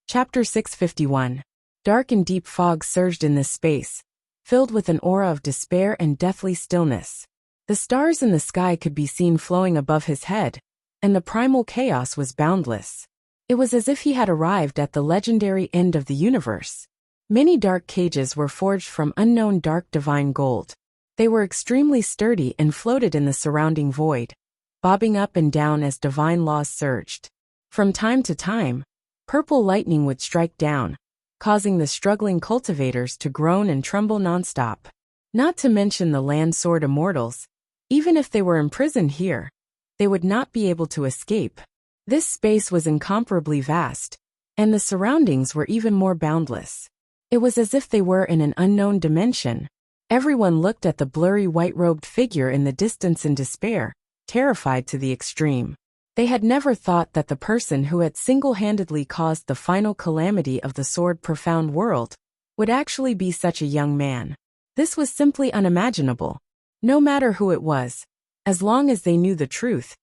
Chapter 651. Dark and deep fog surged in this space, filled with an aura of despair and deathly stillness. The stars in the sky could be seen flowing above his head, and the primal chaos was boundless. It was as if he had arrived at the legendary end of the universe. Many dark cages were forged from unknown dark divine gold. They were extremely sturdy and floated in the surrounding void, bobbing up and down as divine laws surged. From time to time, purple lightning would strike down, causing the struggling cultivators to groan and tremble nonstop. Not to mention the land sword immortals. Even if they were imprisoned here, they would not be able to escape. This space was incomparably vast, and the surroundings were even more boundless. It was as if they were in an unknown dimension. Everyone looked at the blurry white-robed figure in the distance in despair, terrified to the extreme. They had never thought that the person who had single-handedly caused the final calamity of the sword-profound world would actually be such a young man. This was simply unimaginable. No matter who it was, as long as they knew the truth,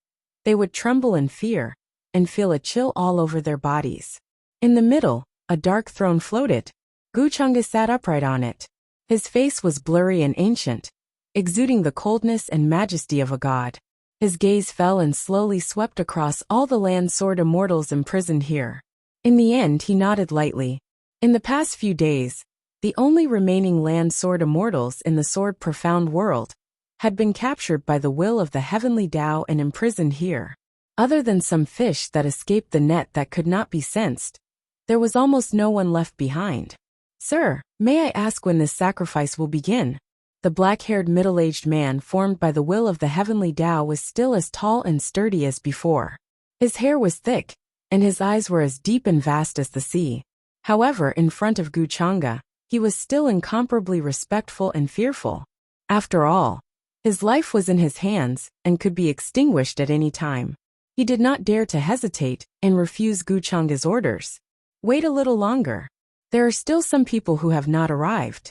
they would tremble in fear and feel a chill all over their bodies. In the middle, a dark throne floated. Wuxia sat upright on it. His face was blurry and ancient, exuding the coldness and majesty of a god. His gaze fell and slowly swept across all the land sword immortals imprisoned here. In the end, he nodded lightly. In the past few days, the only remaining land sword immortals in the sword-profound world had been captured by the will of the heavenly Tao and imprisoned here. Other than some fish that escaped the net that could not be sensed, there was almost no one left behind. "Sir, may I ask when this sacrifice will begin?" The black-haired middle-aged man formed by the will of the heavenly Tao was still as tall and sturdy as before. His hair was thick, and his eyes were as deep and vast as the sea. However, in front of Wuxia, he was still incomparably respectful and fearful. After all, his life was in his hands and could be extinguished at any time. He did not dare to hesitate and refuse Wuxia's orders. "Wait a little longer. There are still some people who have not arrived."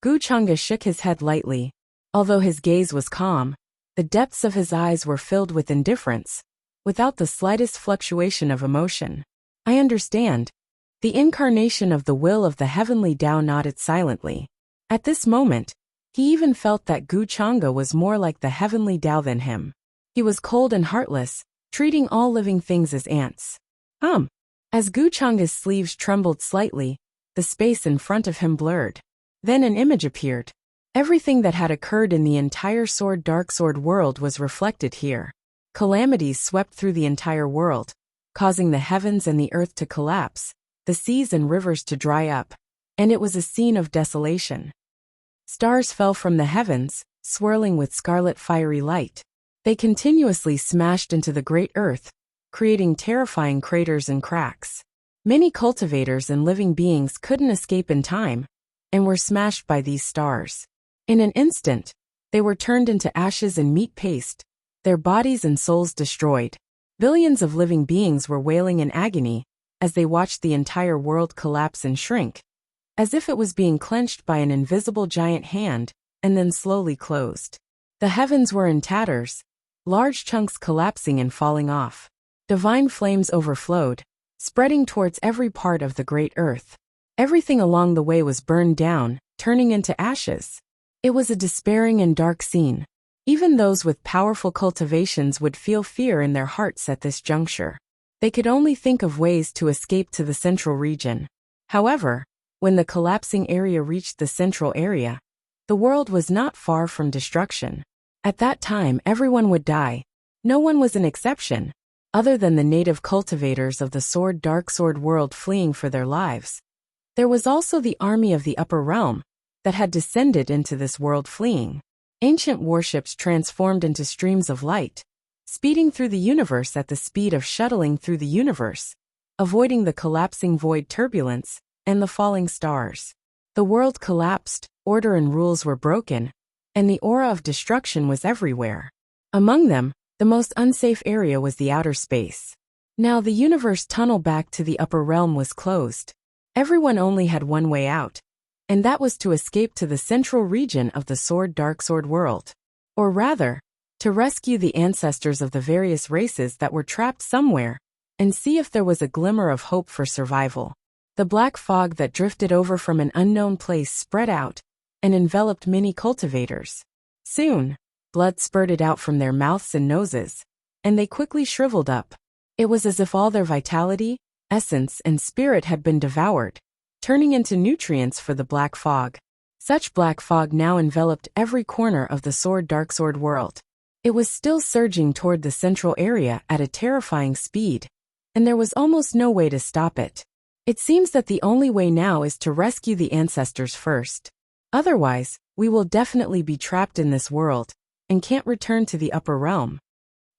Wuxia shook his head lightly. Although his gaze was calm, the depths of his eyes were filled with indifference, without the slightest fluctuation of emotion. "I understand." The incarnation of the will of the heavenly Tao nodded silently. At this moment, he even felt that Wuxia was more like the heavenly Tao than him. He was cold and heartless, treating all living things as ants. As Wuxia's sleeves trembled slightly, the space in front of him blurred. Then an image appeared. Everything that had occurred in the entire dark sword world was reflected here. Calamities swept through the entire world, causing the heavens and the earth to collapse, the seas and rivers to dry up, and it was a scene of desolation. Stars fell from the heavens, swirling with scarlet fiery light. They continuously smashed into the great earth, creating terrifying craters and cracks. Many cultivators and living beings couldn't escape in time, and were smashed by these stars. In an instant, they were turned into ashes and meat paste, their bodies and souls destroyed. Billions of living beings were wailing in agony as they watched the entire world collapse and shrink, as if it was being clenched by an invisible giant hand, and then slowly closed. The heavens were in tatters, large chunks collapsing and falling off. Divine flames overflowed, spreading towards every part of the great earth. Everything along the way was burned down, turning into ashes. It was a despairing and dark scene. Even those with powerful cultivations would feel fear in their hearts at this juncture. They could only think of ways to escape to the central region. However, when the collapsing area reached the central area, the world was not far from destruction. At that time, everyone would die. No one was an exception, other than the native cultivators of the dark sword world fleeing for their lives. There was also the army of the upper realm that had descended into this world fleeing. Ancient warships transformed into streams of light, speeding through the universe at the speed of shuttling through the universe, avoiding the collapsing void turbulence and the falling stars. The world collapsed, order and rules were broken, and the aura of destruction was everywhere. Among them, the most unsafe area was the outer space. Now the universe tunnel back to the upper realm was closed. Everyone only had one way out, and that was to escape to the central region of the dark sword world. Or rather, to rescue the ancestors of the various races that were trapped somewhere, and see if there was a glimmer of hope for survival. The black fog that drifted over from an unknown place spread out and enveloped many cultivators. Soon, blood spurted out from their mouths and noses, and they quickly shriveled up. It was as if all their vitality, essence, and spirit had been devoured, turning into nutrients for the black fog. Such black fog now enveloped every corner of the dark sword world. It was still surging toward the central area at a terrifying speed, and there was almost no way to stop it. It seems that the only way now is to rescue the ancestors first. Otherwise, we will definitely be trapped in this world and can't return to the upper realm.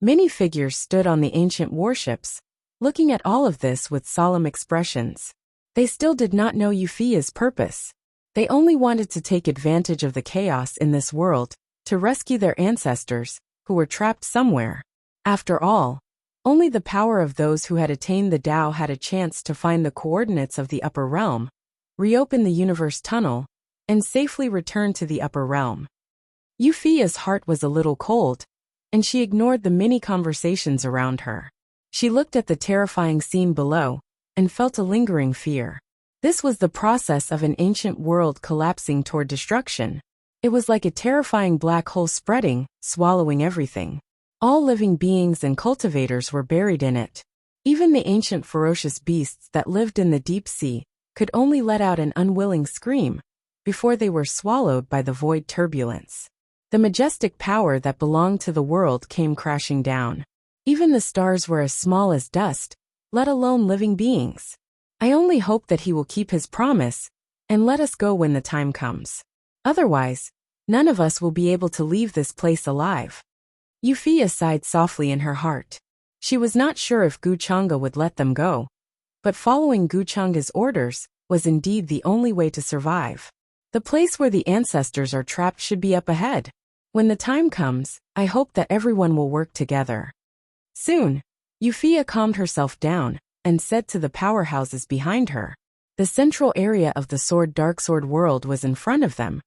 Many figures stood on the ancient warships, looking at all of this with solemn expressions. They still did not know Wuxia's purpose. They only wanted to take advantage of the chaos in this world to rescue their ancestors, who were trapped somewhere. After all, only the power of those who had attained the Tao had a chance to find the coordinates of the upper realm, reopen the universe tunnel, and safely return to the upper realm. Wuxia's heart was a little cold, and she ignored the many conversations around her. She looked at the terrifying scene below and felt a lingering fear. This was the process of an ancient world collapsing toward destruction. It was like a terrifying black hole spreading, swallowing everything. All living beings and cultivators were buried in it. Even the ancient ferocious beasts that lived in the deep sea could only let out an unwilling scream before they were swallowed by the void turbulence. The majestic power that belonged to the world came crashing down. Even the stars were as small as dust, let alone living beings. I only hope that he will keep his promise and let us go when the time comes. Otherwise, none of us will be able to leave this place alive. Wuxia sighed softly in her heart. She was not sure if Guchanga would let them go, but following Guchanga's orders was indeed the only way to survive. The place where the ancestors are trapped should be up ahead. When the time comes, I hope that everyone will work together. Soon, Wuxia calmed herself down and said to the powerhouses behind her. The central area of the dark sword world was in front of them,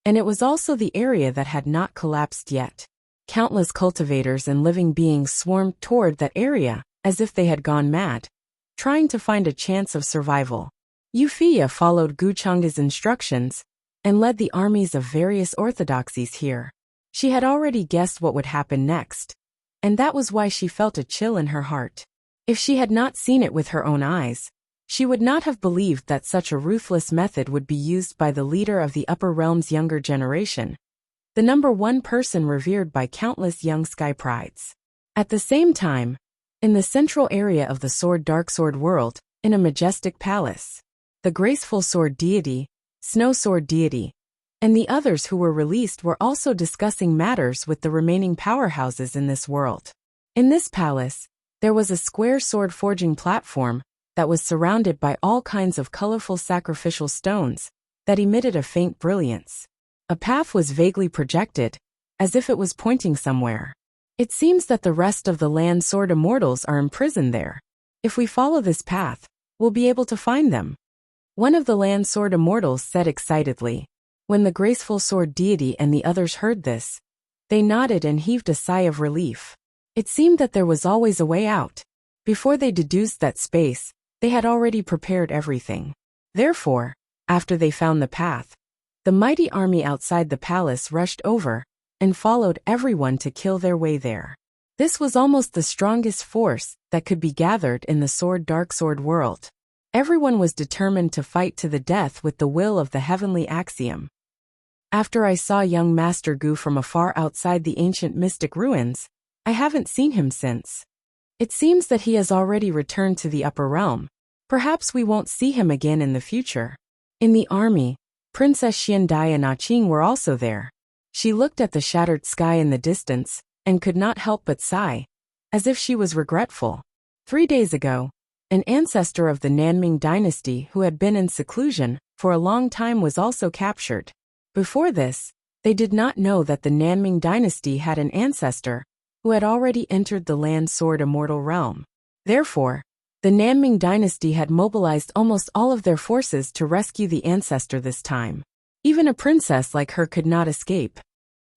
and it was also the area that had not collapsed yet. Countless cultivators and living beings swarmed toward that area, as if they had gone mad, trying to find a chance of survival. Wuxia followed Guchanga's instructions and led the armies of various orthodoxies here. She had already guessed what would happen next, and that was why she felt a chill in her heart. If she had not seen it with her own eyes, she would not have believed that such a ruthless method would be used by the leader of the upper realm's younger generation, the number one person revered by countless young sky prides. At the same time, in the central area of the dark sword world, in a majestic palace, the graceful sword deity, snow sword deity, and the others who were released were also discussing matters with the remaining powerhouses in this world. In this palace, there was a square sword forging platform that was surrounded by all kinds of colorful sacrificial stones that emitted a faint brilliance. A path was vaguely projected, as if it was pointing somewhere. It seems that the rest of the land sword immortals are imprisoned there. If we follow this path, we'll be able to find them. One of the land sword immortals said excitedly. When the graceful sword deity and the others heard this, they nodded and heaved a sigh of relief. It seemed that there was always a way out. Before they deduced that space, they had already prepared everything. Therefore, after they found the path, the mighty army outside the palace rushed over and followed everyone to kill their way there. This was almost the strongest force that could be gathered in the dark sword world. Everyone was determined to fight to the death with the will of the heavenly axiom. After I saw young Master Gu from afar outside the ancient mystic ruins, I haven't seen him since. It seems that he has already returned to the upper realm. Perhaps we won't see him again in the future. In the army, Princess Xiandai and Qing were also there. She looked at the shattered sky in the distance and could not help but sigh, as if she was regretful. 3 days ago, an ancestor of the Nanming dynasty who had been in seclusion for a long time was also captured. Before this, they did not know that the Nanming dynasty had an ancestor who had already entered the land sword immortal realm. Therefore, the Nanming dynasty had mobilized almost all of their forces to rescue the ancestor this time. Even a princess like her could not escape.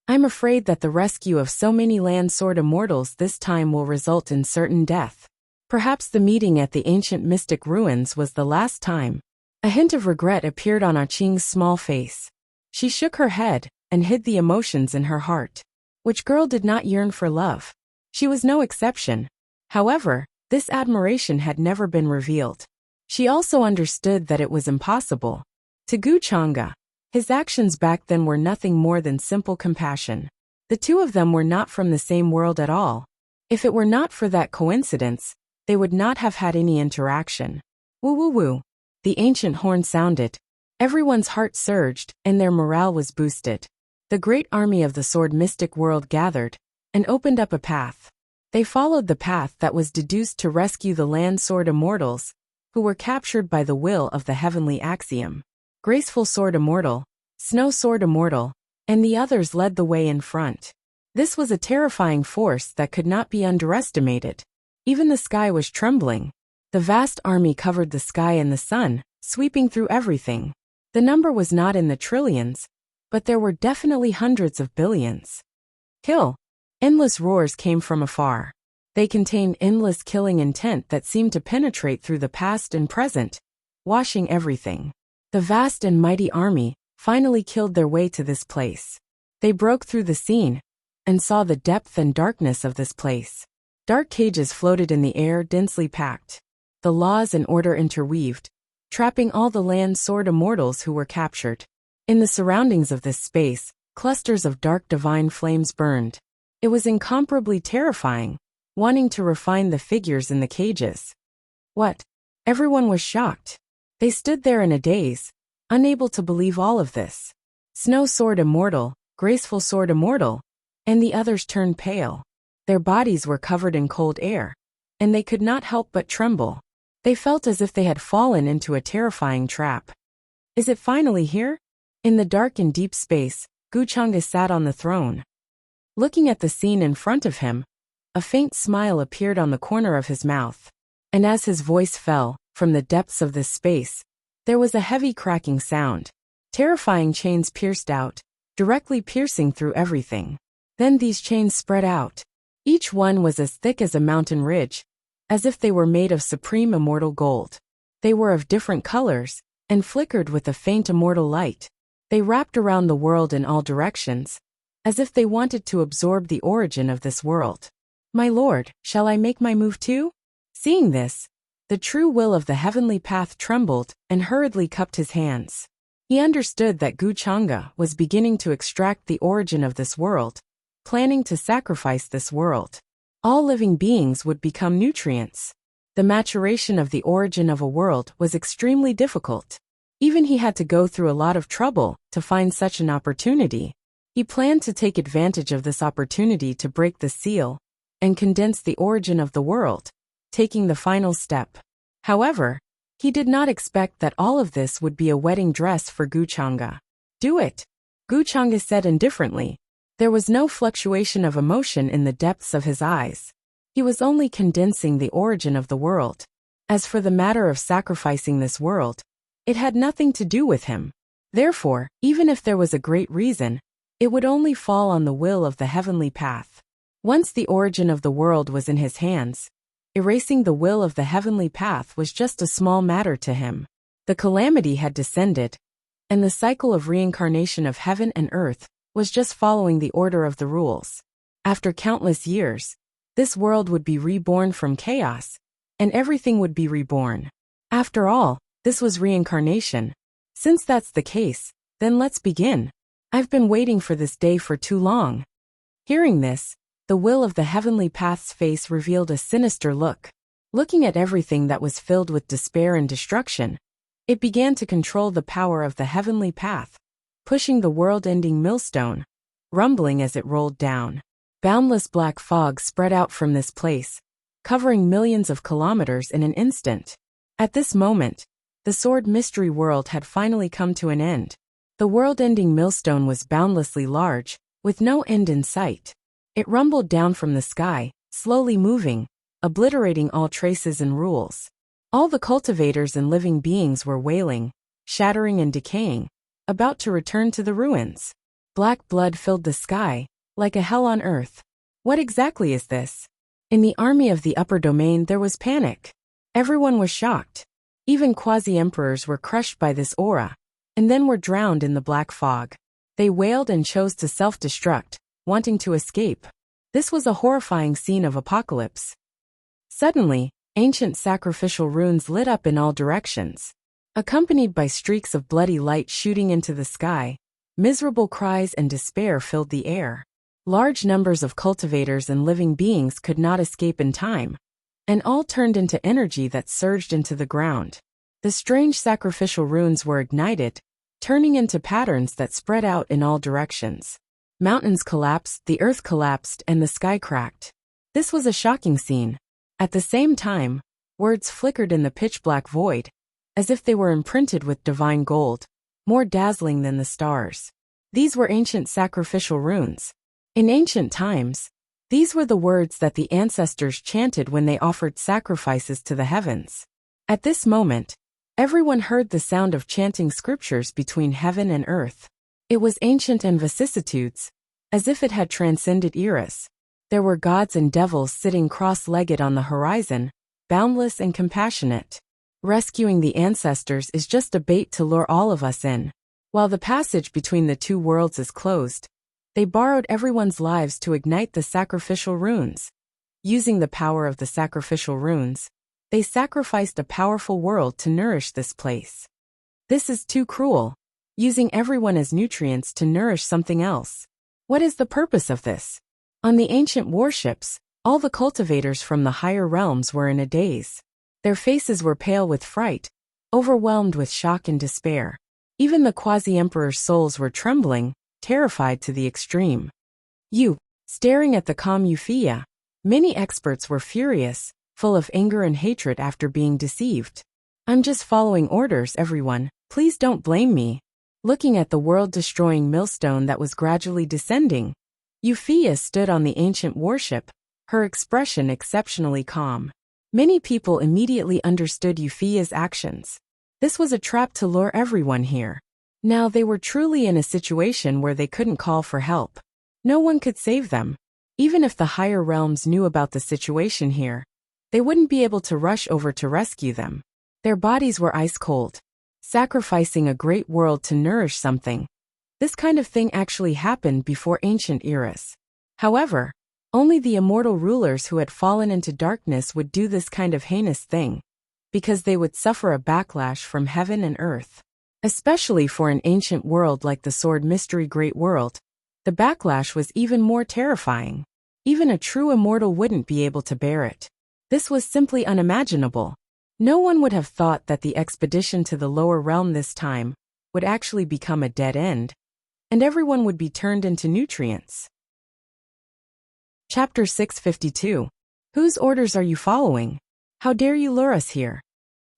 I'm afraid that the rescue of so many land sword immortals this time will result in certain death. Perhaps the meeting at the ancient mystic ruins was the last time A hint of regret appeared on Ah Ching's small face. She shook her head and hid the emotions in her heart. Which girl did not yearn for love? She was no exception. However, this admiration had never been revealed. She also understood that it was impossible. To Gu Chang'e, his actions back then were nothing more than simple compassion. The two of them were not from the same world at all. If it were not for that coincidence, they would not have had any interaction. Woo woo woo. The ancient horn sounded. Everyone's heart surged, and their morale was boosted. The great army of the sword mystic world gathered and opened up a path. They followed the path that was deduced to rescue the land sword immortals, who were captured by the will of the heavenly axiom. Graceful sword immortal, snow sword immortal, and the others led the way in front. This was a terrifying force that could not be underestimated. Even the sky was trembling. The vast army covered the sky and the sun, sweeping through everything. The number was not in the trillions, but there were definitely hundreds of billions. Kill! Endless roars came from afar. They contained endless killing intent that seemed to penetrate through the past and present, washing everything. The vast and mighty army finally killed their way to this place. They broke through the scene and saw the depth and darkness of this place. Dark cages floated in the air, densely packed. The laws and order interweaved, trapping all the land sword immortals who were captured. In the surroundings of this space, clusters of dark divine flames burned. It was incomparably terrifying, wanting to refine the figures in the cages. What? Everyone was shocked. They stood there in a daze, unable to believe all of this. Snow sword immortal, graceful sword immortal, and the others turned pale. Their bodies were covered in cold air, and they could not help but tremble. They felt as if they had fallen into a terrifying trap. Is it finally here? In the dark and deep space, Gu Chang'e sat on the throne. Looking at the scene in front of him, a faint smile appeared on the corner of his mouth. And as his voice fell, from the depths of this space, there was a heavy cracking sound. Terrifying chains pierced out, directly piercing through everything. Then these chains spread out. Each one was as thick as a mountain ridge, as if they were made of supreme immortal gold. They were of different colors, and flickered with a faint immortal light. They wrapped around the world in all directions, as if they wanted to absorb the origin of this world. My lord, shall I make my move too? Seeing this, the true will of the heavenly path trembled and hurriedly cupped his hands. He understood that Gu Chang'e was beginning to extract the origin of this world, planning to sacrifice this world. All living beings would become nutrients. The maturation of the origin of a world was extremely difficult. Even he had to go through a lot of trouble to find such an opportunity. He planned to take advantage of this opportunity to break the seal and condense the origin of the world, taking the final step. However, he did not expect that all of this would be a wedding dress for Gu Chang'e. Do it, Gu Chang'e said indifferently. There was no fluctuation of emotion in the depths of his eyes. He was only condensing the origin of the world. As for the matter of sacrificing this world, it had nothing to do with him. Therefore, even if there was a great reason, it would only fall on the will of the heavenly path. Once the origin of the world was in his hands, erasing the will of the heavenly path was just a small matter to him. The calamity had descended, and the cycle of reincarnation of heaven and earth was just following the order of the rules. After countless years, this world would be reborn from chaos, and everything would be reborn. After all, this was reincarnation. Since that's the case, then let's begin. I've been waiting for this day for too long. Hearing this, the will of the heavenly path's face revealed a sinister look. Looking at everything that was filled with despair and destruction, it began to control the power of the heavenly path, pushing the world-ending millstone, rumbling as it rolled down. Boundless black fog spread out from this place, covering millions of kilometers in an instant. At this moment, the sword mystery world had finally come to an end. The world-ending millstone was boundlessly large, with no end in sight. It rumbled down from the sky, slowly moving, obliterating all traces and rules. All the cultivators and living beings were wailing, shattering and decaying, about to return to the ruins. Black blood filled the sky, like a hell on earth. What exactly is this? In the army of the upper domain there was panic. Everyone was shocked. Even quasi-emperors were crushed by this aura, and then were drowned in the black fog. They wailed and chose to self-destruct, wanting to escape. This was a horrifying scene of apocalypse. Suddenly, ancient sacrificial runes lit up in all directions. Accompanied by streaks of bloody light shooting into the sky, miserable cries and despair filled the air. Large numbers of cultivators and living beings could not escape in time, and all turned into energy that surged into the ground. The strange sacrificial runes were ignited, turning into patterns that spread out in all directions. Mountains collapsed, the earth collapsed, and the sky cracked. This was a shocking scene. At the same time, words flickered in the pitch-black void, as if they were imprinted with divine gold, more dazzling than the stars. These were ancient sacrificial runes. In ancient times, these were the words that the ancestors chanted when they offered sacrifices to the heavens. At this moment, everyone heard the sound of chanting scriptures between heaven and earth. It was ancient and vicissitudes, as if it had transcended eras. There were gods and devils sitting cross-legged on the horizon, boundless and compassionate. Rescuing the ancestors is just a bait to lure all of us in. While the passage between the two worlds is closed, they borrowed everyone's lives to ignite the sacrificial runes. Using the power of the sacrificial runes, they sacrificed a powerful world to nourish this place. This is too cruel, using everyone as nutrients to nourish something else. What is the purpose of this? On the ancient warships, all the cultivators from the higher realms were in a daze. Their faces were pale with fright, overwhelmed with shock and despair. Even the quasi-emperor's souls were trembling, terrified to the extreme. Staring at the calm Wuxia, many experts were furious, full of anger and hatred after being deceived. I'm just following orders, everyone. Please don't blame me. Looking at the world-destroying millstone that was gradually descending, Wuxia stood on the ancient warship, her expression exceptionally calm. Many people immediately understood Wuxia's actions. This was a trap to lure everyone here. Now they were truly in a situation where they couldn't call for help. No one could save them. Even if the higher realms knew about the situation here, they wouldn't be able to rush over to rescue them. Their bodies were ice cold. Sacrificing a great world to nourish something. This kind of thing actually happened before ancient eras. However, only the immortal rulers who had fallen into darkness would do this kind of heinous thing, because they would suffer a backlash from heaven and earth. Especially for an ancient world like the Sword Mystery Great World, the backlash was even more terrifying. Even a true immortal wouldn't be able to bear it. This was simply unimaginable. No one would have thought that the expedition to the lower realm this time would actually become a dead end, and everyone would be turned into nutrients. Chapter 652. Whose orders are you following? How dare you lure us here?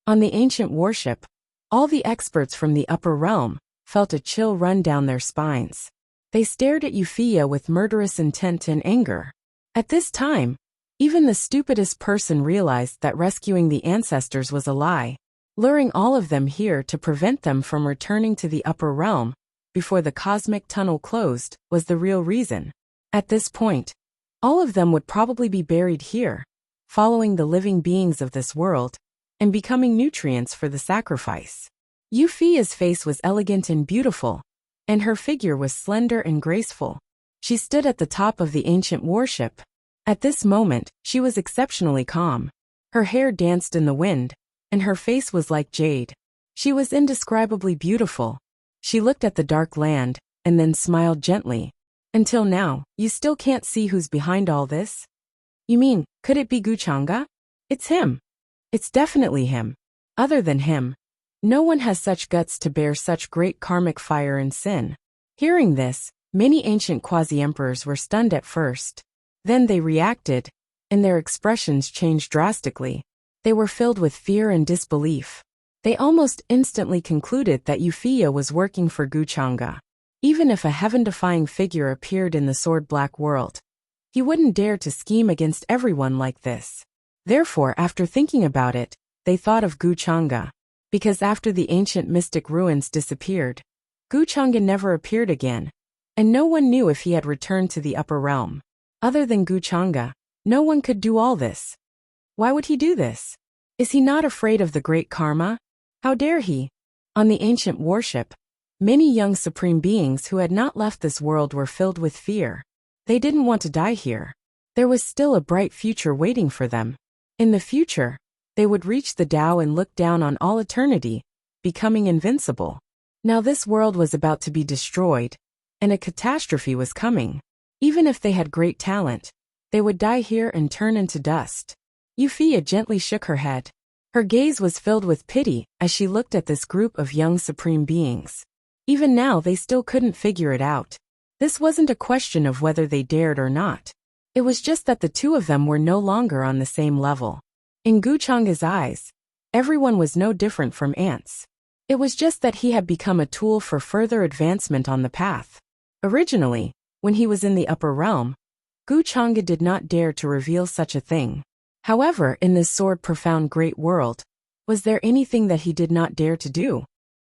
On the ancient warship, all the experts from the upper realm felt a chill run down their spines. They stared at Wuxia with murderous intent and anger. At this time, even the stupidest person realized that rescuing the ancestors was a lie. Luring all of them here to prevent them from returning to the upper realm before the cosmic tunnel closed was the real reason. At this point, all of them would probably be buried here, following the living beings of this world, and becoming nutrients for the sacrifice. Wuxia's face was elegant and beautiful, and her figure was slender and graceful. She stood at the top of the ancient warship. At this moment, she was exceptionally calm. Her hair danced in the wind, and her face was like jade. She was indescribably beautiful. She looked at the dark land, and then smiled gently. Until now, you still can't see who's behind all this? You mean, could it be Guchanga? It's him. It's definitely him. Other than him, no one has such guts to bear such great karmic fire and sin. Hearing this, many ancient quasi-emperors were stunned at first. Then they reacted, and their expressions changed drastically. They were filled with fear and disbelief. They almost instantly concluded that Wuxia was working for Guchanga. Even if a heaven-defying figure appeared in the sword-black world, he wouldn't dare to scheme against everyone like this. Therefore, after thinking about it, they thought of Guchanga. Because after the ancient mystic ruins disappeared, Guchanga never appeared again, and no one knew if he had returned to the upper realm. Other than Guchanga, no one could do all this. Why would he do this? Is he not afraid of the great karma? How dare he? On the ancient warship, many young supreme beings who had not left this world were filled with fear. They didn't want to die here. There was still a bright future waiting for them. In the future, they would reach the Tao and look down on all eternity, becoming invincible. Now this world was about to be destroyed, and a catastrophe was coming. Even if they had great talent, they would die here and turn into dust. Wuxia gently shook her head. Her gaze was filled with pity as she looked at this group of young supreme beings. Even now they still couldn't figure it out. This wasn't a question of whether they dared or not. It was just that the two of them were no longer on the same level. In Guchanga's eyes, everyone was no different from ants. It was just that he had become a tool for further advancement on the path. Originally, when he was in the upper realm, Guchanga did not dare to reveal such a thing. However, in this profound great world, was there anything that he did not dare to do?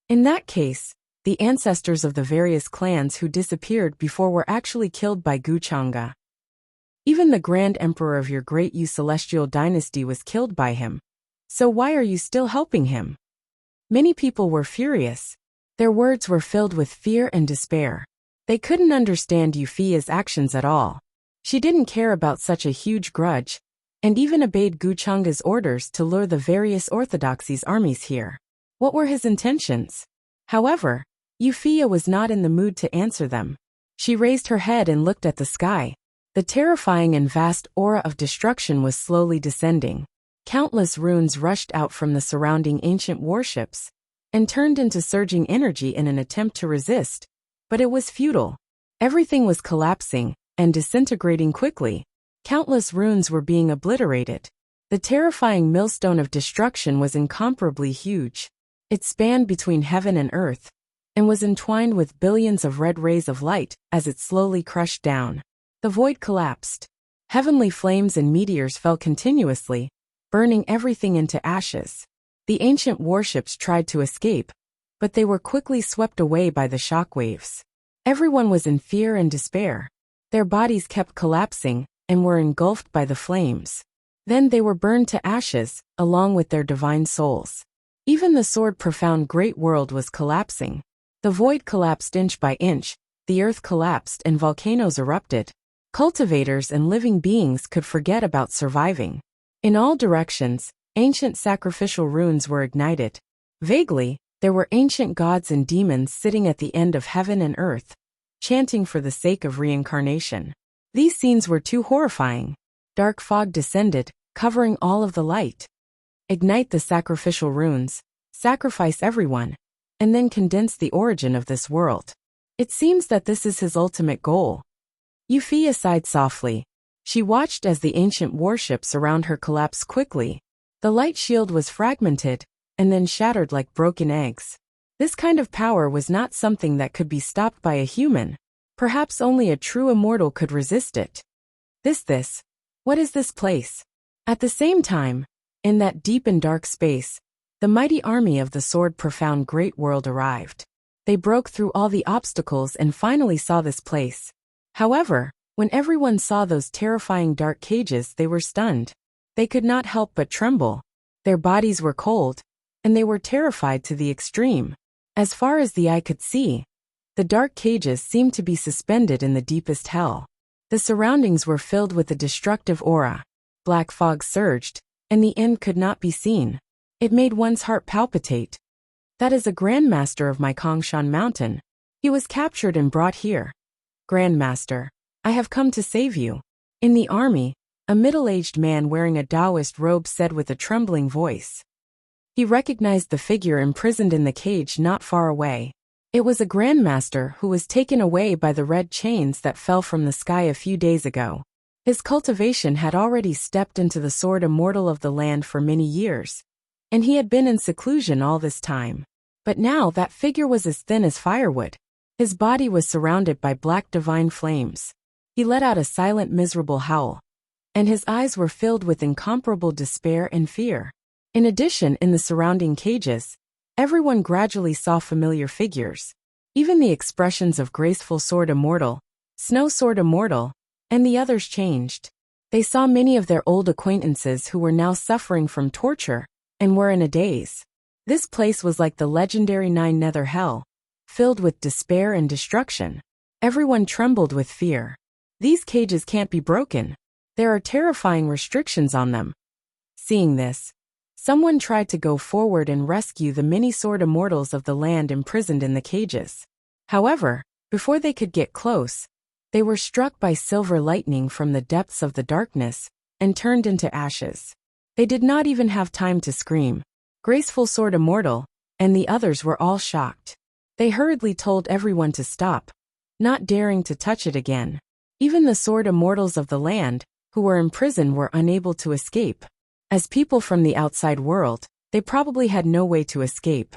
In that case, the ancestors of the various clans who disappeared before were actually killed by Guchanga. Even the Grand Emperor of your great celestial dynasty was killed by him. So why are you still helping him? Many people were furious. Their words were filled with fear and despair. They couldn't understand Wuxia's actions at all. She didn't care about such a huge grudge, and even obeyed Guchanga's orders to lure the various orthodoxies' armies here. What were his intentions? However, Wuxia was not in the mood to answer them. She raised her head and looked at the sky. The terrifying and vast aura of destruction was slowly descending. Countless runes rushed out from the surrounding ancient warships and turned into surging energy in an attempt to resist, but it was futile. Everything was collapsing and disintegrating quickly. Countless runes were being obliterated. The terrifying millstone of destruction was incomparably huge. It spanned between heaven and earth, and was entwined with billions of red rays of light as it slowly crushed down. The void collapsed. Heavenly flames and meteors fell continuously, burning everything into ashes. The ancient warships tried to escape, but they were quickly swept away by the shockwaves. Everyone was in fear and despair. Their bodies kept collapsing and were engulfed by the flames. Then they were burned to ashes, along with their divine souls. Even the profound great world was collapsing. The void collapsed inch by inch, the earth collapsed and volcanoes erupted. Cultivators and living beings could forget about surviving. In all directions, ancient sacrificial runes were ignited. Vaguely, there were ancient gods and demons sitting at the end of heaven and earth, chanting for the sake of reincarnation. These scenes were too horrifying. Dark fog descended, covering all of the light. Ignite the sacrificial runes, sacrifice everyone, and then condense the origin of this world. It seems that this is his ultimate goal. Wuxia sighed softly. She watched as the ancient warships around her collapsed quickly. The light shield was fragmented, and then shattered like broken eggs. This kind of power was not something that could be stopped by a human. Perhaps only a true immortal could resist it. What is this place? At the same time, in that deep and dark space, the mighty army of the profound great world arrived. They broke through all the obstacles and finally saw this place. However, when everyone saw those terrifying dark cages, they were stunned. They could not help but tremble. Their bodies were cold, and they were terrified to the extreme. As far as the eye could see, the dark cages seemed to be suspended in the deepest hell. The surroundings were filled with a destructive aura. Black fog surged, and the end could not be seen. It made one's heart palpitate. That is a Grandmaster of my Kongshan Mountain. He was captured and brought here. Grandmaster, I have come to save you. In the army, a middle-aged man wearing a Taoist robe said with a trembling voice. He recognized the figure imprisoned in the cage not far away. It was a Grandmaster who was taken away by the red chains that fell from the sky a few days ago. His cultivation had already stepped into the immortal of the land for many years, and he had been in seclusion all this time. But now that figure was as thin as firewood. His body was surrounded by black divine flames. He let out a silent, miserable howl, and his eyes were filled with incomparable despair and fear. In addition, in the surrounding cages, everyone gradually saw familiar figures. Even the expressions of graceful Immortal, Snow Immortal, and the others changed. They saw many of their old acquaintances who were now suffering from torture and were in a daze. This place was like the legendary Nine Nether Hell, filled with despair and destruction. Everyone trembled with fear. These cages can't be broken. There are terrifying restrictions on them. Seeing this, someone tried to go forward and rescue the many sword immortals of the land imprisoned in the cages. However, before they could get close, they were struck by silver lightning from the depths of the darkness and turned into ashes. They did not even have time to scream. Graceful sword immortal and the others were all shocked. They hurriedly told everyone to stop, not daring to touch it again. Even the sword immortals of the land, who were imprisoned, were unable to escape. As people from the outside world, they probably had no way to escape.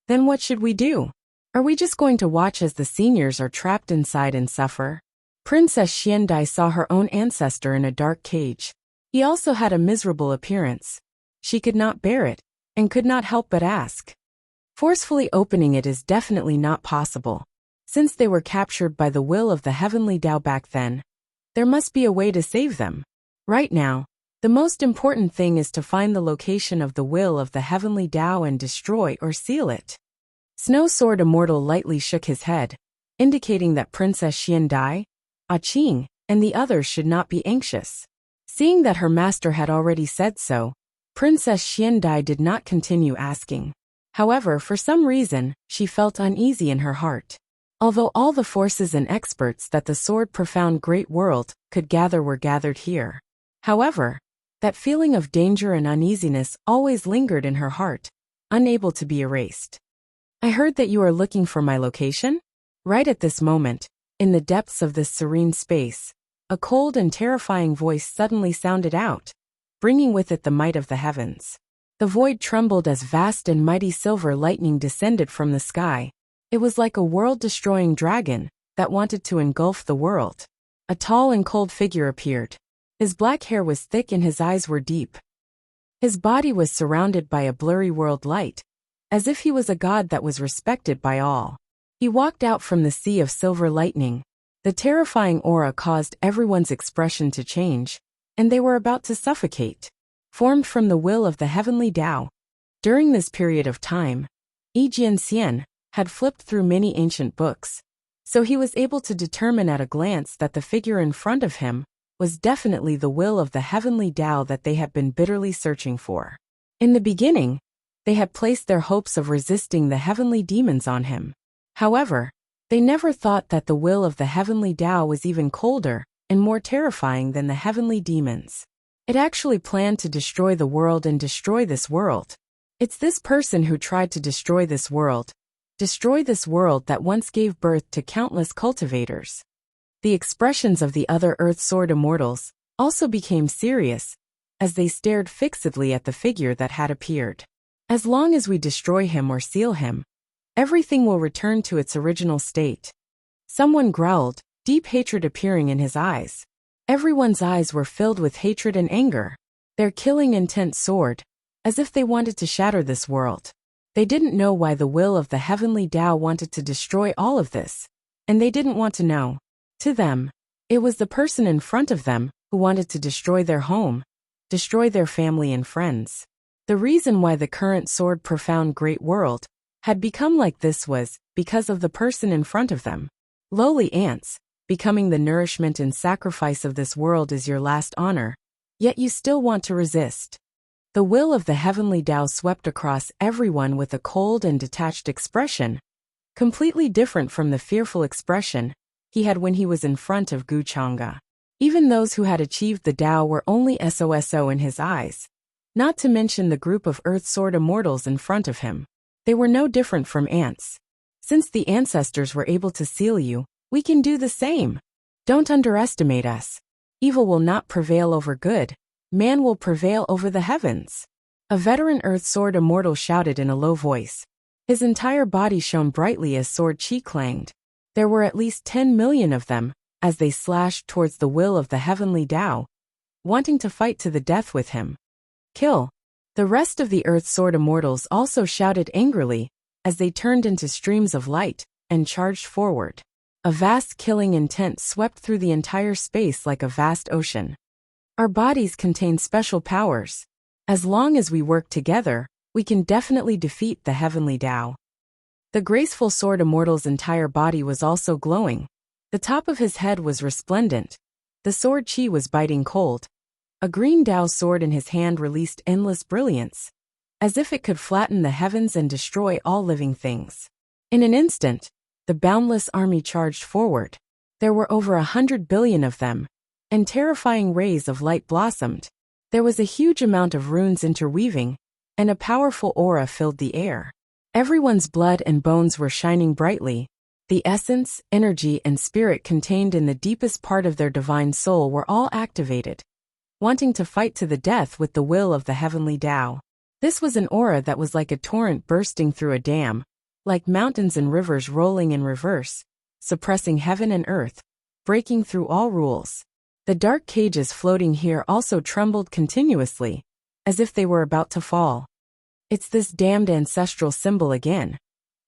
Then what should we do? Are we just going to watch as the seniors are trapped inside and suffer? Princess Xiandai saw her own ancestor in a dark cage. He also had a miserable appearance. She could not bear it, and could not help but ask. Forcefully opening it is definitely not possible. Since they were captured by the will of the heavenly Tao back then, there must be a way to save them. Right now, the most important thing is to find the location of the will of the heavenly Tao and destroy or seal it. Snow Sword Immortal lightly shook his head, indicating that Princess Xiandai, Qing, and the others should not be anxious. Seeing that her master had already said so, Princess Xiandai did not continue asking. However, for some reason, she felt uneasy in her heart. Although all the forces and experts that the Sword Profound Great World could gather were gathered here. However, that feeling of danger and uneasiness always lingered in her heart, unable to be erased. I heard that you are looking for my location? Right at this moment, in the depths of this serene space, a cold and terrifying voice suddenly sounded out, bringing with it the might of the heavens. The void trembled as vast and mighty silver lightning descended from the sky. It was like a world-destroying dragon that wanted to engulf the world. A tall and cold figure appeared. His black hair was thick and his eyes were deep. His body was surrounded by a blurry world light, as if he was a god that was respected by all. He walked out from the sea of silver lightning. The terrifying aura caused everyone's expression to change, and they were about to suffocate. Formed from the will of the heavenly Tao. During this period of time, Yi Jianxian had flipped through many ancient books, so he was able to determine at a glance that the figure in front of him was definitely the will of the heavenly Tao that they had been bitterly searching for. In the beginning, they had placed their hopes of resisting the heavenly demons on him. However, they never thought that the will of the heavenly Tao was even colder and more terrifying than the heavenly demons. It actually planned to destroy the world and destroy this world. It's this person who tried to destroy this world that once gave birth to countless cultivators. The expressions of the other Earth Sword Immortals also became serious, as they stared fixedly at the figure that had appeared. As long as we destroy him or seal him, everything will return to its original state. Someone growled, deep hatred appearing in his eyes. Everyone's eyes were filled with hatred and anger. Their killing intent soared, as if they wanted to shatter this world. They didn't know why the will of the heavenly Tao wanted to destroy all of this, and they didn't want to know. To them, it was the person in front of them who wanted to destroy their home, destroy their family and friends. The reason why the current Sword Profound Great World had become like this was because of the person in front of them. Lowly ants, becoming the nourishment and sacrifice of this world is your last honor, yet you still want to resist. The will of the heavenly Tao swept across everyone with a cold and detached expression, completely different from the fearful expression he had when he was in front of Gu Chang'e. Even those who had achieved the Tao were only SOSO in his eyes, not to mention the group of Earth Sword Immortals in front of him. They were no different from ants. Since the ancestors were able to seal you, we can do the same. Don't underestimate us. Evil will not prevail over good. Man will prevail over the heavens. A veteran Earth Sword Immortal shouted in a low voice. His entire body shone brightly as sword chi clanged. There were at least 10 million of them, as they slashed towards the will of the heavenly Tao, wanting to fight to the death with him. Kill. The rest of the Earth Sword Immortals also shouted angrily, as they turned into streams of light, and charged forward. A vast killing intent swept through the entire space like a vast ocean. Our bodies contain special powers. As long as we work together, we can definitely defeat the heavenly Tao. The graceful sword immortal's entire body was also glowing. The top of his head was resplendent. The sword chi was biting cold. A green Tao sword in his hand released endless brilliance, as if it could flatten the heavens and destroy all living things. In an instant, the boundless army charged forward. There were over 100 billion of them, and terrifying rays of light blossomed. There was a huge amount of runes interweaving, and a powerful aura filled the air. Everyone's blood and bones were shining brightly. The essence, energy, and spirit contained in the deepest part of their divine soul were all activated, wanting to fight to the death with the will of the heavenly Tao. This was an aura that was like a torrent bursting through a dam, like mountains and rivers rolling in reverse, suppressing heaven and earth, breaking through all rules. The dark cages floating here also trembled continuously, as if they were about to fall. It's this damned ancestral symbol again.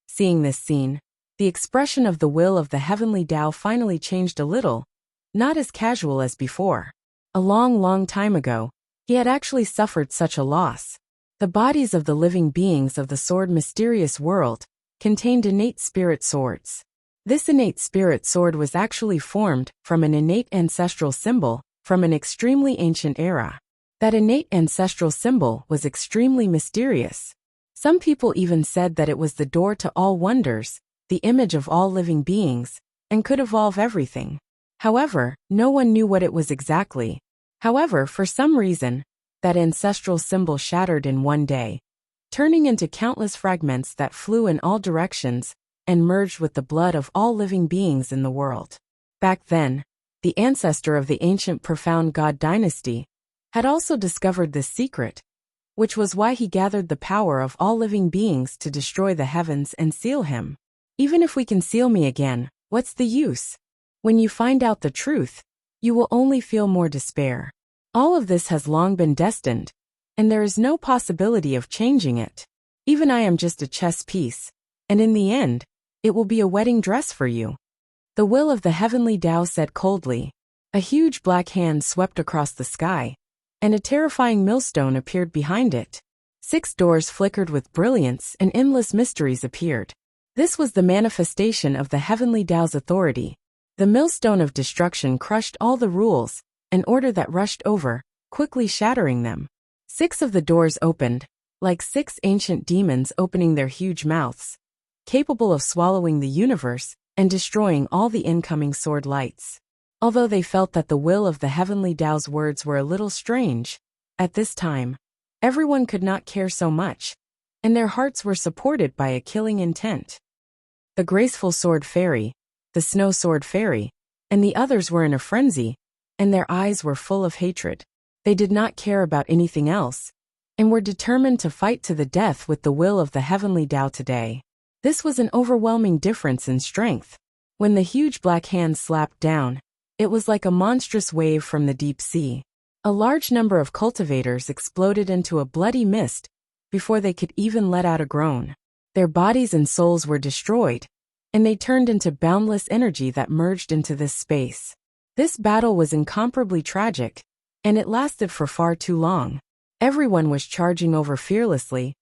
Seeing this scene, the expression of the will of the heavenly Tao finally changed a little, not as casual as before. A long time ago, he had actually suffered such a loss. The bodies of the living beings of the sword mysterious world contained innate spirit swords. This innate spirit sword was actually formed from an innate ancestral symbol from an extremely ancient era. That innate ancestral symbol was extremely mysterious. Some people even said that it was the door to all wonders, the image of all living beings, and could evolve everything. However, no one knew what it was exactly. However, for some reason, that ancestral symbol shattered in one day, turning into countless fragments that flew in all directions and merged with the blood of all living beings in the world. Back then, the ancestor of the ancient profound god dynasty had also discovered this secret, which was why he gathered the power of all living beings to destroy the heavens and seal him. Even if we can seal me again, what's the use? When you find out the truth, you will only feel more despair. All of this has long been destined, and there is no possibility of changing it. Even I am just a chess piece, and in the end, it will be a wedding dress for you. The will of the heavenly Tao said coldly. A huge black hand swept across the sky, and a terrifying millstone appeared behind it. 6 doors flickered with brilliance and endless mysteries appeared. This was the manifestation of the heavenly Tao's authority. The millstone of destruction crushed all the rules, an order that rushed over, quickly shattering them. 6 of the doors opened, like 6 ancient demons opening their huge mouths, capable of swallowing the universe and destroying all the incoming sword lights. Although they felt that the will of the heavenly Tao's words were a little strange, at this time, everyone could not care so much, and their hearts were supported by a killing intent. The graceful sword fairy, the snow sword fairy, and the others were in a frenzy, and their eyes were full of hatred. They did not care about anything else, and were determined to fight to the death with the will of the heavenly Tao today. This was an overwhelming difference in strength. When the huge black hand slapped down, it was like a monstrous wave from the deep sea. A large number of cultivators exploded into a bloody mist before they could even let out a groan. Their bodies and souls were destroyed, and they turned into boundless energy that merged into this space. This battle was incomparably tragic, and it lasted for far too long. Everyone was charging over fearlessly,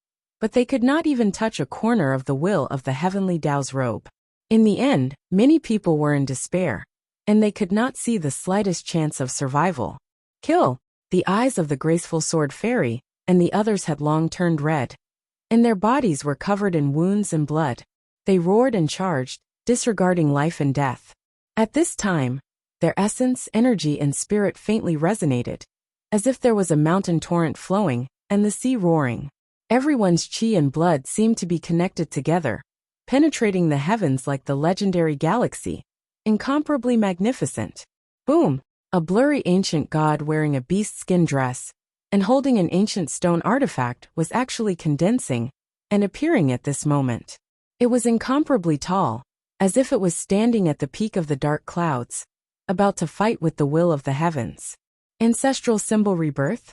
but they could not even touch a corner of the will of the heavenly Tao's robe. In the end, many people were in despair, and they could not see the slightest chance of survival. Kill! The eyes of the graceful sword fairy and the others had long turned red, and their bodies were covered in wounds and blood. They roared and charged, disregarding life and death. At this time, their essence, energy, and spirit faintly resonated, as if there was a mountain torrent flowing and the sea roaring. Everyone's chi and blood seemed to be connected together, penetrating the heavens like the legendary galaxy, incomparably magnificent. Boom! A blurry ancient god wearing a beast skin dress and holding an ancient stone artifact was actually condensing and appearing at this moment. It was incomparably tall, as if it was standing at the peak of the dark clouds, about to fight with the will of the heavens. Ancestral symbol rebirth?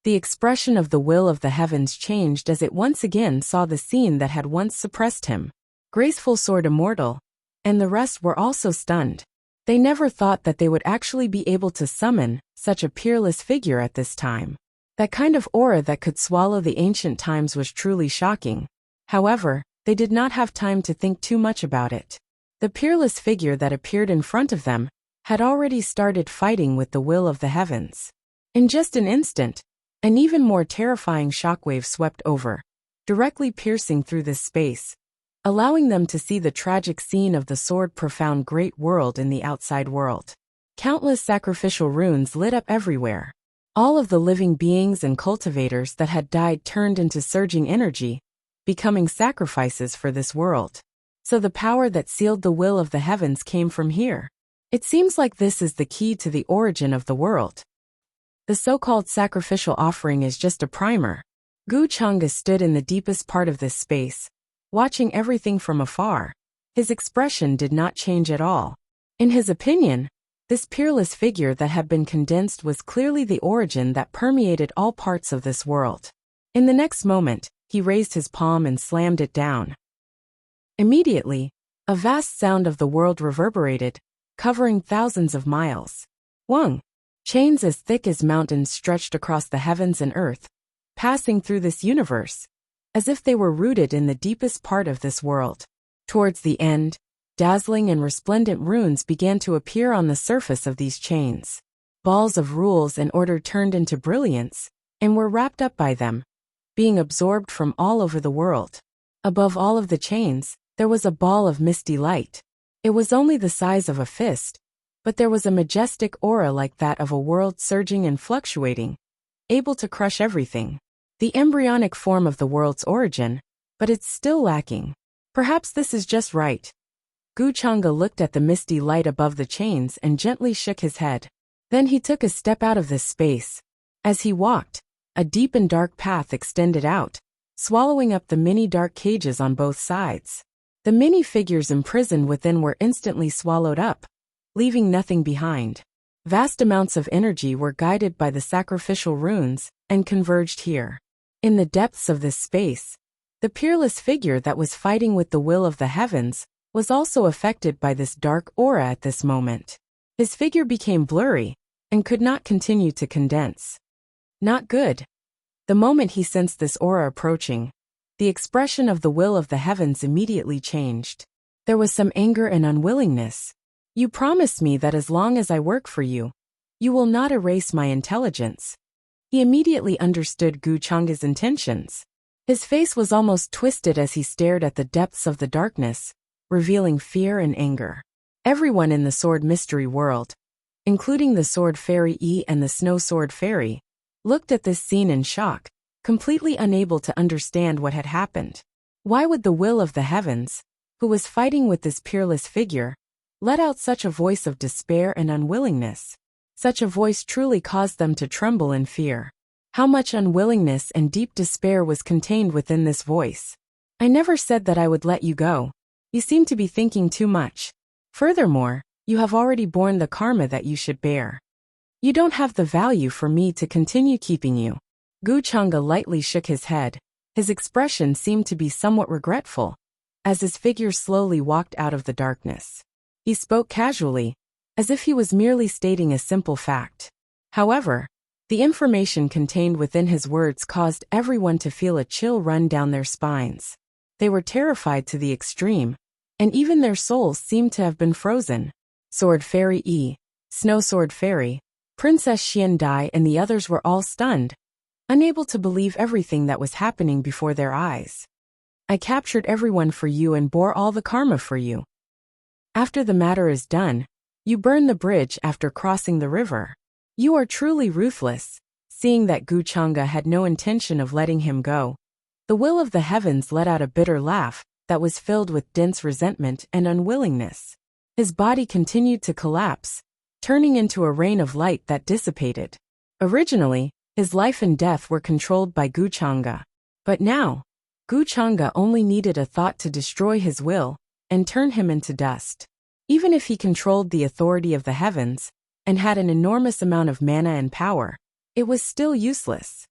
The expression of the will of the heavens changed as it once again saw the scene that had once suppressed him. Graceful sword immortal, and the rest were also stunned. They never thought that they would actually be able to summon such a peerless figure at this time. That kind of aura that could swallow the ancient times was truly shocking. However, they did not have time to think too much about it. The peerless figure that appeared in front of them had already started fighting with the will of the heavens. In just an instant, an even more terrifying shockwave swept over, directly piercing through this space, allowing them to see the tragic scene of the sword-profound great world in the outside world. Countless sacrificial runes lit up everywhere. All of the living beings and cultivators that had died turned into surging energy, becoming sacrifices for this world. So the power that sealed the will of the heavens came from here. It seems like this is the key to the origin of the world. The so-called sacrificial offering is just a primer. Gu Chang'e stood in the deepest part of this space, watching everything from afar. His expression did not change at all. In his opinion, this peerless figure that had been condensed was clearly the origin that permeated all parts of this world. In the next moment, he raised his palm and slammed it down. Immediately, a vast sound of the world reverberated, covering thousands of miles. Wang! Chains as thick as mountains stretched across the heavens and earth, passing through this universe, as if they were rooted in the deepest part of this world. Towards the end, dazzling and resplendent runes began to appear on the surface of these chains. Balls of rules and order turned into brilliance, and were wrapped up by them, being absorbed from all over the world. Above all of the chains, there was a ball of misty light. It was only the size of a fist, but there was a majestic aura like that of a world surging and fluctuating, able to crush everything. The embryonic form of the world's origin, but it's still lacking. Perhaps this is just right. Gu Chang'e looked at the misty light above the chains and gently shook his head. Then he took a step out of this space. As he walked, a deep and dark path extended out, swallowing up the many dark cages on both sides. The many figures imprisoned within were instantly swallowed up, leaving nothing behind. Vast amounts of energy were guided by the sacrificial runes and converged here. In the depths of this space, the peerless figure that was fighting with the will of the heavens was also affected by this dark aura at this moment. His figure became blurry and could not continue to condense. Not good. The moment he sensed this aura approaching, the expression of the will of the heavens immediately changed. There was some anger and unwillingness. You promised me that as long as I work for you, you will not erase my intelligence. He immediately understood Gu Chang'e's intentions. His face was almost twisted as he stared at the depths of the darkness, revealing fear and anger. Everyone in the sword mystery world, including the sword fairy Yi and the snow sword fairy, looked at this scene in shock, completely unable to understand what had happened. Why would the will of the heavens, who was fighting with this peerless figure, let out such a voice of despair and unwillingness? Such a voice truly caused them to tremble in fear. How much unwillingness and deep despair was contained within this voice. I never said that I would let you go. You seem to be thinking too much. Furthermore, you have already borne the karma that you should bear. You don't have the value for me to continue keeping you. Gu Chang'e lightly shook his head. His expression seemed to be somewhat regretful, as his figure slowly walked out of the darkness. He spoke casually, as if he was merely stating a simple fact. However, the information contained within his words caused everyone to feel a chill run down their spines. They were terrified to the extreme, and even their souls seemed to have been frozen. Sword Fairy Yi, Snow Sword Fairy, Princess Xian Dai and the others were all stunned, unable to believe everything that was happening before their eyes. I captured everyone for you and bore all the karma for you. After the matter is done, you burn the bridge after crossing the river. You are truly ruthless. Seeing that Gu Chang'e had no intention of letting him go, the will of the heavens let out a bitter laugh that was filled with dense resentment and unwillingness. His body continued to collapse, turning into a rain of light that dissipated. Originally, his life and death were controlled by Gu Chang'e. But now, Gu Chang'e only needed a thought to destroy his will and turn him into dust. Even if he controlled the authority of the heavens and had an enormous amount of mana and power, it was still useless.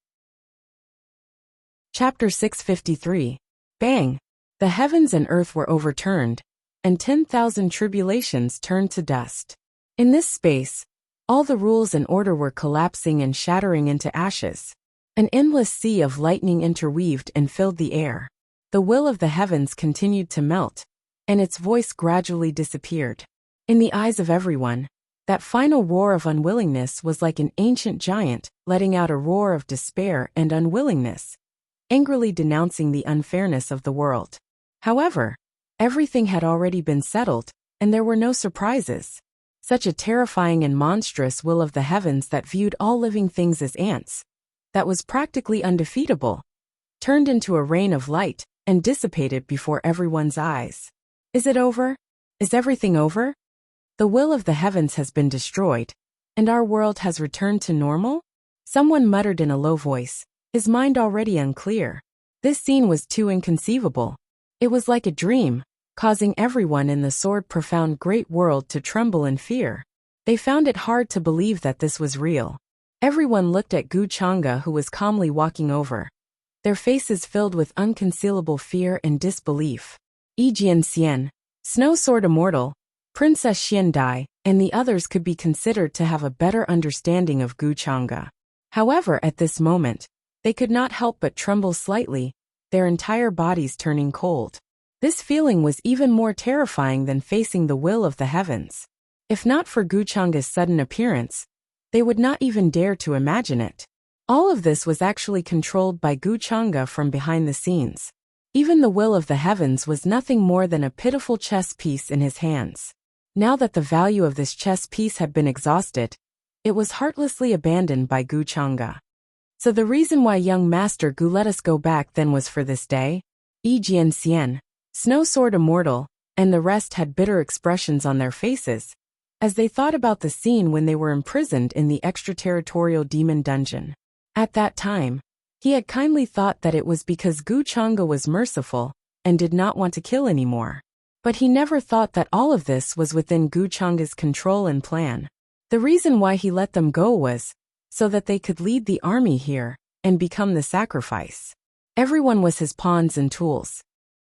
Chapter 653. Bang! The heavens and earth were overturned, and 10,000 tribulations turned to dust. In this space, all the rules and order were collapsing and shattering into ashes. An endless sea of lightning interweaved and filled the air. The will of the heavens continued to melt, and its voice gradually disappeared. In the eyes of everyone, that final roar of unwillingness was like an ancient giant letting out a roar of despair and unwillingness, angrily denouncing the unfairness of the world. However, everything had already been settled, and there were no surprises. Such a terrifying and monstrous will of the heavens that viewed all living things as ants, that was practically undefeatable, turned into a rain of light and dissipated before everyone's eyes. Is it over? Is everything over? The will of the heavens has been destroyed, and our world has returned to normal? Someone muttered in a low voice, his mind already unclear. This scene was too inconceivable. It was like a dream, causing everyone in the sword-profound great world to tremble in fear. They found it hard to believe that this was real. Everyone looked at Gu Chang'e, who was calmly walking over, their faces filled with unconcealable fear and disbelief. Yi Jianxian, Snow Sword Immortal, Princess Xian Dai, and the others could be considered to have a better understanding of Gu Chang'e. However, at this moment, they could not help but tremble slightly, their entire bodies turning cold. This feeling was even more terrifying than facing the will of the heavens. If not for Gu Chang'e's sudden appearance, they would not even dare to imagine it. All of this was actually controlled by Gu Chang'e from behind the scenes. Even the will of the heavens was nothing more than a pitiful chess piece in his hands. Now that the value of this chess piece had been exhausted, it was heartlessly abandoned by Gu Chang'e. So the reason why young Master Gu let us go back then was for this day? Yi Jianxian, Snow Sword Immortal, and the rest had bitter expressions on their faces, as they thought about the scene when they were imprisoned in the extraterritorial demon dungeon. At that time, he had kindly thought that it was because Gu Chang'e was merciful and did not want to kill anymore. But he never thought that all of this was within Gu Chang'e's control and plan. The reason why he let them go was so that they could lead the army here and become the sacrifice. Everyone was his pawns and tools.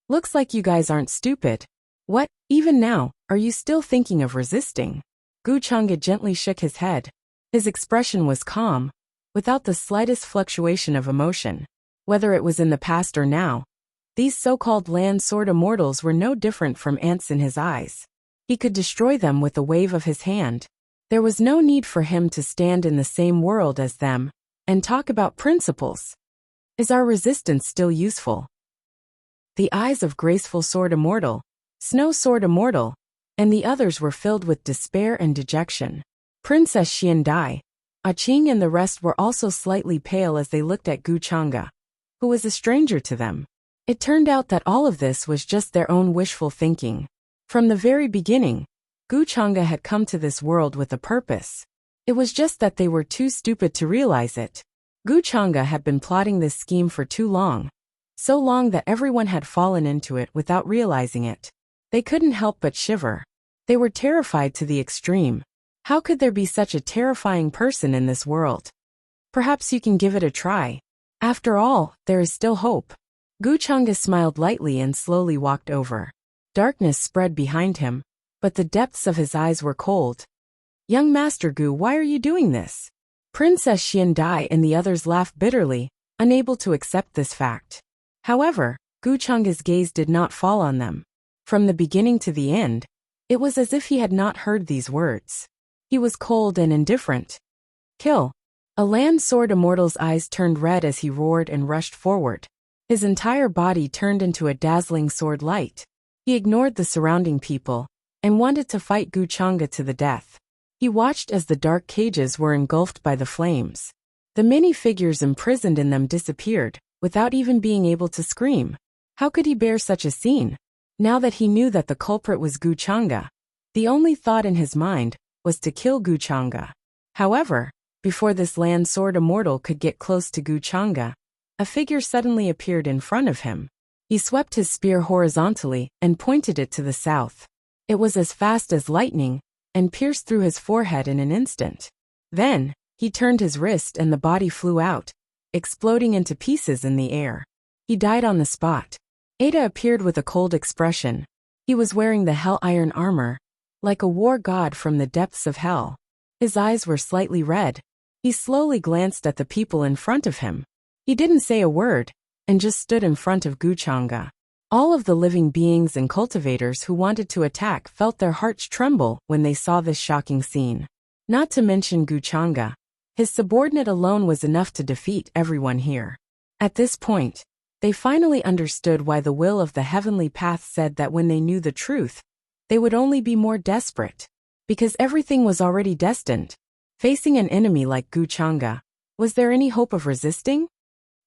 Looks like you guys aren't stupid. What, even now, are you still thinking of resisting? Gu Chang'e gently shook his head. His expression was calm, without the slightest fluctuation of emotion. Whether it was in the past or now, these so-called land sword immortals were no different from ants in his eyes. He could destroy them with a wave of his hand. There was no need for him to stand in the same world as them and talk about principles. Is our resistance still useful? The eyes of Graceful Sword Immortal, Snow Sword Immortal, and the others were filled with despair and dejection. Princess Xian Dai, Qing and the rest were also slightly pale as they looked at Gu Chang'e, who was a stranger to them. It turned out that all of this was just their own wishful thinking. From the very beginning, Gu Chang'e had come to this world with a purpose. It was just that they were too stupid to realize it. Gu Chang'e had been plotting this scheme for too long, so long that everyone had fallen into it without realizing it. They couldn't help but shiver. They were terrified to the extreme. How could there be such a terrifying person in this world? Perhaps you can give it a try. After all, there is still hope. Gu Chang'e smiled lightly and slowly walked over. Darkness spread behind him, but the depths of his eyes were cold. Young Master Gu, why are you doing this? Princess Xian Dai and the others laughed bitterly, unable to accept this fact. However, Gu Chang'e's gaze did not fall on them. From the beginning to the end, it was as if he had not heard these words. He was cold and indifferent. Kill. A land sword immortal's eyes turned red as he roared and rushed forward. His entire body turned into a dazzling sword light. He ignored the surrounding people and wanted to fight Gu Chang'e to the death. He watched as the dark cages were engulfed by the flames. The many figures imprisoned in them disappeared, without even being able to scream. How could he bear such a scene? Now that he knew that the culprit was Gu Chang'e, the only thought in his mind was to kill Gu Chang'e. However, before this land sword immortal could get close to Gu Chang'e, a figure suddenly appeared in front of him. He swept his spear horizontally and pointed it to the south. It was as fast as lightning and pierced through his forehead in an instant. Then, he turned his wrist and the body flew out, exploding into pieces in the air. He died on the spot. Ada appeared with a cold expression. He was wearing the hell iron armor, like a war god from the depths of hell. His eyes were slightly red, He slowly glanced at the people in front of him. He didn't say a word, and just stood in front of Guchanga. All of the living beings and cultivators who wanted to attack felt their hearts tremble when they saw this shocking scene. Not to mention Guchanga. His subordinate alone was enough to defeat everyone here. At this point, they finally understood why the will of the heavenly path said that when they knew the truth, they would only be more desperate. Because everything was already destined. Facing an enemy like Guchanga, was there any hope of resisting?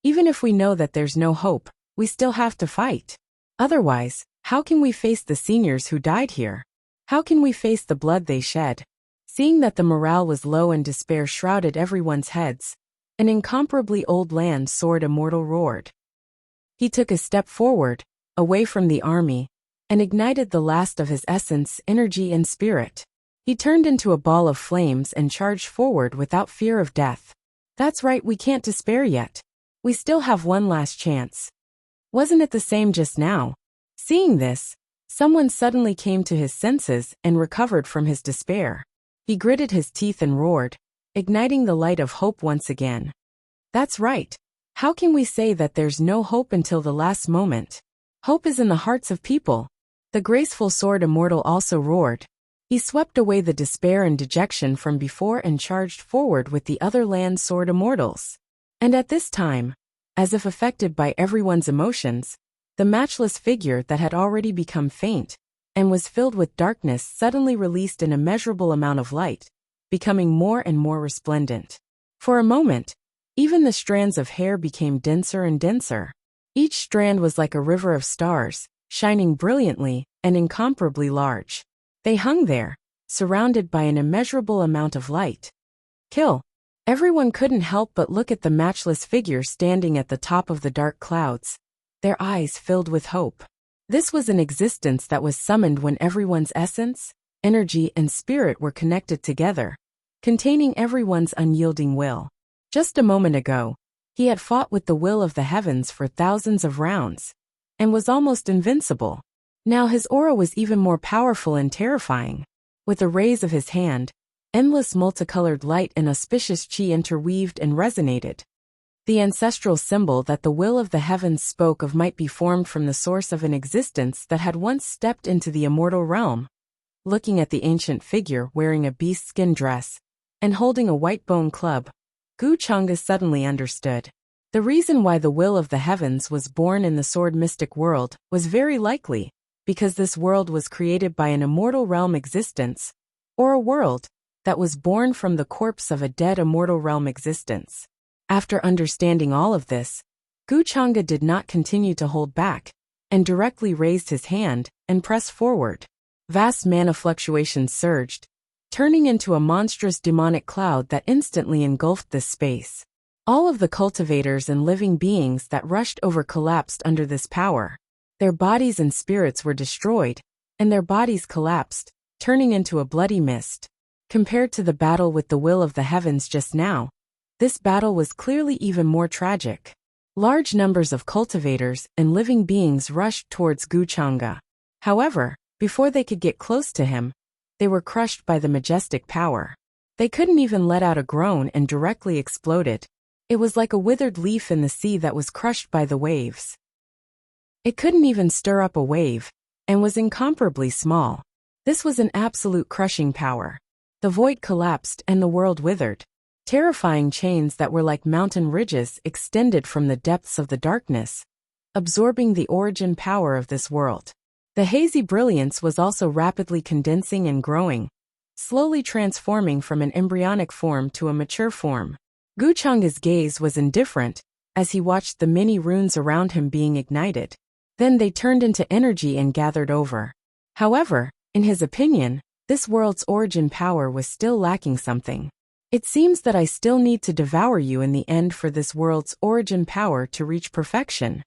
Even if we know that there's no hope, we still have to fight. Otherwise, how can we face the seniors who died here? How can we face the blood they shed? Seeing that the morale was low and despair shrouded everyone's heads, an incomparably old land sword immortal roared. He took a step forward, away from the army, and ignited the last of his essence, energy and spirit. He turned into a ball of flames and charged forward without fear of death. That's right, we can't despair yet. We still have one last chance. Wasn't it the same just now? Seeing this, someone suddenly came to his senses and recovered from his despair. He gritted his teeth and roared, igniting the light of hope once again. That's right. How can we say that there's no hope until the last moment? Hope is in the hearts of people. The graceful sword immortal also roared. He swept away the despair and dejection from before and charged forward with the other land sword immortals. And at this time, as if affected by everyone's emotions, the matchless figure that had already become faint and was filled with darkness suddenly released an immeasurable amount of light, becoming more and more resplendent. For a moment, even the strands of hair became denser and denser. Each strand was like a river of stars, shining brilliantly and incomparably large. They hung there, surrounded by an immeasurable amount of light. Kill. Everyone couldn't help but look at the matchless figure standing at the top of the dark clouds, their eyes filled with hope. This was an existence that was summoned when everyone's essence, energy and spirit were connected together, containing everyone's unyielding will. Just a moment ago, he had fought with the will of the heavens for thousands of rounds, and was almost invincible. Now his aura was even more powerful and terrifying. With a raise of his hand, endless multicolored light and auspicious chi interweaved and resonated. The ancestral symbol that the will of the heavens spoke of might be formed from the source of an existence that had once stepped into the immortal realm. Looking at the ancient figure wearing a beast skin dress and holding a white bone club, Guchanga suddenly understood. The reason why the will of the heavens was born in the sword mystic world was very likely because this world was created by an immortal realm existence, or a world that was born from the corpse of a dead immortal realm existence. After understanding all of this, Guchanga did not continue to hold back, and directly raised his hand and pressed forward. Vast mana fluctuations surged, turning into a monstrous demonic cloud that instantly engulfed this space. All of the cultivators and living beings that rushed over collapsed under this power. Their bodies and spirits were destroyed, and their bodies collapsed, turning into a bloody mist. Compared to the battle with the will of the heavens just now, this battle was clearly even more tragic. Large numbers of cultivators and living beings rushed towards Guchanga. However, before they could get close to him, they were crushed by the majestic power. They couldn't even let out a groan and directly exploded. It was like a withered leaf in the sea that was crushed by the waves. It couldn't even stir up a wave, and was incomparably small. This was an absolute crushing power. The void collapsed and the world withered. Terrifying chains that were like mountain ridges extended from the depths of the darkness, absorbing the origin power of this world. The hazy brilliance was also rapidly condensing and growing, slowly transforming from an embryonic form to a mature form. Guchanga's gaze was indifferent as he watched the many runes around him being ignited. Then they turned into energy and gathered over. However, in his opinion, this world's origin power was still lacking something. It seems that I still need to devour you in the end for this world's origin power to reach perfection.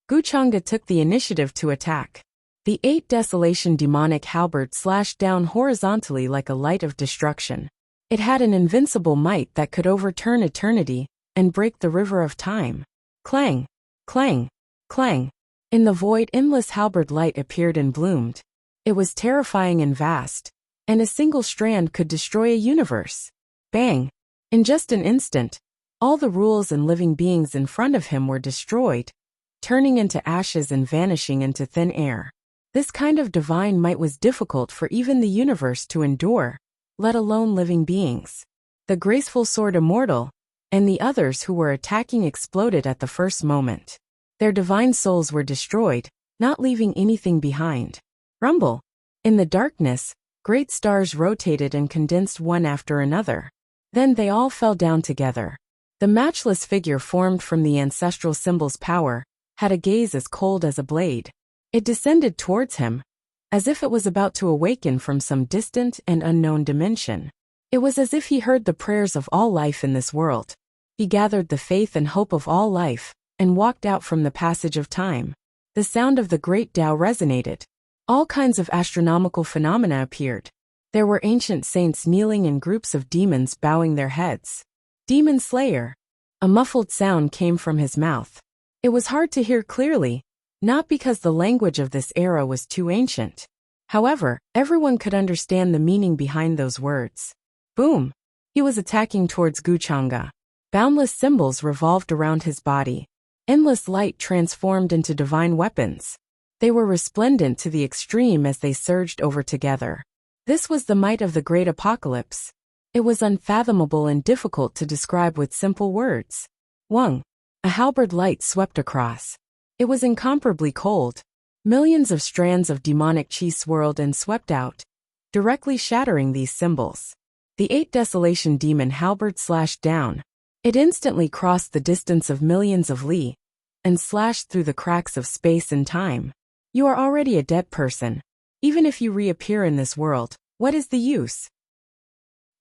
Guchanga took the initiative to attack. The 8 Desolation demonic halberd slashed down horizontally like a light of destruction. It had an invincible might that could overturn eternity and break the river of time. Clang, clang, clang. In the void, endless halberd light appeared and bloomed. It was terrifying and vast, and a single strand could destroy a universe. Bang! In just an instant, all the rules and living beings in front of him were destroyed, turning into ashes and vanishing into thin air. This kind of divine might was difficult for even the universe to endure, let alone living beings. The graceful sword immortal, and the others who were attacking exploded at the first moment. Their divine souls were destroyed, not leaving anything behind. Rumble. In the darkness, great stars rotated and condensed one after another. Then they all fell down together. The matchless figure formed from the ancestral symbol's power had a gaze as cold as a blade. It descended towards him, as if it was about to awaken from some distant and unknown dimension. It was as if he heard the prayers of all life in this world. He gathered the faith and hope of all life, and walked out from the passage of time. The sound of the great Tao resonated. All kinds of astronomical phenomena appeared. There were ancient saints kneeling and groups of demons bowing their heads. Demon Slayer. A muffled sound came from his mouth. It was hard to hear clearly, not because the language of this era was too ancient. However, everyone could understand the meaning behind those words. Boom! He was attacking towards Wuxia. Boundless symbols revolved around his body. Endless light transformed into divine weapons. They were resplendent to the extreme as they surged over together. This was the might of the great apocalypse. It was unfathomable and difficult to describe with simple words. Wang. A halberd light swept across. It was incomparably cold. Millions of strands of demonic chi swirled and swept out, directly shattering these symbols. The 8 Desolation demon halberd slashed down. It instantly crossed the distance of millions of li, and slashed through the cracks of space and time. You are already a dead person. Even if you reappear in this world, what is the use?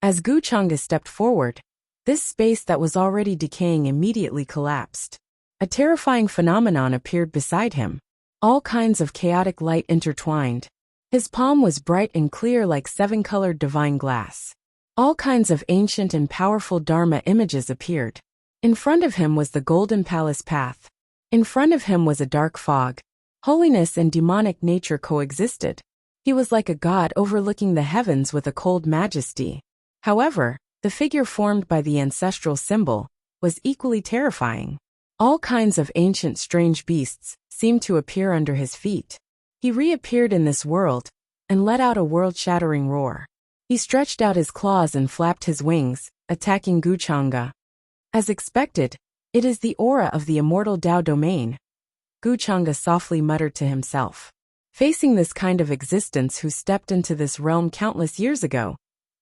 As Wuxia stepped forward, this space that was already decaying immediately collapsed. A terrifying phenomenon appeared beside him. All kinds of chaotic light intertwined. His palm was bright and clear like 7-colored divine glass. All kinds of ancient and powerful Dharma images appeared. In front of him was the Golden Palace path. In front of him was a dark fog. Holiness and demonic nature coexisted. He was like a god overlooking the heavens with a cold majesty. However, the figure formed by the ancestral symbol was equally terrifying. All kinds of ancient strange beasts seemed to appear under his feet. He reappeared in this world and let out a world-shattering roar. He stretched out his claws and flapped his wings, attacking Wuxia. As expected, it is the aura of the immortal Tao domain. Wuxia softly muttered to himself. Facing this kind of existence who stepped into this realm countless years ago,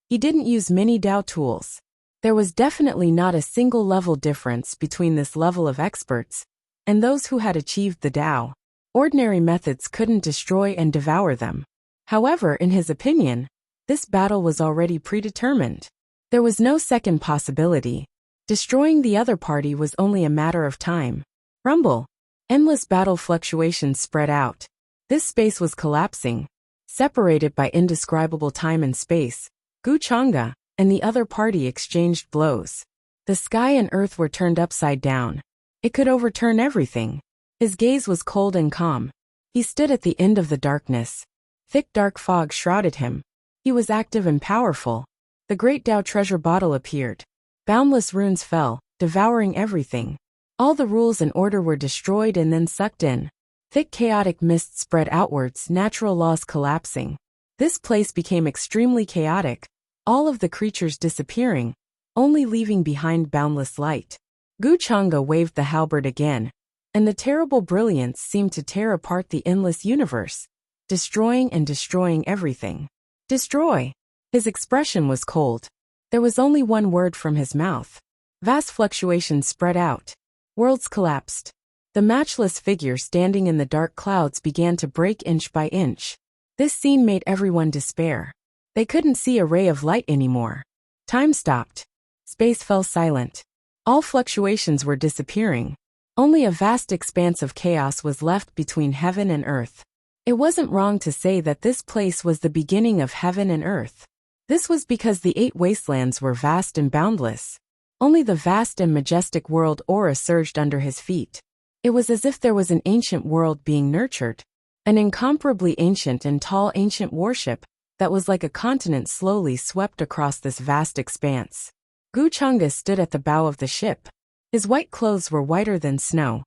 he didn't use many Tao tools. There was definitely not a single level difference between this level of experts and those who had achieved the Tao. Ordinary methods couldn't destroy and devour them. However, in his opinion, this battle was already predetermined. There was no second possibility. Destroying the other party was only a matter of time. Rumble. Endless battle fluctuations spread out. This space was collapsing. Separated by indescribable time and space, Wuxia and the other party exchanged blows. The sky and earth were turned upside down. It could overturn everything. His gaze was cold and calm. He stood at the end of the darkness. Thick dark fog shrouded him. He was active and powerful. The great Tao treasure bottle appeared. Boundless runes fell, devouring everything. All the rules and order were destroyed and then sucked in. Thick chaotic mist spread outwards, natural laws collapsing. This place became extremely chaotic, all of the creatures disappearing, only leaving behind boundless light. Wuxia waved the halberd again, and the terrible brilliance seemed to tear apart the endless universe, destroying and destroying everything. Destroy! His expression was cold. There was only one word from his mouth. Vast fluctuations spread out. Worlds collapsed. The matchless figure standing in the dark clouds began to break inch by inch. This scene made everyone despair. They couldn't see a ray of light anymore. Time stopped. Space fell silent. All fluctuations were disappearing. Only a vast expanse of chaos was left between heaven and earth. It wasn't wrong to say that this place was the beginning of heaven and earth. This was because the 8 wastelands were vast and boundless. Only the vast and majestic world aura surged under his feet. It was as if there was an ancient world being nurtured, an incomparably ancient and tall ancient warship that was like a continent slowly swept across this vast expanse. Chang'e stood at the bow of the ship. His white clothes were whiter than snow.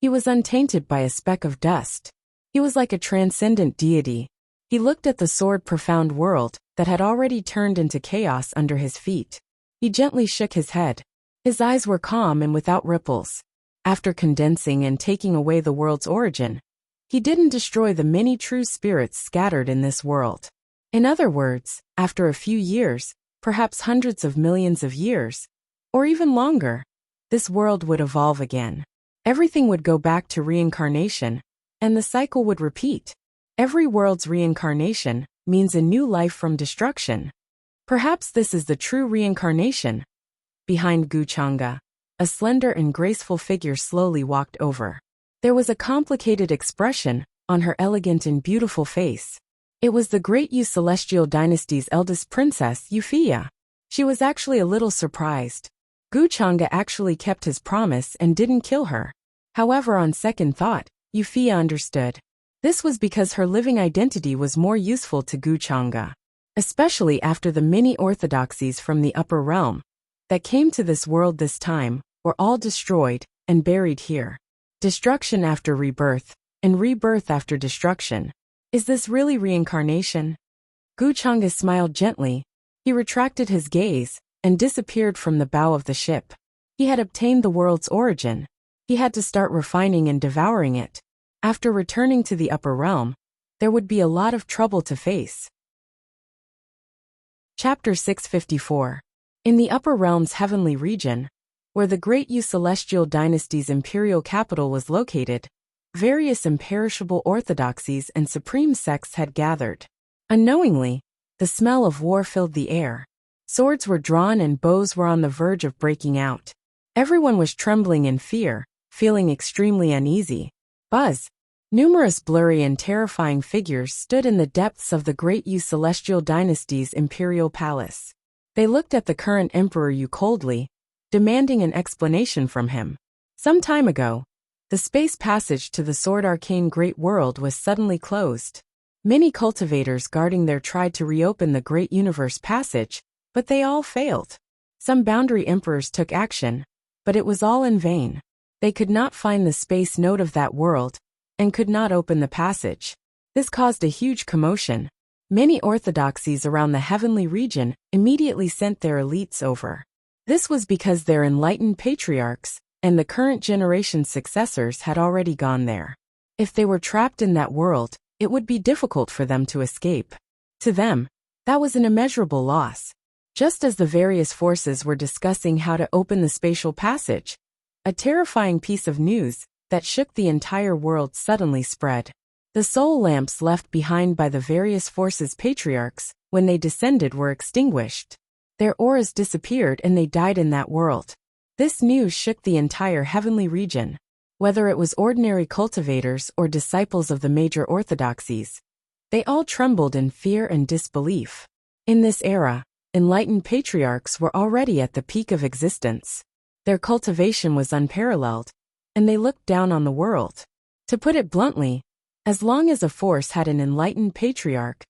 He was untainted by a speck of dust. He was like a transcendent deity. He looked at the sword-profound world that had already turned into chaos under his feet. He gently shook his head. His eyes were calm and without ripples. After condensing and taking away the world's origin, he didn't destroy the many true spirits scattered in this world. In other words, after a few years, perhaps hundreds of millions of years, or even longer, this world would evolve again. Everything would go back to reincarnation, and the cycle would repeat. Every world's reincarnation means a new life from destruction. Perhaps this is the true reincarnation. Behind Chang'e, a slender and graceful figure slowly walked over. There was a complicated expression on her elegant and beautiful face. It was the great Yu Celestial Dynasty's eldest princess, Wuxia. She was actually a little surprised. Chang'e actually kept his promise and didn't kill her. However, on second thought, Wuxia understood. This was because her living identity was more useful to Chang'e, especially after the many orthodoxies from the upper realm that came to this world this time were all destroyed and buried here. Destruction after rebirth, and rebirth after destruction. Is this really reincarnation? Chang'e smiled gently. He retracted his gaze and disappeared from the bow of the ship. He had obtained the world's origin. He had to start refining and devouring it. After returning to the upper realm, there would be a lot of trouble to face. Chapter 654. In the upper realm's heavenly region, where the great Yu Celestial Dynasty's imperial capital was located, various imperishable orthodoxies and supreme sects had gathered. Unknowingly, the smell of war filled the air. Swords were drawn and bows were on the verge of breaking out. Everyone was trembling in fear, feeling extremely uneasy. Buzz! Numerous blurry and terrifying figures stood in the depths of the great Yu Celestial Dynasty's imperial palace. They looked at the current Emperor Yu coldly, demanding an explanation from him. Some time ago, the space passage to the Sword Arcane Great World was suddenly closed. Many cultivators guarding there tried to reopen the Great Universe Passage, but they all failed. Some boundary emperors took action, but it was all in vain. They could not find the space node of that world, and could not open the passage. This caused a huge commotion. Many orthodoxies around the heavenly region immediately sent their elites over. This was because their enlightened patriarchs and the current generation's successors had already gone there. If they were trapped in that world, it would be difficult for them to escape. To them, that was an immeasurable loss. Just as the various forces were discussing how to open the spatial passage, a terrifying piece of news that shook the entire world suddenly spread. The soul lamps left behind by the various forces' patriarchs, when they descended, were extinguished. Their auras disappeared and they died in that world. This news shook the entire heavenly region. Whether it was ordinary cultivators or disciples of the major orthodoxies, they all trembled in fear and disbelief. In this era, enlightened patriarchs were already at the peak of existence. Their cultivation was unparalleled, and they looked down on the world. To put it bluntly, as long as a force had an enlightened patriarch,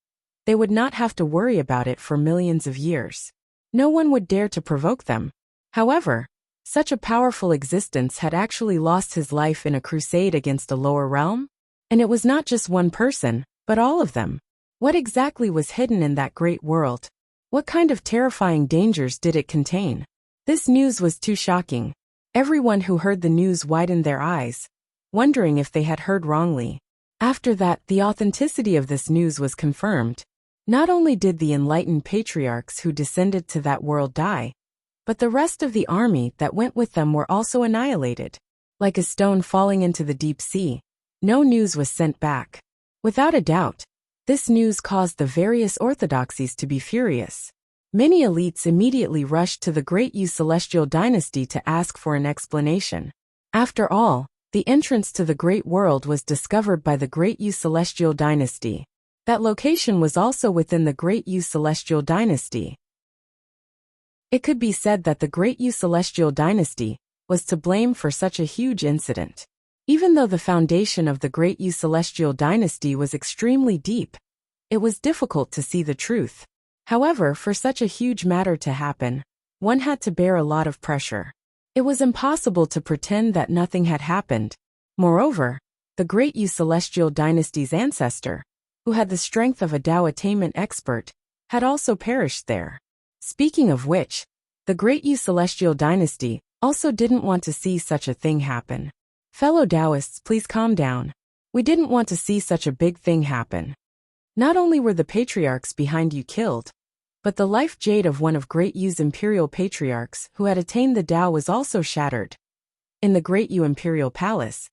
they would not have to worry about it for millions of years. No one would dare to provoke them. However, such a powerful existence had actually lost his life in a crusade against a lower realm, and it was not just one person, but all of them. What exactly was hidden in that great world? What kind of terrifying dangers did it contain? This news was too shocking. Everyone who heard the news widened their eyes, wondering if they had heard wrongly. After that, the authenticity of this news was confirmed. Not only did the enlightened patriarchs who descended to that world die, but the rest of the army that went with them were also annihilated. Like a stone falling into the deep sea, no news was sent back. Without a doubt, this news caused the various orthodoxies to be furious. Many elites immediately rushed to the great Yu Celestial Dynasty to ask for an explanation. After all, the entrance to the Great World was discovered by the great Yu Celestial Dynasty. That location was also within the great Yu Celestial Dynasty. It could be said that the great Yu Celestial Dynasty was to blame for such a huge incident. Even though the foundation of the great Yu Celestial Dynasty was extremely deep, it was difficult to see the truth. However, for such a huge matter to happen, one had to bear a lot of pressure. It was impossible to pretend that nothing had happened. Moreover, the great Yu Celestial Dynasty's ancestor, who had the strength of a Dao attainment expert, had also perished there. Speaking of which, the great Yu Celestial Dynasty also didn't want to see such a thing happen. Fellow Taoists, please calm down. We didn't want to see such a big thing happen. Not only were the patriarchs behind you killed, but the life jade of one of Great Yu's imperial patriarchs who had attained the Tao was also shattered. In the Great Yu Imperial Palace,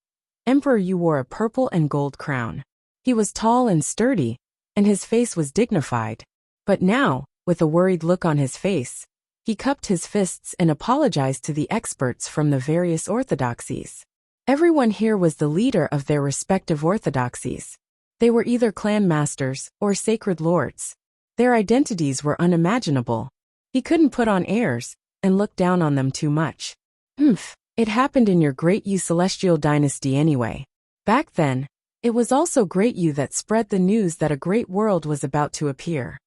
Emperor Yu wore a purple and gold crown. He was tall and sturdy, and his face was dignified. But now, with a worried look on his face, he cupped his fists and apologized to the experts from the various orthodoxies. Everyone here was the leader of their respective orthodoxies. They were either clan masters or sacred lords. Their identities were unimaginable. He couldn't put on airs and look down on them too much. It happened in your Great Yu Celestial Dynasty anyway. Back then, it was also Great Yu that spread the news that a great world was about to appear.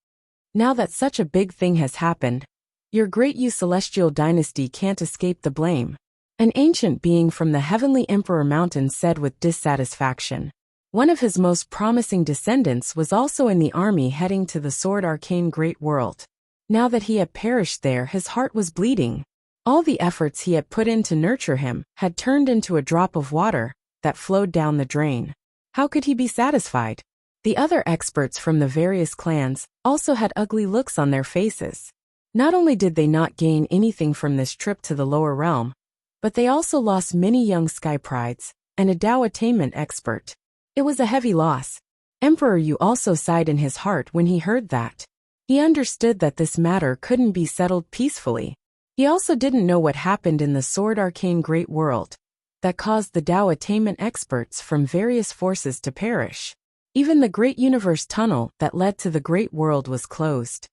Now that such a big thing has happened, your Great Yu Celestial Dynasty can't escape the blame. An ancient being from the Heavenly Emperor Mountain said with dissatisfaction. One of his most promising descendants was also in the army heading to the Sword Arcane Great World. Now that he had perished there, his heart was bleeding. All the efforts he had put in to nurture him had turned into a drop of water that flowed down the drain. How could he be satisfied? The other experts from the various clans also had ugly looks on their faces. Not only did they not gain anything from this trip to the lower realm, but they also lost many young sky prides and a Dao attainment expert. It was a heavy loss. Emperor Yu also sighed in his heart when he heard that. He understood that this matter couldn't be settled peacefully. He also didn't know what happened in the Sword Arcane Great World that caused the Dao attainment experts from various forces to perish. Even the Great Universe tunnel that led to the Great World was closed.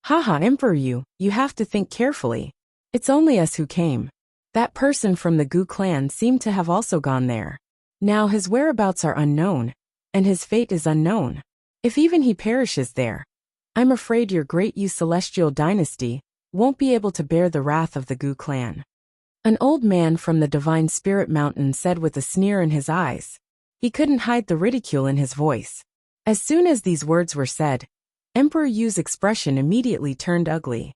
Haha, Emperor Yu, you have to think carefully. It's only us who came. That person from the Gu clan seemed to have also gone there. Now his whereabouts are unknown, and his fate is unknown. If even he perishes there, I'm afraid your Great Yu Celestial Dynasty won't be able to bear the wrath of the Gu clan. An old man from the Divine Spirit Mountain said with a sneer in his eyes. He couldn't hide the ridicule in his voice. As soon as these words were said, Emperor Yu's expression immediately turned ugly.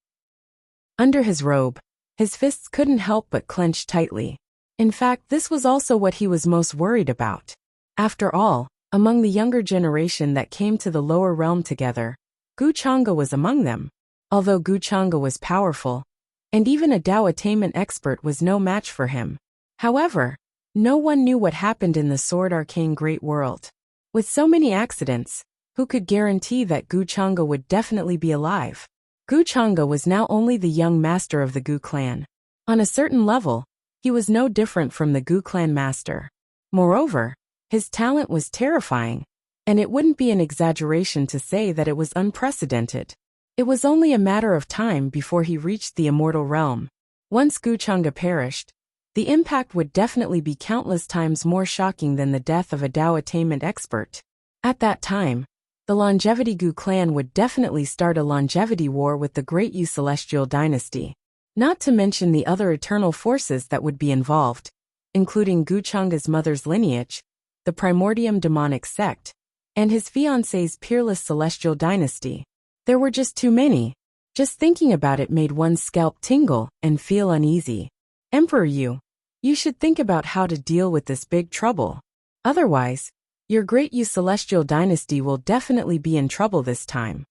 Under his robe, his fists couldn't help but clench tightly. In fact, this was also what he was most worried about. After all, among the younger generation that came to the lower realm together, Gu Chang'e was among them. Although Gu Chang'e was powerful, and even a Dao attainment expert was no match for him. However, no one knew what happened in the Sword Arcane Great World. With so many accidents, who could guarantee that Gu Chang'e would definitely be alive? Gu Chang'e was now only the young master of the Gu clan. On a certain level, he was no different from the Gu clan master. Moreover, his talent was terrifying, and it wouldn't be an exaggeration to say that it was unprecedented. It was only a matter of time before he reached the immortal realm. Once Gu Chang'e perished, the impact would definitely be countless times more shocking than the death of a Dao attainment expert. At that time, the Longevity Gu clan would definitely start a longevity war with the Great Yu Celestial Dynasty. Not to mention the other eternal forces that would be involved, including Gu Chang'e's mother's lineage, the Primordium demonic sect, and his fiancée's peerless celestial dynasty. There were just too many. Just thinking about it made one's scalp tingle and feel uneasy. Emperor Yu, you should think about how to deal with this big trouble. Otherwise, your Great Yu Celestial Dynasty will definitely be in trouble this time.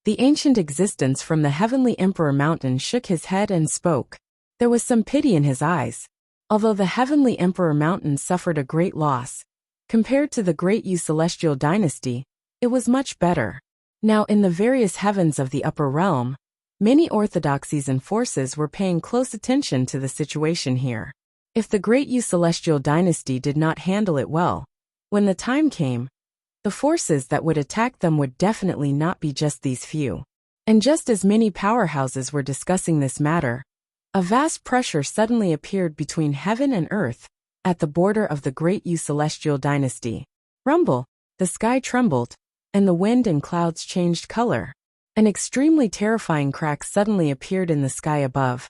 The ancient existence from the Heavenly Emperor Mountain shook his head and spoke. There was some pity in his eyes. Although the Heavenly Emperor Mountain suffered a great loss, compared to the Great Yu Celestial Dynasty, it was much better. Now in the various heavens of the upper realm, many orthodoxies and forces were paying close attention to the situation here. If the Great Yu Celestial Dynasty did not handle it well, when the time came, the forces that would attack them would definitely not be just these few. And just as many powerhouses were discussing this matter, a vast pressure suddenly appeared between heaven and earth, at the border of the Great Yu Celestial Dynasty. Rumble, the sky trembled, and the wind and clouds changed color. An extremely terrifying crack suddenly appeared in the sky above,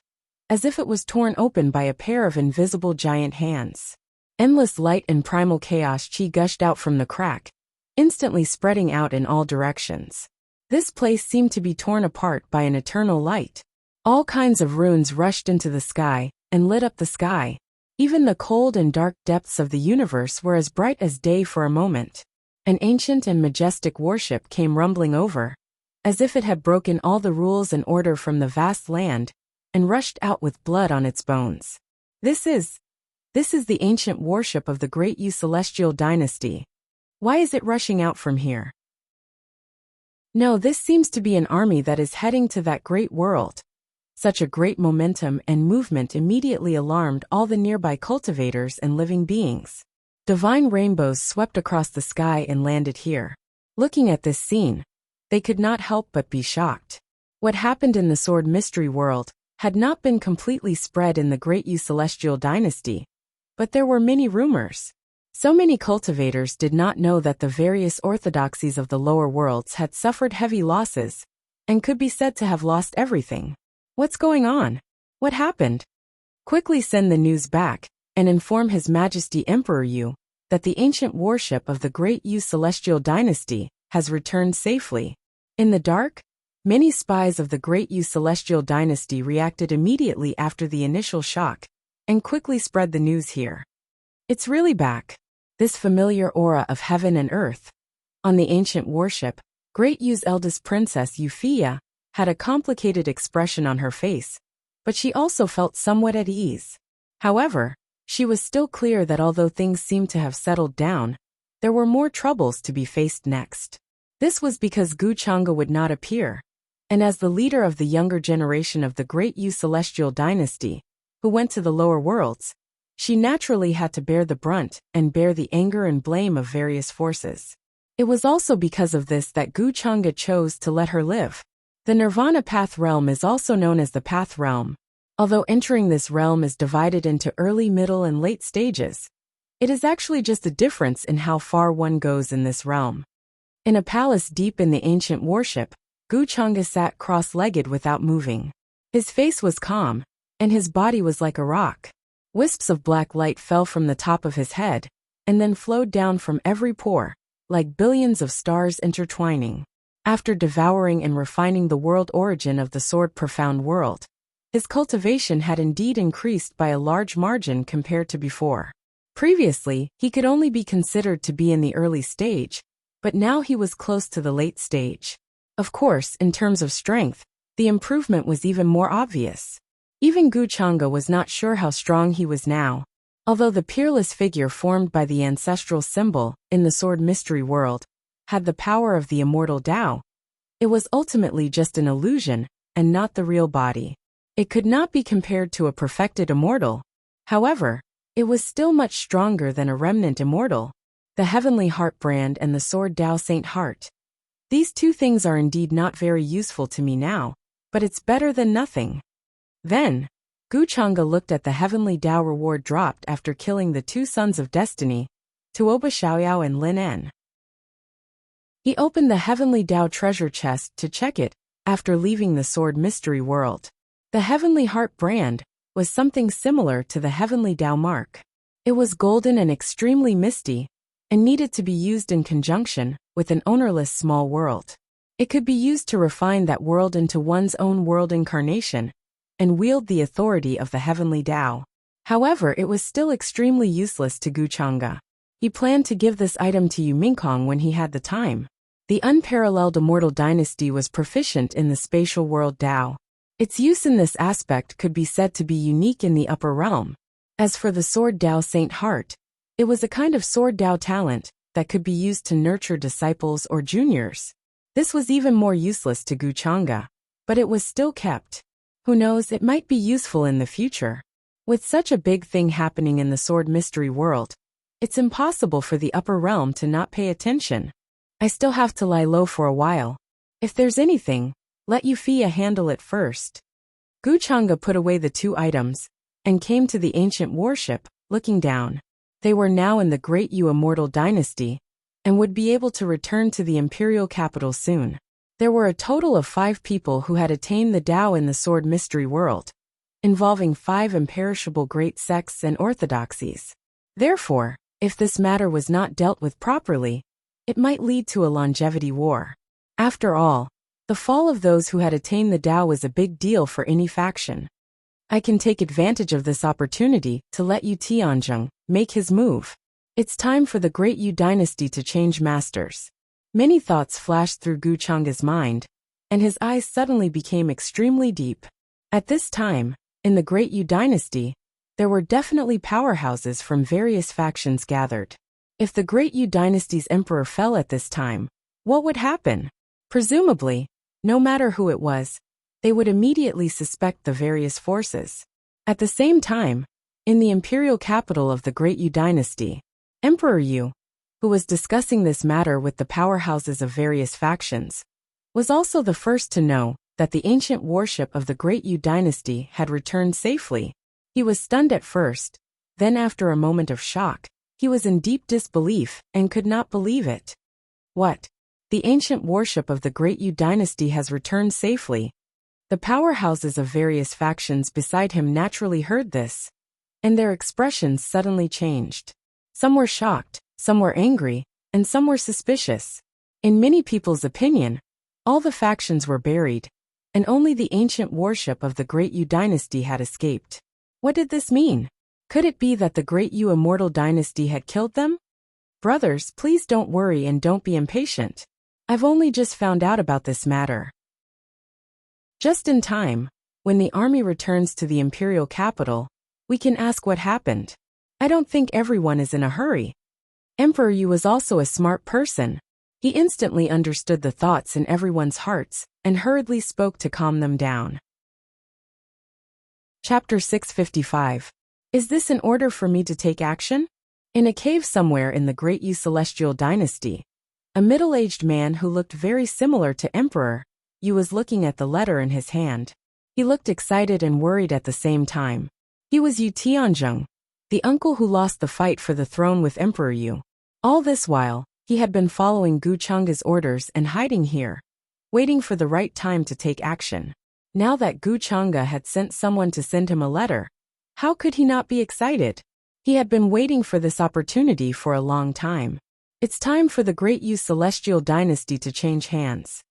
as if it was torn open by a pair of invisible giant hands. Endless light and primal chaos chi gushed out from the crack, instantly spreading out in all directions. This place seemed to be torn apart by an eternal light. All kinds of runes rushed into the sky and lit up the sky. Even the cold and dark depths of the universe were as bright as day for a moment. An ancient and majestic warship came rumbling over, as if it had broken all the rules and order from the vast land, and rushed out with blood on its bones. This is the ancient warship of the Great Yu Celestial Dynasty. Why is it rushing out from here? No, this seems to be an army that is heading to that great world. Such a great momentum and movement immediately alarmed all the nearby cultivators and living beings. Divine rainbows swept across the sky and landed here. Looking at this scene, they could not help but be shocked. What happened in the Sword Mystery World had not been completely spread in the Great Yu Celestial Dynasty, but there were many rumors. So many cultivators did not know that the various orthodoxies of the lower worlds had suffered heavy losses, and could be said to have lost everything. What's going on? What happened? Quickly send the news back, and inform His Majesty Emperor Yu that the ancient warship of the Great Yu Celestial Dynasty has returned safely. In the dark, many spies of the Great Yu Celestial Dynasty reacted immediately after the initial shock, and quickly spread the news here. It's really back. This familiar aura of heaven and earth. On the ancient warship, Great Yu's eldest princess Wuxia had a complicated expression on her face, but she also felt somewhat at ease. However, she was still clear that although things seemed to have settled down, there were more troubles to be faced next. This was because Gu Chang'e would not appear, and as the leader of the younger generation of the Great Yu Celestial Dynasty, who went to the lower worlds, she naturally had to bear the brunt and bear the anger and blame of various forces. It was also because of this that Gu Chang'e chose to let her live. The Nirvana Path realm is also known as the Path realm. Although entering this realm is divided into early, middle, and late stages, it is actually just a difference in how far one goes in this realm. In a palace deep in the ancient warship, Gu Chang'e sat cross-legged without moving. His face was calm, and his body was like a rock. Wisps of black light fell from the top of his head, and then flowed down from every pore, like billions of stars intertwining. After devouring and refining the world origin of the sword profound world, his cultivation had indeed increased by a large margin compared to before. Previously, he could only be considered to be in the early stage, but now he was close to the late stage. Of course, in terms of strength, the improvement was even more obvious. Even Gu Chang'e was not sure how strong he was now. Although the peerless figure formed by the ancestral symbol in the Sword Mystery World had the power of the immortal Tao, it was ultimately just an illusion and not the real body. It could not be compared to a perfected immortal. However, it was still much stronger than a remnant immortal, the Heavenly Heart brand and the Sword Tao Saint Heart. These two things are indeed not very useful to me now, but it's better than nothing. Then, Gu Chang'e looked at the Heavenly Tao reward dropped after killing the two sons of destiny, Tuoba Xiaoyao and Lin En. He opened the Heavenly Tao treasure chest to check it after leaving the Sword Mystery World. The Heavenly Heart brand was something similar to the Heavenly Tao mark. It was golden and extremely misty, and needed to be used in conjunction with an ownerless small world. It could be used to refine that world into one's own world incarnation, and wield the authority of the Heavenly Tao. However, it was still extremely useless to Gu Chang'e. He planned to give this item to Yu Mingkong when he had the time. The unparalleled immortal dynasty was proficient in the spatial world Tao. Its use in this aspect could be said to be unique in the upper realm. As for the Sword Tao Saint Heart, it was a kind of Sword Tao talent that could be used to nurture disciples or juniors. This was even more useless to Gu Chang'e, but it was still kept. Who knows, it might be useful in the future. With such a big thing happening in the Sword Mystery World, it's impossible for the upper realm to not pay attention. I still have to lie low for a while. If there's anything, let Wuxia handle it first. Gu Chang'e put away the two items, and came to the ancient warship, looking down. They were now in the Great Yu Immortal Dynasty, and would be able to return to the imperial capital soon. There were a total of 5 people who had attained the Tao in the sword mystery world, involving 5 imperishable great sects and orthodoxies. Therefore, if this matter was not dealt with properly, it might lead to a longevity war. After all, the fall of those who had attained the Tao is a big deal for any faction. I can take advantage of this opportunity to let Yu Tianzheng make his move. It's time for the Great Yu dynasty to change masters. Many thoughts flashed through Gu Chang's mind, and his eyes suddenly became extremely deep. At this time, in the Great Yu dynasty, there were definitely powerhouses from various factions gathered. If the Great Yu dynasty's emperor fell at this time, what would happen? Presumably, no matter who it was, they would immediately suspect the various forces. At the same time, in the imperial capital of the Great Yu dynasty, Emperor Yu, who was discussing this matter with the powerhouses of various factions, was also the first to know that the ancient warship of the Great Yu dynasty had returned safely. He was stunned at first, then after a moment of shock, he was in deep disbelief and could not believe it. What? The ancient warship of the Great Yu dynasty has returned safely. The powerhouses of various factions beside him naturally heard this, and their expressions suddenly changed. Some were shocked, some were angry, and some were suspicious. In many people's opinion, all the factions were buried, and only the ancient warship of the Great Yu dynasty had escaped. What did this mean? Could it be that the Great Yu immortal dynasty had killed them? Brothers, please don't worry and don't be impatient. I've only just found out about this matter. Just in time, when the army returns to the imperial capital, we can ask what happened. I don't think everyone is in a hurry. Emperor Yu was also a smart person. He instantly understood the thoughts in everyone's hearts and hurriedly spoke to calm them down. Chapter 655. Is this an order for me to take action? In a cave somewhere in the Great Yu celestial dynasty, a middle-aged man who looked very similar to Emperor Yu was looking at the letter in his hand. He looked excited and worried at the same time. He was Yu Tianzheng, the uncle who lost the fight for the throne with Emperor Yu. All this while, he had been following Gu Chang's orders and hiding here, waiting for the right time to take action. Now that Gu Chang'e had sent someone to send him a letter, how could he not be excited? He had been waiting for this opportunity for a long time. It's time for the Great Yu celestial dynasty to change hands.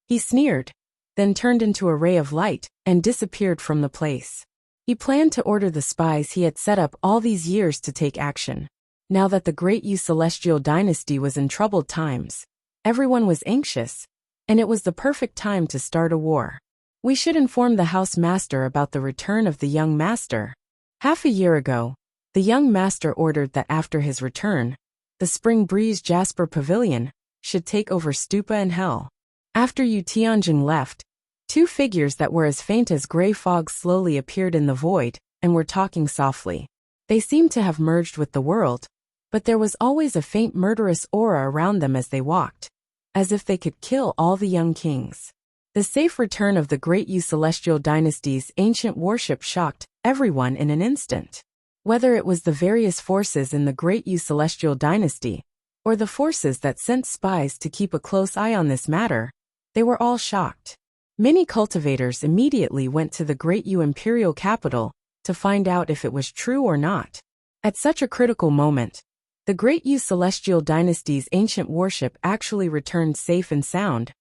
He sneered, then turned into a ray of light and disappeared from the place. He planned to order the spies he had set up all these years to take action. Now that the Great Yu celestial dynasty was in troubled times, everyone was anxious, and it was the perfect time to start a war. We should inform the house master about the return of the young master. Half a year ago, the young master ordered that after his return, the Spring Breeze Jasper Pavilion should take over Stupa and Hell. After Yu Tianjing left, 2 figures that were as faint as gray fog slowly appeared in the void and were talking softly. They seemed to have merged with the world, but there was always a faint murderous aura around them as they walked, as if they could kill all the young kings. The safe return of the Great Yu celestial dynasty's ancient warship shocked everyone in an instant. Whether it was the various forces in the Great Yu celestial dynasty, or the forces that sent spies to keep a close eye on this matter, they were all shocked. Many cultivators immediately went to the Great Yu imperial capital to find out if it was true or not. At such a critical moment, the Great Yu celestial dynasty's ancient warship actually returned safe and sound,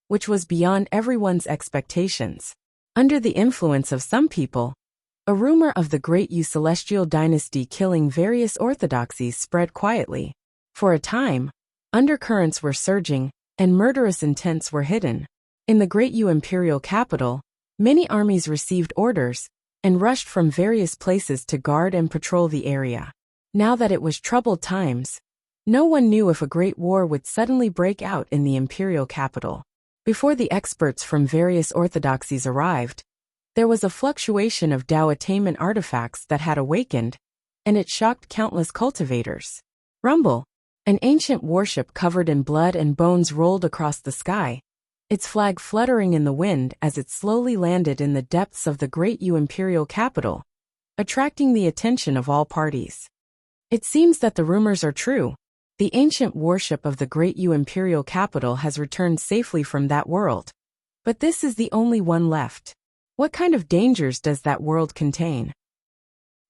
which was beyond everyone's expectations. Under the influence of some people, a rumor of the Great Yu celestial dynasty killing various orthodoxies spread quietly. For a time, undercurrents were surging, and murderous intents were hidden. In the Great Yu imperial capital, many armies received orders and rushed from various places to guard and patrol the area. Now that it was troubled times, no one knew if a great war would suddenly break out in the imperial capital. Before the experts from various orthodoxies arrived, there was a fluctuation of Tao attainment artifacts that had awakened, and it shocked countless cultivators. Rumble! An ancient warship covered in blood and bones rolled across the sky, its flag fluttering in the wind as it slowly landed in the depths of the Great Yu imperial capital, attracting the attention of all parties. It seems that the rumors are true. The ancient warship of the Great Yu imperial capital has returned safely from that world. But this is the only one left. What kind of dangers does that world contain?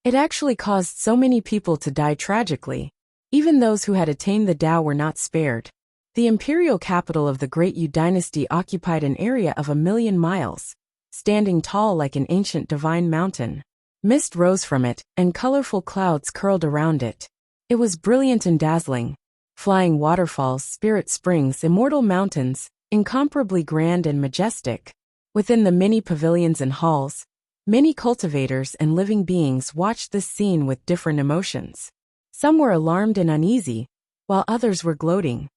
It actually caused so many people to die tragically. Even those who had attained the Tao were not spared. The imperial capital of the Great Yu dynasty occupied an area of 1,000,000 miles, standing tall like an ancient divine mountain. Mist rose from it, and colorful clouds curled around it. It was brilliant and dazzling. Flying waterfalls, spirit springs, immortal mountains, incomparably grand and majestic. Within the many pavilions and halls, many cultivators and living beings watched this scene with different emotions. Some were alarmed and uneasy, while others were gloating.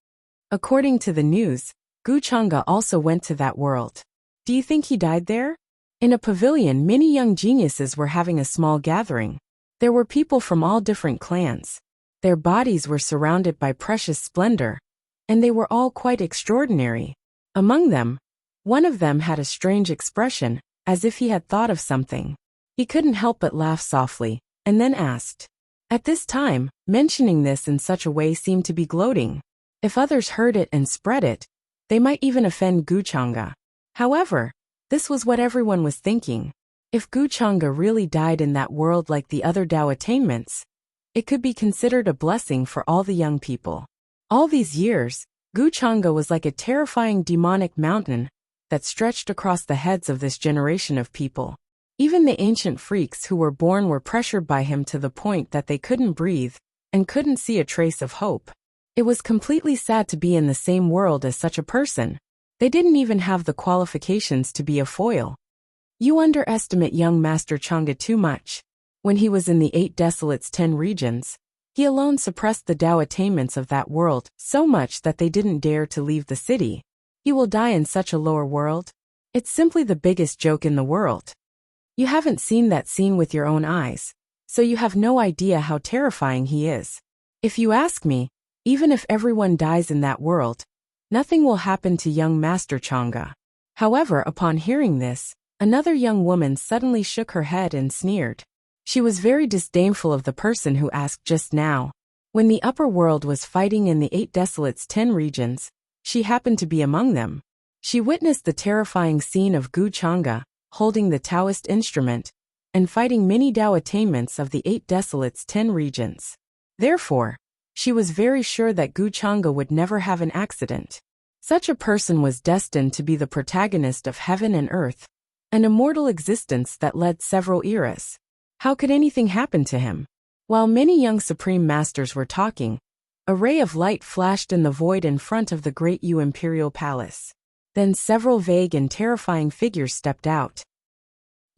According to the news, Gu Chang'e also went to that world. Do you think he died there? In a pavilion, many young geniuses were having a small gathering. There were people from all different clans. Their bodies were surrounded by precious splendor, and they were all quite extraordinary. Among them, one of them had a strange expression, as if he had thought of something. He couldn't help but laugh softly, and then asked. At this time, mentioning this in such a way seemed to be gloating. If others heard it and spread it, they might even offend Gu Chang'e. However, this was what everyone was thinking. If Gu Chang'e really died in that world like the other Tao attainments, it could be considered a blessing for all the young people. All these years, Gu Chang'e was like a terrifying demonic mountain that stretched across the heads of this generation of people. Even the ancient freaks who were born were pressured by him to the point that they couldn't breathe and couldn't see a trace of hope. It was completely sad to be in the same world as such a person. They didn't even have the qualifications to be a foil. You underestimate young Master Chang'e too much. When he was in the 8 Desolates 10 regions, he alone suppressed the Tao attainments of that world so much that they didn't dare to leave the city. He will die in such a lower world? It's simply the biggest joke in the world. You haven't seen that scene with your own eyes, so you have no idea how terrifying he is. If you ask me, even if everyone dies in that world, nothing will happen to young Master Chang'e. However, upon hearing this, another young woman suddenly shook her head and sneered. She was very disdainful of the person who asked just now. When the upper world was fighting in the 8 Desolates 10 regions, she happened to be among them. She witnessed the terrifying scene of Gu Chang'e, holding the Taoist instrument, and fighting many Tao attainments of the 8 Desolates 10 regions. Therefore, she was very sure that Gu Chang'e would never have an accident. Such a person was destined to be the protagonist of heaven and earth, an immortal existence that led several eras. How could anything happen to him? While many young supreme masters were talking, a ray of light flashed in the void in front of the Great Yu Imperial Palace. Then several vague and terrifying figures stepped out.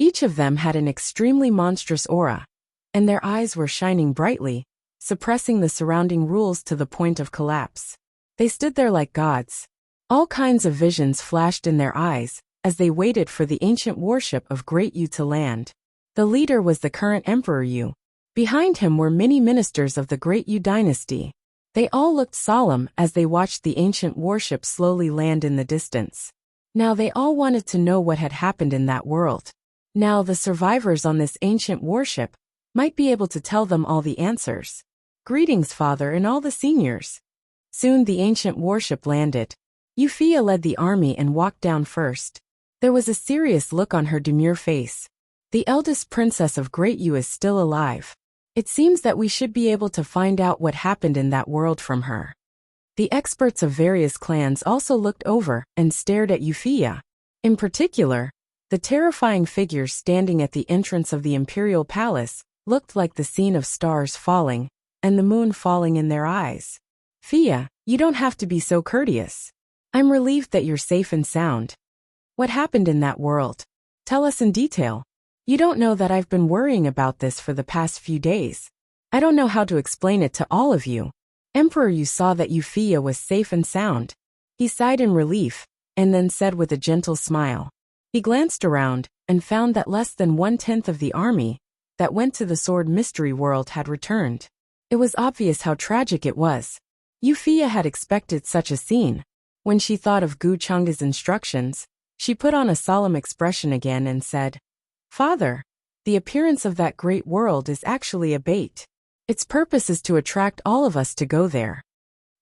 Each of them had an extremely monstrous aura, and their eyes were shining brightly, suppressing the surrounding rules to the point of collapse. They stood there like gods. All kinds of visions flashed in their eyes as they waited for the ancient warship of Great Yu to land. The leader was the current Emperor Yu. Behind him were many ministers of the Great Yu dynasty. They all looked solemn as they watched the ancient warship slowly land in the distance. Now they all wanted to know what had happened in that world. Now the survivors on this ancient warship might be able to tell them all the answers. Greetings, Father, and all the seniors. Soon the ancient warship landed. Wuxia led the army and walked down first. There was a serious look on her demure face. The eldest princess of Great Yu is still alive. It seems that we should be able to find out what happened in that world from her. The experts of various clans also looked over and stared at Wuxia. In particular, the terrifying figures standing at the entrance of the imperial palace looked like the scene of stars falling and the moon falling in their eyes. Fia, you don't have to be so courteous. I'm relieved that you're safe and sound. What happened in that world? Tell us in detail. You don't know that I've been worrying about this for the past few days. I don't know how to explain it to all of you. Emperor Yu saw that Wuxia was safe and sound. He sighed in relief, and then said with a gentle smile. He glanced around, and found that less than 1/10 of the army that went to the Sword Mystery World had returned. It was obvious how tragic it was. Wuxia had expected such a scene. When she thought of Gu Chang'e's instructions, she put on a solemn expression again and said, Father, the appearance of that great world is actually a bait. Its purpose is to attract all of us to go there.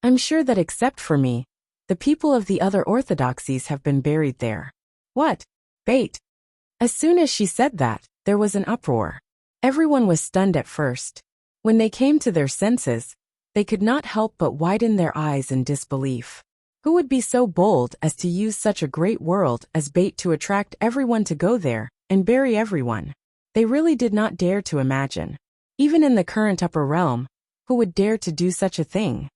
I'm sure that except for me, the people of the other orthodoxies have been buried there. What? Bait? As soon as she said that, there was an uproar. Everyone was stunned at first. When they came to their senses, they could not help but widen their eyes in disbelief. Who would be so bold as to use such a great world as bait to attract everyone to go there and bury everyone? They really did not dare to imagine. Even in the current upper realm, who would dare to do such a thing?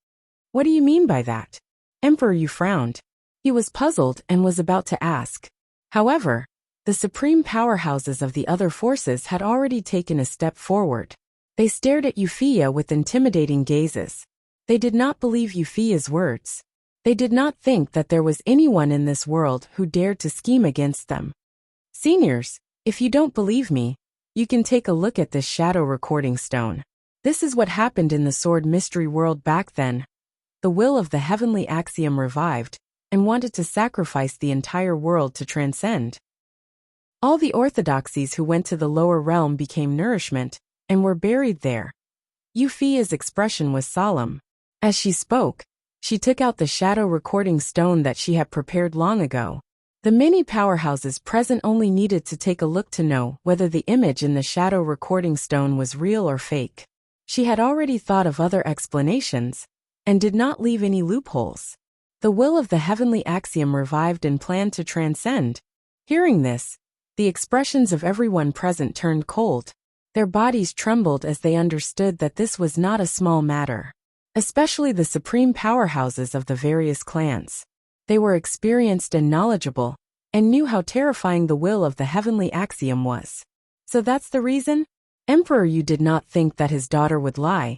What do you mean by that? Emperor Yu frowned. He was puzzled and was about to ask. However, the supreme powerhouses of the other forces had already taken a step forward. They stared at Euphia with intimidating gazes. They did not believe Euphia's words. They did not think that there was anyone in this world who dared to scheme against them. Seniors, if you don't believe me, you can take a look at this shadow recording stone. This is what happened in the sword mystery world back then. The will of the heavenly axiom revived and wanted to sacrifice the entire world to transcend. All the orthodoxies who went to the lower realm became nourishment and were buried there. Euphia's expression was solemn. As she spoke, she took out the shadow recording stone that she had prepared long ago. The many powerhouses present only needed to take a look to know whether the image in the shadow recording stone was real or fake. She had already thought of other explanations and did not leave any loopholes. The will of the heavenly axiom revived and planned to transcend. Hearing this, the expressions of everyone present turned cold. Their bodies trembled as they understood that this was not a small matter. Especially the supreme powerhouses of the various clans. They were experienced and knowledgeable, and knew how terrifying the will of the heavenly axiom was. So that's the reason? Emperor Yu did not think that his daughter would lie,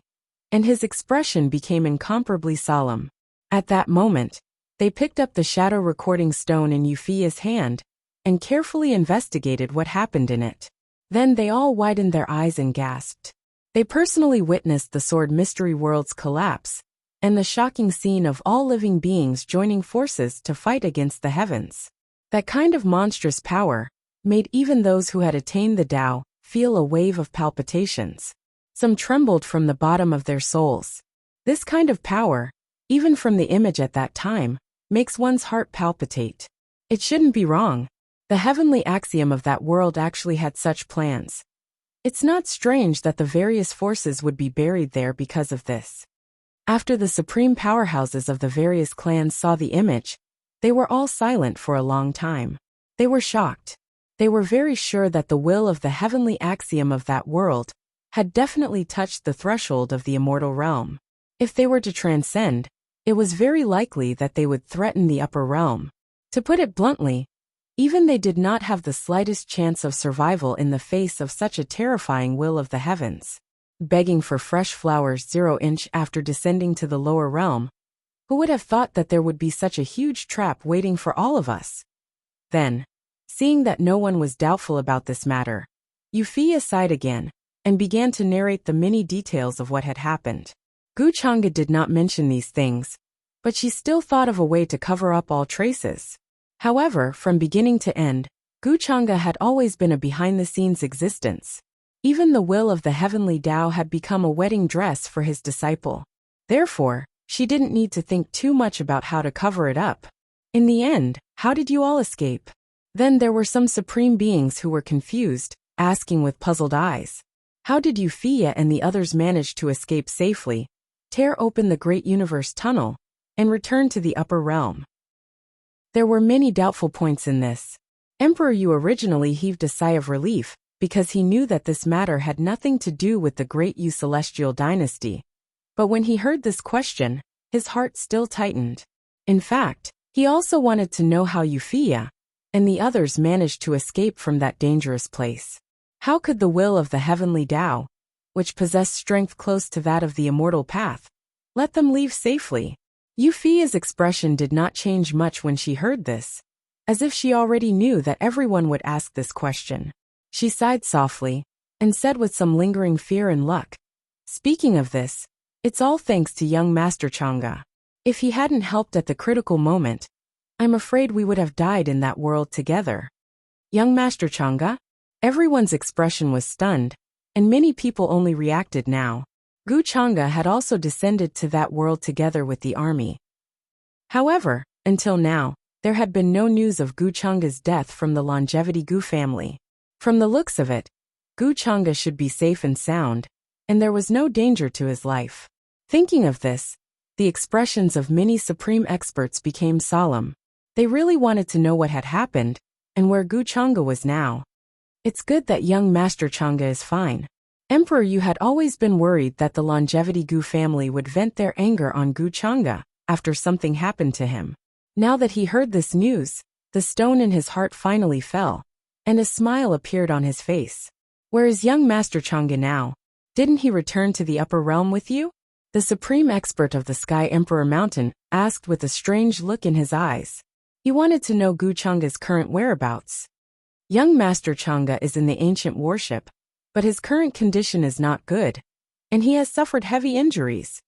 and his expression became incomparably solemn. At that moment, they picked up the shadow recording stone in Euphia's hand, and carefully investigated what happened in it. Then they all widened their eyes and gasped. They personally witnessed the sword mystery world's collapse, and the shocking scene of all living beings joining forces to fight against the heavens. That kind of monstrous power made even those who had attained the Tao feel a wave of palpitations. Some trembled from the bottom of their souls. This kind of power, even from the image at that time, makes one's heart palpitate. It shouldn't be wrong. The heavenly axiom of that world actually had such plans. It's not strange that the various forces would be buried there because of this. After the supreme powerhouses of the various clans saw the image, they were all silent for a long time. They were shocked. They were very sure that the will of the heavenly axiom of that world had definitely touched the threshold of the immortal realm. If they were to transcend, it was very likely that they would threaten the upper realm. To put it bluntly, even they did not have the slightest chance of survival in the face of such a terrifying will of the heavens. Begging for fresh flowers 0-inch after descending to the lower realm. Who would have thought that there would be such a huge trap waiting for all of us? Then, seeing that no one was doubtful about this matter, Euphia sighed again, and began to narrate the many details of what had happened. Guchanga did not mention these things, but she still thought of a way to cover up all traces. However, from beginning to end, Guchanga had always been a behind-the-scenes existence. Even the will of the heavenly Tao had become a wedding dress for his disciple. Therefore, she didn't need to think too much about how to cover it up. In the end, how did you all escape? Then there were some supreme beings who were confused, asking with puzzled eyes. How did Euphia and the others manage to escape safely, tear open the great universe tunnel, and return to the upper realm? There were many doubtful points in this. Emperor Yu originally heaved a sigh of relief, because he knew that this matter had nothing to do with the great Yu celestial dynasty. But when he heard this question, his heart still tightened. In fact, he also wanted to know how Euphia and the others managed to escape from that dangerous place. How could the will of the heavenly Tao, which possessed strength close to that of the immortal path, let them leave safely? Euphia's expression did not change much when she heard this, as if she already knew that everyone would ask this question. She sighed softly, and said with some lingering fear and luck, "Speaking of this, it's all thanks to young Master Chang'e. If he hadn't helped at the critical moment, I'm afraid we would have died in that world together." Young Master Chang'e? Everyone's expression was stunned, and many people only reacted now. Gu Chang'e had also descended to that world together with the army. However, until now, there had been no news of Gu Chang'e's death from the longevity Gu family. From the looks of it, Gu Chang'e should be safe and sound, and there was no danger to his life. Thinking of this, the expressions of many supreme experts became solemn. They really wanted to know what had happened, and where Gu Chang'e was now. It's good that young Master Chang'e is fine. Emperor, you had always been worried that the longevity Gu family would vent their anger on Gu Chang'e after something happened to him. Now that he heard this news, the stone in his heart finally fell, and a smile appeared on his face. Where is young Master Chang'e now? Didn't he return to the upper realm with you? The supreme expert of the Sky Emperor Mountain asked with a strange look in his eyes. He wanted to know Gu Chang'e's current whereabouts. Young Master Chang'e is in the ancient warship, but his current condition is not good, and he has suffered heavy injuries.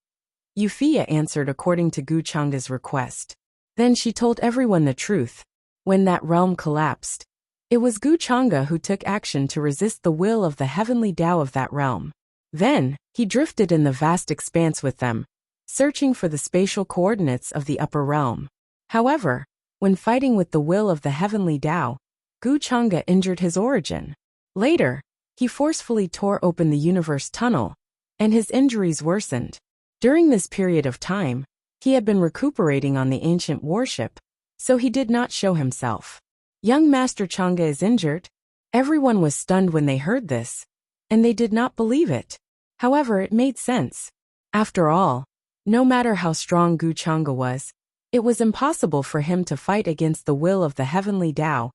Wuxia answered according to Gu Chang'e's request. Then she told everyone the truth. When that realm collapsed, it was Gu Chang'e who took action to resist the will of the heavenly Tao of that realm. Then, he drifted in the vast expanse with them, searching for the spatial coordinates of the upper realm. However, when fighting with the will of the heavenly Tao, Gu Chang'e injured his origin. Later, he forcefully tore open the universe tunnel, and his injuries worsened. During this period of time, he had been recuperating on the ancient warship, so he did not show himself. Young Master Chang'e is injured? Everyone was stunned when they heard this, and they did not believe it. However, it made sense. After all, no matter how strong Gu Chang'e was, it was impossible for him to fight against the will of the heavenly Tao,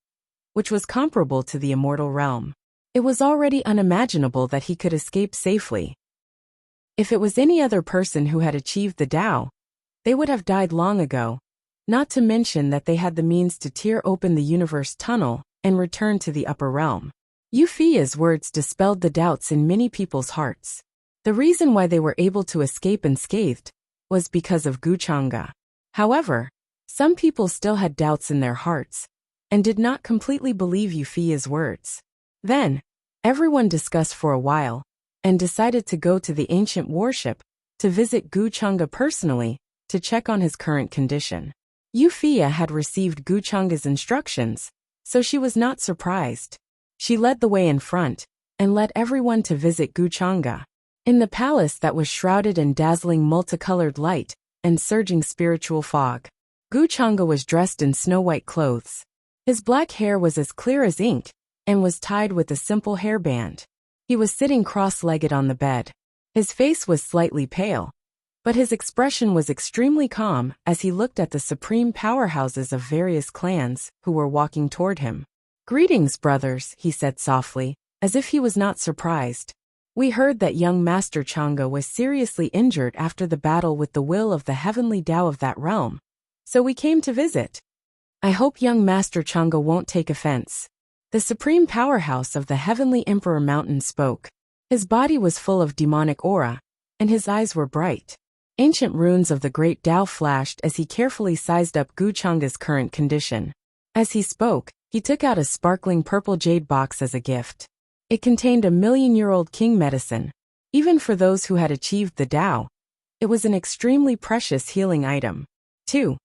which was comparable to the immortal realm. It was already unimaginable that he could escape safely. If it was any other person who had achieved the Tao, they would have died long ago, not to mention that they had the means to tear open the universe tunnel and return to the upper realm. Wuxia's words dispelled the doubts in many people's hearts. The reason why they were able to escape unscathed was because of Gu Chang'e. However, some people still had doubts in their hearts and did not completely believe Wuxia's words. Then, everyone discussed for a while and decided to go to the ancient warship to visit Gu Chang'e personally to check on his current condition. Wuxia had received Gu Chang'e's instructions, so she was not surprised. She led the way in front and led everyone to visit Gu Chang'e. In the palace that was shrouded in dazzling multicolored light and surging spiritual fog, Gu Chang'e was dressed in snow-white clothes. His black hair was as clear as ink and was tied with a simple hairband. He was sitting cross-legged on the bed. His face was slightly pale, but his expression was extremely calm as he looked at the supreme powerhouses of various clans who were walking toward him. "Greetings, brothers," he said softly, as if he was not surprised. "We heard that young Master Chang'e was seriously injured after the battle with the will of the heavenly Tao of that realm, so we came to visit. I hope young Master Chang'e won't take offense." The supreme powerhouse of the heavenly Emperor Mountain spoke. His body was full of demonic aura, and his eyes were bright. Ancient runes of the great Tao flashed as he carefully sized up Gu Chang'e's current condition. As he spoke, he took out a sparkling purple jade box as a gift. It contained a million-year-old king medicine. Even for those who had achieved the Tao, it was an extremely precious healing item. 2.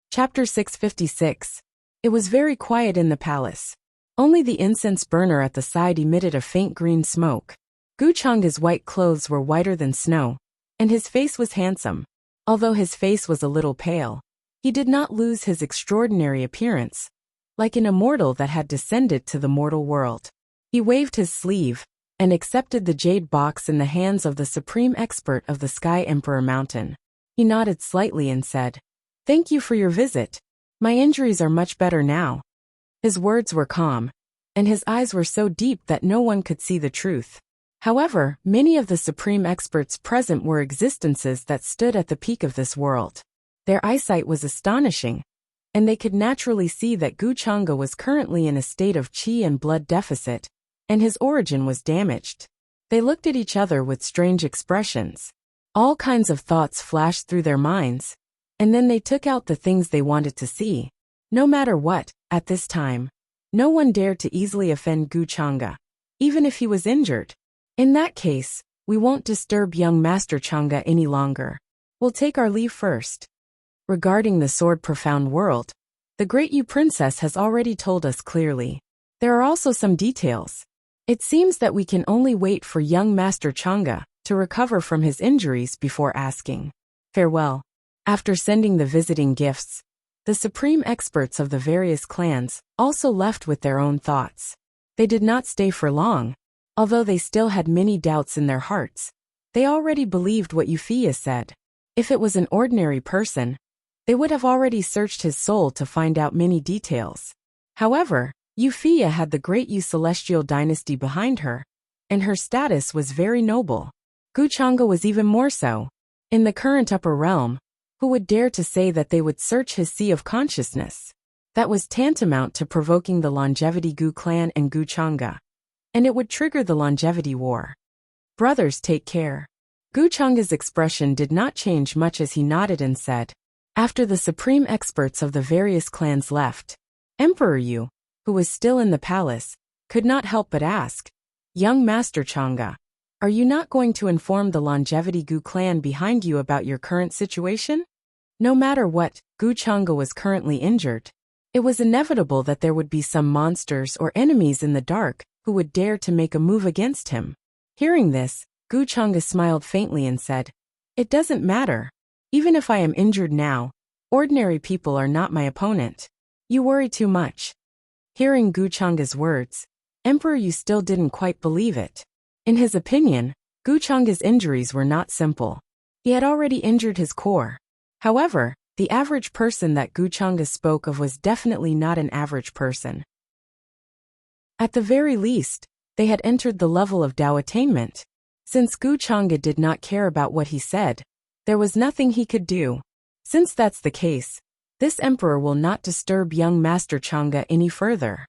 Chapter 656. It was very quiet in the palace. Only the incense burner at the side emitted a faint green smoke. Gu Chang'e's white clothes were whiter than snow, and his face was handsome. Although his face was a little pale, he did not lose his extraordinary appearance, like an immortal that had descended to the mortal world. He waved his sleeve and accepted the jade box in the hands of the supreme expert of the Sky Emperor Mountain. He nodded slightly and said, "Thank you for your visit. My injuries are much better now." His words were calm, and his eyes were so deep that no one could see the truth. However, many of the supreme experts present were existences that stood at the peak of this world. Their eyesight was astonishing, and they could naturally see that Gu Chang'e was currently in a state of qi and blood deficit, and his origin was damaged. They looked at each other with strange expressions. All kinds of thoughts flashed through their minds, and then they took out the things they wanted to see. No matter what, at this time, no one dared to easily offend Gu Chang'e, even if he was injured. In that case, we won't disturb young Master Chang'e any longer. We'll take our leave first. Regarding the sword profound world, the Great Yu Princess has already told us clearly. There are also some details. It seems that we can only wait for young Master Chang'e to recover from his injuries before asking farewell. After sending the visiting gifts, the supreme experts of the various clans also left with their own thoughts. They did not stay for long, although they still had many doubts in their hearts. They already believed what Wuxia said. If it was an ordinary person, they would have already searched his soul to find out many details. However, Wuxia had the Great Yu Celestial Dynasty behind her, and her status was very noble. Chang'e was even more so. In the current upper realm, who would dare to say that they would search his sea of consciousness? That was tantamount to provoking the longevity Gu clan and Chang'e, and it would trigger the longevity war. Brothers, take care. Chang'e's expression did not change much as he nodded and said, after the supreme experts of the various clans left, Emperor Yu, who was still in the palace, could not help but ask, young Master Chang'e, are you not going to inform the longevity Gu clan behind you about your current situation? No matter what, Chang'e was currently injured. It was inevitable that there would be some monsters or enemies in the dark who would dare to make a move against him. Hearing this, Chang'e smiled faintly and said, it doesn't matter. Even if I am injured now, ordinary people are not my opponent. You worry too much. Hearing Chang'e's words, Emperor Yu still didn't quite believe it. In his opinion, Chang'e's injuries were not simple. He had already injured his core. However, the average person that Chang'e spoke of was definitely not an average person. At the very least, they had entered the level of Dao attainment. Since Chang'e did not care about what he said, there was nothing he could do. Since that's the case, this emperor will not disturb young Master Chang'e any further.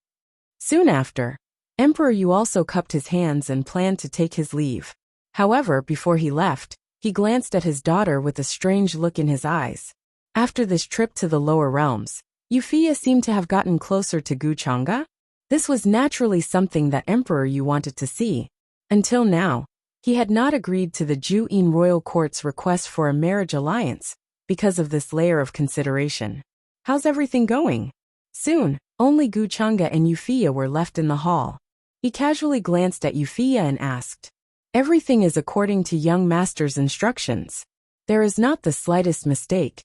Soon after, Emperor Yu also cupped his hands and planned to take his leave. However, before he left, he glanced at his daughter with a strange look in his eyes. After this trip to the lower realms, Wuxia seemed to have gotten closer to Chang'e. This was naturally something that Emperor Yu wanted to see. Until now, he had not agreed to the Ju'in royal court's request for a marriage alliance because of this layer of consideration. How's everything going? Soon, only Chang'e and Wuxia were left in the hall. He casually glanced at Wuxia and asked, everything is according to young master's instructions. There is not the slightest mistake.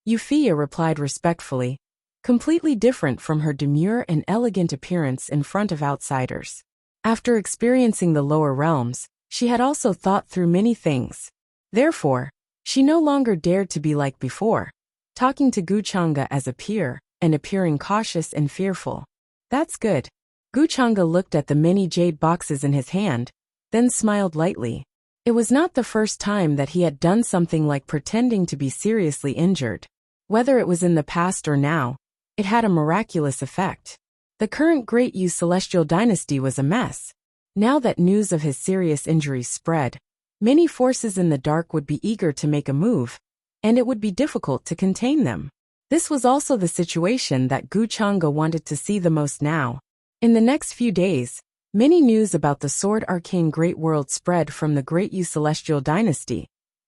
Wuxia replied respectfully, completely different from her demure and elegant appearance in front of outsiders. After experiencing the lower realms, she had also thought through many things. Therefore, she no longer dared to be like before, talking to Chang'e as a peer and appearing cautious and fearful. That's good. Chang'e looked at the many jade boxes in his hand, then smiled lightly. It was not the first time that he had done something like pretending to be seriously injured. Whether it was in the past or now, it had a miraculous effect. The current Great Yu Celestial Dynasty was a mess. Now that news of his serious injuries spread, many forces in the dark would be eager to make a move, and it would be difficult to contain them. This was also the situation that Chang'e wanted to see the most now. In the next few days, many news about the Sword Arcane Great World spread from the Great Yu Celestial Dynasty,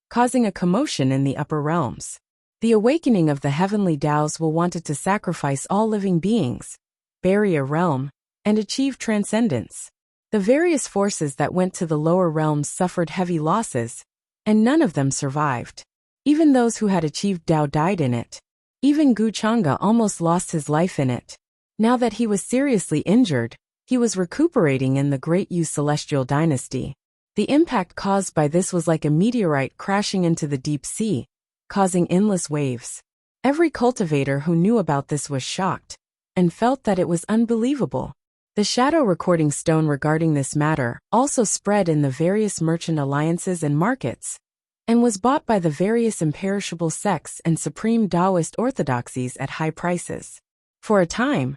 causing a commotion in the upper realms. The awakening of the heavenly Daos will wanted to sacrifice all living beings, bury a realm, and achieve transcendence. The various forces that went to the lower realms suffered heavy losses, and none of them survived. Even those who had achieved Dao died in it. Even Chang'e almost lost his life in it. Now that he was seriously injured, he was recuperating in the Great Yu Celestial Dynasty. The impact caused by this was like a meteorite crashing into the deep sea, causing endless waves. Every cultivator who knew about this was shocked, and felt that it was unbelievable. The shadow recording stone regarding this matter also spread in the various merchant alliances and markets, and was bought by the various imperishable sects and supreme Taoist orthodoxies at high prices. For a time,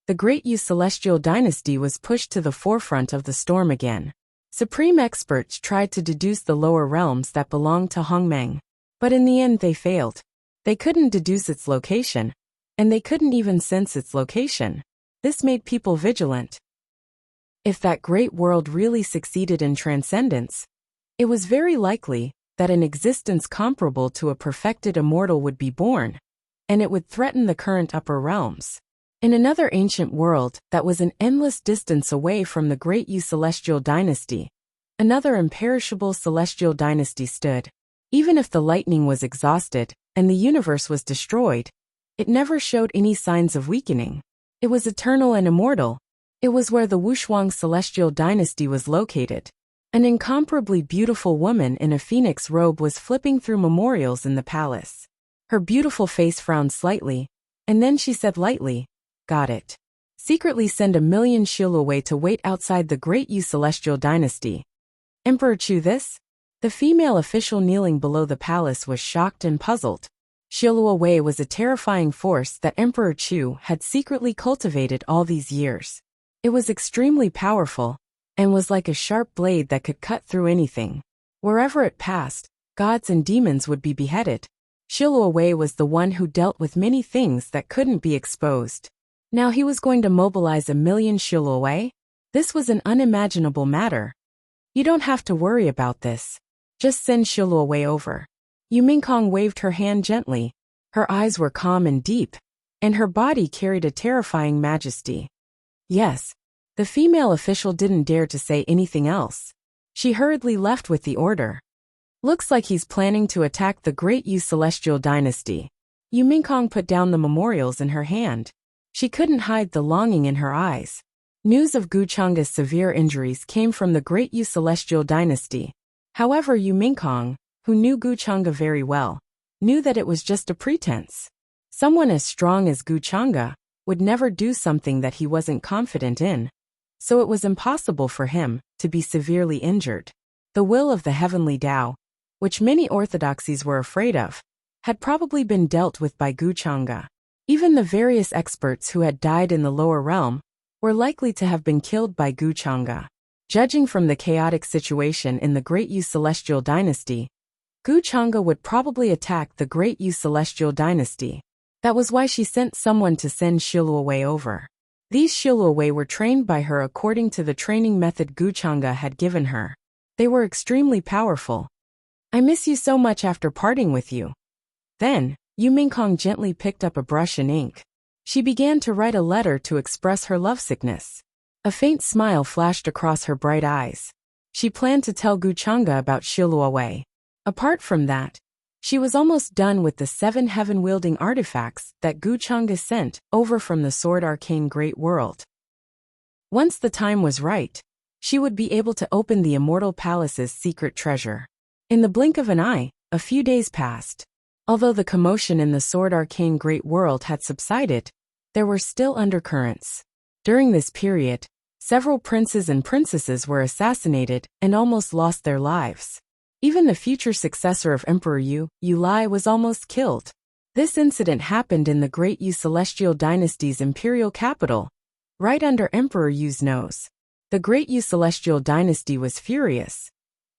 the Great Yu Celestial Dynasty was pushed to the forefront of the storm again. Supreme experts tried to deduce the lower realms that belonged to Hongmeng, but in the end they failed. They couldn't deduce its location, and they couldn't even sense its location. This made people vigilant. If that great world really succeeded in transcendence, it was very likely that an existence comparable to a perfected immortal would be born, and it would threaten the current upper realms. In another ancient world that was an endless distance away from the great celestial dynasty, another imperishable celestial dynasty stood. Even if the lightning was exhausted and the universe was destroyed, it never showed any signs of weakening. It was eternal and immortal. It was where the Wuxia celestial dynasty was located. An incomparably beautiful woman in a phoenix robe was flipping through memorials in the palace. Her beautiful face frowned slightly, and then she said lightly, "Got it. Secretly send 1,000,000 Shilaway to wait outside the great celestial dynasty." Emperor Chu this? The female official kneeling below the palace was shocked and puzzled. Shilaway was a terrifying force that Emperor Chu had secretly cultivated all these years. It was extremely powerful, and was like a sharp blade that could cut through anything. Wherever it passed, gods and demons would be beheaded. Shilaway was the one who dealt with many things that couldn't be exposed. Now he was going to mobilize 1,000,000 Shilaway? This was an unimaginable matter. "You don't have to worry about this. Just send Shilaway over." Yu Mingkong waved her hand gently. Her eyes were calm and deep, and her body carried a terrifying majesty. Yes. The female official didn't dare to say anything else. She hurriedly left with the order. "Looks like he's planning to attack the great celestial dynasty." Yu Mingkong put down the memorials in her hand. She couldn't hide the longing in her eyes. News of Guchanga's severe injuries came from the great celestial dynasty. However, Yu Mingkong, who knew Guchanga very well, knew that it was just a pretense. Someone as strong as Guchanga would never do something that he wasn't confident in. So it was impossible for him to be severely injured. The will of the heavenly Tao, which many orthodoxies were afraid of, had probably been dealt with by Guchanga. Even the various experts who had died in the lower realm were likely to have been killed by Guchanga. Judging from the chaotic situation in the great celestial dynasty, Guchanga would probably attack the great celestial dynasty. That was why she sent someone to send Shilaway over. These Shilaway were trained by her according to the training method Guchanga had given her. They were extremely powerful. "I miss you so much after parting with you." Then, Yu Mingkong gently picked up a brush and ink. She began to write a letter to express her lovesickness. A faint smile flashed across her bright eyes. She planned to tell Guchanga about Shilaway. Apart from that, she was almost done with the 7 heaven-wielding artifacts that Guchanga sent over from the Sword Arcane Great World. Once the time was right, she would be able to open the Immortal Palace's secret treasure. In the blink of an eye, a few days passed. Although the commotion in the Sword Arcane Great World had subsided, there were still undercurrents. During this period, several princes and princesses were assassinated and almost lost their lives. Even the future successor of Emperor Yu Lai was almost killed. This incident happened in the great celestial dynasty's imperial capital, right under Emperor Yu's nose. The great celestial dynasty was furious,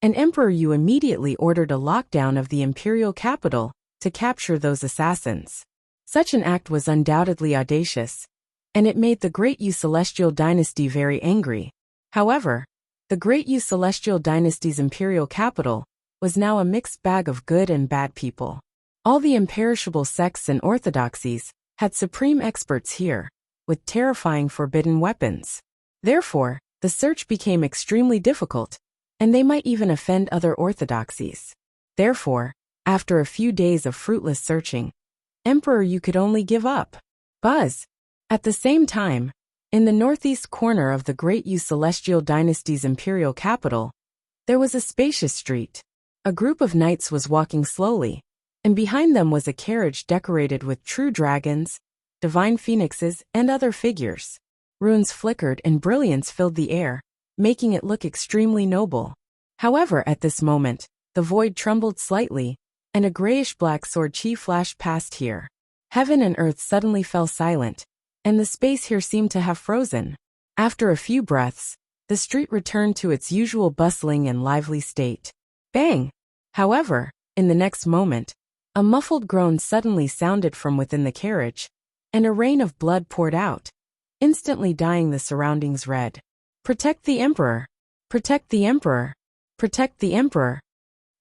and Emperor Yu immediately ordered a lockdown of the imperial capital to capture those assassins. Such an act was undoubtedly audacious, and it made the great celestial dynasty very angry. However, the great celestial dynasty's imperial capital was now a mixed bag of good and bad people. All the imperishable sects and orthodoxies had supreme experts here, with terrifying forbidden weapons. Therefore, the search became extremely difficult, and they might even offend other orthodoxies. Therefore, after a few days of fruitless searching, Emperor Yu could only give up. Buzz. At the same time, in the northeast corner of the great celestial dynasty's imperial capital, there was a spacious street. A group of knights was walking slowly, and behind them was a carriage decorated with true dragons, divine phoenixes, and other figures. Runes flickered and brilliance filled the air, making it look extremely noble. However, at this moment, the void trembled slightly, and a grayish-black sword chi flashed past here. Heaven and earth suddenly fell silent, and the space here seemed to have frozen. After a few breaths, the street returned to its usual bustling and lively state. Bang! However, in the next moment, a muffled groan suddenly sounded from within the carriage, and a rain of blood poured out, instantly dyeing the surroundings red. Protect the emperor! Protect the emperor! Protect the emperor!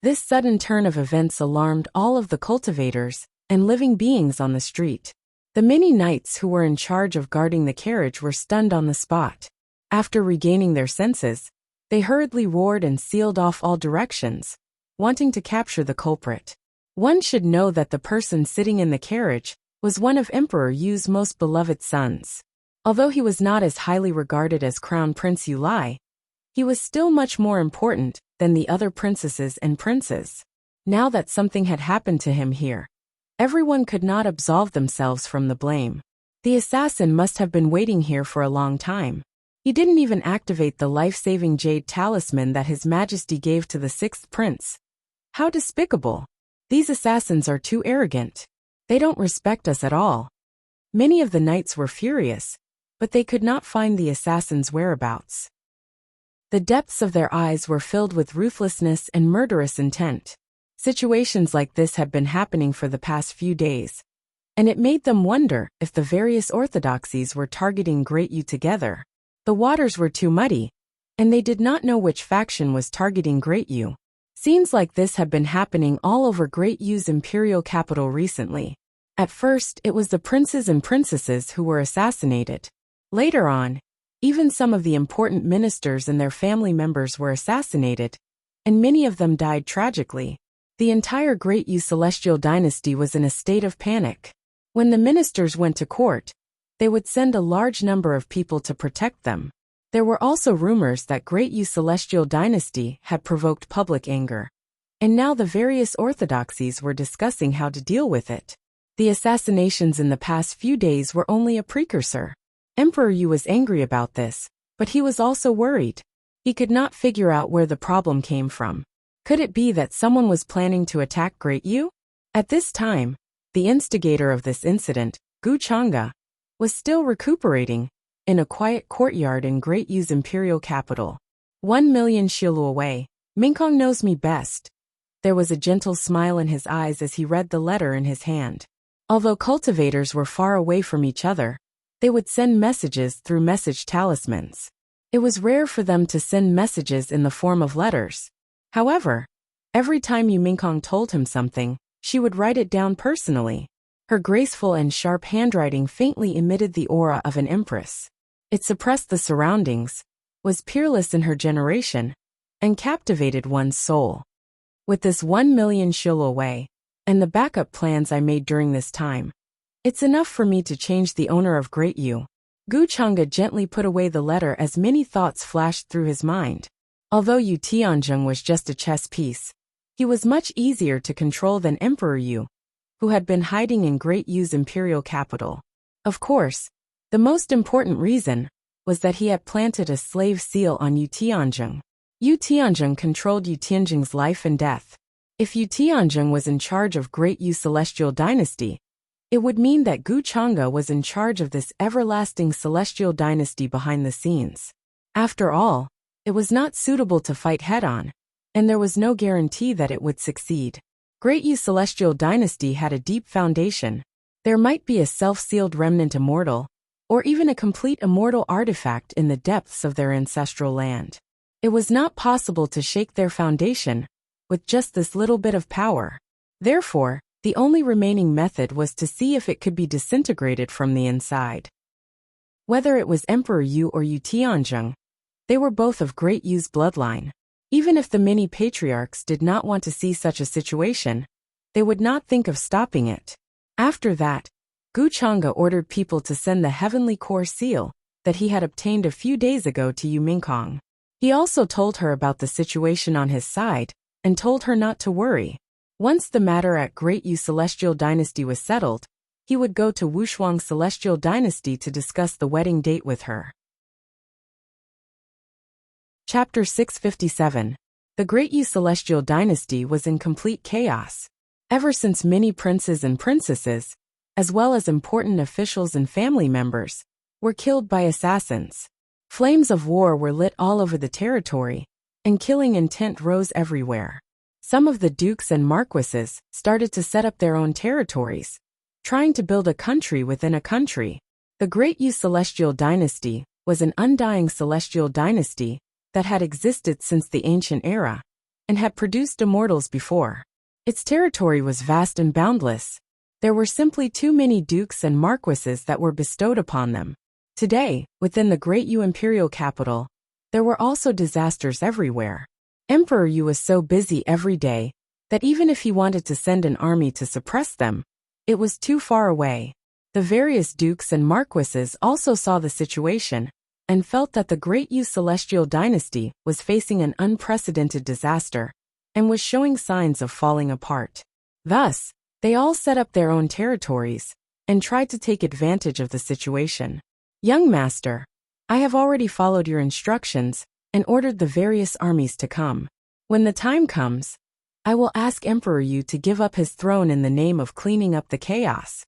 This sudden turn of events alarmed all of the cultivators and living beings on the street. The many knights who were in charge of guarding the carriage were stunned on the spot. After regaining their senses, they hurriedly roared and sealed off all directions, wanting to capture the culprit. One should know that the person sitting in the carriage was one of Emperor Yu's most beloved sons. Although he was not as highly regarded as Crown Prince Yu Lai, he was still much more important than the other princesses and princes. Now that something had happened to him here, everyone could not absolve themselves from the blame. The assassin must have been waiting here for a long time. He didn't even activate the life-saving jade talisman that His Majesty gave to the sixth prince. How despicable! These assassins are too arrogant. They don't respect us at all. Many of the knights were furious, but they could not find the assassin's whereabouts. The depths of their eyes were filled with ruthlessness and murderous intent. Situations like this had been happening for the past few days, and it made them wonder if the various orthodoxies were targeting Great Yu together. The waters were too muddy, and they did not know which faction was targeting Great Yu. Scenes like this have been happening all over Great Yu's imperial capital recently. At first, it was the princes and princesses who were assassinated. Later on, even some of the important ministers and their family members were assassinated, and many of them died tragically. The entire Great Yu celestial dynasty was in a state of panic. When the ministers went to court, they would send a large number of people to protect them. There were also rumors that Great Yu celestial dynasty had provoked public anger, and now the various orthodoxies were discussing how to deal with it. The assassinations in the past few days were only a precursor. Emperor Yu was angry about this, but he was also worried. He could not figure out where the problem came from. Could it be that someone was planning to attack Great Yu? At this time, the instigator of this incident, Gu Chang'e, was still recuperating in a quiet courtyard in Great Yu's imperial capital. 1,000,000 shilu away, Mingkong knows me best. There was a gentle smile in his eyes as he read the letter in his hand. Although cultivators were far away from each other, they would send messages through message talismans. It was rare for them to send messages in the form of letters. However, every time Yu Mingkong told him something, she would write it down personally. Her graceful and sharp handwriting faintly emitted the aura of an empress. It suppressed the surroundings, was peerless in her generation, and captivated one's soul. With this 1,000,000 shilu away, and the backup plans I made during this time, it's enough for me to change the owner of Great Yu. Gu Chang'e gently put away the letter as many thoughts flashed through his mind. Although Yu Tianzheng was just a chess piece, he was much easier to control than Emperor Yu, who had been hiding in Great Yu's imperial capital. Of course, the most important reason was that he had planted a slave seal on Yu Tianzheng. Yu Tianzheng controlled Yu Tianzheng's life and death. If Yu Tianzheng was in charge of Great Yu celestial dynasty, it would mean that Gu Chang'e was in charge of this everlasting celestial dynasty behind the scenes. After all, it was not suitable to fight head-on, and there was no guarantee that it would succeed. Great Yu celestial dynasty had a deep foundation. There might be a self-sealed remnant immortal, or even a complete immortal artifact in the depths of their ancestral land. It was not possible to shake their foundation with just this little bit of power. Therefore, the only remaining method was to see if it could be disintegrated from the inside. Whether it was Emperor Yu or Yu Tianzheng, they were both of Great Yu's bloodline. Even if the many patriarchs did not want to see such a situation, they would not think of stopping it. After that, Gu Chang'e ordered people to send the heavenly core seal that he had obtained a few days ago to Yu Mingkong. He also told her about the situation on his side, and told her not to worry. Once the matter at Great Yu celestial dynasty was settled, he would go to Wushuang celestial dynasty to discuss the wedding date with her. Chapter 657. The Great Yu celestial dynasty was in complete chaos. Ever since many princes and princesses, as well as important officials and family members, were killed by assassins. Flames of war were lit all over the territory, and killing intent rose everywhere. Some of the dukes and marquises started to set up their own territories, trying to build a country within a country. The Great Yu celestial dynasty was an undying celestial dynasty that had existed since the ancient era and had produced immortals before. Its territory was vast and boundless. There were simply too many dukes and marquises that were bestowed upon them. Today, within the Great Yu imperial capital, there were also disasters everywhere. Emperor Yu was so busy every day that even if he wanted to send an army to suppress them, it was too far away. The various dukes and marquises also saw the situation and felt that the Great Yu celestial dynasty was facing an unprecedented disaster and was showing signs of falling apart. Thus, they all set up their own territories and tried to take advantage of the situation. Young master, I have already followed your instructions and ordered the various armies to come. When the time comes, I will ask Emperor Yu to give up his throne in the name of cleaning up the chaos.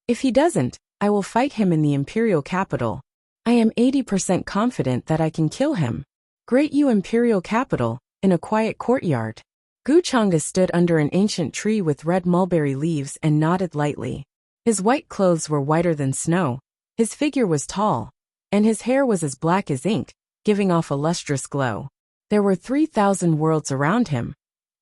If he doesn't, I will fight him in the imperial capital. I am 80% confident that I can kill him. Great Yu imperial capital, in a quiet courtyard. Guchanga stood under an ancient tree with red mulberry leaves and nodded lightly. His white clothes were whiter than snow, his figure was tall, and his hair was as black as ink, giving off a lustrous glow. There were 3,000 worlds around him,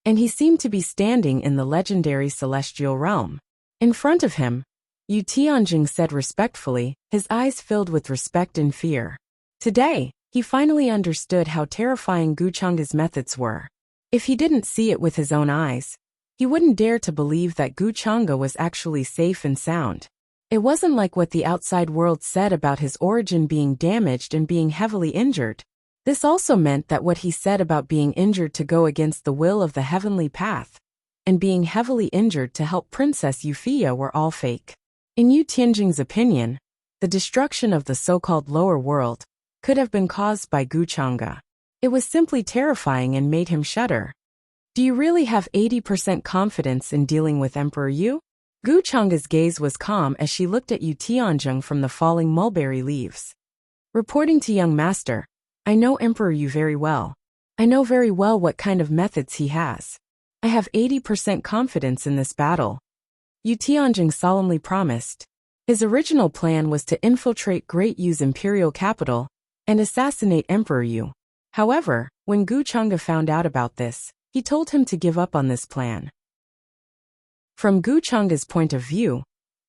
and he seemed to be standing in the legendary celestial realm. In front of him, Yu Tianjing said respectfully, his eyes filled with respect and fear. Today, he finally understood how terrifying Guchanga's methods were. If he didn't see it with his own eyes, he wouldn't dare to believe that Guchanga was actually safe and sound. It wasn't like what the outside world said about his origin being damaged and being heavily injured. This also meant that what he said about being injured to go against the will of the heavenly path and being heavily injured to help Princess Euphia were all fake. In Yu Tianjing's opinion, the destruction of the so-called lower world could have been caused by Guchanga. It was simply terrifying and made him shudder. Do you really have 80% confidence in dealing with Emperor Yu? Guchanga's gaze was calm as she looked at Yu Tianjing from the falling mulberry leaves. Reporting to young master, I know Emperor Yu very well. I know very well what kind of methods he has. I have 80% confidence in this battle. Yu Tianjing solemnly promised. His original plan was to infiltrate Great Yu's imperial capital and assassinate Emperor Yu. However, when Guchanga found out about this, he told him to give up on this plan. From Guchanga's point of view,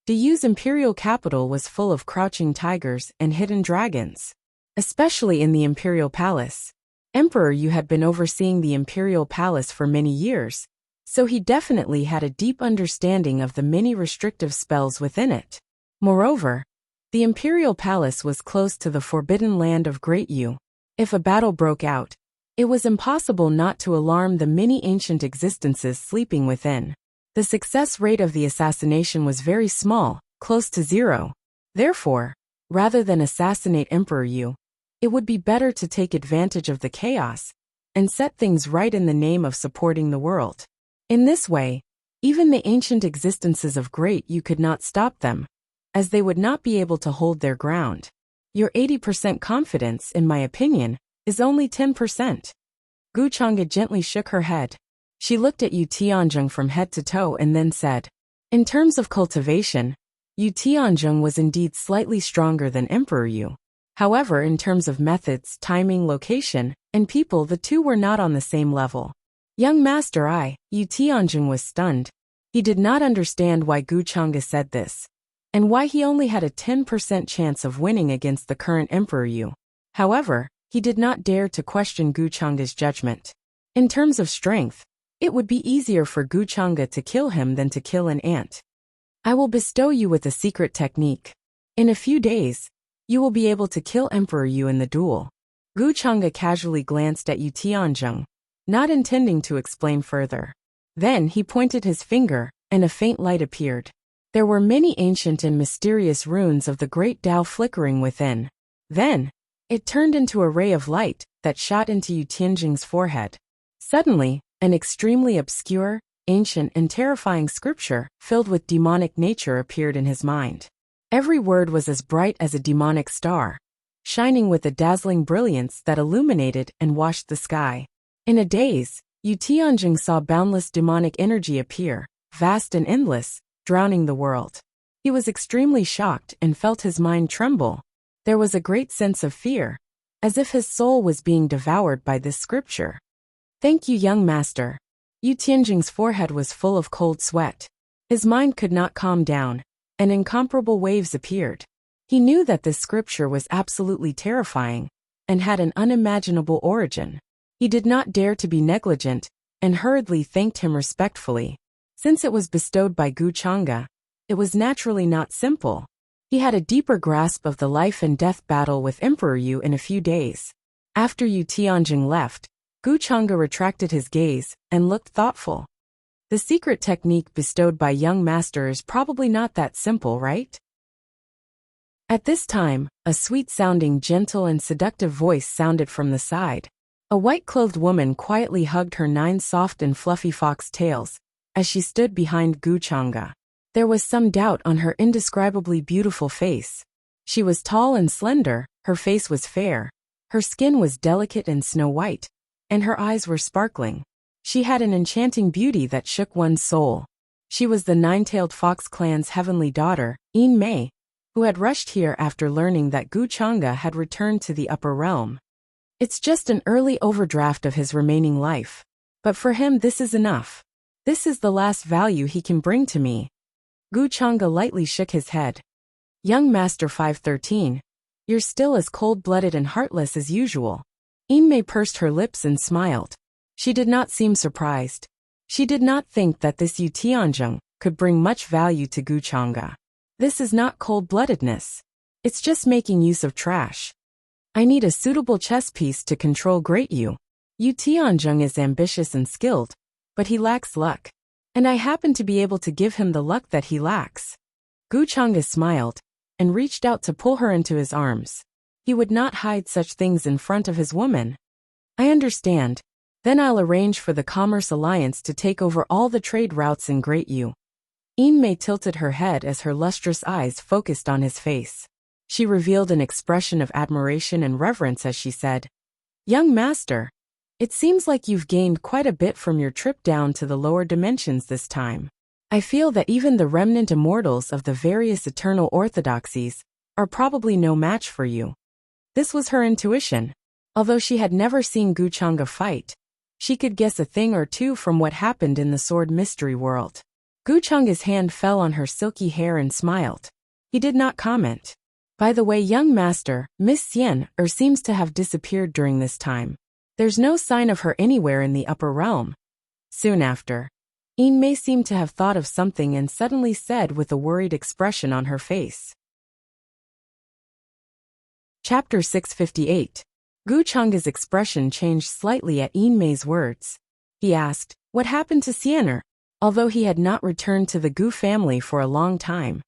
the Yu's imperial capital was full of crouching tigers and hidden dragons. Especially in the imperial palace. Emperor Yu had been overseeing the imperial palace for many years, so he definitely had a deep understanding of the many restrictive spells within it. Moreover, the imperial palace was close to the forbidden land of Great Yu. If a battle broke out, it was impossible not to alarm the many ancient existences sleeping within. The success rate of the assassination was very small, close to zero. Therefore, rather than assassinate Emperor Yu, it would be better to take advantage of the chaos and set things right in the name of supporting the world. In this way, even the ancient existences of Great Yu could not stop them, as they would not be able to hold their ground. Your 80% confidence, in my opinion, is only 10%. Guchanga gently shook her head. She looked at Yu Tianjing from head to toe and then said, in terms of cultivation, Yu Tianjing was indeed slightly stronger than Emperor Yu. However, in terms of methods, timing, location, and people, the two were not on the same level. Young master, Yu Tianjing was stunned. He did not understand why Guchanga said this, and why he only had a 10% chance of winning against the current Emperor Yu. However, he did not dare to question Guchanga's judgment. In terms of strength, it would be easier for Guchanga to kill him than to kill an ant. I will bestow you with a secret technique. In a few days, you will be able to kill Emperor Yu in the duel. Guchanga casually glanced at Yu Tianjing, not intending to explain further. Then he pointed his finger, and a faint light appeared. There were many ancient and mysterious runes of the great Tao flickering within. Then, it turned into a ray of light that shot into Yu Tianjing's forehead. Suddenly, an extremely obscure, ancient and terrifying scripture filled with demonic nature appeared in his mind. Every word was as bright as a demonic star, shining with a dazzling brilliance that illuminated and washed the sky. In a daze, Yu Tianjing saw boundless demonic energy appear, vast and endless, drowning the world. He was extremely shocked and felt his mind tremble. There was a great sense of fear, as if his soul was being devoured by this scripture. Thank you, young master. Yu Tianjing's forehead was full of cold sweat. His mind could not calm down, and incomparable waves appeared. He knew that this scripture was absolutely terrifying, and had an unimaginable origin. He did not dare to be negligent, and hurriedly thanked him respectfully. Since it was bestowed by Gu Chang'e, it was naturally not simple. He had a deeper grasp of the life and death battle with Emperor Yu in a few days. After Yu Tianjing left, Gu Chang'e retracted his gaze and looked thoughtful. The secret technique bestowed by young master is probably not that simple, right? At this time, a sweet-sounding, gentle and seductive voice sounded from the side. A white-clothed woman quietly hugged her 9 soft and fluffy fox tails as she stood behind Gu Chang'e. There was some doubt on her indescribably beautiful face. She was tall and slender, her face was fair, her skin was delicate and snow-white, and her eyes were sparkling. She had an enchanting beauty that shook one's soul. She was the 9-tailed fox clan's heavenly daughter, Yin Mei, who had rushed here after learning that Gu Chang'e had returned to the upper realm. It's just an early overdraft of his remaining life. But for him this is enough. This is the last value he can bring to me. Gu Chang'e lightly shook his head. Young Master 513, you're still as cold-blooded and heartless as usual. Yin Mei pursed her lips and smiled. She did not seem surprised. She did not think that this Yu Tianjing could bring much value to Gu Chang'e. This is not cold-bloodedness. It's just making use of trash. I need a suitable chess piece to control Great Yu. Yu Tianjing is ambitious and skilled, but he lacks luck. And I happen to be able to give him the luck that he lacks. Gu Chang'e smiled, and reached out to pull her into his arms. He would not hide such things in front of his woman. I understand. Then I'll arrange for the Commerce Alliance to take over all the trade routes in Great Yu. Yin Mei tilted her head as her lustrous eyes focused on his face. She revealed an expression of admiration and reverence as she said, Young master, it seems like you've gained quite a bit from your trip down to the lower dimensions this time. I feel that even the remnant immortals of the various eternal orthodoxies are probably no match for you. This was her intuition. Although she had never seen Gu Chang'e fight, she could guess a thing or two from what happened in the sword mystery world. Gu Chang'e's hand fell on her silky hair and smiled. He did not comment. By the way, young master, Miss Xian seems to have disappeared during this time. There's no sign of her anywhere in the upper realm. Soon after, Yin Mei seemed to have thought of something and suddenly said with a worried expression on her face. Chapter 658. Gu Chang'e's expression changed slightly at Yin Mei's words. He asked, what happened to Xian? Although he had not returned to the Gu family for a long time,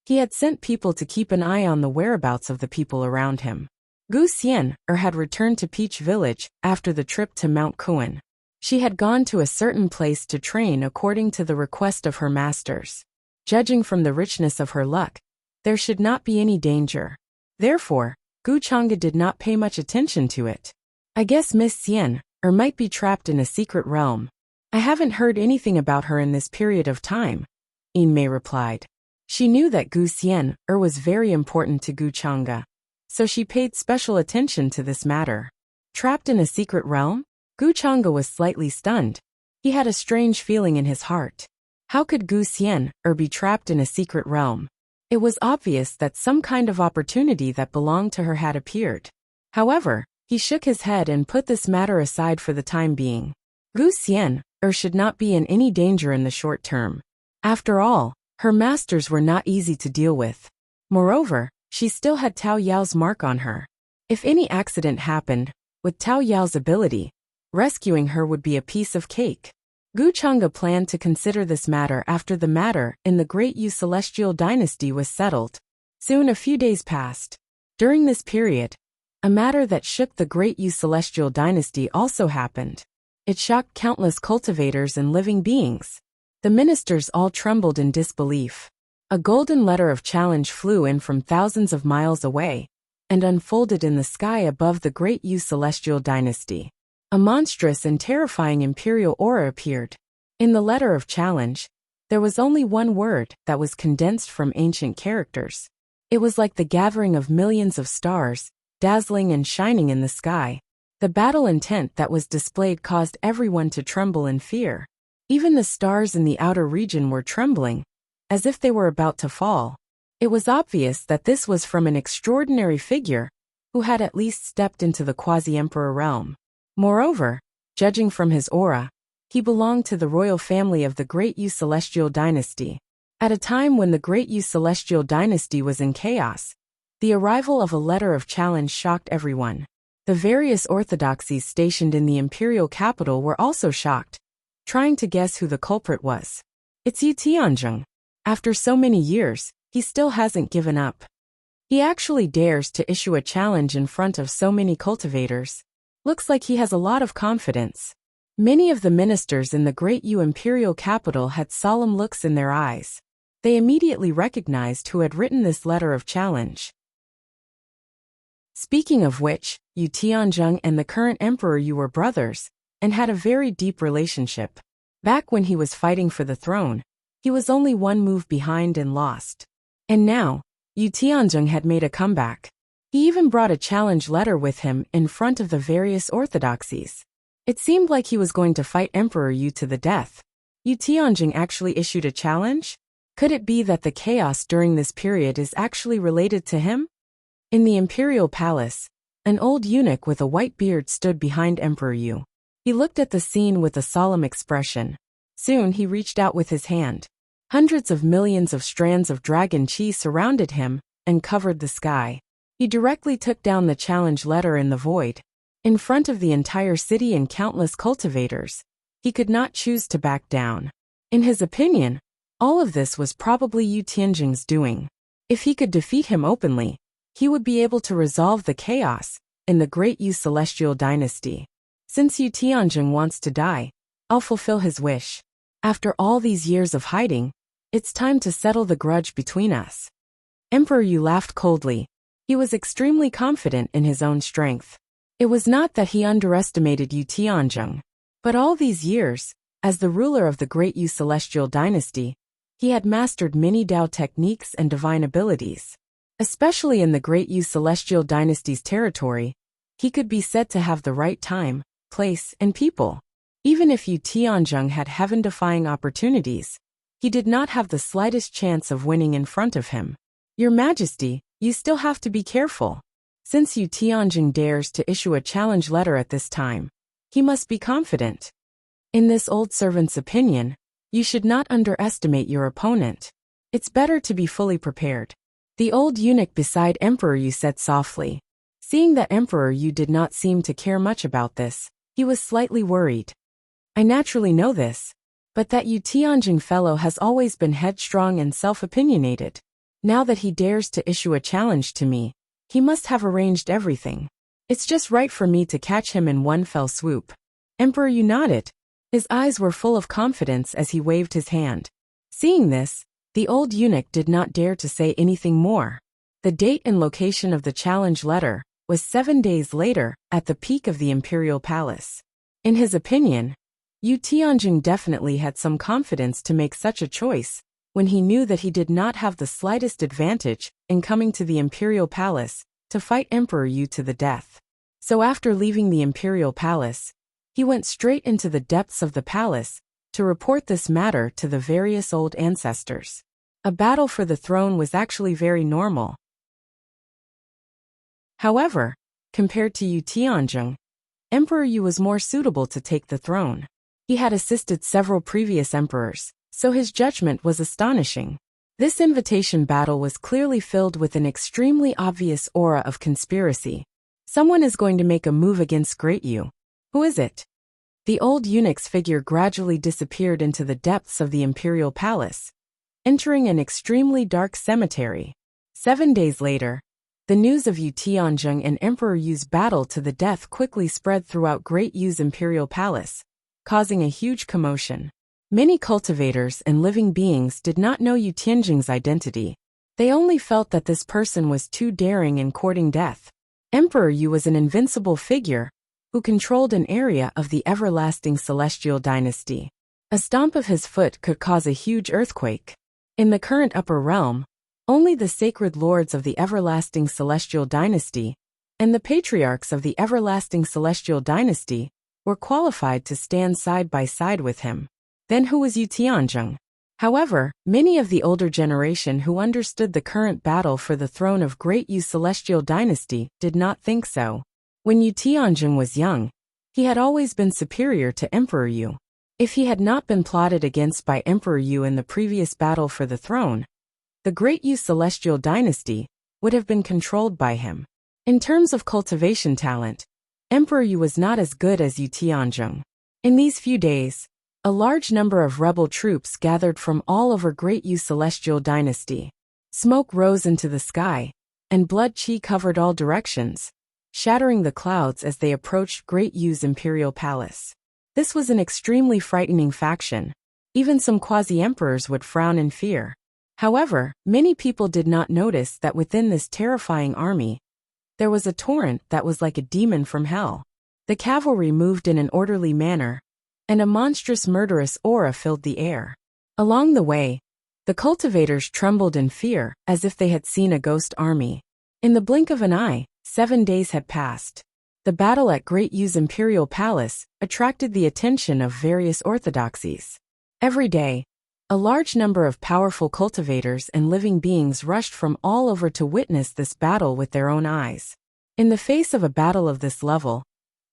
he had sent people to keep an eye on the whereabouts of the people around him. Gu Xian had returned to Peach Village after the trip to Mount Kuan. She had gone to a certain place to train according to the request of her masters. Judging from the richness of her luck, there should not be any danger. Therefore, Gu Chang'e did not pay much attention to it. I guess Miss Xian might be trapped in a secret realm. I haven't heard anything about her in this period of time, Yin Mei replied. She knew that Gu Xian was very important to Gu Chang'e, so she paid special attention to this matter. Trapped in a secret realm? Gu Chang'e was slightly stunned. He had a strange feeling in his heart. How could Gu Xian be trapped in a secret realm? It was obvious that some kind of opportunity that belonged to her had appeared. However, he shook his head and put this matter aside for the time being. Gu Xian should not be in any danger in the short term. After all, her masters were not easy to deal with. Moreover, she still had Tao Yao's mark on her. If any accident happened, with Tao Yao's ability, rescuing her would be a piece of cake. Gu Chang'e planned to consider this matter after the matter in the Great Yu Celestial Dynasty was settled. Soon a few days passed. During this period, a matter that shook the Great Yu Celestial Dynasty also happened. It shocked countless cultivators and living beings. The ministers all trembled in disbelief. A golden letter of challenge flew in from thousands of miles away and unfolded in the sky above the Great Yu Celestial Dynasty. A monstrous and terrifying imperial aura appeared. In the letter of challenge, there was only one word that was condensed from ancient characters. It was like the gathering of millions of stars, dazzling and shining in the sky. The battle intent that was displayed caused everyone to tremble in fear. Even the stars in the outer region were trembling, as if they were about to fall. It was obvious that this was from an extraordinary figure, who had at least stepped into the quasi-emperor realm. Moreover, judging from his aura, he belonged to the royal family of the Great Yu Celestial Dynasty. At a time when the Great Yu Celestial Dynasty was in chaos, the arrival of a letter of challenge shocked everyone. The various orthodoxies stationed in the imperial capital were also shocked, trying to guess who the culprit was. It's Yu Tianzheng. After so many years, he still hasn't given up. He actually dares to issue a challenge in front of so many cultivators. Looks like he has a lot of confidence. Many of the ministers in the Great Yu imperial capital had solemn looks in their eyes. They immediately recognized who had written this letter of challenge. Speaking of which, Yu Tianzheng and the current emperor Yu were brothers, and had a very deep relationship. Back when he was fighting for the throne, he was only one move behind and lost. And now, Yu Tianzheng had made a comeback. He even brought a challenge letter with him in front of the various orthodoxies. It seemed like he was going to fight Emperor Yu to the death. Yu Tianzheng actually issued a challenge? Could it be that the chaos during this period is actually related to him? In the imperial palace, an old eunuch with a white beard stood behind Emperor Yu. He looked at the scene with a solemn expression. Soon he reached out with his hand. Hundreds of millions of strands of dragon chi surrounded him and covered the sky. He directly took down the challenge letter in the void. In front of the entire city and countless cultivators, he could not choose to back down. In his opinion, all of this was probably Yu Tianzheng's doing. If he could defeat him openly, he would be able to resolve the chaos in the Great Yu Celestial Dynasty. Since Yu Tianzheng wants to die, I'll fulfill his wish. After all these years of hiding, it's time to settle the grudge between us. Emperor Yu laughed coldly. He was extremely confident in his own strength. It was not that he underestimated Yu Tianzheng, but all these years, as the ruler of the Great Yu Celestial Dynasty, he had mastered many Dao techniques and divine abilities. Especially in the Great Yu Celestial Dynasty's territory, he could be said to have the right time, place, and people. Even if Yu Tianzheng had heaven-defying opportunities, he did not have the slightest chance of winning in front of him. Your Majesty, you still have to be careful. Since Yu Tianzheng dares to issue a challenge letter at this time, he must be confident. In this old servant's opinion, you should not underestimate your opponent. It's better to be fully prepared. The old eunuch beside Emperor Yu said softly. Seeing that Emperor Yu did not seem to care much about this, he was slightly worried. I naturally know this, but that Yu Tianzheng fellow has always been headstrong and self-opinionated. Now that he dares to issue a challenge to me, he must have arranged everything. It's just right for me to catch him in one fell swoop. Emperor Yu nodded. His eyes were full of confidence as he waved his hand. Seeing this, the old eunuch did not dare to say anything more. The date and location of the challenge letter was 7 days later at the peak of the imperial palace. In his opinion, Yu Tianzheng definitely had some confidence to make such a choice when he knew that he did not have the slightest advantage in coming to the imperial palace to fight Emperor Yu to the death. So after leaving the imperial palace, he went straight into the depths of the palace to report this matter to the various old ancestors. A battle for the throne was actually very normal. However, compared to Yu Tianzheng, Emperor Yu was more suitable to take the throne. He had assisted several previous emperors, so his judgment was astonishing. This invitation battle was clearly filled with an extremely obvious aura of conspiracy. Someone is going to make a move against Great Yu. Who is it? The old eunuch's figure gradually disappeared into the depths of the imperial palace, entering an extremely dark cemetery. 7 days later, the news of Yu Tianzheng and Emperor Yu's battle to the death quickly spread throughout Great Yu's imperial palace, causing a huge commotion. Many cultivators and living beings did not know Yu Tianzheng's identity. They only felt that this person was too daring in courting death. Emperor Yu was an invincible figure who controlled an area of the everlasting celestial dynasty. A stomp of his foot could cause a huge earthquake. In the current upper realm, Only the sacred lords of the everlasting celestial dynasty and the patriarchs of the everlasting celestial dynasty were qualified to stand side by side with him. Then who was Yu Tianzheng? However, many of the older generation who understood the current battle for the throne of Great Yu's celestial dynasty did not think so. When Yu Tianzheng was young, he had always been superior to Emperor Yu. If he had not been plotted against by Emperor Yu in the previous battle for the throne, the Great Yu celestial dynasty would have been controlled by him. In terms of cultivation talent, Emperor Yu was not as good as Yu Tianzheng. In these few days, a large number of rebel troops gathered from all over Great Yu's celestial dynasty. Smoke rose into the sky, and blood qi covered all directions, shattering the clouds as they approached Great Yu's imperial palace. This was an extremely frightening faction. Even some quasi-emperors would frown in fear. However, many people did not notice that within this terrifying army, there was a torrent that was like a demon from hell. The cavalry moved in an orderly manner, and a monstrous murderous aura filled the air. Along the way, the cultivators trembled in fear, as if they had seen a ghost army. In the blink of an eye, 7 days had passed. The battle at Great Yu's imperial palace attracted the attention of various orthodoxies. Every day, a large number of powerful cultivators and living beings rushed from all over to witness this battle with their own eyes. In the face of a battle of this level,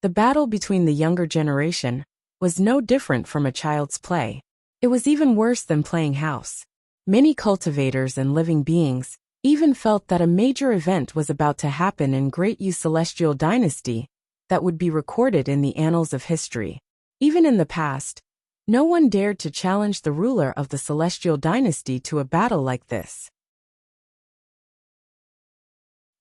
the battle between the younger generation was no different from a child's play. It was even worse than playing house. Many cultivators and living beings even felt that a major event was about to happen in Great Yu's celestial dynasty that would be recorded in the annals of history. Even in the past, no one dared to challenge the ruler of the celestial dynasty to a battle like this.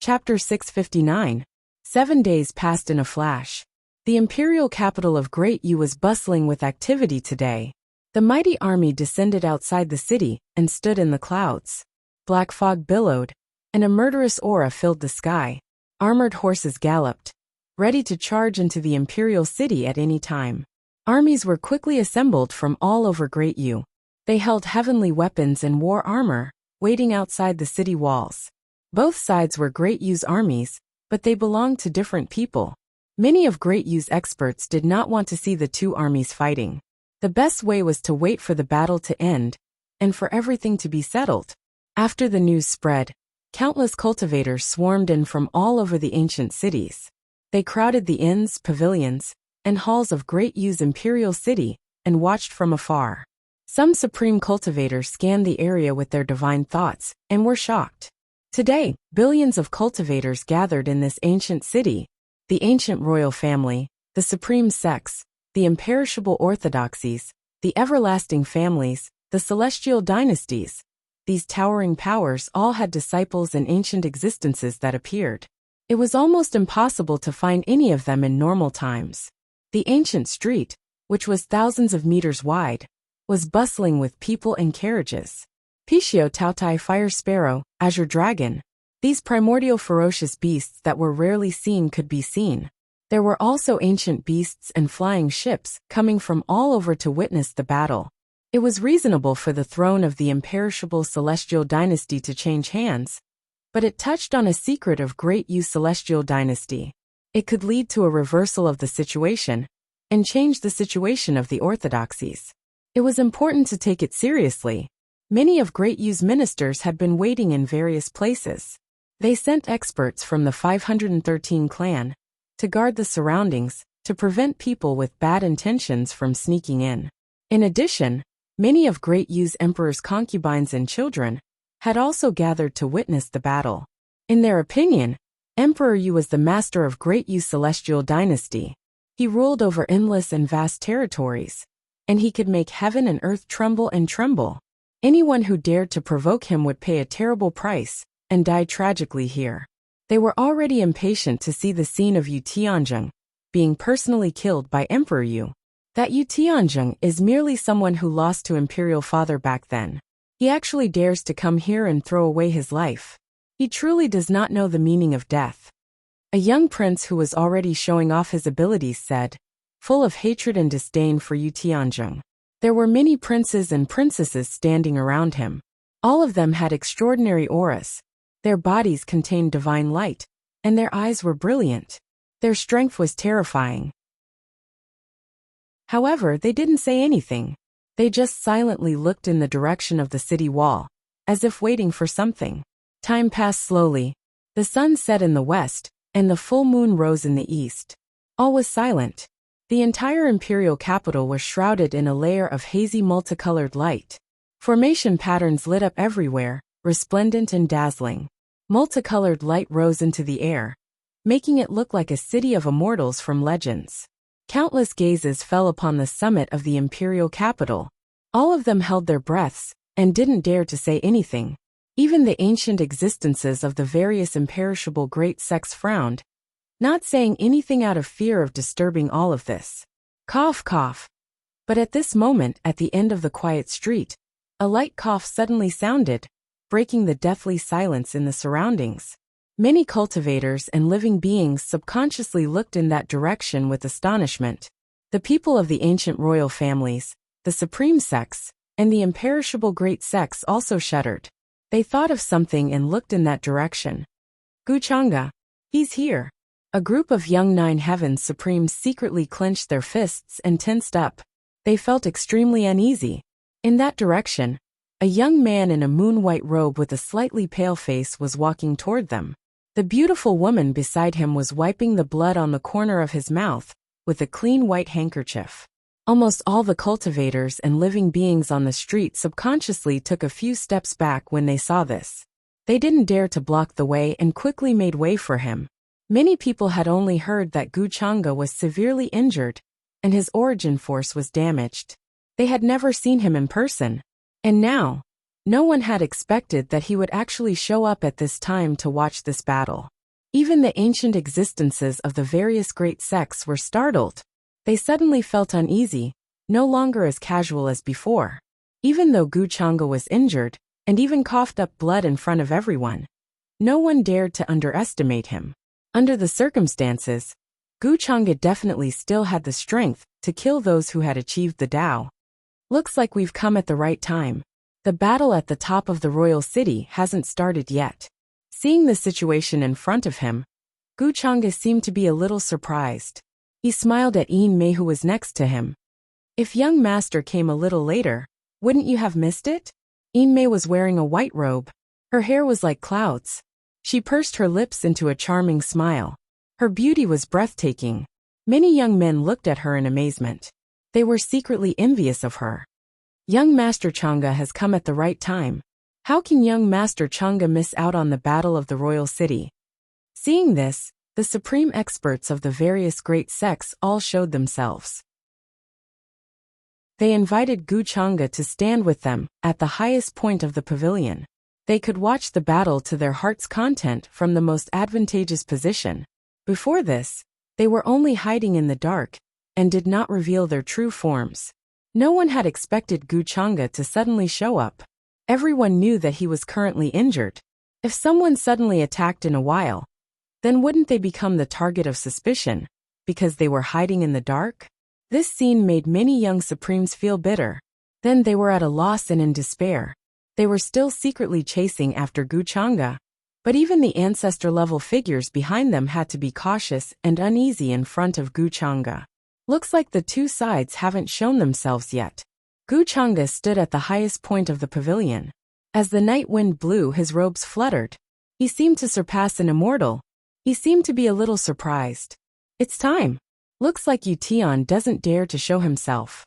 Chapter 659. 7 days passed in a flash. The imperial capital of Great Yu was bustling with activity today. The mighty army descended outside the city and stood in the clouds. Black fog billowed, and a murderous aura filled the sky. Armored horses galloped, ready to charge into the imperial city at any time. Armies were quickly assembled from all over Great Yu. They held heavenly weapons and war armor, waiting outside the city walls. Both sides were Great Yu's armies, but they belonged to different people. Many of Great Yu's experts did not want to see the two armies fighting. The best way was to wait for the battle to end, and for everything to be settled. After the news spread, countless cultivators swarmed in from all over the ancient cities. They crowded the inns, pavilions, and halls of Great Yu's imperial city, and watched from afar. Some supreme cultivators scanned the area with their divine thoughts, and were shocked. Today, billions of cultivators gathered in this ancient city. The ancient royal family, the supreme sects, the imperishable orthodoxies, the everlasting families, the celestial dynasties. These towering powers all had disciples in ancient existences that appeared. It was almost impossible to find any of them in normal times. The ancient street, which was thousands of meters wide, was bustling with people and carriages. Pishio Tautai Fire Sparrow, Azure Dragon. These primordial ferocious beasts that were rarely seen could be seen. There were also ancient beasts and flying ships coming from all over to witness the battle. It was reasonable for the throne of the imperishable celestial dynasty to change hands, but it touched on a secret of Great Yu's celestial dynasty. It could lead to a reversal of the situation, and change the situation of the orthodoxies. It was important to take it seriously. Many of Great Yu's ministers had been waiting in various places. They sent experts from the 513 clan to guard the surroundings, to prevent people with bad intentions from sneaking in. In addition, many of Great Yu's emperor's concubines and children had also gathered to witness the battle. In their opinion, Emperor Yu was the master of Great Yu's celestial dynasty. He ruled over endless and vast territories, and he could make heaven and earth tremble and tremble. Anyone who dared to provoke him would pay a terrible price, and die tragically here. They were already impatient to see the scene of Yu Tianzheng being personally killed by Emperor Yu. That Yu Tianzheng is merely someone who lost to Imperial Father back then. He actually dares to come here and throw away his life. He truly does not know the meaning of death. A young prince who was already showing off his abilities said, full of hatred and disdain for Yu Tianzheng. There were many princes and princesses standing around him. All of them had extraordinary auras. Their bodies contained divine light, and their eyes were brilliant. Their strength was terrifying. However, they didn't say anything. They just silently looked in the direction of the city wall, as if waiting for something. Time passed slowly. The sun set in the west, and the full moon rose in the east. All was silent. The entire imperial capital was shrouded in a layer of hazy multicolored light. Formation patterns lit up everywhere, resplendent and dazzling. Multicolored light rose into the air, making it look like a city of immortals from legends. Countless gazes fell upon the summit of the imperial capital. All of them held their breaths, and didn't dare to say anything. Even the ancient existences of the various imperishable great sects frowned, not saying anything out of fear of disturbing all of this. Cough, cough. But at this moment, at the end of the quiet street, a light cough suddenly sounded, breaking the deathly silence in the surroundings. Many cultivators and living beings subconsciously looked in that direction with astonishment. The people of the ancient royal families, the supreme sects, and the imperishable great sects also shuddered. They thought of something and looked in that direction. Wuxia, he's here. A group of young Nine Heavens Supremes secretly clenched their fists and tensed up. They felt extremely uneasy. In that direction, a young man in a moon-white robe with a slightly pale face was walking toward them. The beautiful woman beside him was wiping the blood on the corner of his mouth with a clean white handkerchief. Almost all the cultivators and living beings on the street subconsciously took a few steps back when they saw this. They didn't dare to block the way and quickly made way for him. Many people had only heard that Wuxia was severely injured, and his origin force was damaged. They had never seen him in person. And now, no one had expected that he would actually show up at this time to watch this battle. Even the ancient existences of the various great sects were startled. They suddenly felt uneasy, no longer as casual as before. Even though Wuxia was injured, and even coughed up blood in front of everyone, no one dared to underestimate him. Under the circumstances, Wuxia definitely still had the strength to kill those who had achieved the Tao. Looks like we've come at the right time. The battle at the top of the royal city hasn't started yet. Seeing the situation in front of him, Wuxia seemed to be a little surprised. He smiled at Mei, who was next to him. If young master came a little later, wouldn't you have missed it? Mei was wearing a white robe. Her hair was like clouds. She pursed her lips into a charming smile. Her beauty was breathtaking. Many young men looked at her in amazement. They were secretly envious of her. Young Master Chang'e has come at the right time. How can young Master Chang'e miss out on the battle of the royal city? Seeing this, the supreme experts of the various great sects all showed themselves. They invited Wuxia to stand with them at the highest point of the pavilion. They could watch the battle to their heart's content from the most advantageous position. Before this, they were only hiding in the dark and did not reveal their true forms. No one had expected Wuxia to suddenly show up. Everyone knew that he was currently injured. If someone suddenly attacked in a while, then wouldn't they become the target of suspicion because they were hiding in the dark? This scene made many young Supremes feel bitter. Then they were at a loss and in despair. They were still secretly chasing after Wuxia, but even the ancestor-level figures behind them had to be cautious and uneasy in front of Wuxia. Looks like the two sides haven't shown themselves yet. Wuxia stood at the highest point of the pavilion. As the night wind blew, his robes fluttered. He seemed to surpass an immortal. He seemed to be a little surprised. It's time. Looks like Yutian doesn't dare to show himself.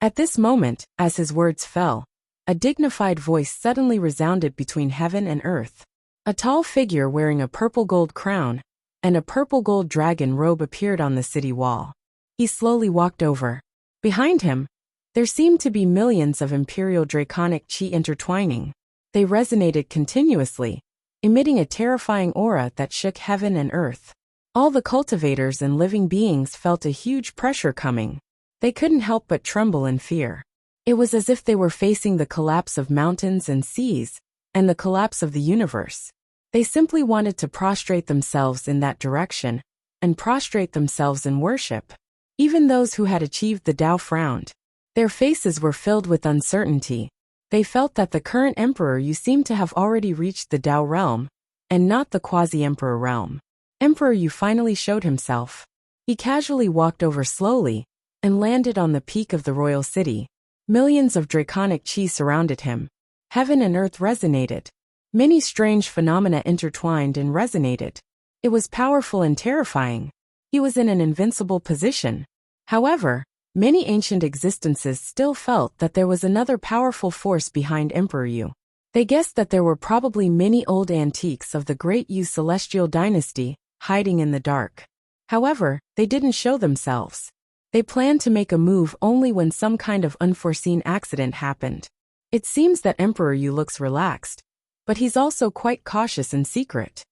At this moment, as his words fell, a dignified voice suddenly resounded between heaven and earth. A tall figure wearing a purple gold crown and a purple gold dragon robe appeared on the city wall. He slowly walked over. Behind him, there seemed to be millions of imperial draconic chi intertwining. They resonated continuously, emitting a terrifying aura that shook heaven and earth. All the cultivators and living beings felt a huge pressure coming. They couldn't help but tremble in fear. It was as if they were facing the collapse of mountains and seas, and the collapse of the universe. They simply wanted to prostrate themselves in that direction, and prostrate themselves in worship. Even those who had achieved the Tao frowned. Their faces were filled with uncertainty. They felt that the current Emperor Yu seemed to have already reached the Dao realm, and not the quasi-emperor realm. Emperor Yu finally showed himself. He casually walked over slowly, and landed on the peak of the royal city. Millions of draconic chi surrounded him. Heaven and earth resonated. Many strange phenomena intertwined and resonated. It was powerful and terrifying. He was in an invincible position. However, many ancient existences still felt that there was another powerful force behind Emperor Yu. They guessed that there were probably many old antiques of the great Yu celestial dynasty hiding in the dark. However, they didn't show themselves. They planned to make a move only when some kind of unforeseen accident happened. It seems that Emperor Yu looks relaxed, but he's also quite cautious and secret.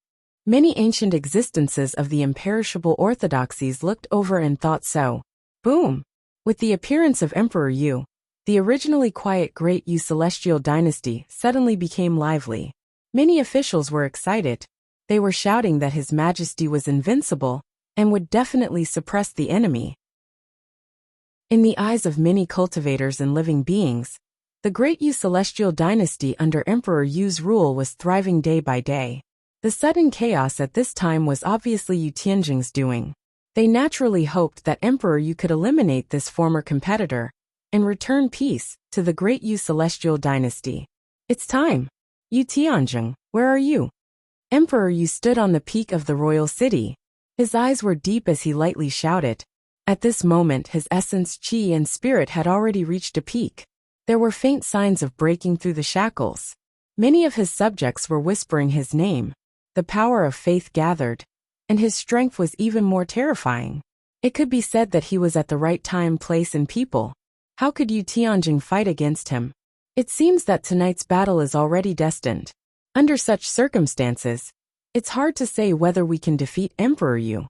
Many ancient existences of the imperishable orthodoxies looked over and thought so. Boom! With the appearance of Emperor Yu, the originally quiet great Yu celestial dynasty suddenly became lively. Many officials were excited. They were shouting that His Majesty was invincible and would definitely suppress the enemy. In the eyes of many cultivators and living beings, the great Yu celestial dynasty under Emperor Yu's rule was thriving day by day. The sudden chaos at this time was obviously Yu Tianjing's doing. They naturally hoped that Emperor Yu could eliminate this former competitor and return peace to the great Yu celestial dynasty. It's time. Yu Tianjing, where are you? Emperor Yu stood on the peak of the royal city. His eyes were deep as he lightly shouted. At this moment his essence, chi and spirit had already reached a peak. There were faint signs of breaking through the shackles. Many of his subjects were whispering his name. The power of faith gathered, and his strength was even more terrifying. It could be said that he was at the right time, place and people. How could Yu Tianjing fight against him? It seems that tonight's battle is already destined. Under such circumstances, it's hard to say whether we can defeat Emperor Yu.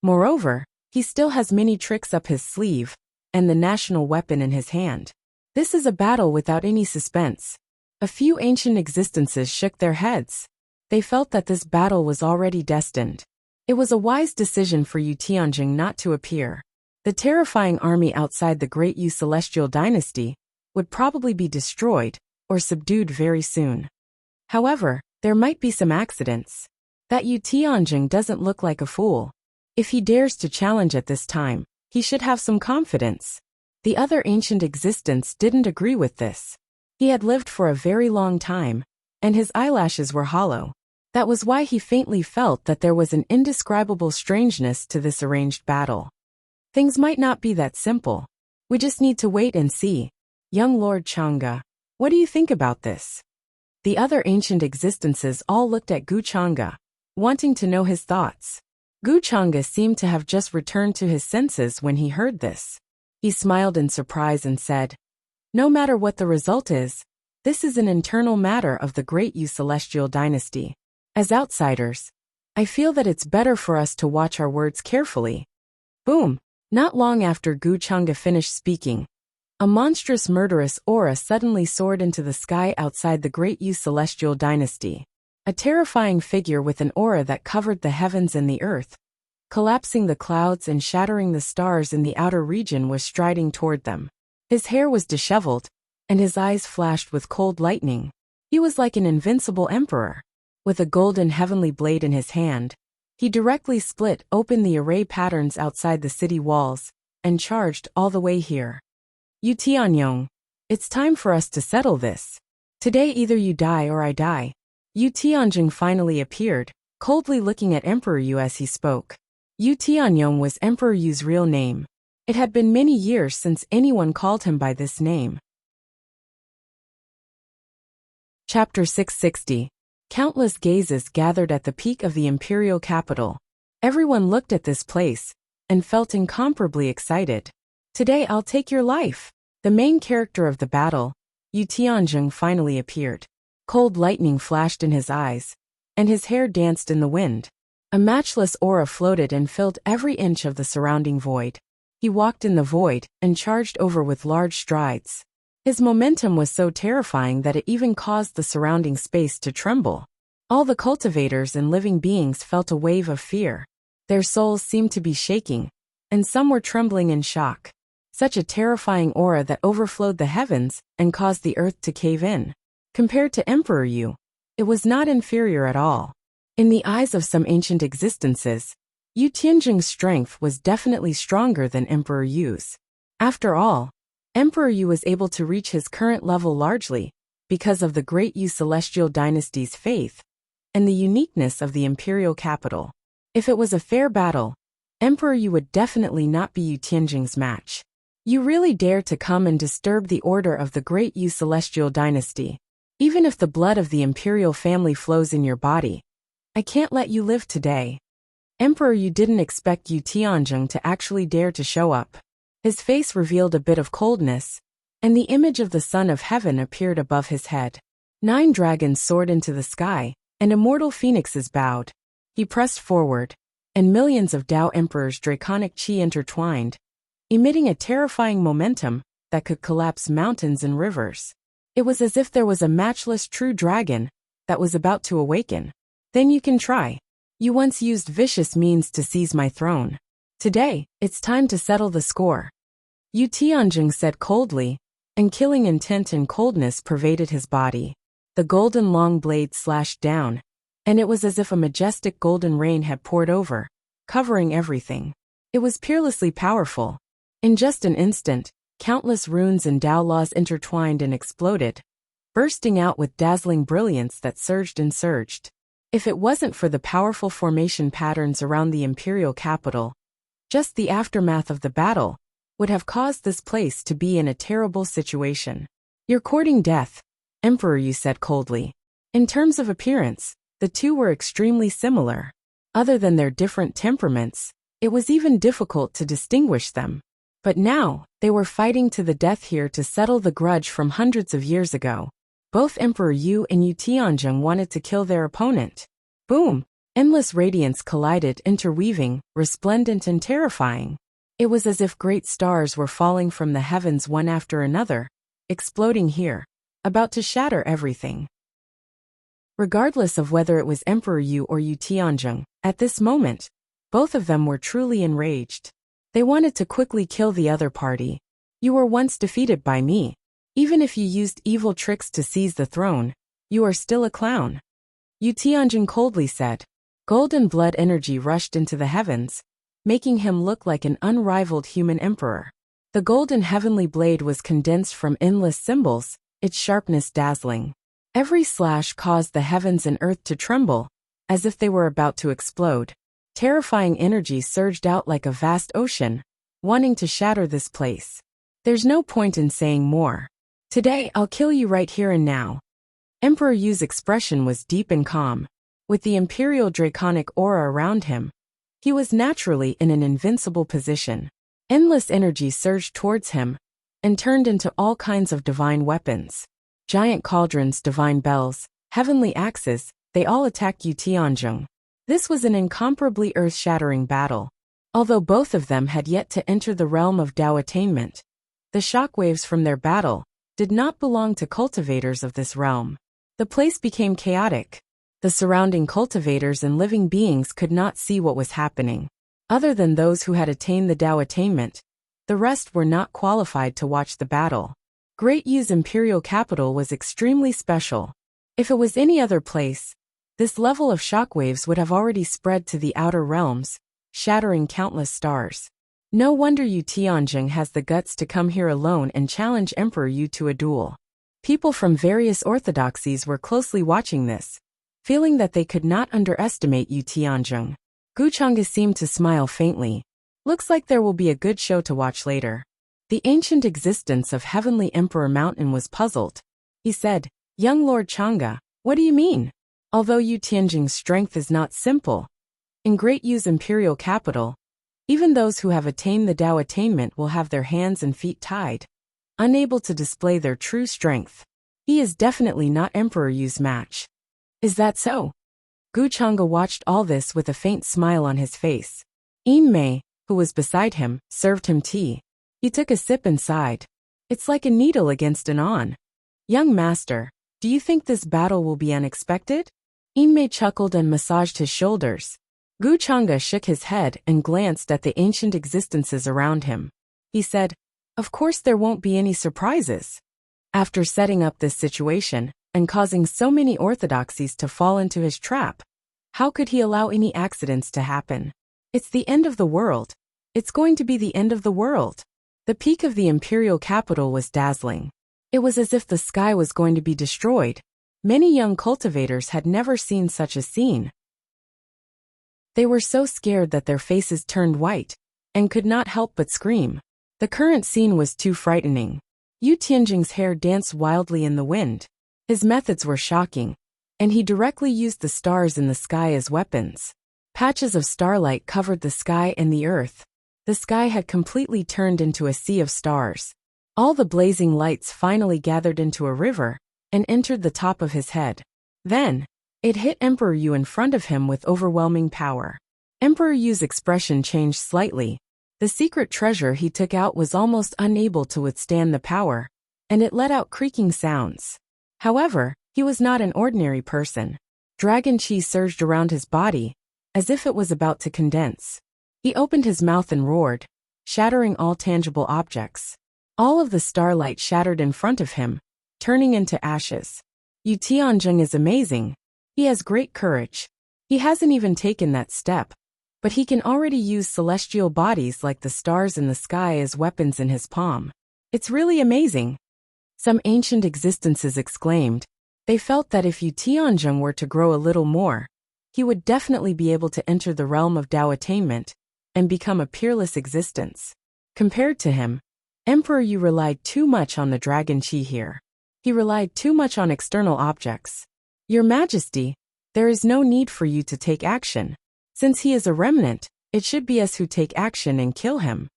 Moreover, he still has many tricks up his sleeve, and the national weapon in his hand. This is a battle without any suspense. A few ancient existences shook their heads. They felt that this battle was already destined. It was a wise decision for Yu Tianjing not to appear. The terrifying army outside the great Yu celestial dynasty would probably be destroyed or subdued very soon. However, there might be some accidents. That Yu Tianjing doesn't look like a fool. If he dares to challenge at this time, he should have some confidence. The other ancient existence didn't agree with this. He had lived for a very long time, and his eyelashes were hollow. That was why he faintly felt that there was an indescribable strangeness to this arranged battle. Things might not be that simple. We just need to wait and see. Young Lord Chang'e, what do you think about this? The other ancient existences all looked at Gu Chang'e, wanting to know his thoughts. Gu Chang'e seemed to have just returned to his senses when he heard this. He smiled in surprise and said, "No matter what the result is, this is an internal matter of the great Yu celestial dynasty. As outsiders, I feel that it's better for us to watch our words carefully." Boom! Not long after Gu Chang'e finished speaking, a monstrous murderous aura suddenly soared into the sky outside the great Yu celestial dynasty. A terrifying figure with an aura that covered the heavens and the earth, collapsing the clouds and shattering the stars in the outer region, was striding toward them. His hair was disheveled, and his eyes flashed with cold lightning. He was like an invincible emperor. With a golden heavenly blade in his hand, he directly split open the array patterns outside the city walls, and charged all the way here. Yu Tianyong, it's time for us to settle this. Today either you die or I die. Yu Tianjing finally appeared, coldly looking at Emperor Yu as he spoke. Yu Tianyong was Emperor Yu's real name. It had been many years since anyone called him by this name. Chapter 660. Countless gazes gathered at the peak of the imperial capital. Everyone looked at this place and felt incomparably excited. Today I'll take your life. The main character of the battle, Yu Tianjing, finally appeared. Cold lightning flashed in his eyes, and his hair danced in the wind. A matchless aura floated and filled every inch of the surrounding void. He walked in the void and charged over with large strides. His momentum was so terrifying that it even caused the surrounding space to tremble. All the cultivators and living beings felt a wave of fear. Their souls seemed to be shaking, and some were trembling in shock. such a terrifying aura that overflowed the heavens and caused the earth to cave in. Compared to Emperor Yu, it was not inferior at all. In the eyes of some ancient existences, Yu Tianjing's strength was definitely stronger than Emperor Yu's. After all, Emperor Yu was able to reach his current level largely because of the Great Yu Celestial Dynasty's faith and the uniqueness of the imperial capital. If it was a fair battle, Emperor Yu would definitely not be Yu Tianjing's match. You really dare to come and disturb the order of the Great Yu Celestial Dynasty. Even if the blood of the imperial family flows in your body, I can't let you live today. Emperor Yu didn't expect Yu Tianjing to actually dare to show up. His face revealed a bit of coldness, and the image of the Son of Heaven appeared above his head. 9 dragons soared into the sky, and immortal phoenixes bowed. He pressed forward, and millions of Tao Emperor's draconic qi intertwined, emitting a terrifying momentum that could collapse mountains and rivers. It was as if there was a matchless true dragon that was about to awaken. Then you can try. You once used vicious means to seize my throne. Today, it's time to settle the score. Yu Tianjing said coldly, and killing intent and coldness pervaded his body. The golden long blade slashed down, and it was as if a majestic golden rain had poured over, covering everything. It was peerlessly powerful. In just an instant, countless runes and Tao laws intertwined and exploded, bursting out with dazzling brilliance that surged and surged. If it wasn't for the powerful formation patterns around the imperial capital, just the aftermath of the battle would have caused this place to be in a terrible situation. You're courting death, Emperor Yu said coldly. In terms of appearance, the two were extremely similar. Other than their different temperaments, it was even difficult to distinguish them. But now, they were fighting to the death here to settle the grudge from hundreds of years ago. Both Emperor Yu and Yu Tianjing wanted to kill their opponent. Boom! Endless radiance collided, interweaving, resplendent and terrifying. It was as if great stars were falling from the heavens one after another, exploding here, about to shatter everything. Regardless of whether it was Emperor Yu or Yu Tianjing, at this moment, both of them were truly enraged. They wanted to quickly kill the other party. You were once defeated by me. Even if you used evil tricks to seize the throne, you are still a clown. Yu Tianjing coldly said. Golden blood energy rushed into the heavens, making him look like an unrivaled human emperor. The golden heavenly blade was condensed from endless symbols, its sharpness dazzling. Every slash caused the heavens and earth to tremble, as if they were about to explode. Terrifying energy surged out like a vast ocean, wanting to shatter this place. There's no point in saying more. Today I'll kill you right here and now. Emperor Yu's expression was deep and calm. With the imperial draconic aura around him, he was naturally in an invincible position. Endless energy surged towards him and turned into all kinds of divine weapons. Giant cauldrons, divine bells, heavenly axes, they all attacked Yu Tianjing. This was an incomparably earth-shattering battle. Although both of them had yet to enter the realm of Tao attainment, the shockwaves from their battle did not belong to cultivators of this realm. The place became chaotic. The surrounding cultivators and living beings could not see what was happening. Other than those who had attained the Tao attainment, the rest were not qualified to watch the battle. Great Yu's imperial capital was extremely special. If it was any other place, this level of shockwaves would have already spread to the outer realms, shattering countless stars. No wonder Yu Tianjing has the guts to come here alone and challenge Emperor Yu to a duel. People from various orthodoxies were closely watching this, feeling that they could not underestimate Yu Tianjing. Guchanga seemed to smile faintly. Looks like there will be a good show to watch later. The ancient existence of Heavenly Emperor Mountain was puzzled. He said, Young Lord Changa, what do you mean? Although Yu Tianjing's strength is not simple, in Great Yu's imperial capital, even those who have attained the Tao attainment will have their hands and feet tied, unable to display their true strength. He is definitely not Emperor Yu's match. Is that so? Guchanga watched all this with a faint smile on his face. Yin Mei, who was beside him, served him tea. He took a sip and sighed. It's like a needle against an awn. Young master, do you think this battle will be unexpected? Yin Mei chuckled and massaged his shoulders. Guchanga shook his head and glanced at the ancient existences around him. He said, Of course there won't be any surprises. After setting up this situation, and causing so many orthodoxies to fall into his trap, how could he allow any accidents to happen? It's the end of the world. It's going to be the end of the world. The peak of the imperial capital was dazzling. It was as if the sky was going to be destroyed. Many young cultivators had never seen such a scene. They were so scared that their faces turned white, and could not help but scream. The current scene was too frightening. Yu Tianjing's hair danced wildly in the wind. His methods were shocking, and he directly used the stars in the sky as weapons. Patches of starlight covered the sky and the earth. The sky had completely turned into a sea of stars. All the blazing lights finally gathered into a river, and entered the top of his head. Then, it hit Emperor Yu in front of him with overwhelming power. Emperor Yu's expression changed slightly. The secret treasure he took out was almost unable to withstand the power, and it let out creaking sounds. However, he was not an ordinary person. Dragon chi surged around his body, as if it was about to condense. He opened his mouth and roared, shattering all tangible objects. All of the starlight shattered in front of him, turning into ashes. Yu Tianjing is amazing. He has great courage. He hasn't even taken that step, but he can already use celestial bodies like the stars in the sky as weapons in his palm. It's really amazing. Some ancient existences exclaimed. They felt that if Yu Tianjing were to grow a little more, he would definitely be able to enter the realm of Tao attainment and become a peerless existence. Compared to him, Emperor Yu relied too much on the dragon chi here. He relied too much on external objects. Your Majesty, there is no need for you to take action. Since he is a remnant, it should be us who take action and kill him.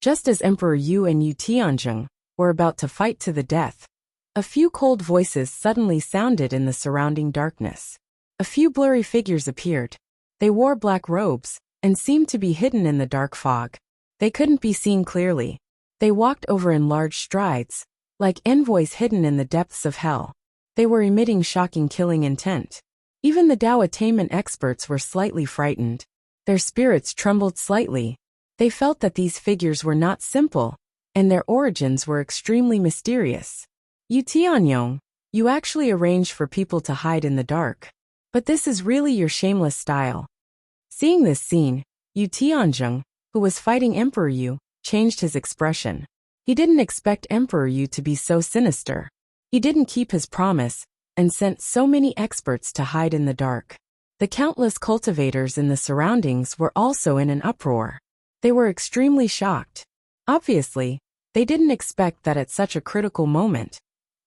Just as Emperor Yu and Yu Tianjing were about to fight to the death, a few cold voices suddenly sounded in the surrounding darkness. A few blurry figures appeared. They wore black robes and seemed to be hidden in the dark fog. They couldn't be seen clearly. They walked over in large strides, like envoys hidden in the depths of hell. They were emitting shocking killing intent. Even the Tao attainment experts were slightly frightened. Their spirits trembled slightly. They felt that these figures were not simple, and their origins were extremely mysterious. Yu Tianyong, you actually arranged for people to hide in the dark. But this is really your shameless style. Seeing this scene, Yu Tianjing, who was fighting Emperor Yu, changed his expression. He didn't expect Emperor Yu to be so sinister. He didn't keep his promise, and sent so many experts to hide in the dark. The countless cultivators in the surroundings were also in an uproar. They were extremely shocked. Obviously, they didn't expect that at such a critical moment,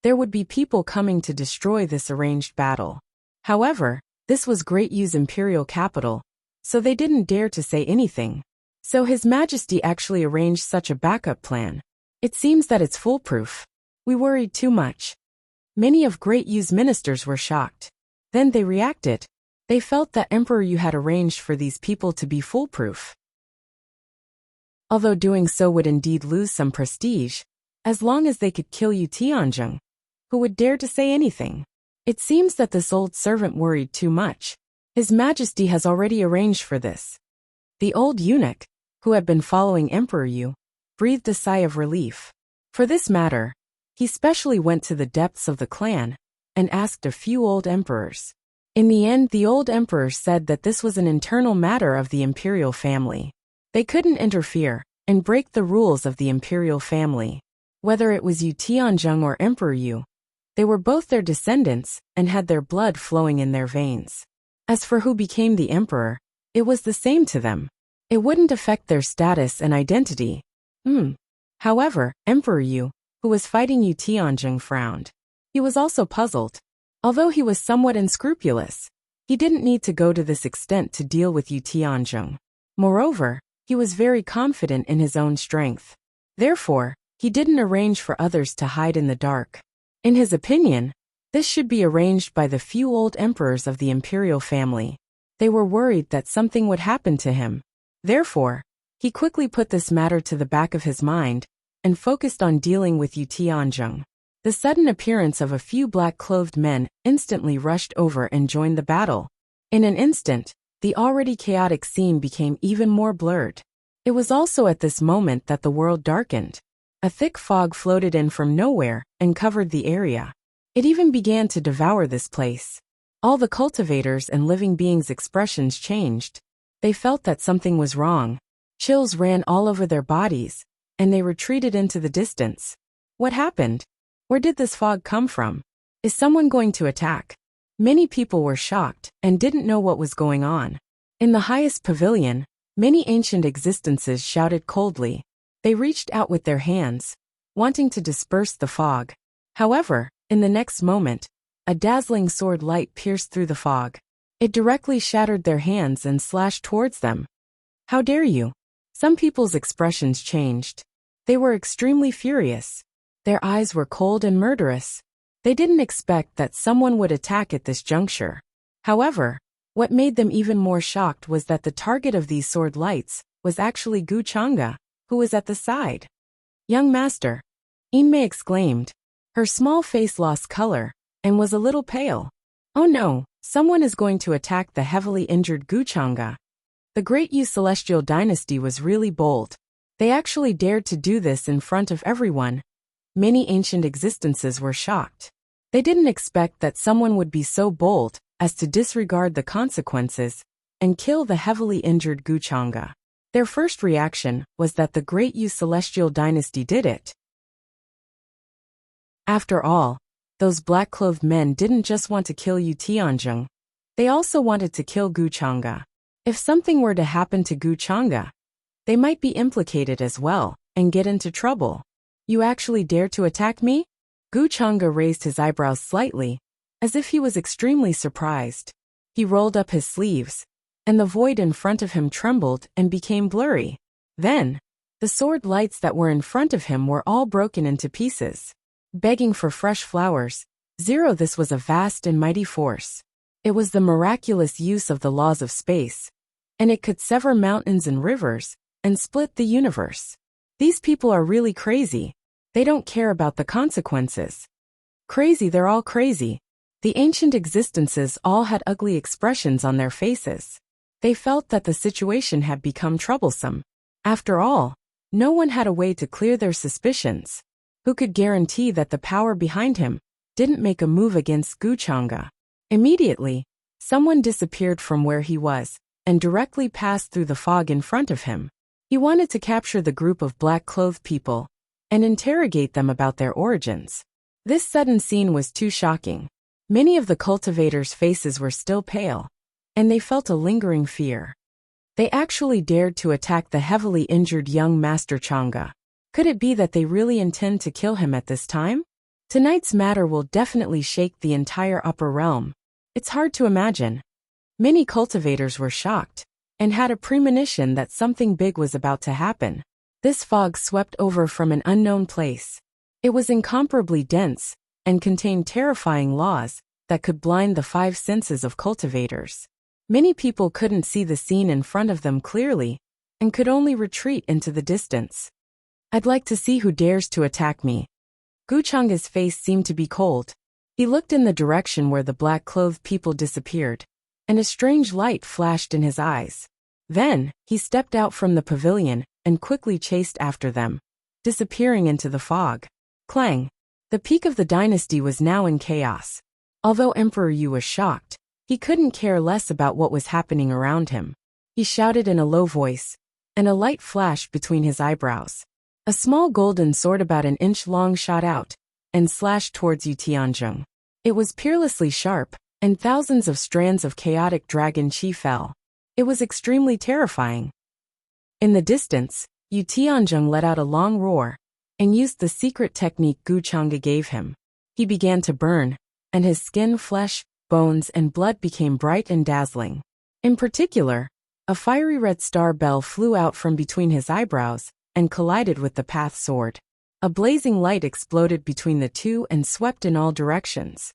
there would be people coming to destroy this arranged battle. However, this was Great Yu's imperial capital, so they didn't dare to say anything. So His Majesty actually arranged such a backup plan. It seems that it's foolproof. We worried too much. Many of Great Yu's ministers were shocked. Then they reacted. They felt that Emperor Yu had arranged for these people to be foolproof. Although doing so would indeed lose some prestige, as long as they could kill Yu Tianjing, who would dare to say anything? It seems that this old servant worried too much. His Majesty has already arranged for this. The old eunuch, who had been following Emperor Yu, breathed a sigh of relief. For this matter, he specially went to the depths of the clan and asked a few old emperors. In the end, the old emperors said that this was an internal matter of the imperial family. They couldn't interfere and break the rules of the imperial family. Whether it was Yu Tianjing or Emperor Yu, they were both their descendants and had their blood flowing in their veins. As for who became the emperor, it was the same to them. It wouldn't affect their status and identity. However, Emperor Yu, who was fighting Yu Tianjing, frowned. He was also puzzled. Although he was somewhat unscrupulous, he didn't need to go to this extent to deal with Yu Tianjing. Moreover, he was very confident in his own strength. Therefore, he didn't arrange for others to hide in the dark. In his opinion, this should be arranged by the few old emperors of the imperial family. They were worried that something would happen to him. Therefore, he quickly put this matter to the back of his mind and focused on dealing with Yu Tianjing. The sudden appearance of a few black-clothed men instantly rushed over and joined the battle. In an instant, the already chaotic scene became even more blurred. It was also at this moment that the world darkened. A thick fog floated in from nowhere and covered the area. It even began to devour this place. All the cultivators and living beings' expressions changed. They felt that something was wrong. Chills ran all over their bodies, and they retreated into the distance. What happened? Where did this fog come from? Is someone going to attack? Many people were shocked and didn't know what was going on. In the highest pavilion, many ancient existences shouted coldly. They reached out with their hands, wanting to disperse the fog. However, in the next moment, a dazzling sword light pierced through the fog. It directly shattered their hands and slashed towards them. How dare you? Some people's expressions changed. They were extremely furious. Their eyes were cold and murderous. They didn't expect that someone would attack at this juncture. However, what made them even more shocked was that the target of these sword lights was actually Gu Chang'e, who was at the side. "Young master," Inmei exclaimed. Her small face lost color and was a little pale. "Oh no, someone is going to attack the heavily injured Gu Chang'e." The Great Yu Celestial Dynasty was really bold. They actually dared to do this in front of everyone. Many ancient existences were shocked. They didn't expect that someone would be so bold as to disregard the consequences and kill the heavily injured Gu Chang'e. Their first reaction was that the Great Yu Celestial Dynasty did it. After all, those black-clothed men didn't just want to kill Yu Tianzhong. They also wanted to kill Gu Chang'e. If something were to happen to Gu Chang'e, they might be implicated as well and get into trouble. "You actually dare to attack me?" Gu Chang'e raised his eyebrows slightly, as if he was extremely surprised. He rolled up his sleeves, and the void in front of him trembled and became blurry. Then, the sword lights that were in front of him were all broken into pieces. Begging for fresh flowers, this was a vast and mighty force. It was the miraculous use of the laws of space, and it could sever mountains and rivers and split the universe. These people are really crazy. They don't care about the consequences. Crazy, they're all crazy. The ancient existences all had ugly expressions on their faces. They felt that the situation had become troublesome. After all, no one had a way to clear their suspicions. Who could guarantee that the power behind him didn't make a move against Gu Chang'e? Immediately, someone disappeared from where he was and directly passed through the fog in front of him. He wanted to capture the group of black-clothed people and interrogate them about their origins. This sudden scene was too shocking. Many of the cultivators' faces were still pale, and they felt a lingering fear. They actually dared to attack the heavily injured young Master Chang'e. Could it be that they really intend to kill him at this time? Tonight's matter will definitely shake the entire upper realm. It's hard to imagine. Many cultivators were shocked and had a premonition that something big was about to happen. This fog swept over from an unknown place. It was incomparably dense and contained terrifying laws that could blind the five senses of cultivators. Many people couldn't see the scene in front of them clearly and could only retreat into the distance. "I'd like to see who dares to attack me." Gu Chang'e's face seemed to be cold. He looked in the direction where the black-clothed people disappeared, and a strange light flashed in his eyes. Then, he stepped out from the pavilion and quickly chased after them, disappearing into the fog. Clang! The peak of the dynasty was now in chaos. Although Emperor Yu was shocked, he couldn't care less about what was happening around him. He shouted in a low voice, and a light flashed between his eyebrows. A small golden sword about an inch long shot out and slashed towards Yu Tianzhong. It was peerlessly sharp, and thousands of strands of chaotic dragon chi fell. It was extremely terrifying. In the distance, Yu Tianzhong let out a long roar and used the secret technique Gu Chang'e gave him. He began to burn, and his skin, flesh, bones, and blood became bright and dazzling. In particular, a fiery red star bell flew out from between his eyebrows and collided with the path sword. A blazing light exploded between the two and swept in all directions.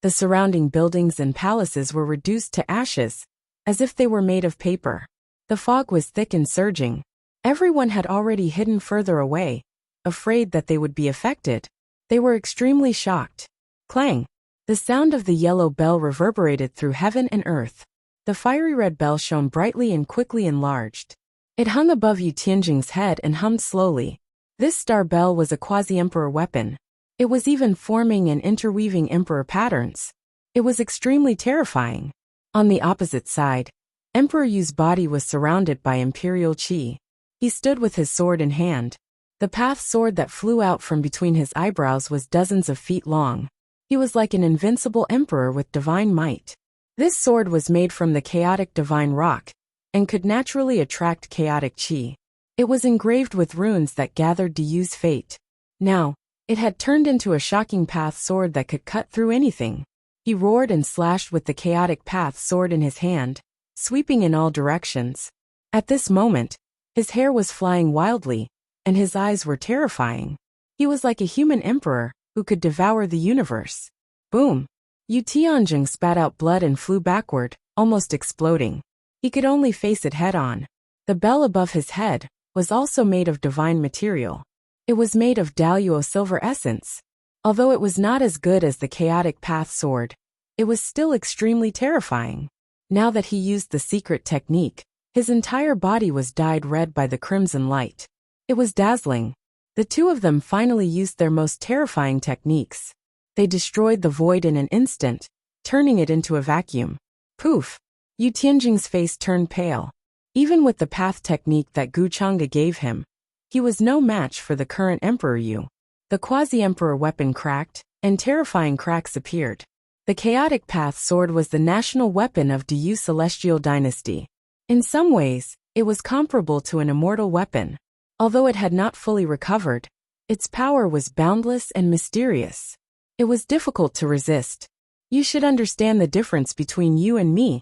The surrounding buildings and palaces were reduced to ashes, as if they were made of paper. The fog was thick and surging. Everyone had already hidden further away, afraid that they would be affected. They were extremely shocked. Clang! The sound of the yellow bell reverberated through heaven and earth. The fiery red bell shone brightly and quickly enlarged. It hung above Yu Tianzhong's head and hummed slowly. This star bell was a quasi-emperor weapon. It was even forming and interweaving emperor patterns. It was extremely terrifying. On the opposite side, Emperor Yu's body was surrounded by imperial qi. He stood with his sword in hand. The path sword that flew out from between his eyebrows was dozens of feet long. He was like an invincible emperor with divine might. This sword was made from the chaotic divine rock, and could naturally attract chaotic qi. It was engraved with runes that gathered to Yu's fate. Now, it had turned into a shocking path sword that could cut through anything. He roared and slashed with the chaotic path sword in his hand, sweeping in all directions. At this moment, his hair was flying wildly, and his eyes were terrifying. He was like a human emperor who could devour the universe. Boom! Yu Tianjing spat out blood and flew backward, almost exploding. He could only face it head-on. The bell above his head was also made of divine material. It was made of Daluo silver essence. Although it was not as good as the chaotic path sword, it was still extremely terrifying. Now that he used the secret technique, his entire body was dyed red by the crimson light. It was dazzling. The two of them finally used their most terrifying techniques. They destroyed the void in an instant, turning it into a vacuum. Poof! Yu Tianjing's face turned pale. Even with the path technique that Gu Chang'e gave him, he was no match for the current Emperor Yu. The quasi-emperor weapon cracked, and terrifying cracks appeared. The chaotic path sword was the national weapon of the Yu celestial dynasty. In some ways, it was comparable to an immortal weapon. Although it had not fully recovered, its power was boundless and mysterious. It was difficult to resist. You should understand the difference between you and me.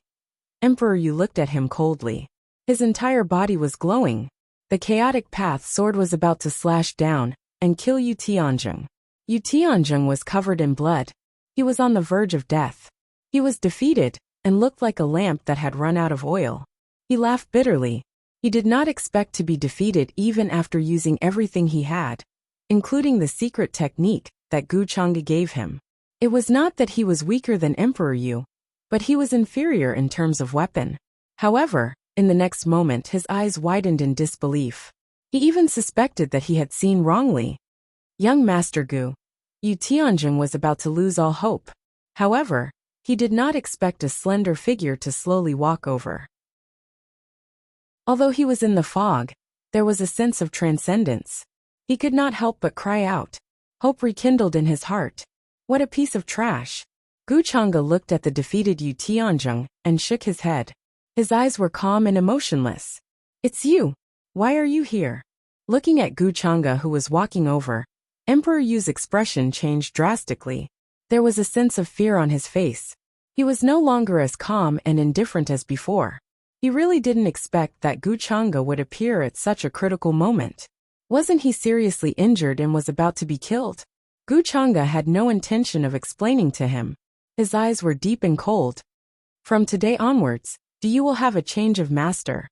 Emperor Yu looked at him coldly. His entire body was glowing. The chaotic path sword was about to slash down and kill Yu Tianjing. Yu Tianjing was covered in blood. He was on the verge of death. He was defeated and looked like a lamp that had run out of oil. He laughed bitterly. He did not expect to be defeated even after using everything he had, including the secret technique that Gu Chang'e gave him. It was not that he was weaker than Emperor Yu, but he was inferior in terms of weapon. However, in the next moment his eyes widened in disbelief. He even suspected that he had seen wrongly. Young Master Gu, Yu Tianjing was about to lose all hope. However, he did not expect a slender figure to slowly walk over. Although he was in the fog, there was a sense of transcendence. He could not help but cry out. Hope rekindled in his heart. What a piece of trash! Gu Chang'e looked at the defeated Yu Tianjing and shook his head. His eyes were calm and emotionless. It's you. Why are you here? Looking at Gu Chang'e who was walking over, Emperor Yu's expression changed drastically. There was a sense of fear on his face. He was no longer as calm and indifferent as before. He really didn't expect that Gu Chang'e would appear at such a critical moment. Wasn't he seriously injured and was about to be killed? Gu Chang'e had no intention of explaining to him. His eyes were deep and cold. From today onwards, you will have a change of master.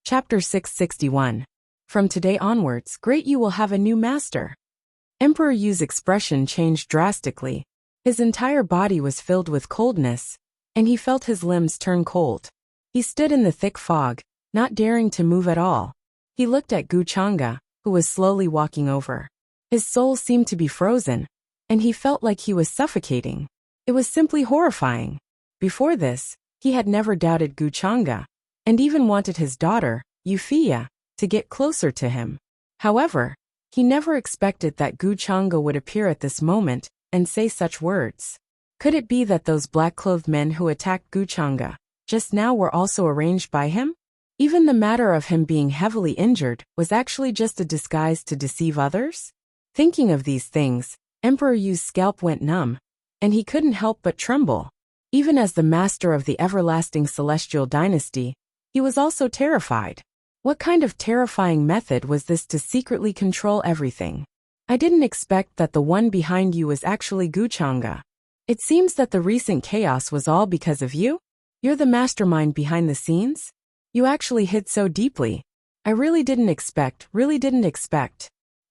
Chapter 661. From today onwards, you will have a new master. Emperor Yu's expression changed drastically. His entire body was filled with coldness, and he felt his limbs turn cold. He stood in the thick fog, not daring to move at all. He looked at Gu Chang'e, who was slowly walking over. His soul seemed to be frozen, and he felt like he was suffocating. It was simply horrifying. Before this, he had never doubted Gu Chang'e, and even wanted his daughter, Wuxia, to get closer to him. However, he never expected that Gu Chang'e would appear at this moment and say such words. Could it be that those black-clothed men who attacked Gu Chang'e just now were also arranged by him? Even the matter of him being heavily injured was actually just a disguise to deceive others? Thinking of these things, Emperor Yu's scalp went numb, and he couldn't help but tremble. Even as the master of the everlasting celestial dynasty, he was also terrified. What kind of terrifying method was this to secretly control everything? I didn't expect that the one behind you was actually Gu Chang'e. It seems that the recent chaos was all because of you? You're the mastermind behind the scenes? You actually hid so deeply. I really didn't expect.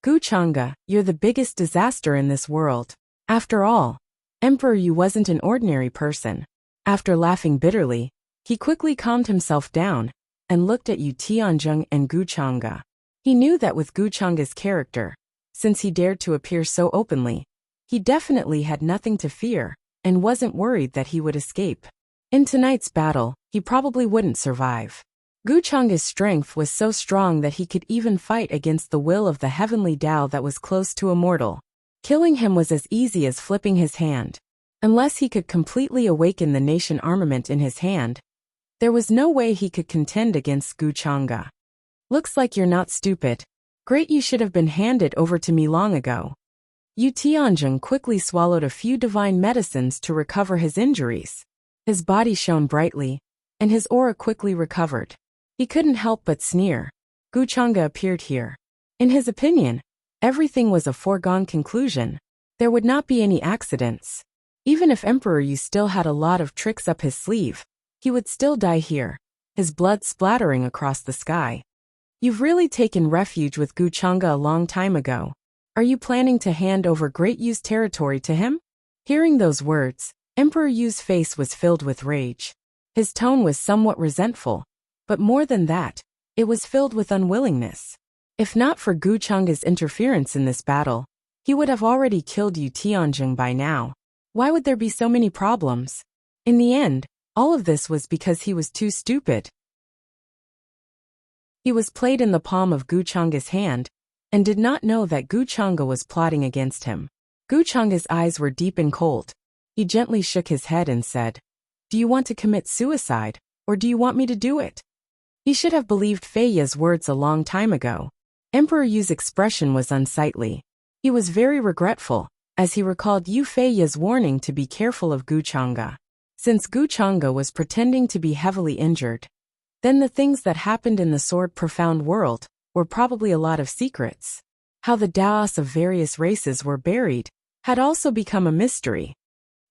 Gu Chang'e, you're the biggest disaster in this world. After all, Emperor Yu wasn't an ordinary person. After laughing bitterly, he quickly calmed himself down and looked at Yu Tianzheng and Gu Chang'e. He knew that with Gu Chang'e's character, since he dared to appear so openly, he definitely had nothing to fear, and wasn't worried that he would escape. In tonight's battle, he probably wouldn't survive. Gu Chang'e's strength was so strong that he could even fight against the will of the heavenly Tao that was close to immortal. Killing him was as easy as flipping his hand. Unless he could completely awaken the nation armament in his hand, there was no way he could contend against Gu Chang'e. Looks like you're not stupid. Great, you should have been handed over to me long ago. Yu Tianzheng quickly swallowed a few divine medicines to recover his injuries. His body shone brightly, and his aura quickly recovered. He couldn't help but sneer. Gu Chang'e appeared here. In his opinion, everything was a foregone conclusion. There would not be any accidents. Even if Emperor Yu still had a lot of tricks up his sleeve, he would still die here, his blood splattering across the sky. You've really taken refuge with Gu Chang'e a long time ago. Are you planning to hand over Great Yu's territory to him? Hearing those words, Emperor Yu's face was filled with rage. His tone was somewhat resentful, but more than that, it was filled with unwillingness. If not for Gu Chang'e's interference in this battle, he would have already killed Yu Tianzheng by now. Why would there be so many problems? In the end, all of this was because he was too stupid. He was played in the palm of Gu Chang'e's hand, and did not know that Gu Chang'e was plotting against him. Gu Chang'e's eyes were deep and cold. He gently shook his head and said, "Do you want to commit suicide, or do you want me to do it?" He should have believed Fei Ye's words a long time ago. Emperor Yu's expression was unsightly. He was very regretful, as he recalled Yu Feiye's warning to be careful of Gu Chang'e. Since Gu Chang'e was pretending to be heavily injured, then the things that happened in the Sword Profound world were probably a lot of secrets. How the Daos of various races were buried had also become a mystery.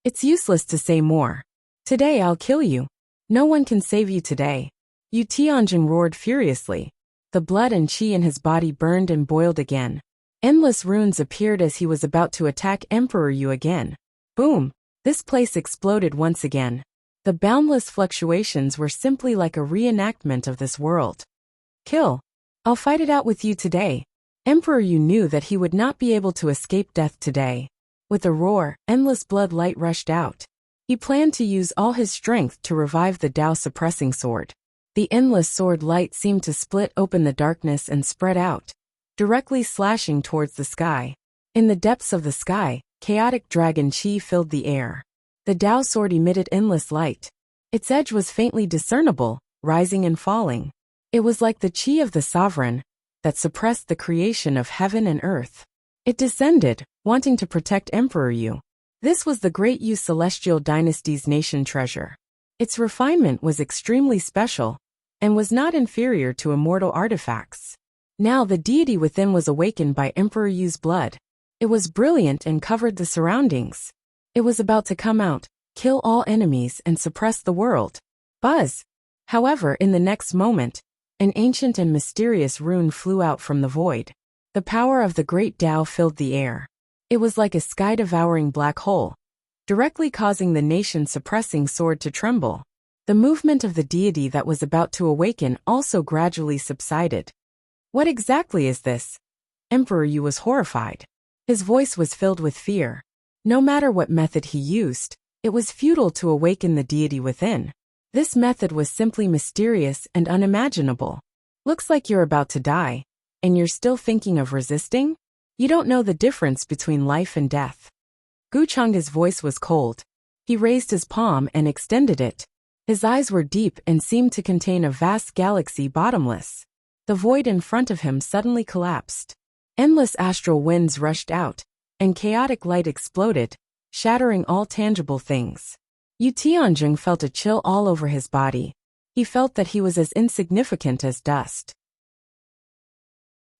It's useless to say more. Today I'll kill you. No one can save you today. Yu Tianzheng roared furiously. The blood and qi in his body burned and boiled again. Endless runes appeared as he was about to attack Emperor Yu again. Boom! This place exploded once again. The boundless fluctuations were simply like a reenactment of this world. Kill! I'll fight it out with you today. Emperor Yu knew that he would not be able to escape death today. With a roar, endless blood light rushed out. He planned to use all his strength to revive the Tao suppressing sword. The endless sword light seemed to split open the darkness and spread out, directly slashing towards the sky. In the depths of the sky, chaotic dragon qi filled the air. The Tao sword emitted endless light. Its edge was faintly discernible, rising and falling. It was like the qi of the sovereign that suppressed the creation of heaven and earth. It descended, wanting to protect Emperor Yu. This was the Great Yu Celestial Dynasty's nation treasure. Its refinement was extremely special, and was not inferior to immortal artifacts. Now the deity within was awakened by Emperor Yu's blood. It was brilliant and covered the surroundings. It was about to come out, kill all enemies and suppress the world. Buzz! However, in the next moment, an ancient and mysterious rune flew out from the void. The power of the great Tao filled the air. It was like a sky-devouring black hole, directly causing the nation-suppressing sword to tremble. The movement of the deity that was about to awaken also gradually subsided. What exactly is this? Emperor Yu was horrified. His voice was filled with fear. No matter what method he used, it was futile to awaken the deity within. This method was simply mysterious and unimaginable. Looks like you're about to die, and you're still thinking of resisting? You don't know the difference between life and death. Gu Chang'e's voice was cold. He raised his palm and extended it. His eyes were deep and seemed to contain a vast galaxy bottomless. The void in front of him suddenly collapsed. Endless astral winds rushed out, and chaotic light exploded, shattering all tangible things. Yu Tianzheng felt a chill all over his body. He felt that he was as insignificant as dust.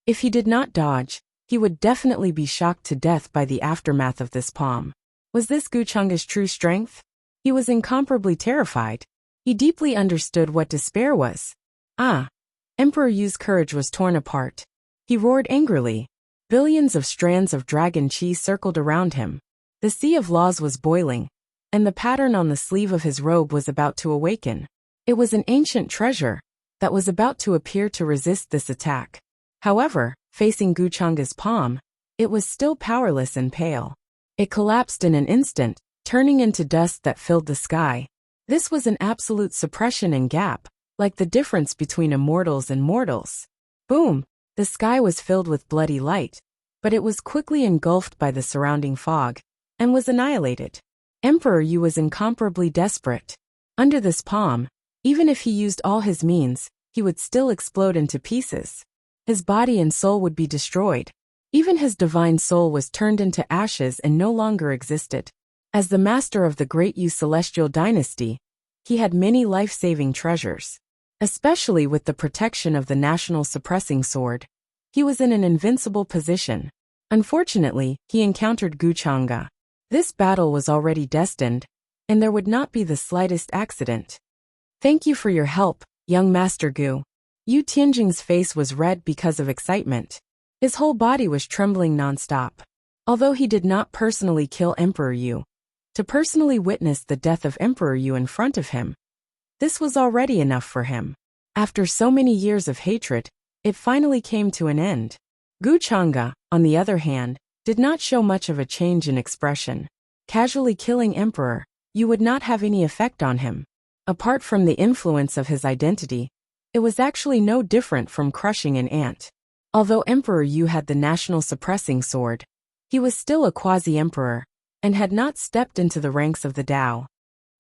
If he did not dodge, he would definitely be shocked to death by the aftermath of this palm. Was this Gu Chang'e's true strength? He was incomparably terrified. He deeply understood what despair was. Emperor Yu's courage was torn apart. He roared angrily. Billions of strands of dragon qi circled around him. The sea of laws was boiling, and the pattern on the sleeve of his robe was about to awaken. It was an ancient treasure, that was about to appear to resist this attack. However, facing Guchanga's palm, it was still powerless and pale. It collapsed in an instant, turning into dust that filled the sky. This was an absolute suppression and gap, like the difference between immortals and mortals. Boom! The sky was filled with bloody light, but it was quickly engulfed by the surrounding fog, and was annihilated. Emperor Yu was incomparably desperate. Under this palm, even if he used all his means, he would still explode into pieces. His body and soul would be destroyed. Even his divine soul was turned into ashes and no longer existed. As the master of the Great Yu Celestial Dynasty, he had many life-saving treasures. Especially with the protection of the National Suppressing Sword, he was in an invincible position. Unfortunately, he encountered Guchanga. This battle was already destined, and there would not be the slightest accident. Thank you for your help, young Master Gu. Yu Tianjing's face was red because of excitement. His whole body was trembling non-stop. Although he did not personally kill Emperor Yu, to personally witness the death of Emperor Yu in front of him, this was already enough for him. After so many years of hatred, it finally came to an end. Guchanga, on the other hand, did not show much of a change in expression. Casually killing Emperor Yu would not have any effect on him. Apart from the influence of his identity, it was actually no different from crushing an ant. Although Emperor Yu had the National Suppressing Sword, he was still a quasi-emperor, and had not stepped into the ranks of the Dao.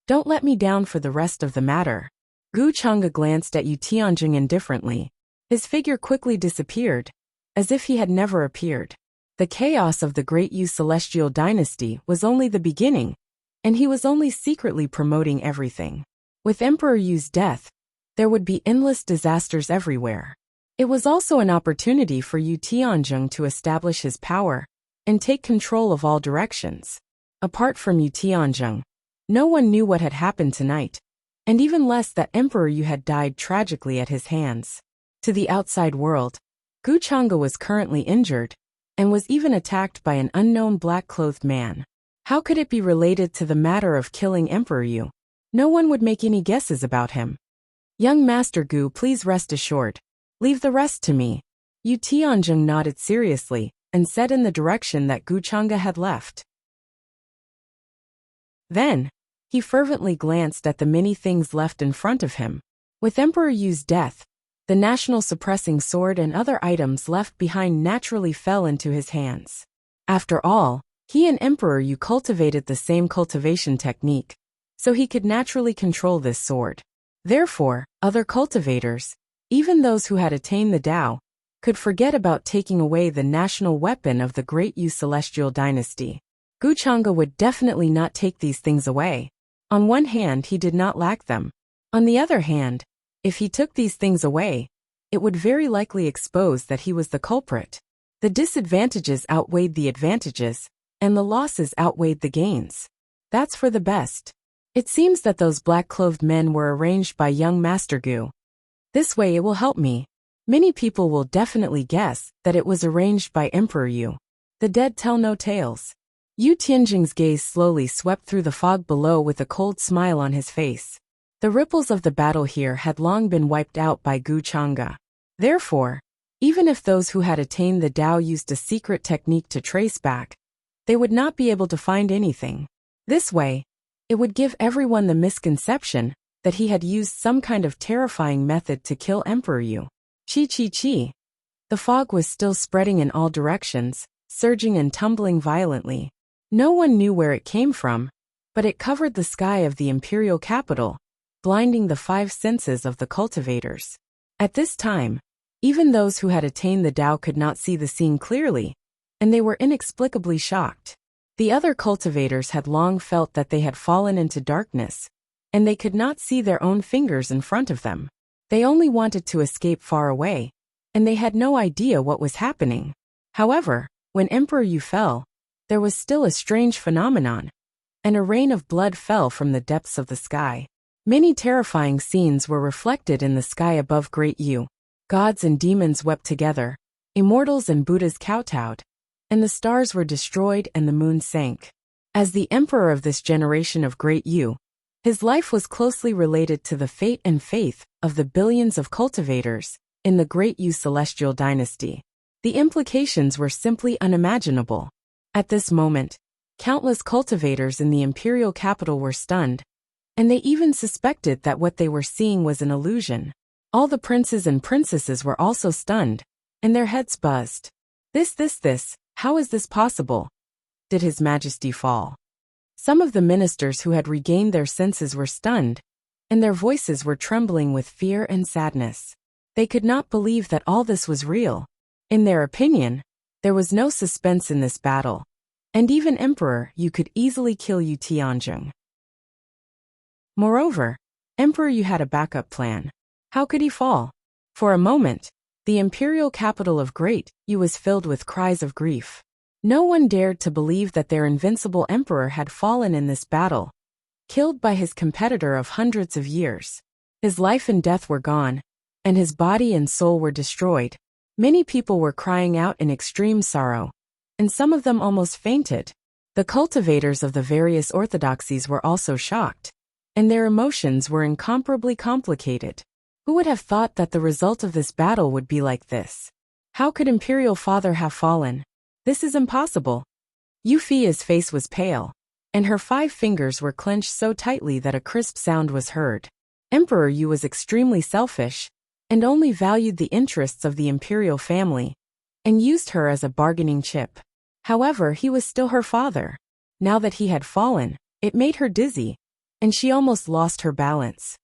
Don't let me down for the rest of the matter. Guchanga glanced at Yu Tianjing indifferently. His figure quickly disappeared, as if he had never appeared. The chaos of the Great Yu Celestial Dynasty was only the beginning, and he was only secretly promoting everything. With Emperor Yu's death, there would be endless disasters everywhere. It was also an opportunity for Yu Tianjing to establish his power and take control of all directions. Apart from Yu Tianjing, no one knew what had happened tonight, and even less that Emperor Yu had died tragically at his hands. To the outside world, Guchanga was currently injured, and was even attacked by an unknown black-clothed man. How could it be related to the matter of killing Emperor Yu? No one would make any guesses about him. Young Master Gu, please rest assured. Leave the rest to me. Yu Tianjing nodded seriously, and said in the direction that Guchanga had left. Then, he fervently glanced at the many things left in front of him. With Emperor Yu's death, the National Suppressing Sword and other items left behind naturally fell into his hands. After all, he and Emperor Yu cultivated the same cultivation technique, so he could naturally control this sword. Therefore, other cultivators, even those who had attained the Dao, could forget about taking away the national weapon of the Great Yu Celestial Dynasty. Guchanga would definitely not take these things away. On one hand, he did not lack them. On the other hand, if he took these things away, it would very likely expose that he was the culprit. The disadvantages outweighed the advantages, and the losses outweighed the gains. That's for the best. It seems that those black-clothed men were arranged by young Master Gu. This way it will help me. Many people will definitely guess that it was arranged by Emperor Yu. The dead tell no tales. Yu Tianjing's gaze slowly swept through the fog below with a cold smile on his face. The ripples of the battle here had long been wiped out by Guchanga. Therefore, even if those who had attained the Dao used a secret technique to trace back, they would not be able to find anything. This way, it would give everyone the misconception that he had used some kind of terrifying method to kill Emperor Yu. Chi. The fog was still spreading in all directions, surging and tumbling violently. No one knew where it came from, but it covered the sky of the imperial capital, blinding the five senses of the cultivators. At this time, even those who had attained the Dao could not see the scene clearly, and they were inexplicably shocked. The other cultivators had long felt that they had fallen into darkness, and they could not see their own fingers in front of them. They only wanted to escape far away, and they had no idea what was happening. However, when Emperor Yu fell, there was still a strange phenomenon, and a rain of blood fell from the depths of the sky. Many terrifying scenes were reflected in the sky above Great Yu. Gods and demons wept together, immortals and Buddhas kowtowed, and the stars were destroyed and the moon sank. As the emperor of this generation of Great Yu, His life was closely related to the fate and faith of the billions of cultivators in the Great Yu Celestial Dynasty. The implications were simply unimaginable. At this moment, countless cultivators in the imperial capital were stunned, and they even suspected that what they were seeing was an illusion. All the princes and princesses were also stunned, and their heads buzzed. This, how is this possible? Did His Majesty fall? Some of the ministers who had regained their senses were stunned, and their voices were trembling with fear and sadness. They could not believe that all this was real. In their opinion, there was no suspense in this battle, and even Emperor Yu could easily kill Yu Tianzhong. Moreover, Emperor Yu had a backup plan. How could he fall? For a moment, the imperial capital of Great Yu was filled with cries of grief. No one dared to believe that their invincible emperor had fallen in this battle, killed by his competitor of hundreds of years. His life and death were gone, and his body and soul were destroyed. Many people were crying out in extreme sorrow, and some of them almost fainted. The cultivators of the various orthodoxies were also shocked, and their emotions were incomparably complicated. Who would have thought that the result of this battle would be like this? How could Imperial Father have fallen? This is impossible. Yu Fia's face was pale, and her 5 fingers were clenched so tightly that a crisp sound was heard. Emperor Yu was extremely selfish, and only valued the interests of the imperial family, and used her as a bargaining chip. However, he was still her father. Now that he had fallen, it made her dizzy, and she almost lost her balance.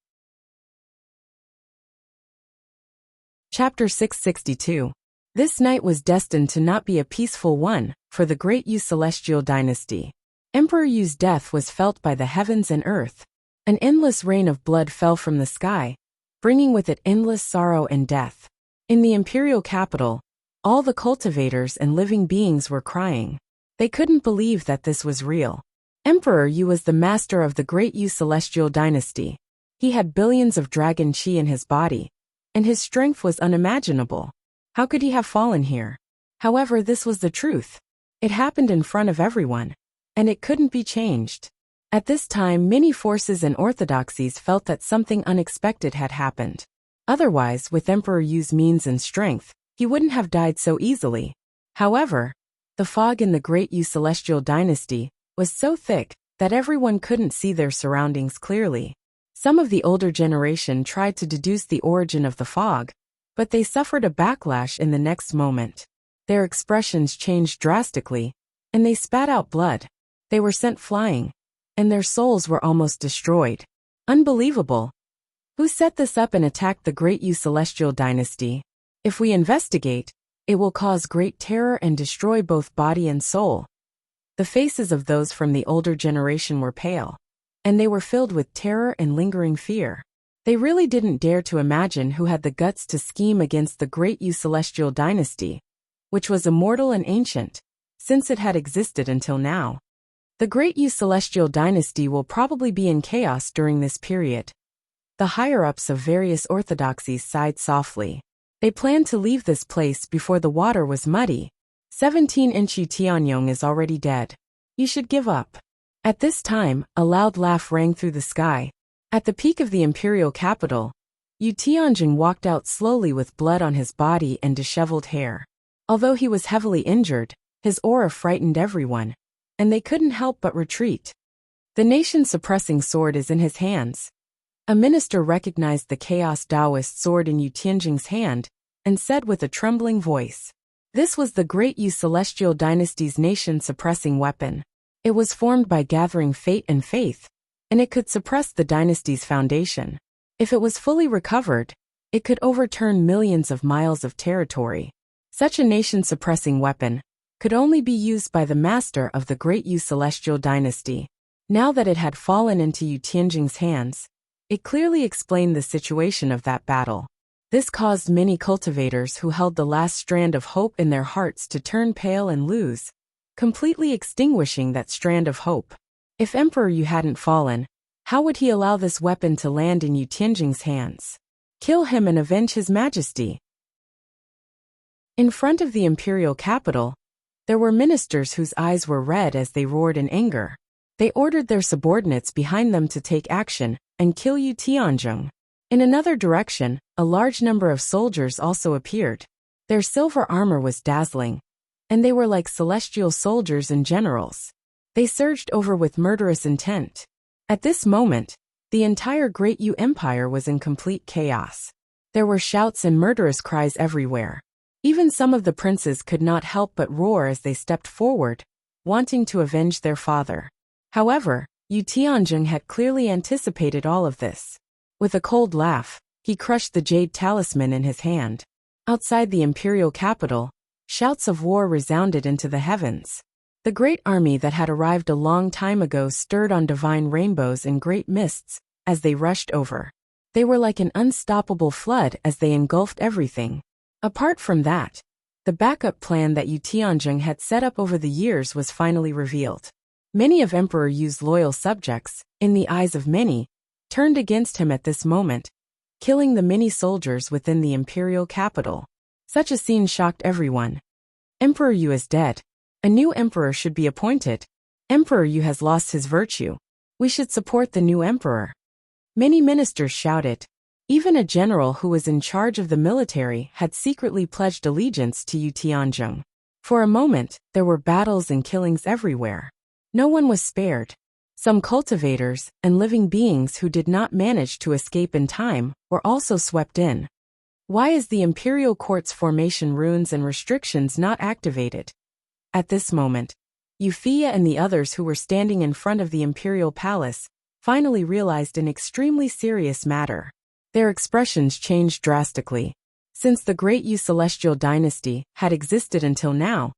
Chapter 662. This night was destined to not be a peaceful one for the Great Yu Celestial Dynasty. Emperor Yu's death was felt by the heavens and earth. An endless rain of blood fell from the sky, bringing with it endless sorrow and death. In the imperial capital, all the cultivators and living beings were crying. They couldn't believe that this was real. Emperor Yu was the master of the Great Yu Celestial Dynasty. He had billions of dragon qi in his body, and his strength was unimaginable. How could he have fallen here? However, this was the truth. It happened in front of everyone, and it couldn't be changed. At this time, many forces and orthodoxies felt that something unexpected had happened. Otherwise, with Emperor Yu's means and strength, he wouldn't have died so easily. However, the fog in the Great Yu Celestial Dynasty was so thick that everyone couldn't see their surroundings clearly. Some of the older generation tried to deduce the origin of the fog, but they suffered a backlash in the next moment. Their expressions changed drastically, and they spat out blood. They were sent flying, and their souls were almost destroyed. Unbelievable. Who set this up and attacked the Great Yu Celestial Dynasty? If we investigate, it will cause great terror and destroy both body and soul. The faces of those from the older generation were pale, and they were filled with terror and lingering fear. They really didn't dare to imagine who had the guts to scheme against the Great Yu Celestial Dynasty, which was immortal and ancient, since it had existed until now. The Great Yu Celestial Dynasty will probably be in chaos during this period. The higher-ups of various orthodoxies sighed softly. They planned to leave this place before the water was muddy. 17-inch Yu Tianyong is already dead. You should give up. At this time, a loud laugh rang through the sky. At the peak of the imperial capital, Yu Tianzhong walked out slowly with blood on his body and disheveled hair. Although he was heavily injured, his aura frightened everyone, and they couldn't help but retreat. The nation-suppressing sword is in his hands. A minister recognized the Chaos Taoist sword in Yu Tianzhong's hand, and said with a trembling voice, "This was the Great Yu Celestial Dynasty's nation-suppressing weapon. It was formed by gathering fate and faith, and it could suppress the dynasty's foundation. If it was fully recovered, it could overturn millions of miles of territory. Such a nation-suppressing weapon could only be used by the master of the Great Yu Celestial Dynasty. Now that it had fallen into Yu Tianzhong's hands, it clearly explained the situation of that battle. This caused many cultivators who held the last strand of hope in their hearts to turn pale and lose, completely extinguishing that strand of hope. If Emperor Yu hadn't fallen, how would he allow this weapon to land in Yu Tianzhong's hands? Kill him and avenge His Majesty. In front of the imperial capital, there were ministers whose eyes were red as they roared in anger. They ordered their subordinates behind them to take action and kill Yu Tianzhong. In another direction, a large number of soldiers also appeared. Their silver armor was dazzling, and they were like celestial soldiers and generals. They surged over with murderous intent. At this moment, the entire Great Yu Empire was in complete chaos. There were shouts and murderous cries everywhere. Even some of the princes could not help but roar as they stepped forward, wanting to avenge their father. However, Yu Tianzhong had clearly anticipated all of this. With a cold laugh, he crushed the jade talisman in his hand. Outside the imperial capital, shouts of war resounded into the heavens. The great army that had arrived a long time ago stirred on divine rainbows and great mists as they rushed over. They were like an unstoppable flood as they engulfed everything. Apart from that, the backup plan that Yu Tianzhong had set up over the years was finally revealed. Many of Emperor Yu's loyal subjects, in the eyes of many, turned against him at this moment, killing the many soldiers within the imperial capital. Such a scene shocked everyone. Emperor Yu is dead. A new emperor should be appointed. Emperor Yu has lost his virtue. We should support the new emperor. Many ministers shouted. Even a general who was in charge of the military had secretly pledged allegiance to Yu Tianzhong. For a moment, there were battles and killings everywhere. No one was spared. Some cultivators and living beings who did not manage to escape in time were also swept in. Why is the imperial court's formation runes and restrictions not activated? At this moment, Wuxia and the others who were standing in front of the imperial palace finally realized an extremely serious matter. Their expressions changed drastically. Since the Great Yu Celestial Dynasty had existed until now,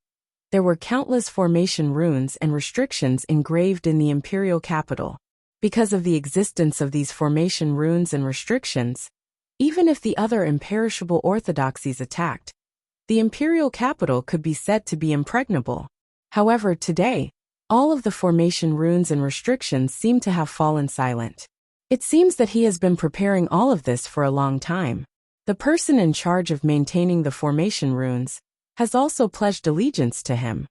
there were countless formation runes and restrictions engraved in the imperial capital. Because of the existence of these formation runes and restrictions, even if the other imperishable orthodoxies attacked, the imperial capital could be said to be impregnable. However, today, all of the formation runes and restrictions seem to have fallen silent. It seems that he has been preparing all of this for a long time. The person in charge of maintaining the formation runes has also pledged allegiance to him.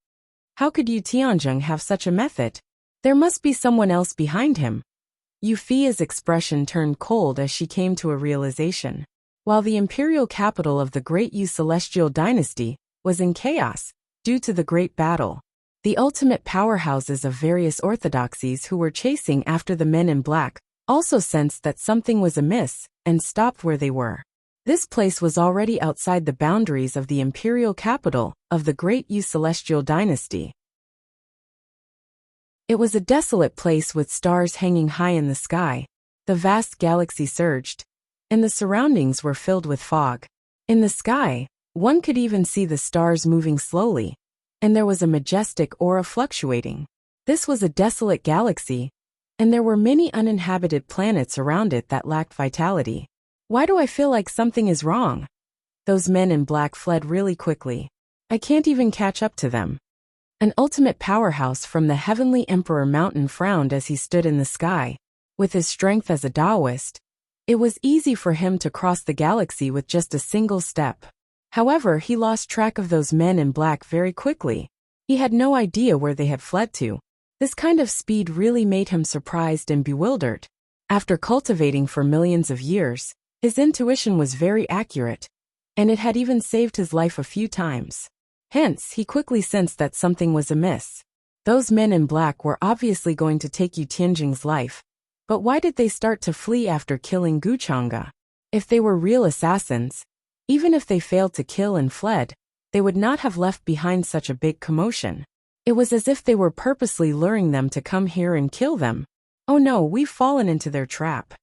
How could Yu Tianzhong have such a method? There must be someone else behind him. Wuxia's expression turned cold as she came to a realization. While the imperial capital of the Great Yu Celestial Dynasty was in chaos due to the Great Battle, the ultimate powerhouses of various orthodoxies who were chasing after the men in black also sensed that something was amiss and stopped where they were. This place was already outside the boundaries of the imperial capital of the Great Yu Celestial Dynasty. It was a desolate place with stars hanging high in the sky. The vast galaxy surged, and the surroundings were filled with fog. In the sky, one could even see the stars moving slowly, and there was a majestic aura fluctuating. This was a desolate galaxy, and there were many uninhabited planets around it that lacked vitality. Why do I feel like something is wrong? Those men in black fled really quickly. I can't even catch up to them. An ultimate powerhouse from the Heavenly Emperor Mountain frowned as he stood in the sky. With his strength as a Taoist, it was easy for him to cross the galaxy with just a single step. However, he lost track of those men in black very quickly. He had no idea where they had fled to. This kind of speed really made him surprised and bewildered. After cultivating for millions of years, his intuition was very accurate, and it had even saved his life a few times. Hence, he quickly sensed that something was amiss. Those men in black were obviously going to take Yu Tianzhong's life, but why did they start to flee after killing Guchanga? If they were real assassins, even if they failed to kill and fled, they would not have left behind such a big commotion. It was as if they were purposely luring them to come here and kill them. Oh no, we've fallen into their trap.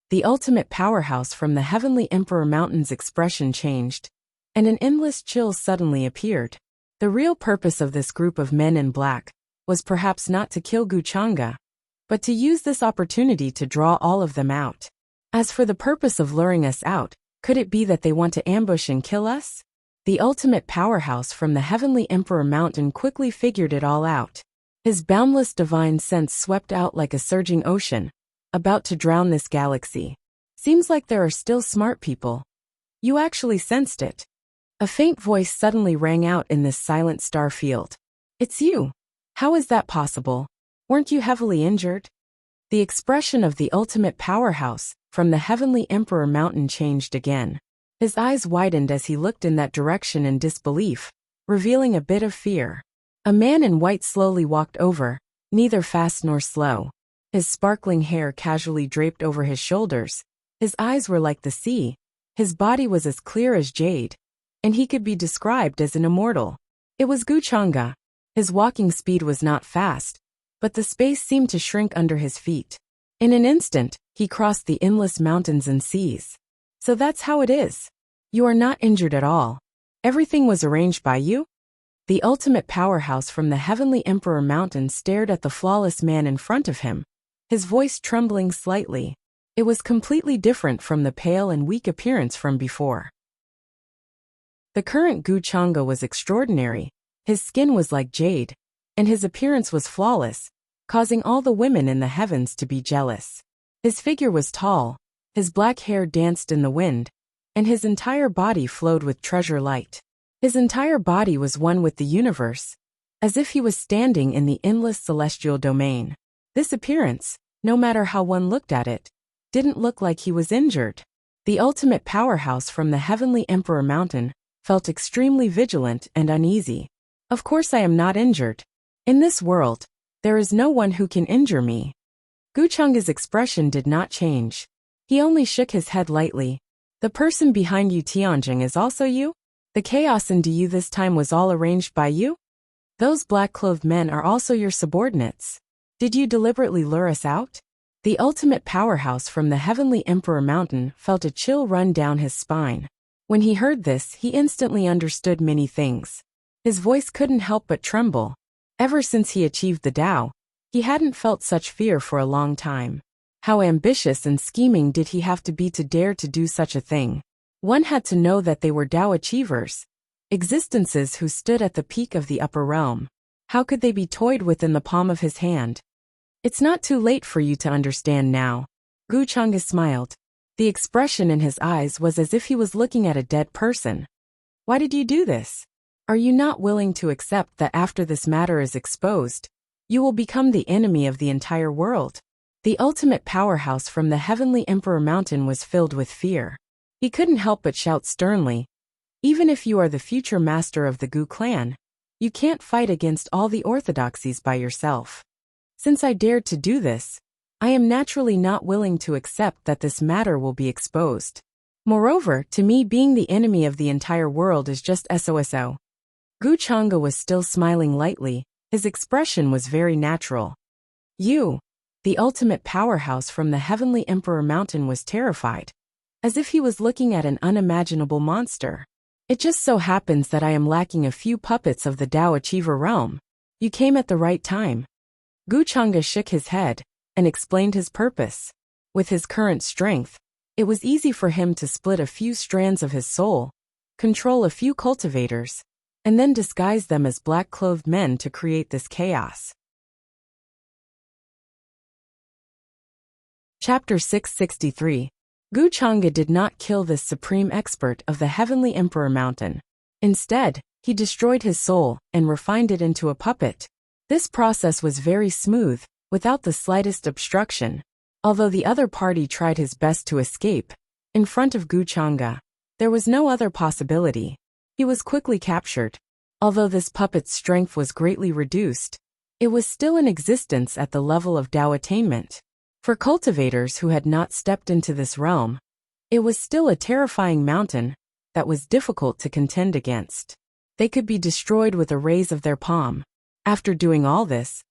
The ultimate powerhouse from the Heavenly Emperor Mountain's expression changed, and an endless chill suddenly appeared. The real purpose of this group of men in black was perhaps not to kill Guchanga, but to use this opportunity to draw all of them out. As for the purpose of luring us out, could it be that they want to ambush and kill us? The ultimate powerhouse from the Heavenly Emperor Mountain quickly figured it all out. His boundless divine sense swept out like a surging ocean, about to drown this galaxy. Seems like there are still smart people. You actually sensed it. A faint voice suddenly rang out in this silent star field. It's you. How is that possible? Weren't you heavily injured? The expression of the ultimate powerhouse from the heavenly Emperor Mountain changed again. His eyes widened as he looked in that direction in disbelief, revealing a bit of fear. A man in white slowly walked over, neither fast nor slow. His sparkling hair casually draped over his shoulders. His eyes were like the sea. His body was as clear as jade, and he could be described as an immortal. It was Wuxia. His walking speed was not fast, but the space seemed to shrink under his feet. In an instant, he crossed the endless mountains and seas. So that's how it is. You are not injured at all. Everything was arranged by you? The ultimate powerhouse from the heavenly Emperor Mountain stared at the flawless man in front of him, his voice trembling slightly. It was completely different from the pale and weak appearance from before. The current Wuxia was extraordinary. His skin was like jade, and his appearance was flawless, causing all the women in the heavens to be jealous. His figure was tall, his black hair danced in the wind, and his entire body flowed with treasure light. His entire body was one with the universe, as if he was standing in the endless celestial domain. This appearance, no matter how one looked at it, didn't look like he was injured. The ultimate powerhouse from the heavenly Emperor Mountain felt extremely vigilant and uneasy. Of course I am not injured. In this world, there is no one who can injure me. Wuxia's expression did not change. He only shook his head lightly. The person behind you, Tianjing, is also you? The chaos into you this time was all arranged by you? Those black-clothed men are also your subordinates. Did you deliberately lure us out? The ultimate powerhouse from the heavenly Emperor Mountain felt a chill run down his spine. When he heard this, he instantly understood many things. His voice couldn't help but tremble. Ever since he achieved the Tao, he hadn't felt such fear for a long time. How ambitious and scheming did he have to be to dare to do such a thing? One had to know that they were Tao achievers, existences who stood at the peak of the upper realm. How could they be toyed with in the palm of his hand? It's not too late for you to understand now. Wuxia smiled. The expression in his eyes was as if he was looking at a dead person. Why did you do this? Are you not willing to accept that after this matter is exposed, you will become the enemy of the entire world? The ultimate powerhouse from the heavenly Emperor Mountain was filled with fear. He couldn't help but shout sternly, even if you are the future master of the Gu clan, you can't fight against all the orthodoxies by yourself. Since I dared to do this, I am naturally not willing to accept that this matter will be exposed. Moreover, to me being the enemy of the entire world is just SOSO. Wuxia was still smiling lightly, his expression was very natural. You, the ultimate powerhouse from the heavenly Emperor Mountain, was terrified, as if he was looking at an unimaginable monster. It just so happens that I am lacking a few puppets of the Tao Achiever realm. You came at the right time. Wuxia shook his head and explained his purpose. With his current strength, it was easy for him to split a few strands of his soul, control a few cultivators, and then disguise them as black-clothed men to create this chaos. Chapter 663. Wuxia did not kill this supreme expert of the heavenly Emperor Mountain. Instead, he destroyed his soul and refined it into a puppet. This process was very smooth, without the slightest obstruction. Although the other party tried his best to escape, in front of Wuxia, there was no other possibility. He was quickly captured. Although this puppet's strength was greatly reduced, it was still in existence at the level of Tao attainment. For cultivators who had not stepped into this realm, it was still a terrifying mountain that was difficult to contend against. They could be destroyed with a raise of their palm. After doing all this,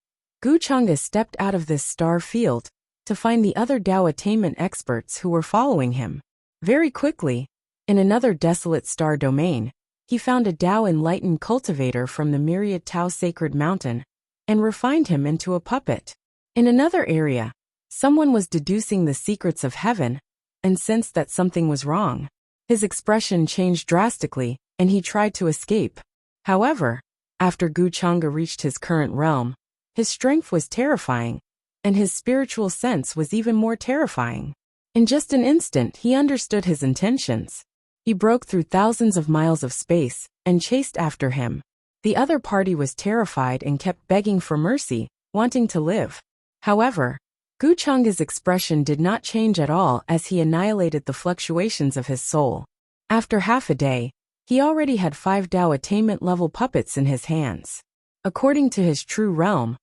Wuxia stepped out of this star field to find the other Tao attainment experts who were following him. Very quickly, in another desolate star domain, he found a Tao enlightened cultivator from the myriad Tao sacred mountain and refined him into a puppet. In another area, someone was deducing the secrets of heaven and sensed that something was wrong. His expression changed drastically, and he tried to escape. However, after Wuxia reached his current realm, his strength was terrifying, and his spiritual sense was even more terrifying. In just an instant, he understood his intentions. He broke through thousands of miles of space and chased after him. The other party was terrified and kept begging for mercy, wanting to live. However, Guchang's expression did not change at all as he annihilated the fluctuations of his soul. After half a day, he already had 5 Dao attainment-level puppets in his hands. According to his true realm,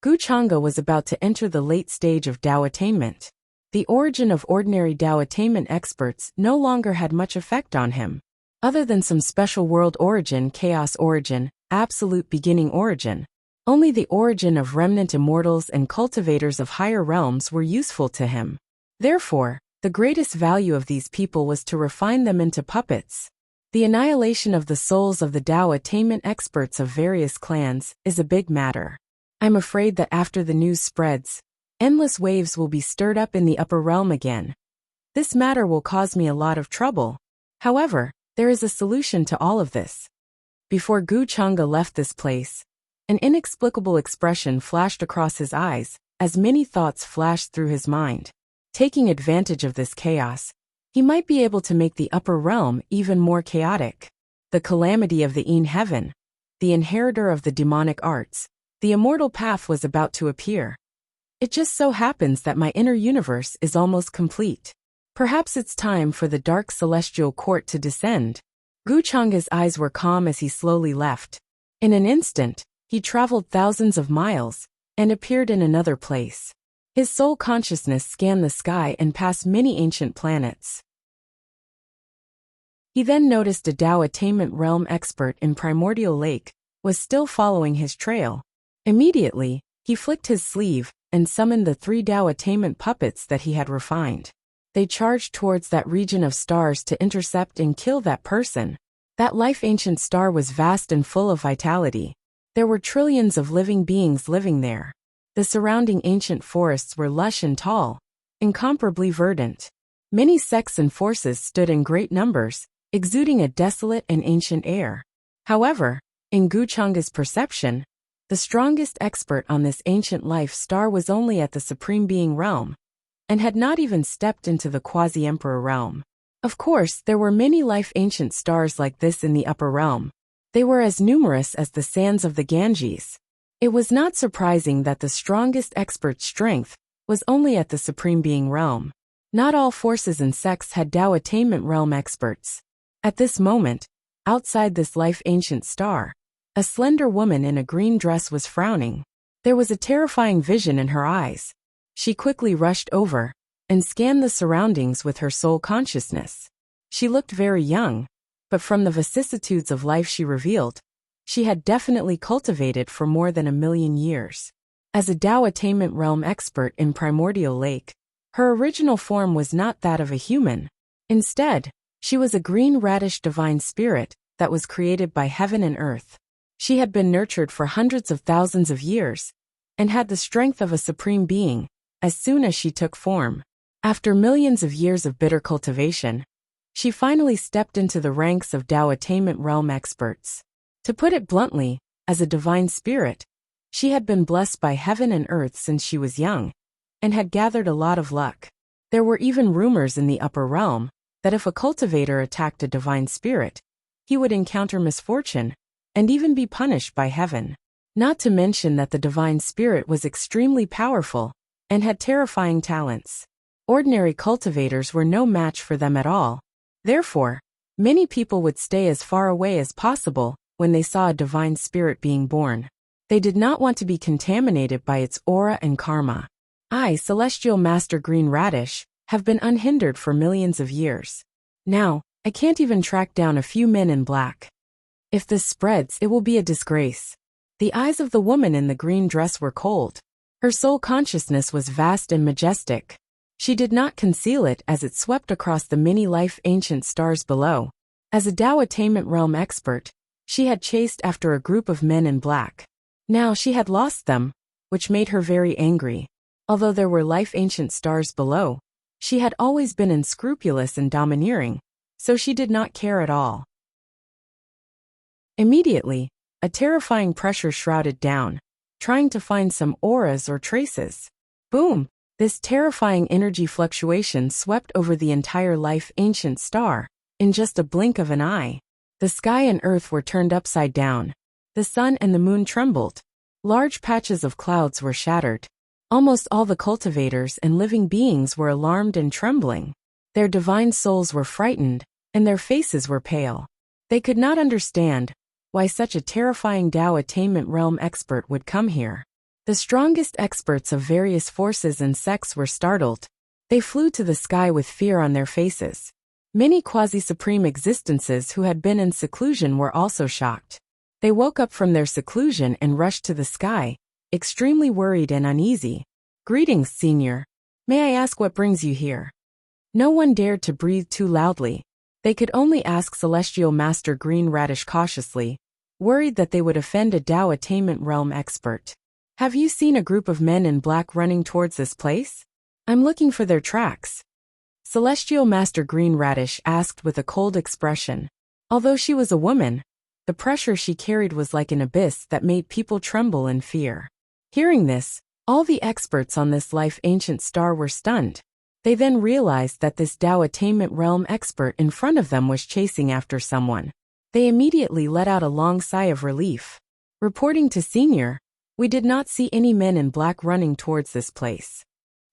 Guchanga was about to enter the late stage of Dao attainment. The origin of ordinary Dao attainment experts no longer had much effect on him. Other than some special world origin, chaos origin, absolute beginning origin, only the origin of remnant immortals and cultivators of higher realms were useful to him. Therefore, the greatest value of these people was to refine them into puppets. The annihilation of the souls of the Dao attainment experts of various clans is a big matter. I'm afraid that after the news spreads, endless waves will be stirred up in the upper realm again. This matter will cause me a lot of trouble. However, there is a solution to all of this. Before Guchanga left this place, an inexplicable expression flashed across his eyes, as many thoughts flashed through his mind. Taking advantage of this chaos, he might be able to make the upper realm even more chaotic. The calamity of the Een Heaven, the inheritor of the demonic arts, the immortal path was about to appear. It just so happens that my inner universe is almost complete. Perhaps it's time for the dark celestial court to descend. Guchanga's eyes were calm as he slowly left. In an instant, he traveled thousands of miles and appeared in another place. His soul consciousness scanned the sky and passed many ancient planets. He then noticed a Dao attainment realm expert in Primordial Lake was still following his trail. Immediately, he flicked his sleeve and summoned the 3 Dao attainment puppets that he had refined. They charged towards that region of stars to intercept and kill that person. That life-ancient star was vast and full of vitality. There were trillions of living beings living there. The surrounding ancient forests were lush and tall, incomparably verdant. Many sects and forces stood in great numbers, exuding a desolate and ancient air. However, in Guchanga's perception, the strongest expert on this ancient life star was only at the Supreme Being realm, and had not even stepped into the Quasi-Emperor realm. Of course, there were many life-ancient stars like this in the upper realm. They were as numerous as the sands of the Ganges. It was not surprising that the strongest expert's strength was only at the Supreme Being realm. Not all forces and sects had Dao attainment realm experts. At this moment, outside this life-ancient star, a slender woman in a green dress was frowning. There was a terrifying vision in her eyes. She quickly rushed over and scanned the surroundings with her soul consciousness. She looked very young, but from the vicissitudes of life she revealed, she had definitely cultivated for more than 1,000,000 years. As a Dao attainment realm expert in Primordial Lake, her original form was not that of a human. Instead, she was a green radish divine spirit that was created by heaven and earth. She had been nurtured for hundreds of thousands of years, and had the strength of a supreme being, as soon as she took form. After millions of years of bitter cultivation, she finally stepped into the ranks of Dao attainment realm experts. To put it bluntly, as a divine spirit, she had been blessed by heaven and earth since she was young, and had gathered a lot of luck. There were even rumors in the upper realm that if a cultivator attacked a divine spirit, he would encounter misfortune, and even be punished by heaven. Not to mention that the divine spirit was extremely powerful, and had terrifying talents. Ordinary cultivators were no match for them at all. Therefore, many people would stay as far away as possible when they saw a divine spirit being born. They did not want to be contaminated by its aura and karma. I, Celestial Master Green Radish, have been unhindered for millions of years. Now, I can't even track down a few men in black. If this spreads, it will be a disgrace. The eyes of the woman in the green dress were cold. Her soul consciousness was vast and majestic. She did not conceal it as it swept across the many life-ancient stars below. As a Dao attainment realm expert, she had chased after a group of men in black. Now she had lost them, which made her very angry. Although there were life-ancient stars below, she had always been unscrupulous and domineering, so she did not care at all. Immediately, a terrifying pressure shrouded down, trying to find some auras or traces. Boom! This terrifying energy fluctuation swept over the entire life-ancient star, in just a blink of an eye. The sky and earth were turned upside down. The sun and the moon trembled. Large patches of clouds were shattered. Almost all the cultivators and living beings were alarmed and trembling. Their divine souls were frightened, and their faces were pale. They could not understand why such a terrifying Tao attainment realm expert would come here. The strongest experts of various forces and sects were startled. They flew to the sky with fear on their faces. Many quasi-supreme existences who had been in seclusion were also shocked. They woke up from their seclusion and rushed to the sky, extremely worried and uneasy. "Greetings, Senior. May I ask what brings you here?" No one dared to breathe too loudly. They could only ask Celestial Master Green Radish cautiously, worried that they would offend a Tao attainment realm expert. "Have you seen a group of men in black running towards this place? I'm looking for their tracks." Celestial Master Green Radish asked with a cold expression. Although she was a woman, the pressure she carried was like an abyss that made people tremble in fear. Hearing this, all the experts on this life-ancient star were stunned. They then realized that this Tao attainment realm expert in front of them was chasing after someone. They immediately let out a long sigh of relief. Reporting to Senior, "We did not see any men in black running towards this place."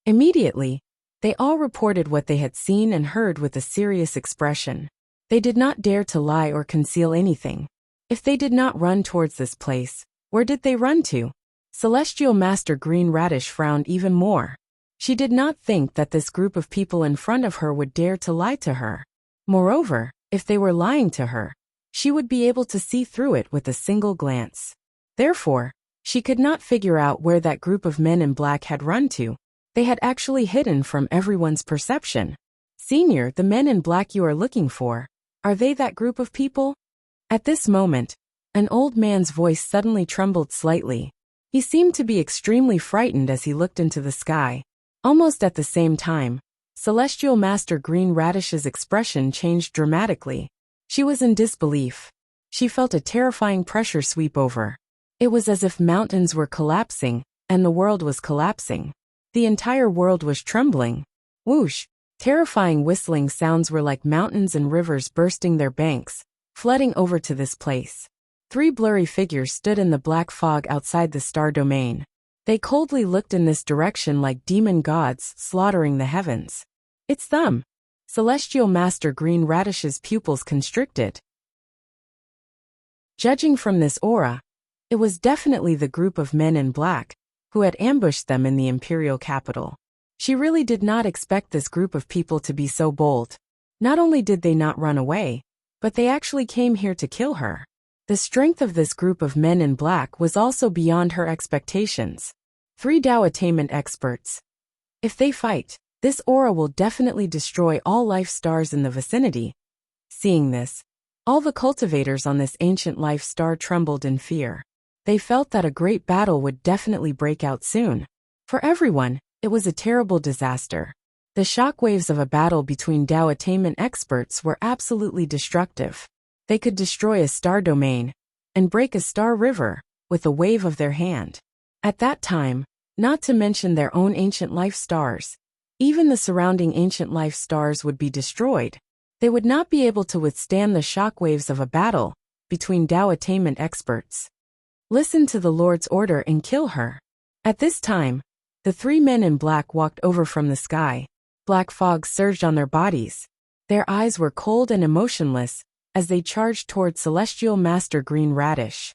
Immediately, they all reported what they had seen and heard with a serious expression. They did not dare to lie or conceal anything. If they did not run towards this place, where did they run to? Celestial Master Green Radish frowned even more. She did not think that this group of people in front of her would dare to lie to her. Moreover, if they were lying to her, she would be able to see through it with a single glance. Therefore, she could not figure out where that group of men in black had run to. They had actually hidden from everyone's perception. "Senior, the men in black you are looking for, are they that group of people?" At this moment, an old man's voice suddenly trembled slightly. He seemed to be extremely frightened as he looked into the sky. Almost at the same time, Celestial Master Green Radish's expression changed dramatically. She was in disbelief. She felt a terrifying pressure sweep over. It was as if mountains were collapsing, and the world was collapsing. The entire world was trembling. Whoosh! Terrifying whistling sounds were like mountains and rivers bursting their banks, flooding over to this place. 3 blurry figures stood in the black fog outside the star domain. They coldly looked in this direction like demon gods slaughtering the heavens. "It's them." Celestial Master Green Radish's pupils constricted. Judging from this aura, it was definitely the group of men in black who had ambushed them in the imperial capital. She really did not expect this group of people to be so bold. Not only did they not run away, but they actually came here to kill her. The strength of this group of men in black was also beyond her expectations. 3 Tao attainment experts. If they fight, this aura will definitely destroy all life stars in the vicinity. Seeing this, all the cultivators on this ancient life star trembled in fear. They felt that a great battle would definitely break out soon. For everyone, it was a terrible disaster. The shockwaves of a battle between Tao attainment experts were absolutely destructive. They could destroy a star domain and break a star river with a wave of their hand. At that time, not to mention their own ancient life stars, even the surrounding ancient life stars would be destroyed. They would not be able to withstand the shockwaves of a battle between Tao attainment experts. Listen to the Lord's order and kill her. At this time, the 3 men in black walked over from the sky. Black fog surged on their bodies. Their eyes were cold and emotionless as they charged toward Celestial Master Green Radish.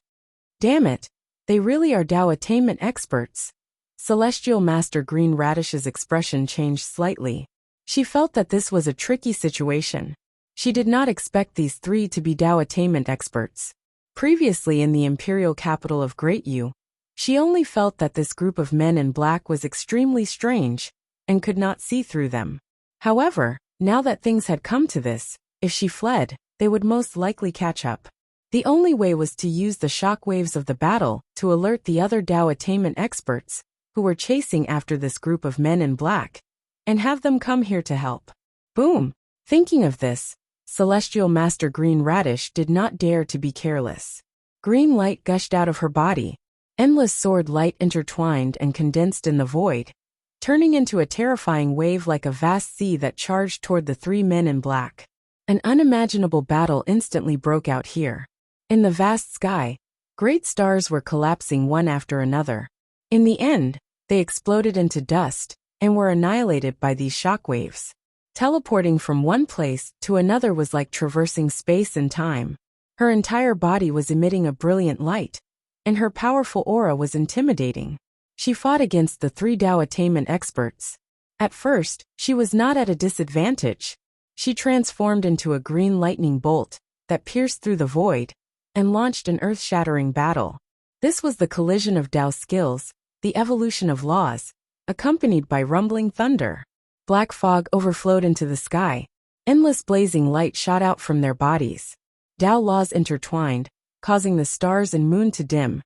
"Damn it, they really are Tao attainment experts." Celestial Master Green Radish's expression changed slightly. She felt that this was a tricky situation. She did not expect these 3 to be Tao attainment experts. Previously in the imperial capital of Great Yu, she only felt that this group of men in black was extremely strange and could not see through them. However, now that things had come to this, if she fled, they would most likely catch up. The only way was to use the shockwaves of the battle to alert the other Tao attainment experts who were chasing after this group of men in black, and have them come here to help. Boom! Thinking of this, Celestial Master Green Radish did not dare to be careless. Green light gushed out of her body. Endless sword light intertwined and condensed in the void, turning into a terrifying wave like a vast sea that charged toward the 3 men in black. An unimaginable battle instantly broke out here. In the vast sky, Great stars were collapsing one after another. In the end, they exploded into dust and were annihilated by these shockwaves. Teleporting from one place to another was like traversing space and time. Her entire body was emitting a brilliant light, and her powerful aura was intimidating. She fought against the 3 Dao attainment experts. At first, she was not at a disadvantage. She transformed into a green lightning bolt that pierced through the void and launched an earth-shattering battle. This was the collision of Dao skills, the evolution of laws, accompanied by rumbling thunder. Black fog overflowed into the sky. Endless blazing light shot out from their bodies. Dao laws intertwined, causing the stars and moon to dim.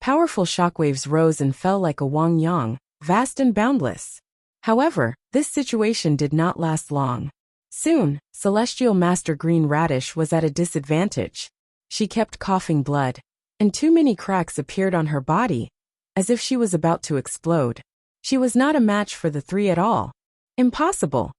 Powerful shockwaves rose and fell like a Wang-yang, vast and boundless. However, this situation did not last long. Soon, Celestial Master Green Radish was at a disadvantage. She kept coughing blood, and too many cracks appeared on her body, as if she was about to explode. She was not a match for the 3 at all. Impossible.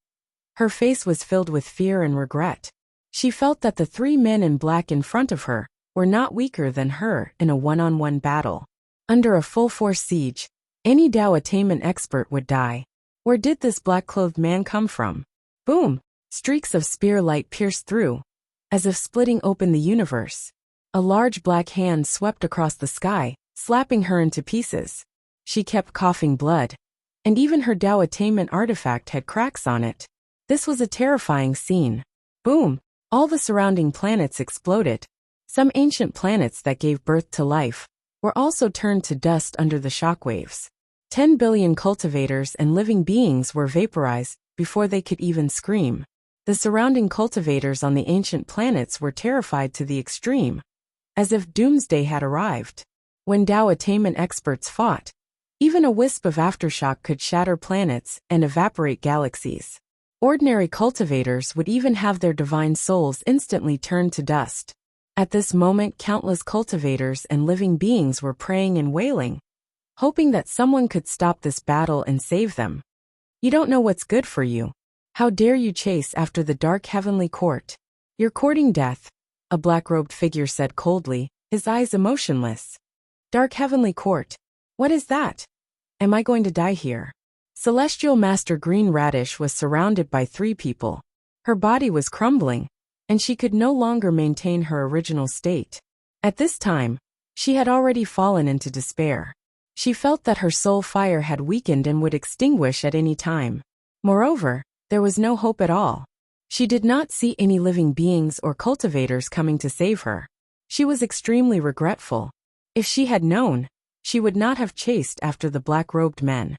Her face was filled with fear and regret. She felt that the 3 men in black in front of her were not weaker than her in a one-on-one battle. Under a full-force siege, any Dao attainment expert would die. Where did this black-clothed man come from? Boom! Streaks of spear light pierced through, as if splitting open the universe. A large black hand swept across the sky, slapping her into pieces. She kept coughing blood, and even her Dao attainment artifact had cracks on it. This was a terrifying scene. Boom! All the surrounding planets exploded. Some ancient planets that gave birth to life were also turned to dust under the shockwaves. 10 billion cultivators and living beings were vaporized before they could even scream. The surrounding cultivators on the ancient planets were terrified to the extreme, as if doomsday had arrived. When Dao attainment experts fought, even a wisp of aftershock could shatter planets and evaporate galaxies. Ordinary cultivators would even have their divine souls instantly turned to dust. At this moment, countless cultivators and living beings were praying and wailing, hoping that someone could stop this battle and save them. You don't know what's good for you. How dare you chase after the dark heavenly court? You're courting death, a black-robed figure said coldly, his eyes emotionless. Dark heavenly court? What is that? Am I going to die here? Celestial Master Green Radish was surrounded by 3 people. Her body was crumbling, and she could no longer maintain her original state. At this time, she had already fallen into despair. She felt that her soul fire had weakened and would extinguish at any time. Moreover, there was no hope at all. She did not see any living beings or cultivators coming to save her. She was extremely regretful. If she had known, she would not have chased after the black-robed men.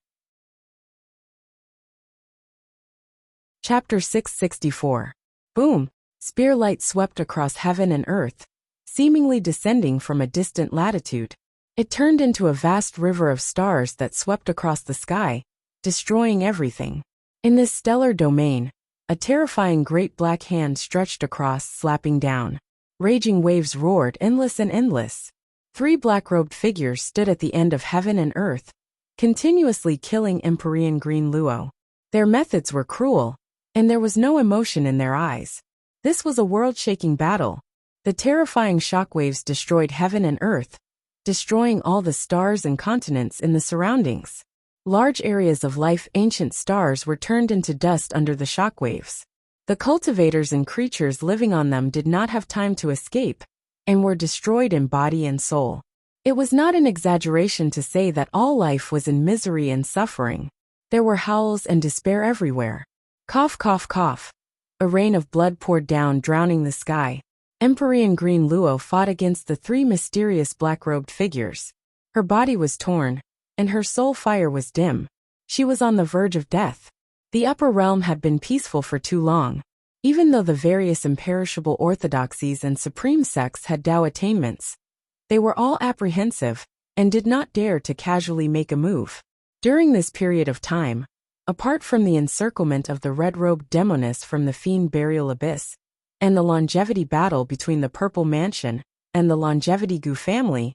Chapter 664. Boom! Spear light swept across heaven and earth, seemingly descending from a distant latitude. It turned into a vast river of stars that swept across the sky, destroying everything. In this stellar domain, a terrifying great black hand stretched across, slapping down. Raging waves roared, endless and endless. 3 black-robed figures stood at the end of heaven and earth, continuously killing Empyrean Green Luo. Their methods were cruel, and there was no emotion in their eyes. This was a world-shaking battle. The terrifying shockwaves destroyed heaven and earth, destroying all the stars and continents in the surroundings. Large areas of life-ancient stars were turned into dust under the shockwaves. The cultivators and creatures living on them did not have time to escape, and were destroyed in body and soul. It was not an exaggeration to say that all life was in misery and suffering. There were howls and despair everywhere. Cough, cough, cough. A rain of blood poured down, drowning the sky. Empyrean Green Luo fought against the 3 mysterious black-robed figures. Her body was torn, and her soul fire was dim. She was on the verge of death. The upper realm had been peaceful for too long. Even though the various imperishable orthodoxies and supreme sects had Dao attainments, they were all apprehensive, and did not dare to casually make a move. During this period of time, apart from the encirclement of the red-robed demoness from the fiend burial abyss, and the longevity battle between the Purple Mansion and the Longevity Gu family,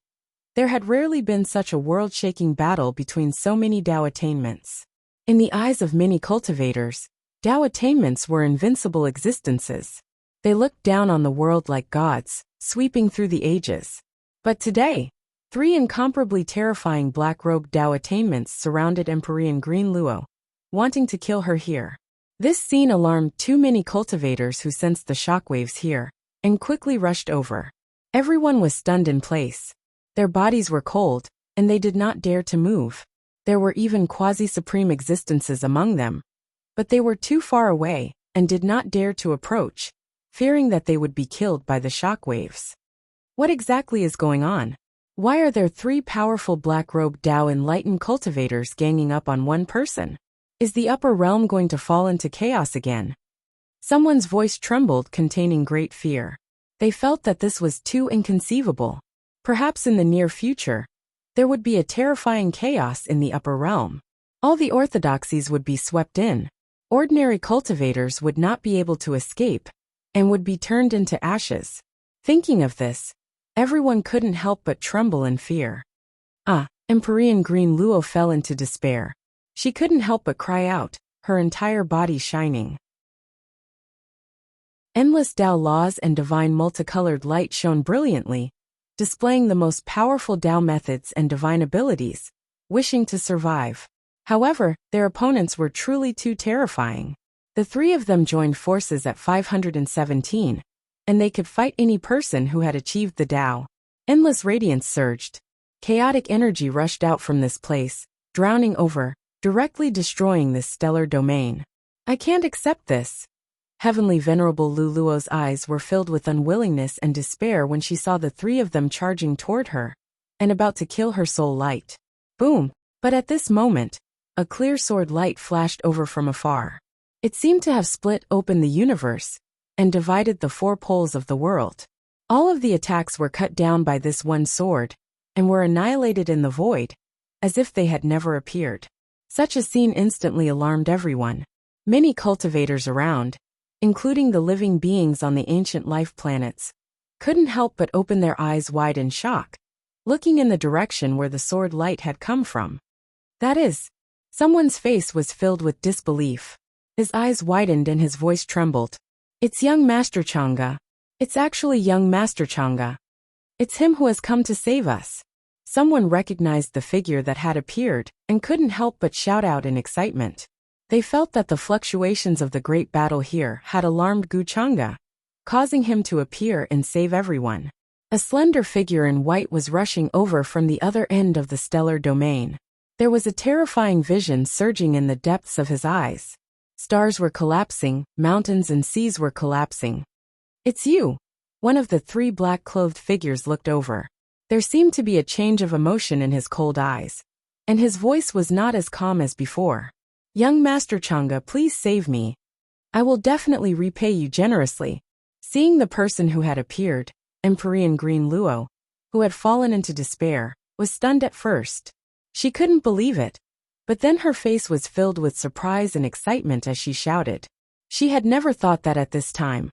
there had rarely been such a world-shaking battle between so many Dao attainments. In the eyes of many cultivators, Dao attainments were invincible existences. They looked down on the world like gods, sweeping through the ages. But today, three incomparably terrifying black-robed Dao attainments surrounded Empyrean Green Luo, wanting to kill her here. This scene alarmed too many cultivators who sensed the shockwaves here, and quickly rushed over. Everyone was stunned in place. Their bodies were cold, and they did not dare to move. There were even quasi-supreme existences among them, but they were too far away, and did not dare to approach, fearing that they would be killed by the shockwaves. What exactly is going on? Why are there three powerful black-robed Dao enlightened cultivators ganging up on one person? Is the upper realm going to fall into chaos again? Someone's voice trembled, containing great fear. They felt that this was too inconceivable. Perhaps in the near future, there would be a terrifying chaos in the upper realm. All the orthodoxies would be swept in. Ordinary cultivators would not be able to escape, and would be turned into ashes. Thinking of this, everyone couldn't help but tremble in fear. Empyrean Green Luo fell into despair. She couldn't help but cry out, her entire body shining. Endless Dao laws and divine multicolored light shone brilliantly, displaying the most powerful Dao methods and divine abilities, wishing to survive. However, their opponents were truly too terrifying. The three of them joined forces at 517, and they could fight any person who had achieved the Dao. Endless radiance surged. Chaotic energy rushed out from this place, drowning over, directly destroying this stellar domain. I can't accept this. Heavenly Venerable Luluo's eyes were filled with unwillingness and despair when she saw the three of them charging toward her, and about to kill her soul light. Boom! But at this moment, a clear sword light flashed over from afar. It seemed to have split open the universe, and divided the four poles of the world. All of the attacks were cut down by this one sword, and were annihilated in the void, as if they had never appeared. Such a scene instantly alarmed everyone. Many cultivators around, including the living beings on the ancient life planets, couldn't help but open their eyes wide in shock, looking in the direction where the sword light had come from. That is, someone's face was filled with disbelief. His eyes widened and his voice trembled. It's young Master Chang'e. It's actually young Master Chang'e. It's him who has come to save us. Someone recognized the figure that had appeared, and couldn't help but shout out in excitement. They felt that the fluctuations of the great battle here had alarmed Gu Chang'e, causing him to appear and save everyone. A slender figure in white was rushing over from the other end of the stellar domain. There was a terrifying vision surging in the depths of his eyes. Stars were collapsing, mountains and seas were collapsing. It's you! One of the three black-clothed figures looked over. There seemed to be a change of emotion in his cold eyes, and his voice was not as calm as before. Young Master Chang'e, please save me. I will definitely repay you generously. Seeing the person who had appeared, Empyrean Green Luo, who had fallen into despair, was stunned at first. She couldn't believe it, but then her face was filled with surprise and excitement as she shouted. She had never thought that at this time,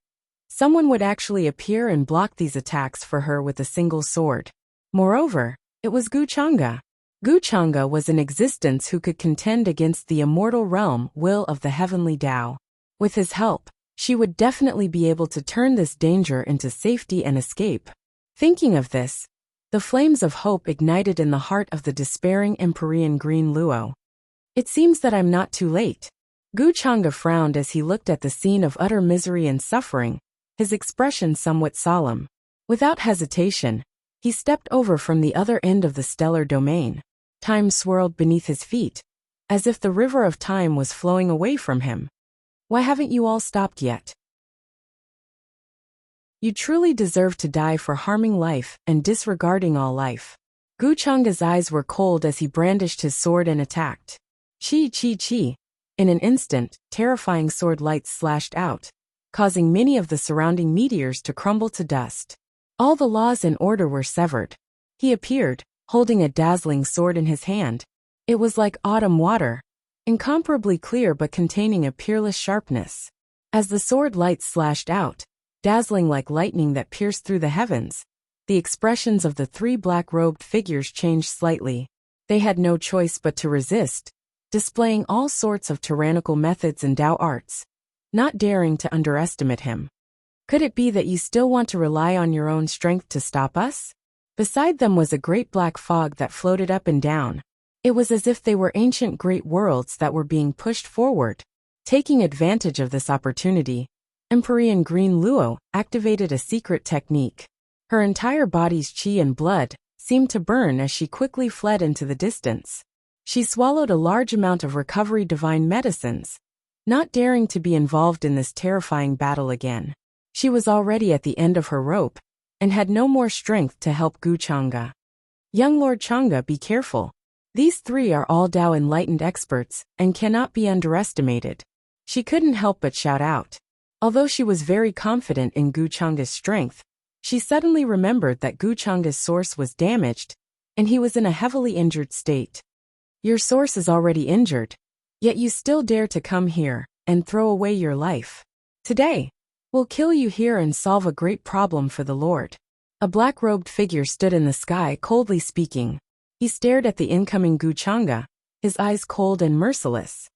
someone would actually appear and block these attacks for her with a single sword. Moreover, it was Gu Chang'e. Gu Chang'e was an existence who could contend against the immortal realm will of the heavenly Dao. With his help, she would definitely be able to turn this danger into safety and escape. Thinking of this, the flames of hope ignited in the heart of the despairing Empyrean Green Luo. It seems that I'm not too late. Gu Chang'e frowned as he looked at the scene of utter misery and suffering, his expression somewhat solemn. Without hesitation, he stepped over from the other end of the stellar domain. Time swirled beneath his feet, as if the river of time was flowing away from him. Why haven't you all stopped yet? You truly deserve to die for harming life and disregarding all life. Gu Chang'e's eyes were cold as he brandished his sword and attacked. Chi chi chi. In an instant, terrifying sword lights slashed out, causing many of the surrounding meteors to crumble to dust. All the laws and order were severed. He appeared, holding a dazzling sword in his hand. It was like autumn water, incomparably clear but containing a peerless sharpness. As the sword light slashed out, dazzling like lightning that pierced through the heavens, the expressions of the three black-robed figures changed slightly. They had no choice but to resist, displaying all sorts of tyrannical methods and Dao arts, not daring to underestimate him. Could it be that you still want to rely on your own strength to stop us? Beside them was a great black fog that floated up and down. It was as if they were ancient great worlds that were being pushed forward. Taking advantage of this opportunity, Empyrean Green Luo activated a secret technique. Her entire body's chi and blood seemed to burn as she quickly fled into the distance. She swallowed a large amount of recovery divine medicines, not daring to be involved in this terrifying battle again. She was already at the end of her rope, and had no more strength to help Gu Chang'e. Young Lord Chang'e, be careful. These three are all Dao enlightened experts, and cannot be underestimated. She couldn't help but shout out. Although she was very confident in Gu Chang'e's strength, she suddenly remembered that Gu Chang'e's source was damaged, and he was in a heavily injured state. Your source is already injured, yet you still dare to come here and throw away your life. Today, we'll kill you here and solve a great problem for the Lord. A black-robed figure stood in the sky, coldly speaking. He stared at the incoming Gu Chang'e, his eyes cold and merciless.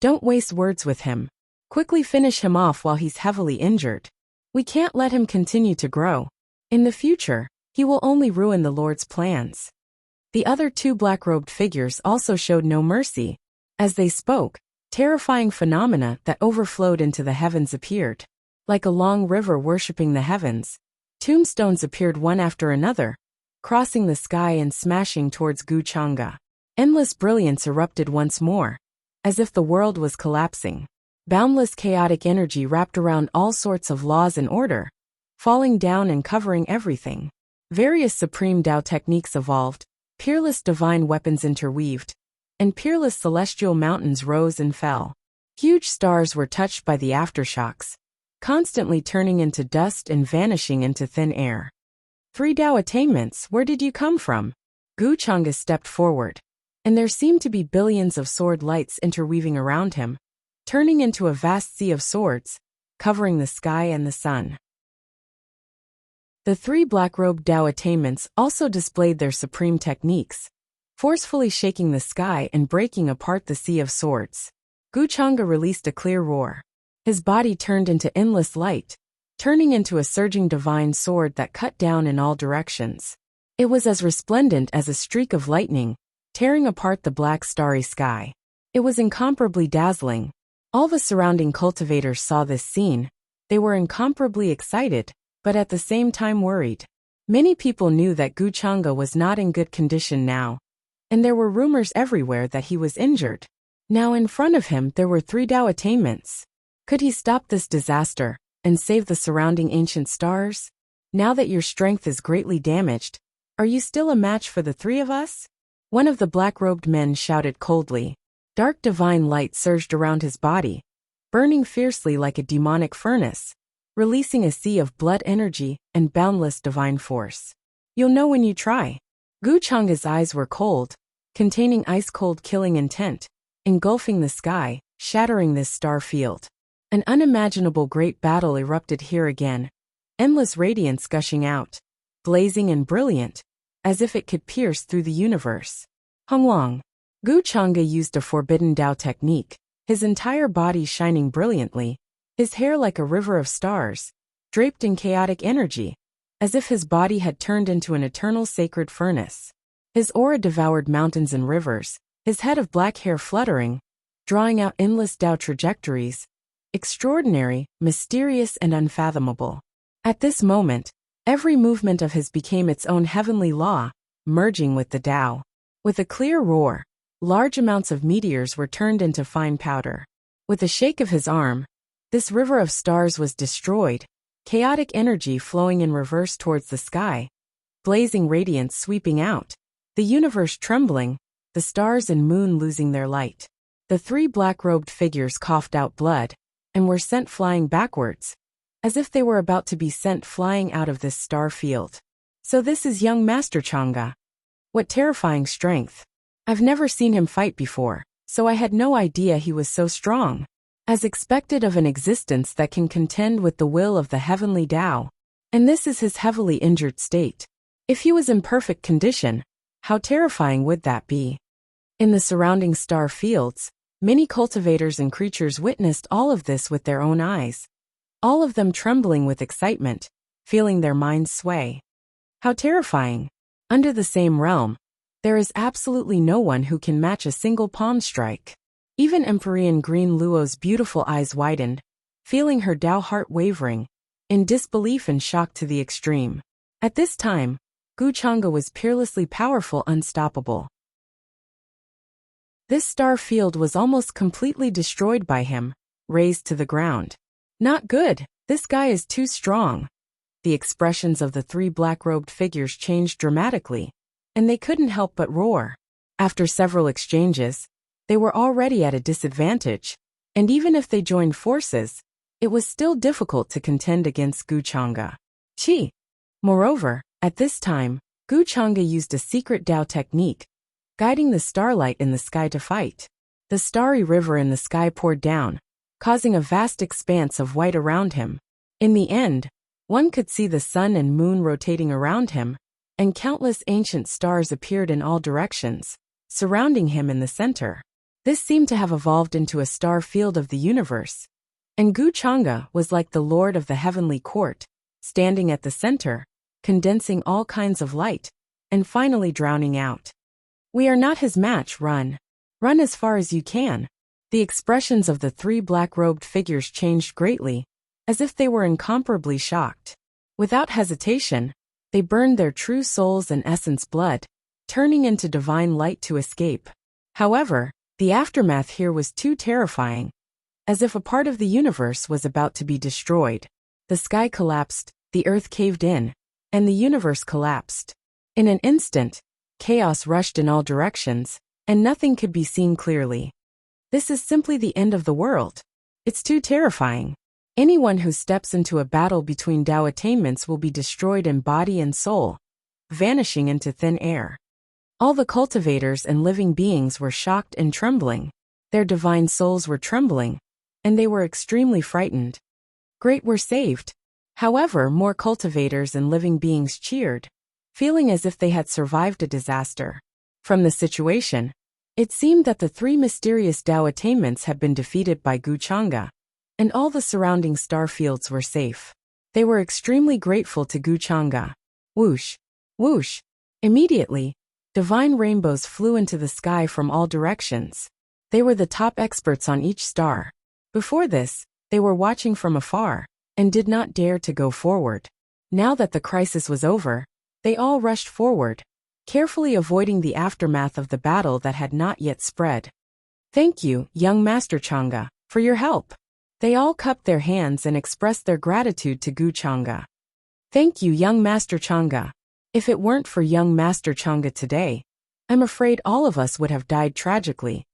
Don't waste words with him. Quickly finish him off while he's heavily injured. We can't let him continue to grow. In the future, he will only ruin the Lord's plans. The other two black-robed figures also showed no mercy. As they spoke, terrifying phenomena that overflowed into the heavens appeared. Like a long river worshipping the heavens, tombstones appeared one after another, crossing the sky and smashing towards Gu Chang'e. Endless brilliance erupted once more, as if the world was collapsing. Boundless chaotic energy wrapped around all sorts of laws and order, falling down and covering everything. Various supreme Dao techniques evolved, peerless divine weapons interweaved, and peerless celestial mountains rose and fell. Huge stars were touched by the aftershocks, constantly turning into dust and vanishing into thin air. 3 Dao attainments, where did you come from? Gu Chang'e stepped forward, and there seemed to be billions of sword lights interweaving around him, turning into a vast sea of swords, covering the sky and the sun. The 3 black-robed Dao attainments also displayed their supreme techniques, forcefully shaking the sky and breaking apart the sea of swords. Gu Chang'e released a clear roar. His body turned into endless light, turning into a surging divine sword that cut down in all directions. It was as resplendent as a streak of lightning, tearing apart the black starry sky. It was incomparably dazzling. All the surrounding cultivators saw this scene. They were incomparably excited, but at the same time worried. Many people knew that Gu Chang'e was not in good condition now, and there were rumors everywhere that he was injured. Now in front of him there were 3 Dao attainments. Could he stop this disaster and save the surrounding ancient stars? Now that your strength is greatly damaged, are you still a match for the 3 of us? One of the black-robed men shouted coldly. Dark divine light surged around his body, burning fiercely like a demonic furnace, releasing a sea of blood energy and boundless divine force. You'll know when you try. Gu Chang'e's eyes were cold, containing ice-cold killing intent, engulfing the sky, shattering this star field. An unimaginable great battle erupted here again, endless radiance gushing out, blazing and brilliant, as if it could pierce through the universe. Hongwang. Gu Chang'e used a forbidden Dao technique, his entire body shining brilliantly, his hair like a river of stars, draped in chaotic energy, as if his body had turned into an eternal sacred furnace. His aura devoured mountains and rivers, his head of black hair fluttering, drawing out endless Dao trajectories, extraordinary, mysterious and unfathomable. At this moment, every movement of his became its own heavenly law, merging with the Dao. With a clear roar, large amounts of meteors were turned into fine powder. With a shake of his arm, this river of stars was destroyed, chaotic energy flowing in reverse towards the sky, blazing radiance sweeping out, the universe trembling, the stars and moon losing their light. The 3 black-robed figures coughed out blood, and were sent flying backwards, as if they were about to be sent flying out of this star field. So this is young Master Chang'e. What terrifying strength. I've never seen him fight before, so I had no idea he was so strong. As expected of an existence that can contend with the will of the heavenly Dao. And this is his heavily injured state. If he was in perfect condition, how terrifying would that be? In the surrounding star fields, many cultivators and creatures witnessed all of this with their own eyes. all of them trembling with excitement, feeling their minds sway. How terrifying! Under the same realm, there is absolutely no one who can match a single palm strike. Even Empyrean Green Luo's beautiful eyes widened, feeling her Tao heart wavering, in disbelief and shock to the extreme. At this time, Gu Chang'e was peerlessly powerful, unstoppable. This star field was almost completely destroyed by him, razed to the ground. Not good, this guy is too strong. The expressions of the three black-robed figures changed dramatically, and they couldn't help but roar. After several exchanges, they were already at a disadvantage, and even if they joined forces, it was still difficult to contend against Gu Chang'e. Qi. Moreover, at this time, Gu Chang'e used a secret Tao technique, guiding the starlight in the sky to fight. The starry river in the sky poured down, causing a vast expanse of white around him. In the end, one could see the sun and moon rotating around him, and countless ancient stars appeared in all directions, surrounding him in the center. This seemed to have evolved into a star field of the universe, and Gu Chang'e was like the lord of the heavenly court, standing at the center, condensing all kinds of light, and finally drowning out. We are not his match, run. Run as far as you can. The expressions of the three black-robed figures changed greatly, as if they were incomparably shocked. Without hesitation, they burned their true souls and essence blood, turning into divine light to escape. However, the aftermath here was too terrifying, as if a part of the universe was about to be destroyed. The sky collapsed, the earth caved in, and the universe collapsed. In an instant, chaos rushed in all directions, and nothing could be seen clearly. This is simply the end of the world. It's too terrifying. Anyone who steps into a battle between Tao attainments will be destroyed in body and soul, vanishing into thin air. All the cultivators and living beings were shocked and trembling. Their divine souls were trembling, and they were extremely frightened. Great, were saved. However, more cultivators and living beings cheered, feeling as if they had survived a disaster. From the situation, it seemed that the three mysterious Tao attainments had been defeated by Gu Chang'e, and all the surrounding star fields were safe. They were extremely grateful to Gu Chang'e. Whoosh! Whoosh! Immediately, divine rainbows flew into the sky from all directions. They were the top experts on each star. Before this, they were watching from afar, and did not dare to go forward. Now that the crisis was over, they all rushed forward, carefully avoiding the aftermath of the battle that had not yet spread. Thank you, young Master Chang'e, for your help. They all cupped their hands and expressed their gratitude to Gu Chang'e. Thank you, young Master Chang'e. If it weren't for young Master Chang'e today, I'm afraid all of us would have died tragically,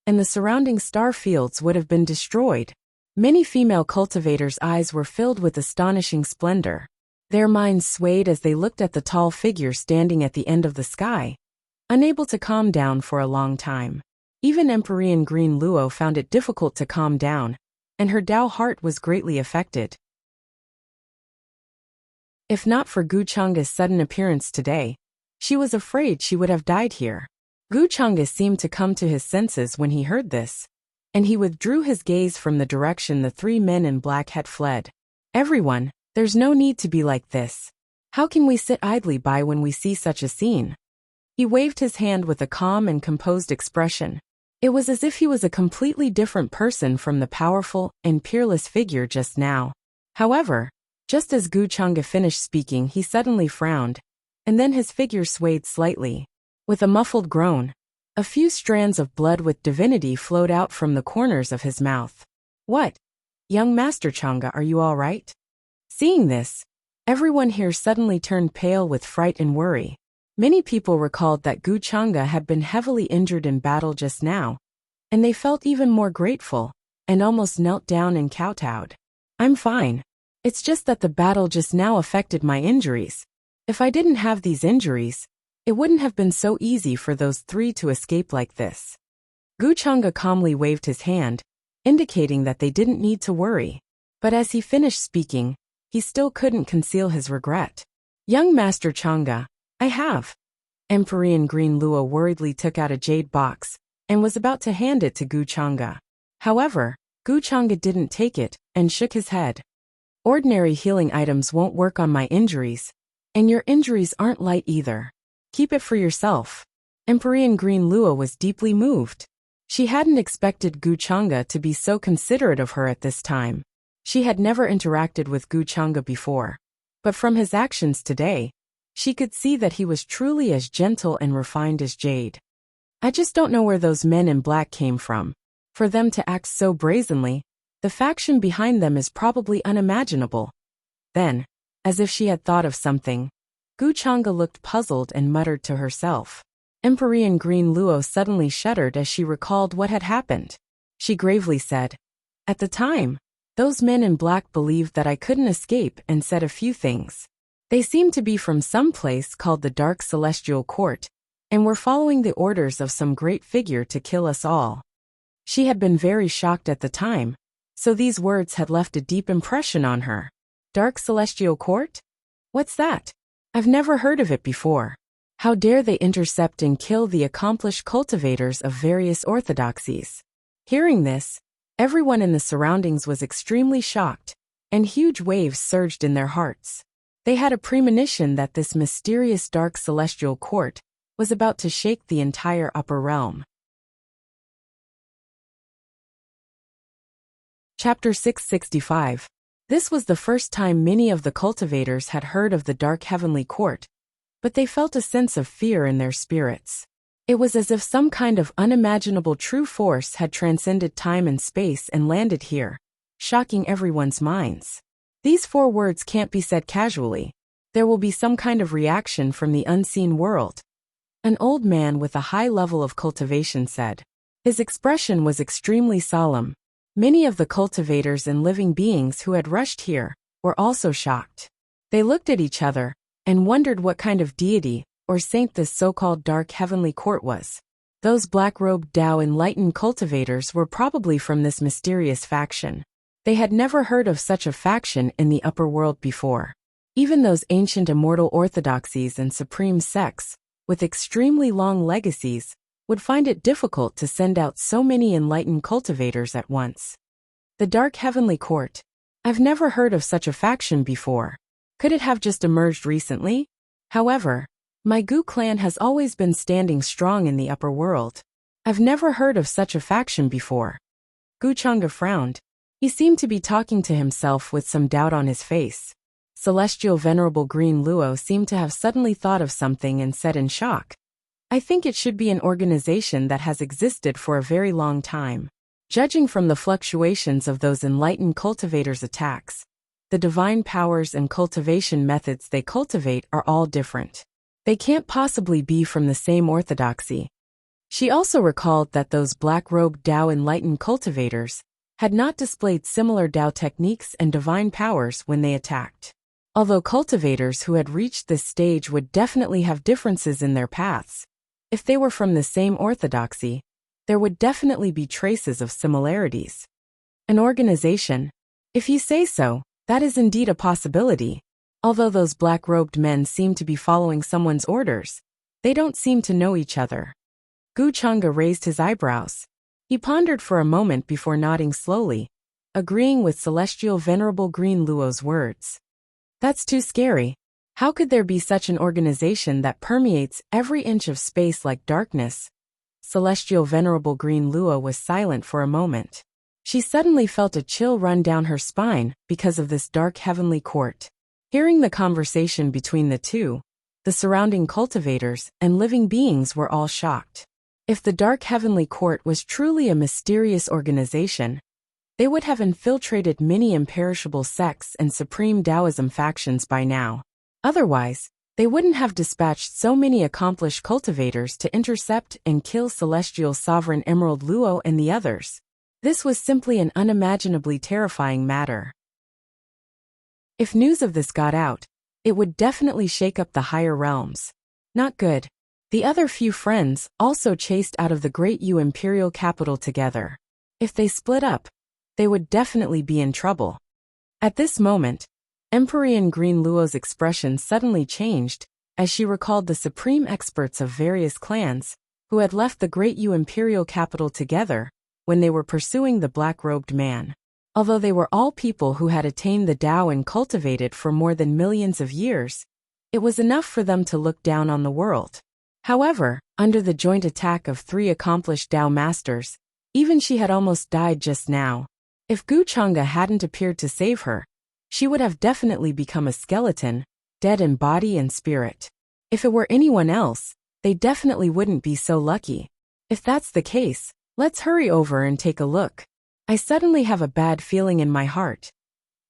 and the surrounding star fields would have been destroyed. Many female cultivators' eyes were filled with astonishing splendor. Their minds swayed as they looked at the tall figure standing at the end of the sky, unable to calm down for a long time. Even Empyrean Green Luo found it difficult to calm down, and her Tao heart was greatly affected. If not for Gu Chang'e's sudden appearance today, she was afraid she would have died here. Gu Chang'e seemed to come to his senses when he heard this, and he withdrew his gaze from the direction the three men in black had fled. Everyone, there's no need to be like this. How can we sit idly by when we see such a scene? He waved his hand with a calm and composed expression. It was as if he was a completely different person from the powerful and peerless figure just now. However, just as Gu Chang'e finished speaking, he suddenly frowned, and then his figure swayed slightly. With a muffled groan, a few strands of blood with divinity flowed out from the corners of his mouth. What? Young Master Chang'e, are you all right? Seeing this, everyone here suddenly turned pale with fright and worry. Many people recalled that Gu Chang'e had been heavily injured in battle just now, and they felt even more grateful, and almost knelt down and kowtowed. I'm fine. It's just that the battle just now affected my injuries. If I didn't have these injuries, it wouldn't have been so easy for those three to escape like this. Gu Chang'e calmly waved his hand, indicating that they didn't need to worry. But as he finished speaking, he still couldn't conceal his regret. Young Master Chang'e, I have. Empyrean Green Luo worriedly took out a jade box, and was about to hand it to Gu Chang'e. However, Gu Chang'e didn't take it, and shook his head. Ordinary healing items won't work on my injuries, and your injuries aren't light either. Keep it for yourself. Empyrean Green Luo was deeply moved. She hadn't expected Gu Chang'e to be so considerate of her at this time. She had never interacted with Gu Chang'e before, but from his actions today, she could see that he was truly as gentle and refined as jade. I just don't know where those men in black came from. For them to act so brazenly, the faction behind them is probably unimaginable. Then, as if she had thought of something, Gu Chang'e looked puzzled and muttered to herself. Empyrean Green Luo suddenly shuddered as she recalled what had happened. She gravely said, "At the time, those men in black believed that I couldn't escape and said a few things. They seemed to be from some place called the Dark Celestial Court, and were following the orders of some great figure to kill us all." She had been very shocked at the time, so these words had left a deep impression on her. Dark Celestial Court? What's that? I've never heard of it before. How dare they intercept and kill the accomplished cultivators of various orthodoxies? Hearing this, everyone in the surroundings was extremely shocked, and huge waves surged in their hearts. They had a premonition that this mysterious Dark Celestial Court was about to shake the entire upper realm. Chapter 665. This was the first time many of the cultivators had heard of the Dark Heavenly Court, but they felt a sense of fear in their spirits. It was as if some kind of unimaginable true force had transcended time and space and landed here, shocking everyone's minds. These 4 words can't be said casually. There will be some kind of reaction from the unseen world. An old man with a high level of cultivation said. His expression was extremely solemn. Many of the cultivators and living beings who had rushed here were also shocked. They looked at each other and wondered what kind of deity or saint this so-called Dark Heavenly Court was. Those black-robed Tao enlightened cultivators were probably from this mysterious faction. They had never heard of such a faction in the upper world before. Even those ancient immortal orthodoxies and supreme sects, with extremely long legacies, would find it difficult to send out so many enlightened cultivators at once. The Dark Heavenly Court. I've never heard of such a faction before. Could it have just emerged recently? However, my Gu clan has always been standing strong in the upper world. I've never heard of such a faction before. Gu Chang'e frowned. He seemed to be talking to himself with some doubt on his face. Celestial Venerable Green Luo seemed to have suddenly thought of something and said in shock, I think it should be an organization that has existed for a very long time. Judging from the fluctuations of those enlightened cultivators' attacks, the divine powers and cultivation methods they cultivate are all different. They can't possibly be from the same orthodoxy. She also recalled that those black-robed Tao enlightened cultivators had not displayed similar Tao techniques and divine powers when they attacked. Although cultivators who had reached this stage would definitely have differences in their paths, if they were from the same orthodoxy, there would definitely be traces of similarities. An organization? If you say so, that is indeed a possibility. Although those black-robed men seem to be following someone's orders, they don't seem to know each other. Gu Chang'e raised his eyebrows. He pondered for a moment before nodding slowly, agreeing with Celestial Venerable Green Luo's words. That's too scary. How could there be such an organization that permeates every inch of space like darkness? Celestial Venerable Green Luo was silent for a moment. She suddenly felt a chill run down her spine because of this Dark Heavenly Court. Hearing the conversation between the two, the surrounding cultivators and living beings were all shocked. If the Dark Heavenly Court was truly a mysterious organization, they would have infiltrated many imperishable sects and supreme Taoism factions by now. Otherwise, they wouldn't have dispatched so many accomplished cultivators to intercept and kill Celestial Sovereign Emerald Luo and the others. This was simply an unimaginably terrifying matter. If news of this got out, it would definitely shake up the higher realms. Not good. The other few friends also chased out of the Great Yu Imperial capital together. If they split up, they would definitely be in trouble. At this moment, Empyrean Green Luo's expression suddenly changed as she recalled the supreme experts of various clans who had left the Great Yu Imperial capital together when they were pursuing the black-robed man. Although they were all people who had attained the Tao and cultivated for more than millions of years, it was enough for them to look down on the world. However, under the joint attack of 3 accomplished Tao masters, even she had almost died just now. If Gu Chang'e hadn't appeared to save her, she would have definitely become a skeleton, dead in body and spirit. If it were anyone else, they definitely wouldn't be so lucky. If that's the case, let's hurry over and take a look. I suddenly have a bad feeling in my heart.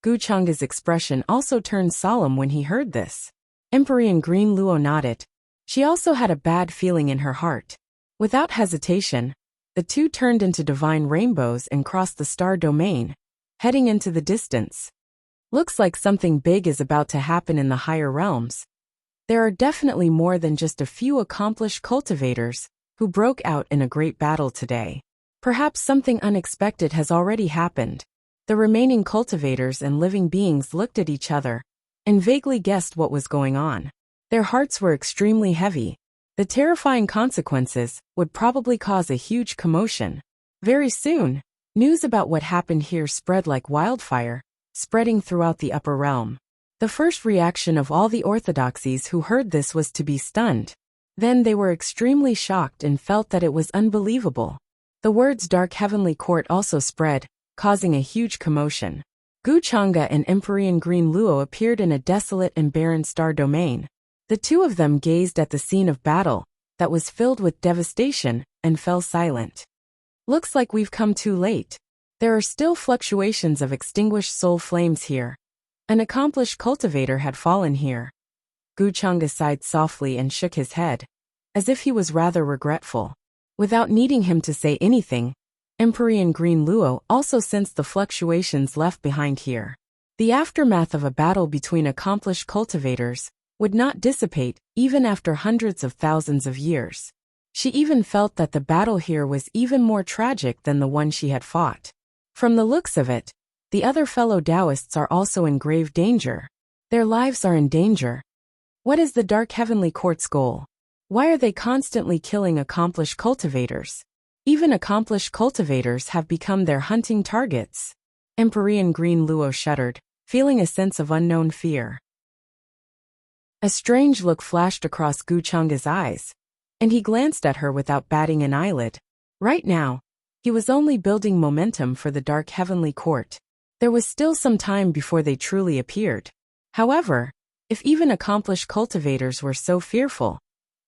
Gu Chang'e's expression also turned solemn when he heard this. Emperor Green Luo nodded. She also had a bad feeling in her heart. Without hesitation, the two turned into divine rainbows and crossed the star domain, heading into the distance. Looks like something big is about to happen in the higher realms. There are definitely more than just a few accomplished cultivators who broke out in a great battle today. Perhaps something unexpected has already happened. The remaining cultivators and living beings looked at each other and vaguely guessed what was going on. Their hearts were extremely heavy. The terrifying consequences would probably cause a huge commotion. Very soon, news about what happened here spread like wildfire, spreading throughout the upper realm. The first reaction of all the orthodoxies who heard this was to be stunned. Then they were extremely shocked and felt that it was unbelievable. The words Dark Heavenly Court also spread, causing a huge commotion. Gu Chang'e and Emperor Green Luo appeared in a desolate and barren star domain. The two of them gazed at the scene of battle that was filled with devastation and fell silent. Looks like we've come too late. There are still fluctuations of extinguished soul flames here. An accomplished cultivator had fallen here. Gu Chang'e sighed softly and shook his head, as if he was rather regretful. Without needing him to say anything, Emperor Green Luo also sensed the fluctuations left behind here. The aftermath of a battle between accomplished cultivators would not dissipate even after hundreds of thousands of years. She even felt that the battle here was even more tragic than the one she had fought. From the looks of it, the other fellow Taoists are also in grave danger. Their lives are in danger. What is the Dark Heavenly Court's goal? Why are they constantly killing accomplished cultivators? Even accomplished cultivators have become their hunting targets. Emperor Green Luo shuddered, feeling a sense of unknown fear. A strange look flashed across Gu Chang'e's eyes, and he glanced at her without batting an eyelid. Right now, he was only building momentum for the Dark Heavenly Court. There was still some time before they truly appeared. However, if even accomplished cultivators were so fearful,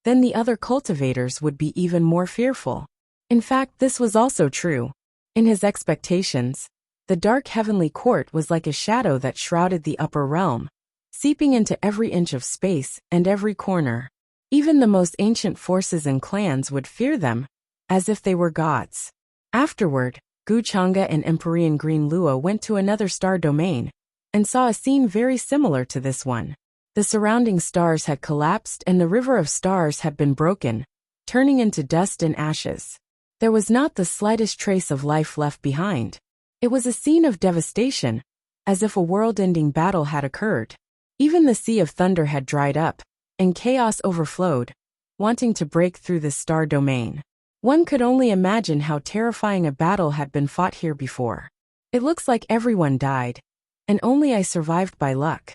then the other cultivators would be even more fearful. In fact, this was also true. In his expectations, the Dark Heavenly Court was like a shadow that shrouded the upper realm, seeping into every inch of space and every corner. Even the most ancient forces and clans would fear them, as if they were gods. Afterward, Gu Chang'e and Emperor Green Luo went to another star domain, and saw a scene very similar to this one. The surrounding stars had collapsed and the river of stars had been broken, turning into dust and ashes. There was not the slightest trace of life left behind. It was a scene of devastation, as if a world-ending battle had occurred. Even the Sea of Thunder had dried up, and chaos overflowed, wanting to break through the star domain. One could only imagine how terrifying a battle had been fought here before. It looks like everyone died, and only I survived by luck.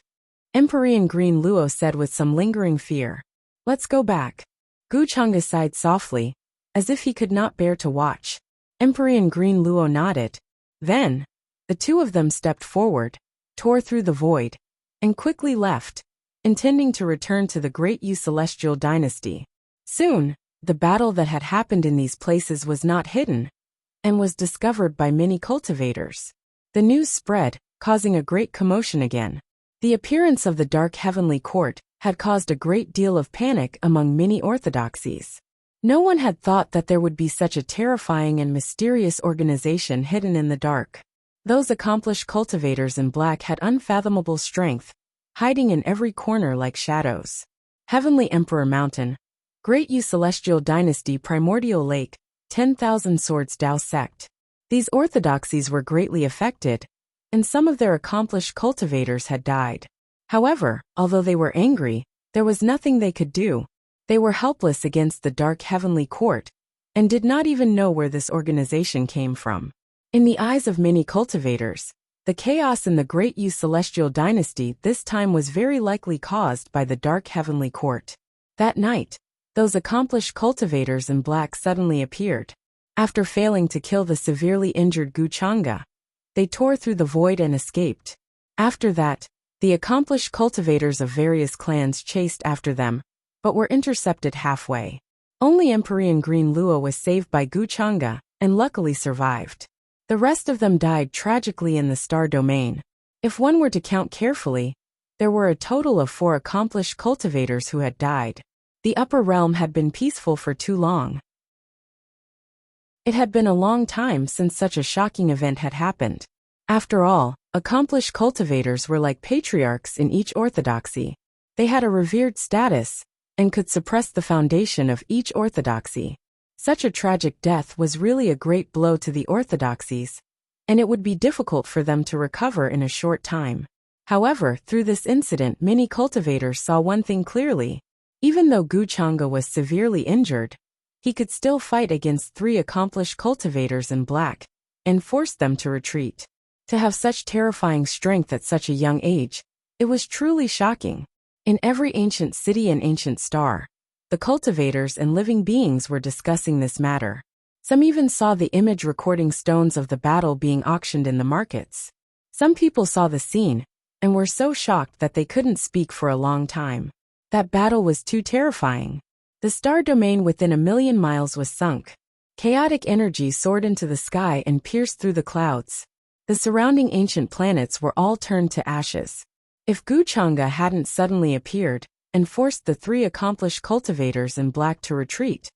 Emperor Green Luo said with some lingering fear. Let's go back. Gu Chang'e sighed softly, as if he could not bear to watch. Emperor Green Luo nodded. Then, the two of them stepped forward, tore through the void, and quickly left, intending to return to the Great Yu Celestial Dynasty. Soon, the battle that had happened in these places was not hidden, and was discovered by many cultivators. The news spread, causing a great commotion again. The appearance of the Dark Heavenly Court had caused a great deal of panic among many orthodoxies. No one had thought that there would be such a terrifying and mysterious organization hidden in the dark. Those accomplished cultivators in black had unfathomable strength, hiding in every corner like shadows. Heavenly Emperor Mountain, Great Yu Celestial Dynasty, Primordial Lake, 10,000 Swords Tao Sect. These orthodoxies were greatly affected, and some of their accomplished cultivators had died. However, although they were angry, there was nothing they could do. They were helpless against the Dark Heavenly Court, and did not even know where this organization came from. In the eyes of many cultivators, the chaos in the Great Yu Celestial Dynasty this time was very likely caused by the Dark Heavenly Court. That night, those accomplished cultivators in black suddenly appeared. After failing to kill the severely injured Guchanga, they tore through the void and escaped. After that, the accomplished cultivators of various clans chased after them, but were intercepted halfway. Only Emperor Green Luo was saved by Guchanga, and luckily survived. The rest of them died tragically in the star domain. If one were to count carefully, there were a total of 4 accomplished cultivators who had died. The upper realm had been peaceful for too long. It had been a long time since such a shocking event had happened. After all, accomplished cultivators were like patriarchs in each orthodoxy. They had a revered status, and could suppress the foundation of each orthodoxy. Such a tragic death was really a great blow to the orthodoxies, and it would be difficult for them to recover in a short time. However, through this incident many cultivators saw one thing clearly. Even though Guchanga was severely injured, he could still fight against 3 accomplished cultivators in black, and force them to retreat. To have such terrifying strength at such a young age, it was truly shocking. In every ancient city and ancient star, the cultivators and living beings were discussing this matter. Some even saw the image recording stones of the battle being auctioned in the markets. Some people saw the scene, and were so shocked that they couldn't speak for a long time. That battle was too terrifying. The star domain within 1,000,000 miles was sunk. Chaotic energy soared into the sky and pierced through the clouds. The surrounding ancient planets were all turned to ashes. If Guchanga hadn't suddenly appeared, and forced the 3 accomplished cultivators in black to retreat,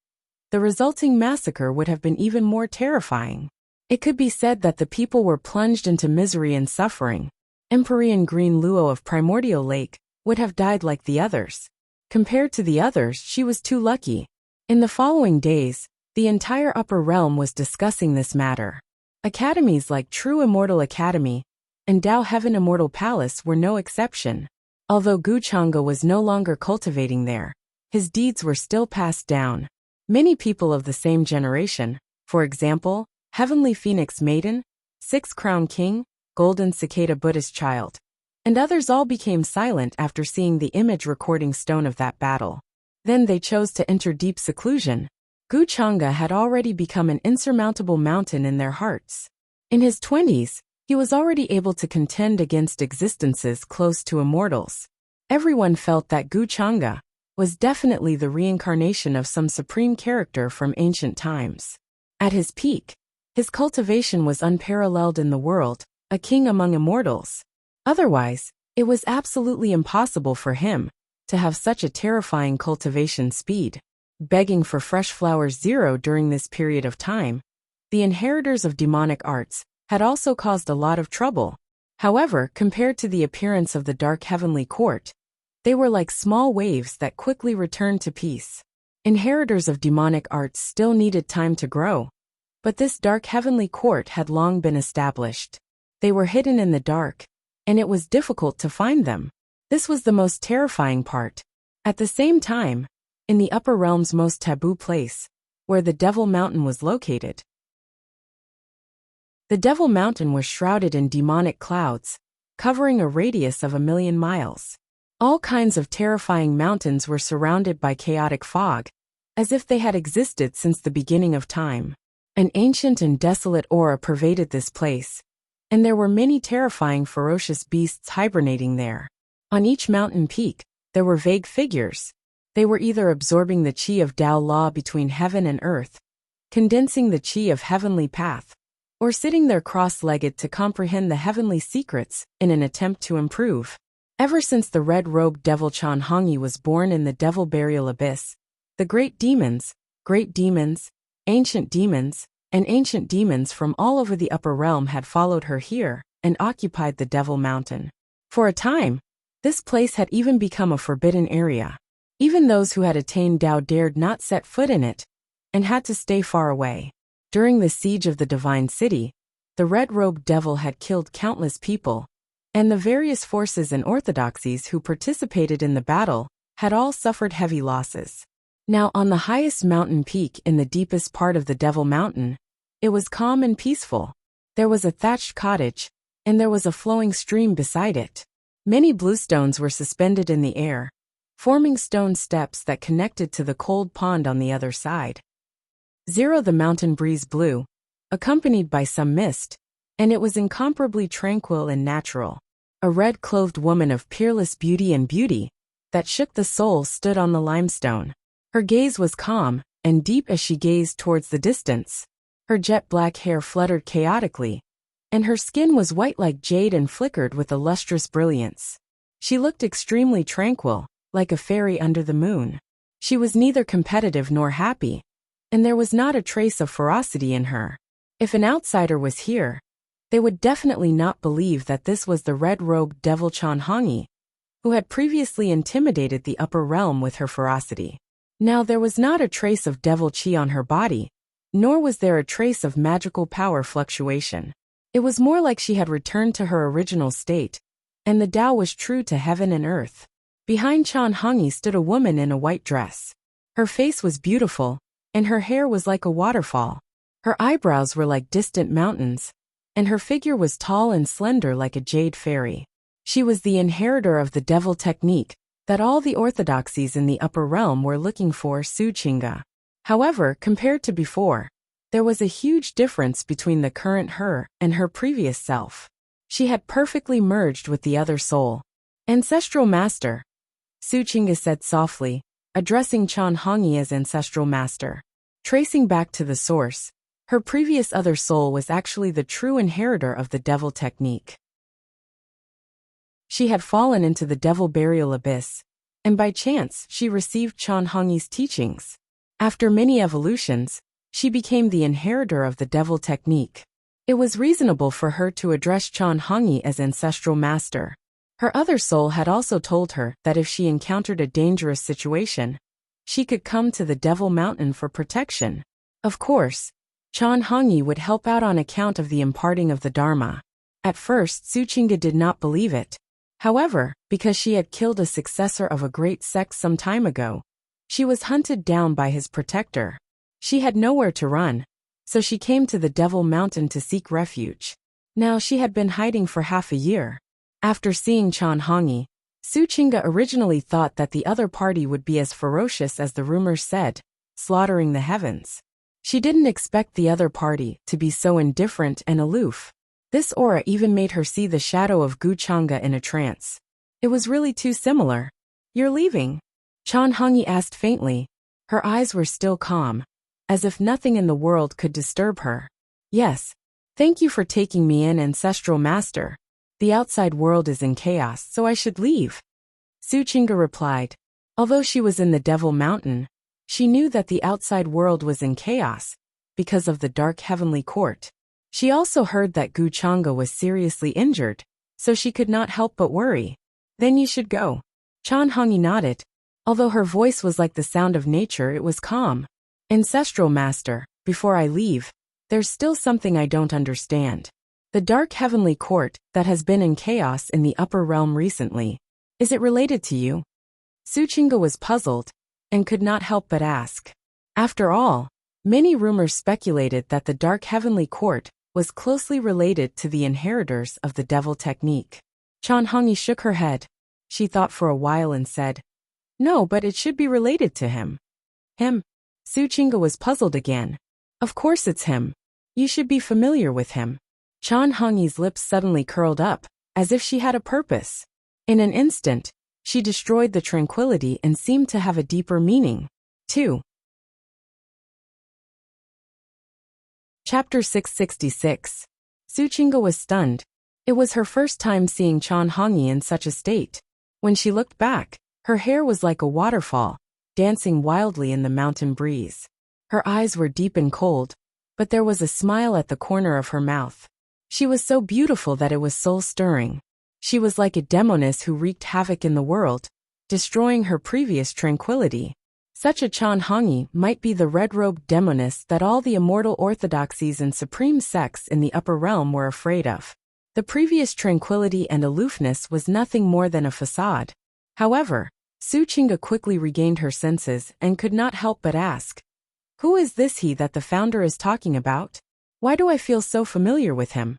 the resulting massacre would have been even more terrifying. It could be said that the people were plunged into misery and suffering. Emperor Green Luo of Primordial Lake would have died like the others. Compared to the others, she was too lucky. In the following days, the entire upper realm was discussing this matter. Academies like True Immortal Academy and Dao Heaven Immortal Palace were no exception. Although Guchanga was no longer cultivating there, his deeds were still passed down. Many people of the same generation, for example, Heavenly Phoenix Maiden, 6th Crown King, Golden Cicada Buddhist Child, and others all became silent after seeing the image recording stone of that battle. Then they chose to enter deep seclusion. Guchanga had already become an insurmountable mountain in their hearts. In his 20s, he was already able to contend against existences close to immortals. Everyone felt that Guchanga was definitely the reincarnation of some supreme character from ancient times. At his peak, his cultivation was unparalleled in the world, a king among immortals. Otherwise, it was absolutely impossible for him to have such a terrifying cultivation speed. Begging for fresh flowers 0 during this period of time, the inheritors of demonic arts had also caused a lot of trouble. However, compared to the appearance of the Dark Heavenly Court, they were like small waves that quickly returned to peace. Inheritors of demonic arts still needed time to grow, but this Dark Heavenly Court had long been established. They were hidden in the dark, and it was difficult to find them. This was the most terrifying part. At the same time, in the upper realm's most taboo place, where the Devil Mountain was located. The Devil Mountain was shrouded in demonic clouds, covering a radius of 1,000,000 miles. All kinds of terrifying mountains were surrounded by chaotic fog, as if they had existed since the beginning of time. An ancient and desolate aura pervaded this place, and there were many terrifying ferocious beasts hibernating there. On each mountain peak, there were vague figures. They were either absorbing the chi of Tao law between heaven and earth, condensing the chi of heavenly path, or sitting there cross-legged to comprehend the heavenly secrets in an attempt to improve. Ever since the red-robed devil Chan Hongyi was born in the Devil Burial Abyss, the great demons, ancient demons, and ancient demons from all over the upper realm had followed her here and occupied the Devil Mountain. For a time, this place had even become a forbidden area. Even those who had attained Tao dared not set foot in it, and had to stay far away. During the siege of the Divine City, the red-robed devil had killed countless people, and the various forces and orthodoxies who participated in the battle had all suffered heavy losses. Now on the highest mountain peak in the deepest part of the Devil Mountain, it was calm and peaceful. There was a thatched cottage, and there was a flowing stream beside it. Many bluestones were suspended in the air, forming stone steps that connected to the cold pond on the other side. The mountain breeze blew, accompanied by some mist, and it was incomparably tranquil and natural. A red-clothed woman of peerless beauty that shook the soul stood on the limestone. Her gaze was calm and deep as she gazed towards the distance. Her jet-black hair fluttered chaotically, and her skin was white like jade and flickered with a lustrous brilliance. She looked extremely tranquil, like a fairy under the moon. She was neither competitive nor happy, and there was not a trace of ferocity in her. If an outsider was here, they would definitely not believe that this was the red-robed devil Chanhongi, who had previously intimidated the upper realm with her ferocity. Now there was not a trace of devil chi on her body, nor was there a trace of magical power fluctuation. It was more like she had returned to her original state, and the Tao was true to heaven and earth. Behind Chanhongi stood a woman in a white dress. Her face was beautiful, and her hair was like a waterfall. Her eyebrows were like distant mountains, and her figure was tall and slender like a jade fairy. She was the inheritor of the devil technique that all the orthodoxies in the upper realm were looking for, Suchinga. However, compared to before, there was a huge difference between the current her and her previous self. She had perfectly merged with the other soul. Ancestral Master, Suchinga said softly, addressing Chanhongi as Ancestral Master. Tracing back to the source, her previous other soul was actually the true inheritor of the devil technique. She had fallen into the devil burial abyss, and by chance she received Chanhongi's teachings. After many evolutions, she became the inheritor of the devil technique. It was reasonable for her to address Chanhongi as Ancestral Master. Her other soul had also told her that if she encountered a dangerous situation, she could come to the Devil Mountain for protection. Of course, Chanhongi would help out on account of the imparting of the Dharma. At first, Suchinga did not believe it. However, because she had killed a successor of a great sect some time ago, she was hunted down by his protector. She had nowhere to run, so she came to the Devil Mountain to seek refuge. Now she had been hiding for half a year. After seeing Chanhongi, Suchinga originally thought that the other party would be as ferocious as the rumors said, slaughtering the heavens. She didn't expect the other party to be so indifferent and aloof. This aura even made her see the shadow of Guchanga in a trance. It was really too similar. "You're leaving?" Chanhongi asked faintly. Her eyes were still calm, as if nothing in the world could disturb her. "Yes. Thank you for taking me in, Ancestral Master. The outside world is in chaos, so I should leave," Suchinga replied. Although she was in the Devil Mountain, she knew that the outside world was in chaos because of the dark heavenly court. She also heard that Guchanga was seriously injured, so she could not help but worry. "Then you should go." Chanhongi nodded. Although her voice was like the sound of nature, it was calm. "Ancestral Master, before I leave, there's still something I don't understand. The dark heavenly court that has been in chaos in the upper realm recently, is it related to you?" Suchinga was puzzled and could not help but ask. After all, many rumors speculated that the dark heavenly court was closely related to the inheritors of the devil technique. Chanhongi shook her head. She thought for a while and said, "No, but it should be related to him." "Him?" Suchinga was puzzled again. "Of course it's him. You should be familiar with him." Chanhongi's lips suddenly curled up, as if she had a purpose. In an instant, she destroyed the tranquility and seemed to have a deeper meaning. 2. Chapter 666. Suchinga was stunned. It was her first time seeing Chanhongi in such a state. When she looked back, her hair was like a waterfall, dancing wildly in the mountain breeze. Her eyes were deep and cold, but there was a smile at the corner of her mouth. She was so beautiful that it was soul-stirring. She was like a demoness who wreaked havoc in the world, destroying her previous tranquility. Such a Chanhongi might be the red-robed demoness that all the immortal orthodoxies and supreme sects in the upper realm were afraid of. The previous tranquility and aloofness was nothing more than a facade. However, Suchinga quickly regained her senses and could not help but ask, "Who is this he that the founder is talking about? Why do I feel so familiar with him?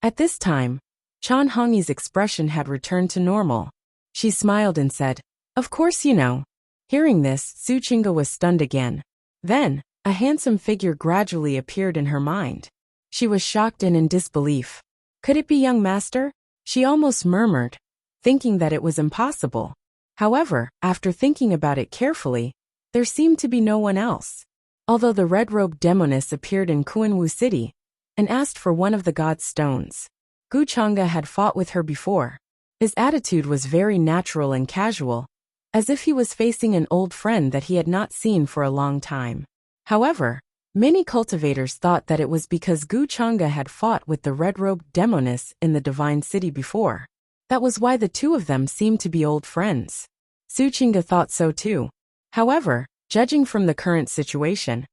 At this time, Chan Hongyi's expression had returned to normal. She smiled and said, "Of course you know." Hearing this, Su Qingge was stunned again. Then, a handsome figure gradually appeared in her mind. She was shocked and in disbelief. Could it be young master? She almost murmured, thinking that it was impossible. However, after thinking about it carefully, there seemed to be no one else. Although the red-robed demoness appeared in Kuanwu City and asked for one of the god's stones, Gu Changge had fought with her before. His attitude was very natural and casual, as if he was facing an old friend that he had not seen for a long time. However, many cultivators thought that it was because Gu Changge had fought with the red-robed demoness in the divine city before. That was why the two of them seemed to be old friends. Su Qingge thought so too. However, judging from the current situation,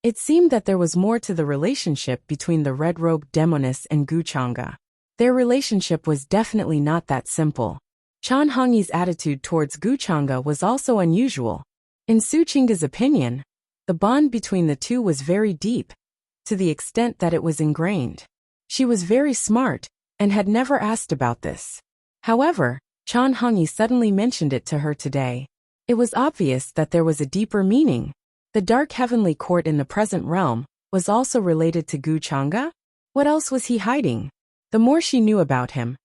it seemed that there was more to the relationship between the red-robed demoness and Gu Changge. Their relationship was definitely not that simple. Chan Hongyi's attitude towards Gu Changge was also unusual. In Su Qingge's opinion, the bond between the two was very deep, to the extent that it was ingrained. She was very smart and had never asked about this. However, Chan Hongyi suddenly mentioned it to her today. It was obvious that there was a deeper meaning. The dark heavenly court in the present realm was also related to Gu Changge? What else was he hiding? The more she knew about him,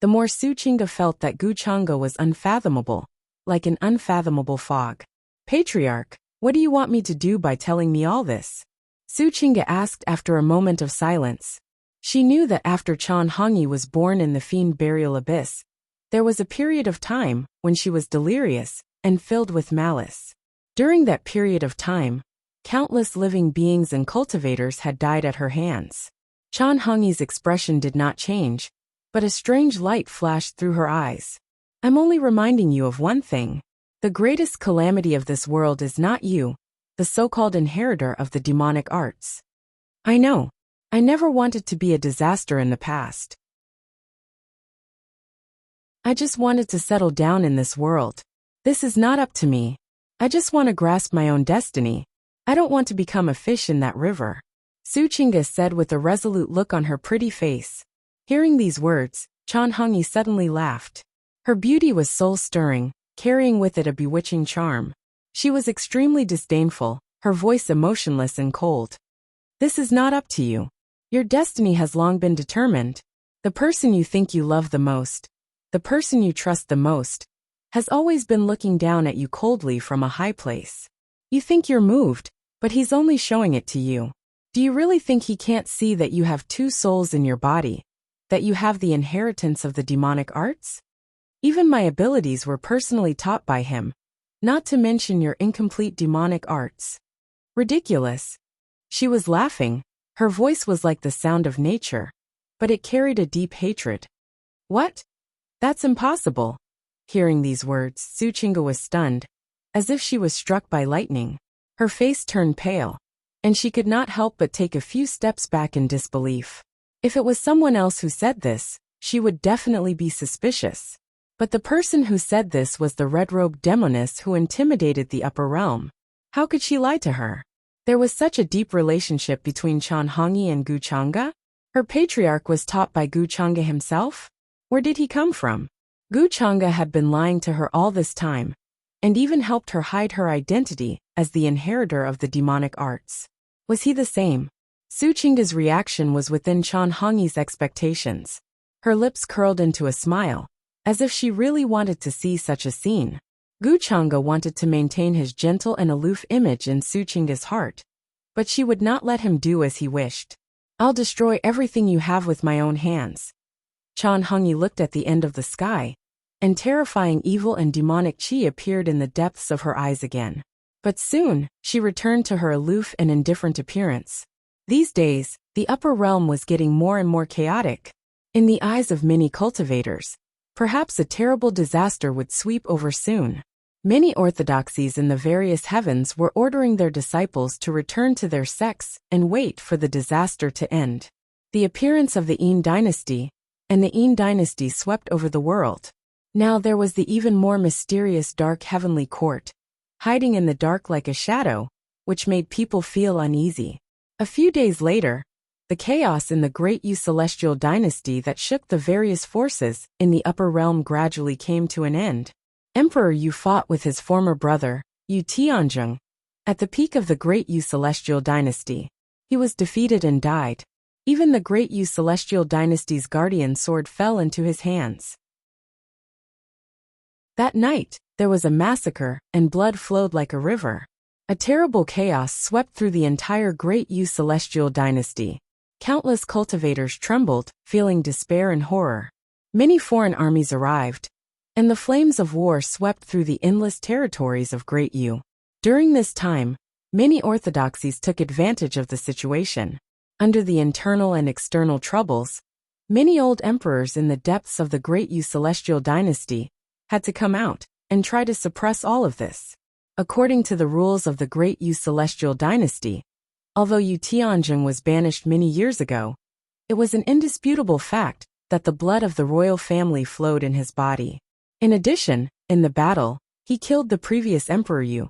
the more Su Qingge felt that Gu Changge was unfathomable, like an unfathomable fog. Patriarch, what do you want me to do by telling me all this? Su Qingge asked after a moment of silence. She knew that after Chan Hongyi was born in the fiend burial abyss, there was a period of time when she was delirious and filled with malice. During that period of time, countless living beings and cultivators had died at her hands. Chan Hongyi's expression did not change, but a strange light flashed through her eyes. I'm only reminding you of one thing. The greatest calamity of this world is not you, the so-called inheritor of the demonic arts. I know. I never wanted to be a disaster in the past. I just wanted to settle down in this world. This is not up to me. I just want to grasp my own destiny. I don't want to become a fish in that river. Su Qingge said with a resolute look on her pretty face. Hearing these words, Chan Hongyi suddenly laughed. Her beauty was soul-stirring, carrying with it a bewitching charm. She was extremely disdainful, her voice emotionless and cold. This is not up to you. Your destiny has long been determined. The person you think you love the most, the person you trust the most, has always been looking down at you coldly from a high place. You think you're moved, but he's only showing it to you. Do you really think he can't see that you have two souls in your body, that you have the inheritance of the demonic arts? Even my abilities were personally taught by him, not to mention your incomplete demonic arts. Ridiculous. She was laughing. Her voice was like the sound of nature, but it carried a deep hatred. What? That's impossible. Hearing these words, Su Qingge was stunned, as if she was struck by lightning. Her face turned pale, and she could not help but take a few steps back in disbelief. If it was someone else who said this, she would definitely be suspicious. But the person who said this was the red-robed demoness who intimidated the upper realm. How could she lie to her? There was such a deep relationship between Chan Hongyi and Gu Changge. Her patriarch was taught by Gu Changge himself? Where did he come from? Gu Changge had been lying to her all this time, and even helped her hide her identity as the inheritor of the demonic arts. Was he the same? Su Qingge's reaction was within Chan Hongyi's expectations. Her lips curled into a smile, as if she really wanted to see such a scene. Gu Changge wanted to maintain his gentle and aloof image in Su Qingge's heart, but she would not let him do as he wished. I'll destroy everything you have with my own hands. Chan Hongyi looked at the end of the sky, and terrifying evil and demonic chi appeared in the depths of her eyes again. But soon, she returned to her aloof and indifferent appearance. These days, the upper realm was getting more and more chaotic. In the eyes of many cultivators, perhaps a terrible disaster would sweep over soon. Many orthodoxies in the various heavens were ordering their disciples to return to their sects and wait for the disaster to end. The appearance of the Yin dynasty and the Yin dynasty swept over the world. Now there was the even more mysterious dark heavenly court, hiding in the dark like a shadow, which made people feel uneasy. A few days later, the chaos in the Great Yu Celestial Dynasty that shook the various forces in the upper realm gradually came to an end. Emperor Yu fought with his former brother, Yu Tianzhong, at the peak of the Great Yu Celestial Dynasty. He was defeated and died. Even the Great Yu Celestial Dynasty's guardian sword fell into his hands. That night, there was a massacre, and blood flowed like a river. A terrible chaos swept through the entire Great Yu Celestial Dynasty. Countless cultivators trembled, feeling despair and horror. Many foreign armies arrived, and the flames of war swept through the endless territories of Great Yu. During this time, many orthodoxies took advantage of the situation. Under the internal and external troubles, many old emperors in the depths of the Great Yu Celestial Dynasty had to come out and try to suppress all of this. According to the rules of the Great Yu Celestial Dynasty, although Yu Tianzhong was banished many years ago, it was an indisputable fact that the blood of the royal family flowed in his body. In addition, in the battle, he killed the previous Emperor Yu,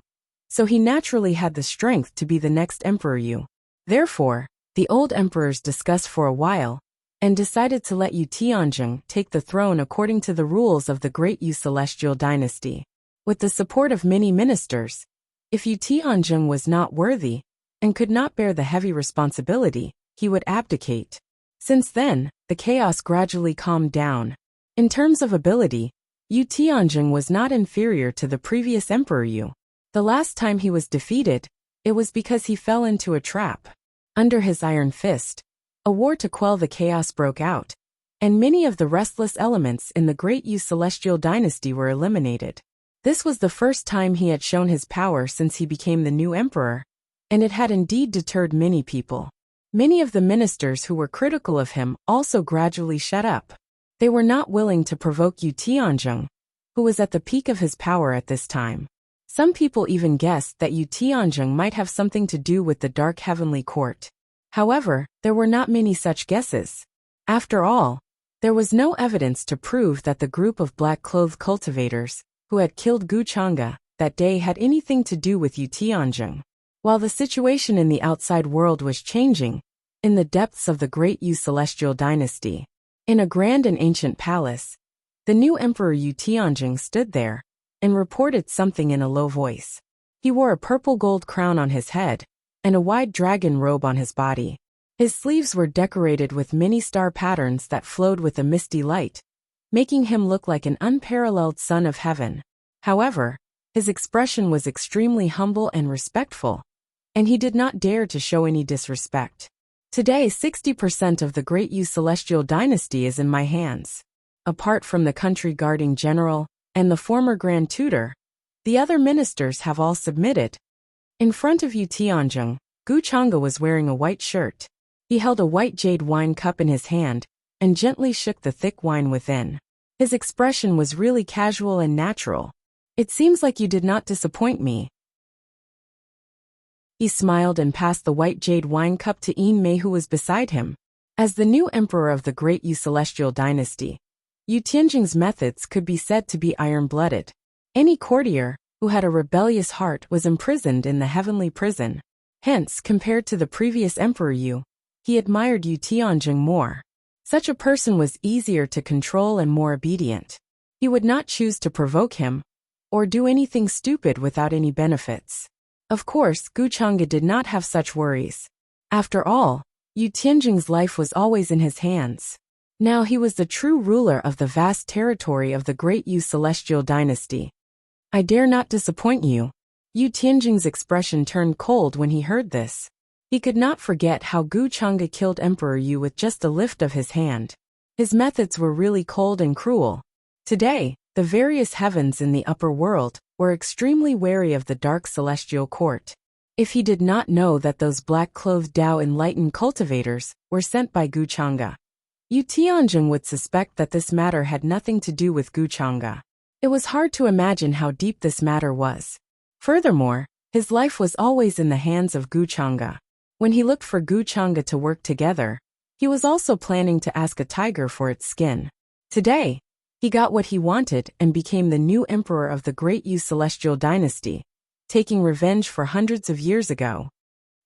so he naturally had the strength to be the next Emperor Yu. Therefore, the old emperors discussed for a while and decided to let Yu Tianzhong take the throne according to the rules of the Great Yu Celestial Dynasty. With the support of many ministers, if Yu Tianzhong was not worthy and could not bear the heavy responsibility, he would abdicate. Since then, the chaos gradually calmed down. In terms of ability, Yu Tianzhong was not inferior to the previous Emperor Yu. The last time he was defeated, it was because he fell into a trap. Under his iron fist, a war to quell the chaos broke out, and many of the restless elements in the Great Yu Celestial Dynasty were eliminated. This was the first time he had shown his power since he became the new emperor, and it had indeed deterred many people. Many of the ministers who were critical of him also gradually shut up. They were not willing to provoke Yu Tianzhong, who was at the peak of his power at this time. Some people even guessed that Yu Tianzhong might have something to do with the Dark Heavenly Court. However, there were not many such guesses. After all, there was no evidence to prove that the group of black-clothed cultivators who had killed Gu Chang'e that day had anything to do with Yu Tianzhong. While the situation in the outside world was changing, in the depths of the Great Yu Celestial Dynasty, in a grand and ancient palace, the new Emperor Yu Tianzhong stood there and reported something in a low voice. He wore a purple gold crown on his head and a wide dragon robe on his body. His sleeves were decorated with many star patterns that flowed with a misty light, making him look like an unparalleled son of heaven. However, his expression was extremely humble and respectful, and he did not dare to show any disrespect. Today, 60% of the Great Yu Celestial Dynasty is in my hands. Apart from the country guarding general and the former grand tutor, the other ministers have all submitted. In front of Yu Tianzhong, Gu Chang'e was wearing a white shirt. He held a white jade wine cup in his hand and gently shook the thick wine within. His expression was really casual and natural. "It seems like you did not disappoint me." He smiled and passed the white jade wine cup to Yin Mei, who was beside him. As the new emperor of the Great Yu Celestial Dynasty, Yu Tianzhong's methods could be said to be iron-blooded. Any courtier who had a rebellious heart was imprisoned in the heavenly prison. Hence, compared to the previous Emperor Yu, he admired Yu Tianzhong more. Such a person was easier to control and more obedient. He would not choose to provoke him or do anything stupid without any benefits. Of course, Gu Chang'e did not have such worries. After all, Yu Tianzhong's life was always in his hands. Now he was the true ruler of the vast territory of the Great Yu Celestial Dynasty. "I dare not disappoint you." Yu Tianzhong's expression turned cold when he heard this. He could not forget how Gu Chang'e killed Emperor Yu with just a lift of his hand. His methods were really cold and cruel. Today, the various heavens in the upper world were extremely wary of the dark celestial court. If he did not know that those black-clothed Dao enlightened cultivators were sent by Gu Chang'e, Yu Tianzhong would suspect that this matter had nothing to do with Gu Chang'e. It was hard to imagine how deep this matter was. Furthermore, his life was always in the hands of Gu Chang'e. When he looked for Gu Chang'e to work together, he was also planning to ask a tiger for its skin. Today, he got what he wanted and became the new emperor of the Great Yu Celestial Dynasty, taking revenge for hundreds of years ago.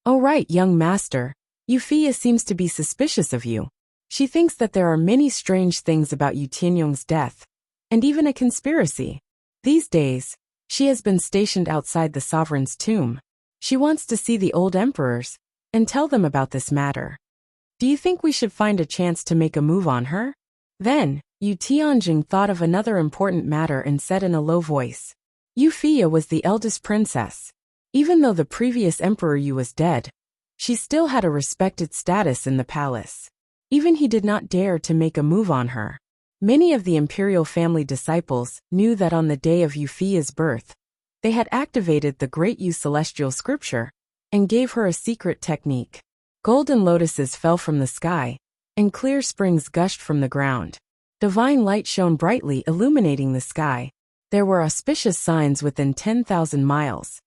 "Oh right, young master, Wuxia seems to be suspicious of you. She thinks that there are many strange things about Yu Tianyong's death, and even a conspiracy. These days, she has been stationed outside the sovereign's tomb. She wants to see the old emperors and tell them about this matter. Do you think we should find a chance to make a move on her? Then, Yu Tianjing thought of another important matter and said in a low voice. Wuxia was the eldest princess. Even though the previous emperor Yu was dead, she still had a respected status in the palace. Even he did not dare to make a move on her. Many of the imperial family disciples knew that on the day of Wuxia's birth, they had activated the Great Yu Celestial Scripture and gave her a secret technique. Golden lotuses fell from the sky, and clear springs gushed from the ground. Divine light shone brightly, illuminating the sky. There were auspicious signs within 10,000 miles.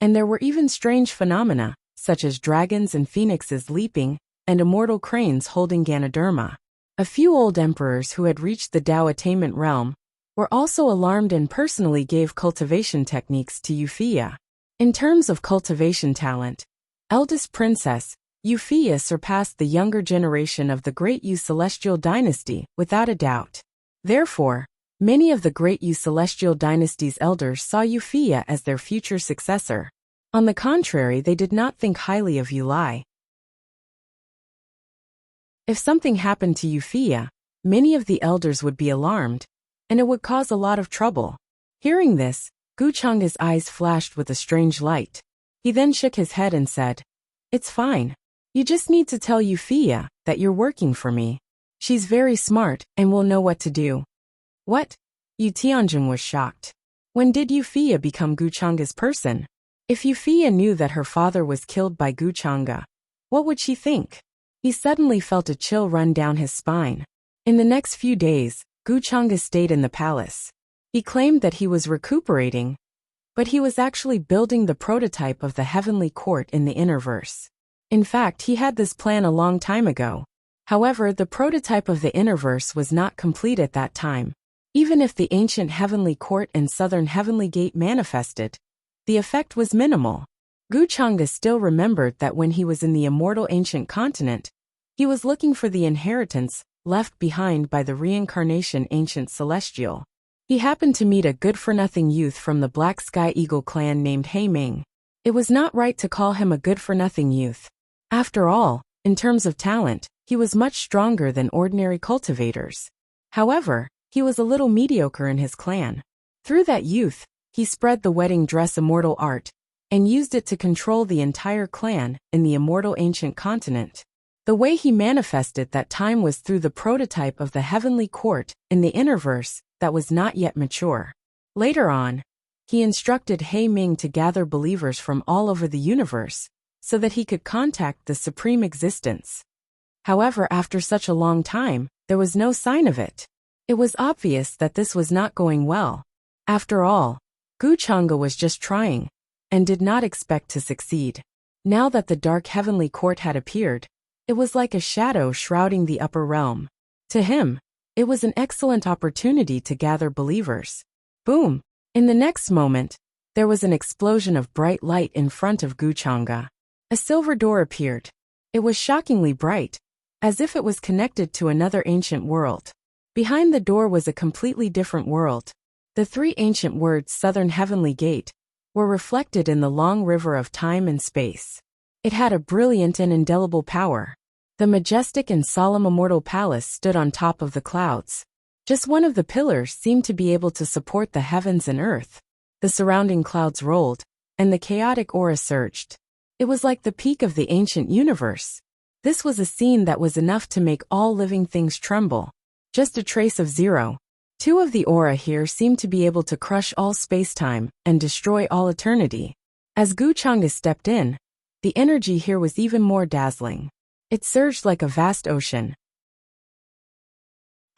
And there were even strange phenomena, such as dragons and phoenixes leaping, and immortal cranes holding Ganoderma. A few old emperors who had reached the Tao attainment realm were also alarmed and personally gave cultivation techniques to Wuxia. In terms of cultivation talent, eldest princess, Wuxia surpassed the younger generation of the Great Yu Celestial Dynasty, without a doubt. Therefore, many of the Great Yu Celestial Dynasty's elders saw Wuxia as their future successor. On the contrary, they did not think highly of Yu Lai. If something happened to Wuxia, many of the elders would be alarmed, and it would cause a lot of trouble. Hearing this, Guchang's eyes flashed with a strange light. He then shook his head and said, "It's fine. You just need to tell Wuxia that you're working for me. She's very smart and will know what to do." What? Yu Tianjing was shocked. When did Wuxia become Guchang's person? If Wuxia knew that her father was killed by Guchanga, what would she think? He suddenly felt a chill run down his spine. In the next few days, Guchanga stayed in the palace. He claimed that he was recuperating, but he was actually building the prototype of the heavenly court in the Innerverse. In fact, he had this plan a long time ago. However, the prototype of the Innerverse was not complete at that time. Even if the ancient heavenly court and southern heavenly gate manifested, the effect was minimal. Guchanga still remembered that when he was in the immortal ancient continent, he was looking for the inheritance left behind by the reincarnation ancient celestial. He happened to meet a good-for-nothing youth from the Black Sky Eagle clan named He Ming. It was not right to call him a good-for-nothing youth. After all, in terms of talent, he was much stronger than ordinary cultivators. However, he was a little mediocre in his clan. Through that youth, he spread the wedding dress immortal art, and used it to control the entire clan in the immortal ancient continent. The way he manifested that time was through the prototype of the heavenly court in the Innerverse that was not yet mature. Later on, he instructed He Ming to gather believers from all over the universe, so that he could contact the Supreme Existence. However, after such a long time, there was no sign of it. It was obvious that this was not going well. After all, Guchanga was just trying, and did not expect to succeed. Now that the dark heavenly court had appeared, it was like a shadow shrouding the upper realm. To him, it was an excellent opportunity to gather believers. Boom! In the next moment, there was an explosion of bright light in front of Guchanga. A silver door appeared. It was shockingly bright, as if it was connected to another ancient world. Behind the door was a completely different world. The three ancient words Southern Heavenly Gate were reflected in the long river of time and space. It had a brilliant and indelible power. The majestic and solemn immortal palace stood on top of the clouds. Just one of the pillars seemed to be able to support the heavens and earth. The surrounding clouds rolled, and the chaotic aura surged. It was like the peak of the ancient universe. This was a scene that was enough to make all living things tremble. Just a trace of zero. Two of the aura here seemed to be able to crush all space-time and destroy all eternity. As Guchanga stepped in, the energy here was even more dazzling. It surged like a vast ocean.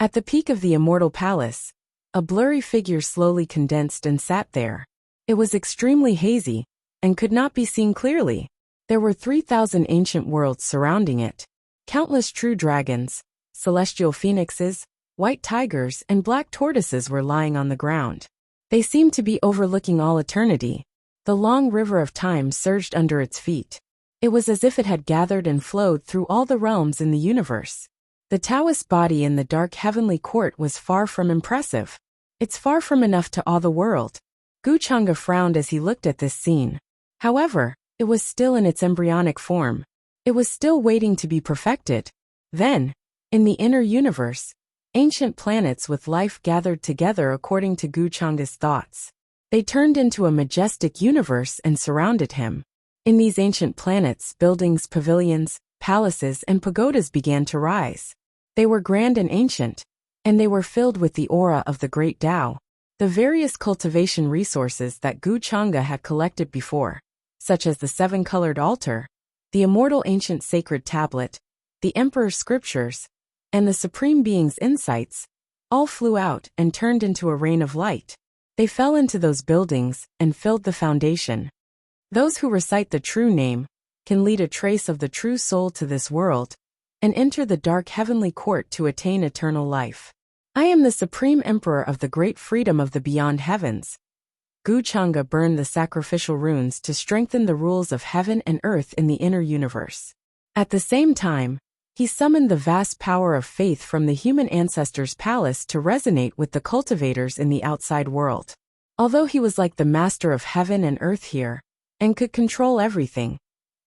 At the peak of the immortal palace, a blurry figure slowly condensed and sat there. It was extremely hazy, and could not be seen clearly. There were 3,000 ancient worlds surrounding it. Countless true dragons, celestial phoenixes, white tigers, and black tortoises were lying on the ground. They seemed to be overlooking all eternity. The long river of time surged under its feet. It was as if it had gathered and flowed through all the realms in the universe. The Taoist body in the dark heavenly court was far from impressive. It's far from enough to awe the world. Guchanga frowned as he looked at this scene. However, it was still in its embryonic form. It was still waiting to be perfected. Then, in the inner universe, ancient planets with life gathered together according to Guchanga's thoughts. They turned into a majestic universe and surrounded him. In these ancient planets, buildings, pavilions, palaces, and pagodas began to rise. They were grand and ancient, and they were filled with the aura of the great Tao. The various cultivation resources that Guchanga had collected before, such as the seven-colored altar, the immortal ancient sacred tablet, the emperor's scriptures, and the Supreme Being's insights, all flew out and turned into a rain of light. They fell into those buildings and filled the foundation. Those who recite the true name can lead a trace of the true soul to this world and enter the dark heavenly court to attain eternal life. I am the Supreme Emperor of the great freedom of the beyond heavens. Guchanga burned the sacrificial runes to strengthen the rules of heaven and earth in the inner universe. At the same time, he summoned the vast power of faith from the human ancestors' palace to resonate with the cultivators in the outside world. Although he was like the master of heaven and earth here, and could control everything,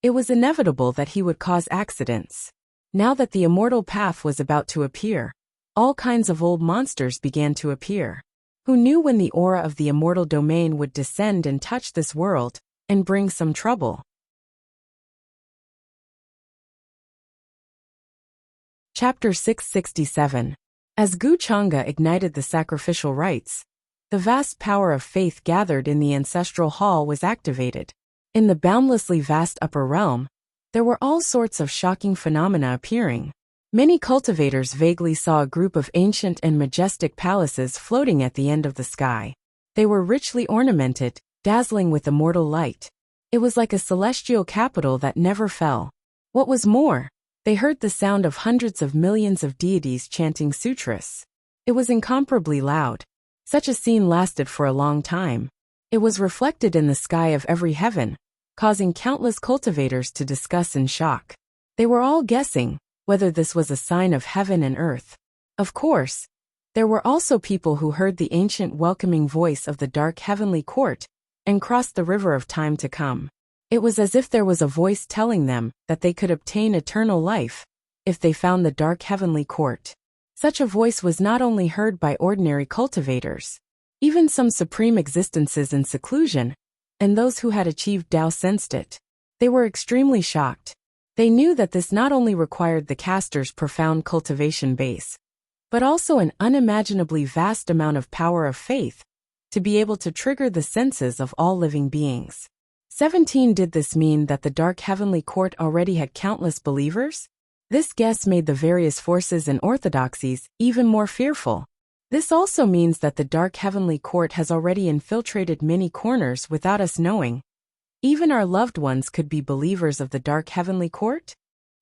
it was inevitable that he would cause accidents. Now that the immortal path was about to appear, all kinds of old monsters began to appear. Who knew when the aura of the immortal domain would descend and touch this world, and bring some trouble? Chapter 667. As Guchanga ignited the sacrificial rites, the vast power of faith gathered in the ancestral hall was activated. In the boundlessly vast upper realm, there were all sorts of shocking phenomena appearing. Many cultivators vaguely saw a group of ancient and majestic palaces floating at the end of the sky. They were richly ornamented, dazzling with immortal light. It was like a celestial capital that never fell. What was more, they heard the sound of hundreds of millions of deities chanting sutras. It was incomparably loud. Such a scene lasted for a long time. It was reflected in the sky of every heaven, causing countless cultivators to discuss in shock. They were all guessing whether this was a sign of heaven and earth. Of course, there were also people who heard the ancient welcoming voice of the dark heavenly court and crossed the river of time to come. It was as if there was a voice telling them that they could obtain eternal life if they found the dark heavenly court. Such a voice was not only heard by ordinary cultivators, even some supreme existences in seclusion, and those who had achieved Tao sensed it. They were extremely shocked. They knew that this not only required the caster's profound cultivation base, but also an unimaginably vast amount of power of faith to be able to trigger the senses of all living beings. 17. Did this mean that the dark heavenly court already had countless believers? This guess made the various forces and orthodoxies even more fearful. This also means that the dark heavenly court has already infiltrated many corners without us knowing. Even our loved ones could be believers of the dark heavenly court?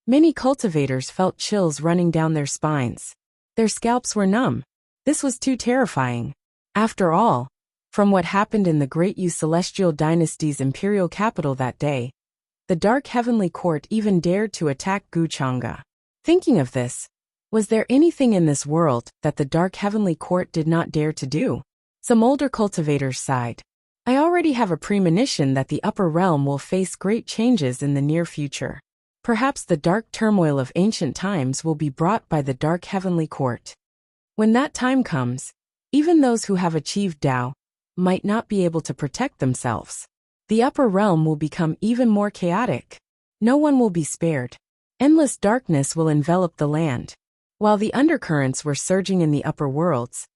Many cultivators felt chills running down their spines. Their scalps were numb. This was too terrifying. After all, from what happened in the Great Yu Celestial Dynasty's imperial capital that day, the dark heavenly court even dared to attack Guchanga. Thinking of this, was there anything in this world that the dark heavenly court did not dare to do? Some older cultivators sighed. I already have a premonition that the upper realm will face great changes in the near future. Perhaps the dark turmoil of ancient times will be brought by the dark heavenly court. When that time comes, even those who have achieved Tao might not be able to protect themselves. The upper realm will become even more chaotic. No one will be spared. Endless darkness will envelop the land. While the undercurrents were surging in the upper worlds,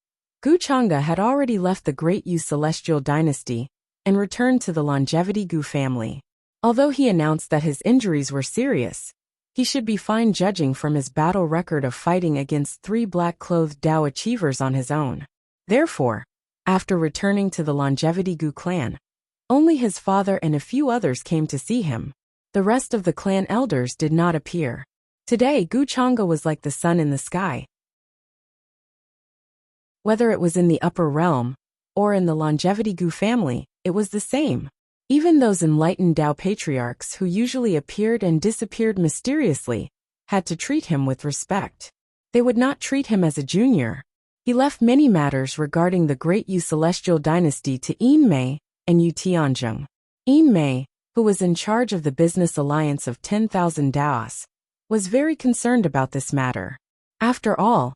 Guchanga had already left the Great Yu Celestial Dynasty and returned to the Longevity Gu family. Although he announced that his injuries were serious, he should be fine judging from his battle record of fighting against 3 black-clothed Tao achievers on his own. Therefore, after returning to the Longevity Gu clan, only his father and a few others came to see him. The rest of the clan elders did not appear. Today, Guchanga was like the sun in the sky. Whether it was in the upper realm or in the Longevity Gu family, it was the same. Even those enlightened Tao patriarchs who usually appeared and disappeared mysteriously had to treat him with respect. They would not treat him as a junior. He left many matters regarding the great Yu Celestial dynasty to Yin Mei and Yu Tianzheng. Yin Mei, who was in charge of the business alliance of 10,000 Daos, was very concerned about this matter. After all,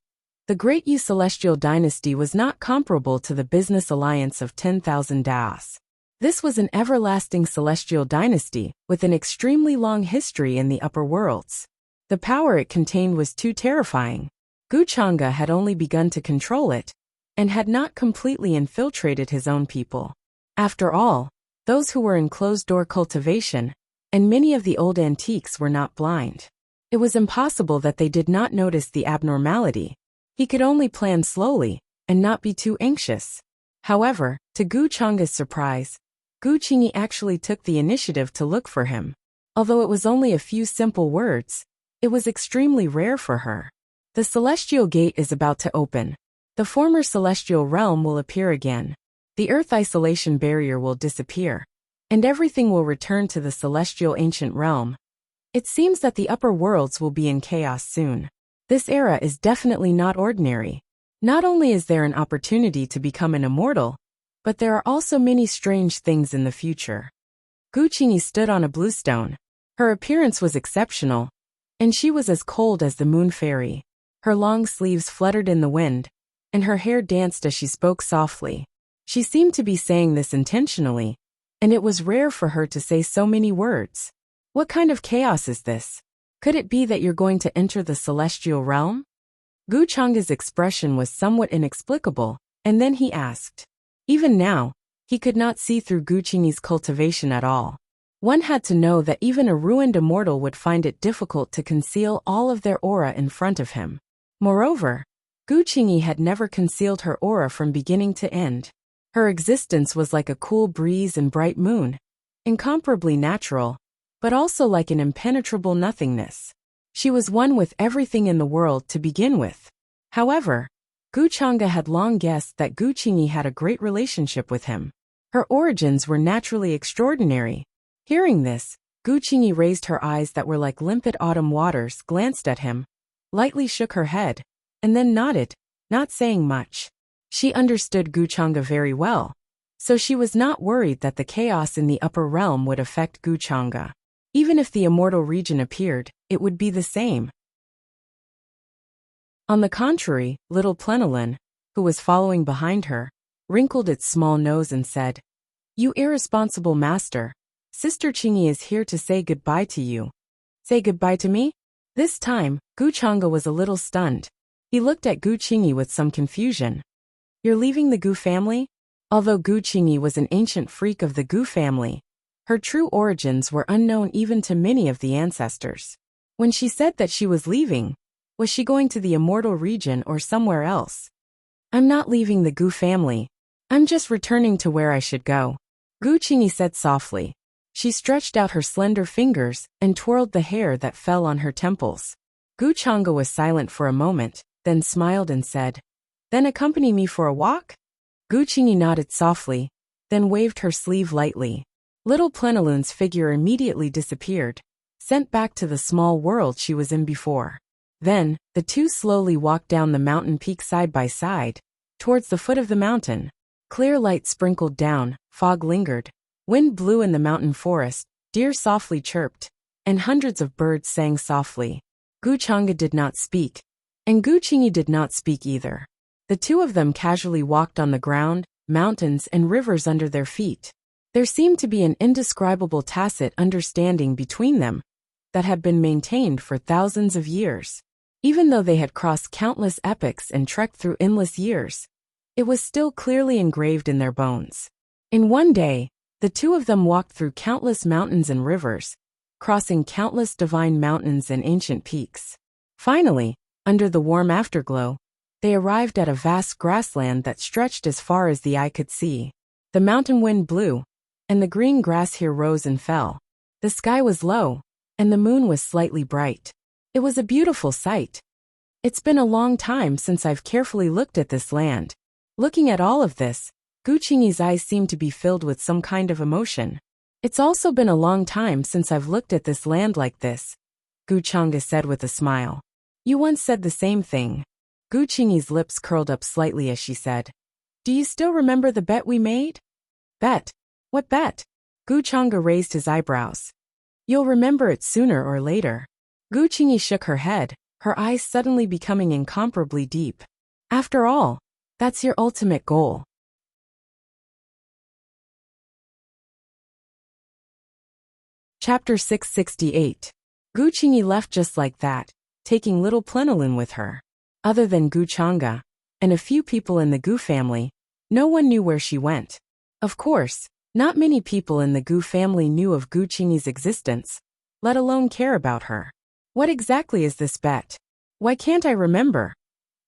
the great Yu Celestial dynasty was not comparable to the business alliance of 10,000 Daos. This was an everlasting celestial dynasty with an extremely long history in the upper worlds. The power it contained was too terrifying. Guchanga had only begun to control it, and had not completely infiltrated his own people. After all, those who were in closed-door cultivation, and many of the old antiques were not blind. It was impossible that they did not notice the abnormality. He could only plan slowly, and not be too anxious. However, to Guchanga's surprise, Gu Qingyi actually took the initiative to look for him. Although it was only a few simple words, it was extremely rare for her. The celestial gate is about to open. The former celestial realm will appear again. The earth isolation barrier will disappear, and everything will return to the celestial ancient realm. It seems that the upper worlds will be in chaos soon. This era is definitely not ordinary. Not only is there an opportunity to become an immortal, but there are also many strange things in the future. Gu Qingyi stood on a bluestone. Her appearance was exceptional, and she was as cold as the moon fairy. Her long sleeves fluttered in the wind, and her hair danced as she spoke softly. She seemed to be saying this intentionally, and it was rare for her to say so many words. What kind of chaos is this? Could it be that you're going to enter the celestial realm? Guchanga's expression was somewhat inexplicable, and then he asked. Even now, he could not see through Gu Qingyi's cultivation at all. One had to know that even a ruined immortal would find it difficult to conceal all of their aura in front of him. Moreover, Gu Qingyi had never concealed her aura from beginning to end. Her existence was like a cool breeze and bright moon, incomparably natural, but also like an impenetrable nothingness. She was one with everything in the world to begin with. However, Guchanga had long guessed that Gu Qingyi had a great relationship with him. Her origins were naturally extraordinary. Hearing this, Gu Qingyi raised her eyes that were like limpid autumn waters, glanced at him, lightly shook her head, and then nodded, not saying much. She understood Guchanga very well, so she was not worried that the chaos in the upper realm would affect Guchanga. Even if the immortal region appeared, it would be the same. On the contrary, little Plenilin, who was following behind her, wrinkled its small nose and said, "You irresponsible master, Sister Qingyi is here to say goodbye to you." "Say goodbye to me?" This time, Guchanga was a little stunned. He looked at Gu Qingyi with some confusion. "You're leaving the Gu family?" Although Gu Qingyi was an ancient freak of the Gu family, her true origins were unknown even to many of the ancestors. When she said that she was leaving, was she going to the immortal region or somewhere else? "I'm not leaving the Gu family. I'm just returning to where I should go," Gu Qingyi said softly. She stretched out her slender fingers and twirled the hair that fell on her temples. Guchanga was silent for a moment, then smiled and said, "Then accompany me for a walk?" Gu Qingyi nodded softly, then waved her sleeve lightly. Little Plenilin's figure immediately disappeared, sent back to the small world she was in before. Then, the two slowly walked down the mountain peak side by side, towards the foot of the mountain. Clear light sprinkled down, fog lingered, wind blew in the mountain forest, deer softly chirped, and hundreds of birds sang softly. Guchanga did not speak, and Gu Qingyi did not speak either. The two of them casually walked on the ground, mountains and rivers under their feet. There seemed to be an indescribable tacit understanding between them that had been maintained for thousands of years. Even though they had crossed countless epochs and trekked through endless years, it was still clearly engraved in their bones. In one day, the two of them walked through countless mountains and rivers, crossing countless divine mountains and ancient peaks. Finally, under the warm afterglow, they arrived at a vast grassland that stretched as far as the eye could see. The mountain wind blew, and the green grass here rose and fell. The sky was low, and the moon was slightly bright. It was a beautiful sight. It's been a long time since I've carefully looked at this land. Looking at all of this, Gu Qingyi's eyes seemed to be filled with some kind of emotion. It's also been a long time since I've looked at this land like this, Gu Chang'e said with a smile. You once said the same thing. Gu Qingyi's lips curled up slightly as she said, Do you still remember the bet we made? Bet? What bet? Gu Chang'e raised his eyebrows. You'll remember it sooner or later. Gu Qingyi shook her head, her eyes suddenly becoming incomparably deep. After all, that's your ultimate goal. Chapter 668. Gu Qingyi left just like that, taking little Plenilun with her. Other than Gu Chang'e and a few people in the Gu family, no one knew where she went. Of course, not many people in the Gu family knew of Gu Qingyi's existence, let alone care about her. What exactly is this bet? Why can't I remember?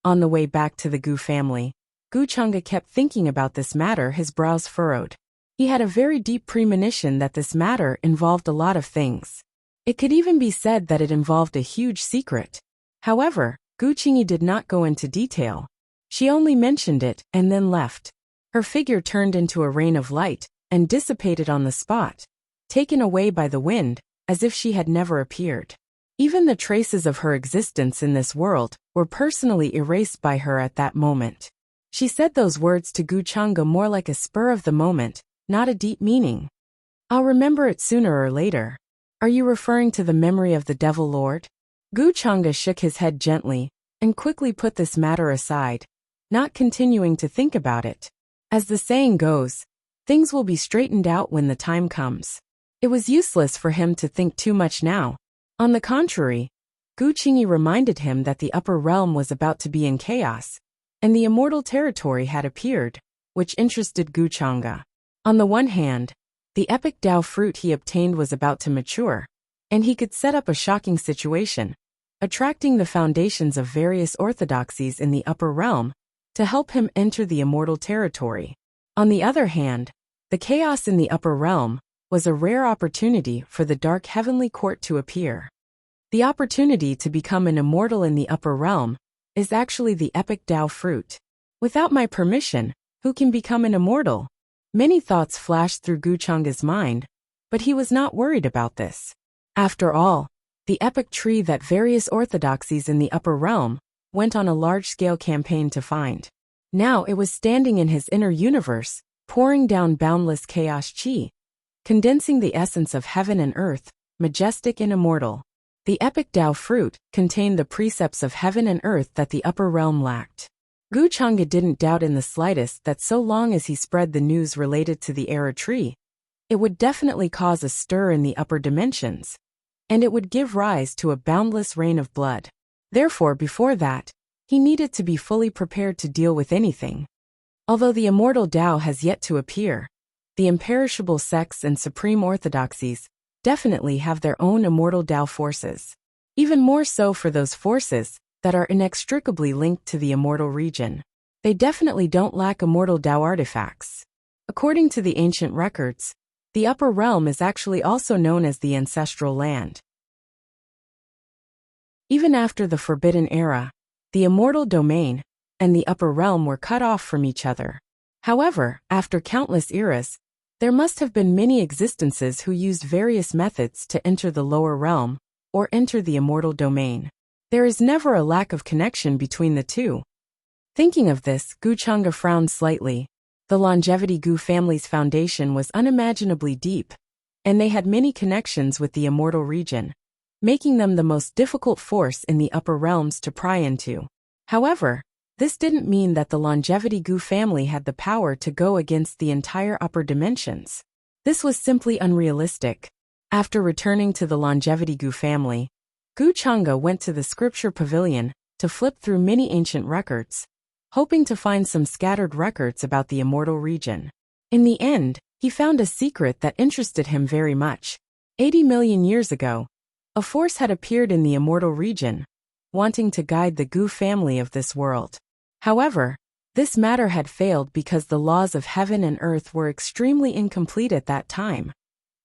On the way back to the Gu family, Gu Chang'e kept thinking about this matter, his brows furrowed. He had a very deep premonition that this matter involved a lot of things. It could even be said that it involved a huge secret. However, Gu Qingyi did not go into detail. She only mentioned it and then left. Her figure turned into a rain of light and dissipated on the spot, taken away by the wind, as if she had never appeared. Even the traces of her existence in this world were personally erased by her at that moment. She said those words to Gu Chang'e more like a spur of the moment, not a deep meaning. I'll remember it sooner or later. Are you referring to the memory of the Devil Lord? Gu Chang'e shook his head gently and quickly put this matter aside, not continuing to think about it. As the saying goes, things will be straightened out when the time comes. It was useless for him to think too much now. On the contrary, Gu Qingyi reminded him that the upper realm was about to be in chaos, and the immortal territory had appeared, which interested Gu Chang'e. On the one hand, the epic Tao fruit he obtained was about to mature, and he could set up a shocking situation, attracting the foundations of various orthodoxies in the upper realm to help him enter the immortal territory. On the other hand, the chaos in the upper realm was a rare opportunity for the dark heavenly court to appear. The opportunity to become an immortal in the upper realm is actually the epic Tao fruit. Without my permission, who can become an immortal? Many thoughts flashed through Gu Chang'e's mind, but he was not worried about this. After all, the epic tree that various orthodoxies in the upper realm went on a large-scale campaign to find. Now it was standing in his inner universe, pouring down boundless chaos chi, condensing the essence of heaven and earth, majestic and immortal. The epic Tao fruit contained the precepts of heaven and earth that the upper realm lacked. Gu Chang'e didn't doubt in the slightest that so long as he spread the news related to the era tree, it would definitely cause a stir in the upper dimensions, and it would give rise to a boundless rain of blood. Therefore, before that, he needed to be fully prepared to deal with anything. Although the immortal Tao has yet to appear, the imperishable sects and supreme orthodoxies definitely have their own immortal Tao forces. Even more so for those forces that are inextricably linked to the immortal region. They definitely don't lack immortal Tao artifacts. According to the ancient records, the upper realm is actually also known as the ancestral land. Even after the Forbidden Era, the immortal domain and the upper realm were cut off from each other. However, after countless eras, there must have been many existences who used various methods to enter the lower realm or enter the immortal domain. There is never a lack of connection between the two. Thinking of this, Gu Chang'e frowned slightly. The longevity Gu family's foundation was unimaginably deep, and they had many connections with the immortal region, making them the most difficult force in the upper realms to pry into. However, this didn't mean that the longevity Gu family had the power to go against the entire upper dimensions. This was simply unrealistic. After returning to the longevity Gu family, Gu Chang'e went to the scripture pavilion to flip through many ancient records, hoping to find some scattered records about the immortal region. In the end, he found a secret that interested him very much. 80 million years ago, a force had appeared in the immortal region, wanting to guide the Gu family of this world. However, this matter had failed because the laws of heaven and earth were extremely incomplete at that time,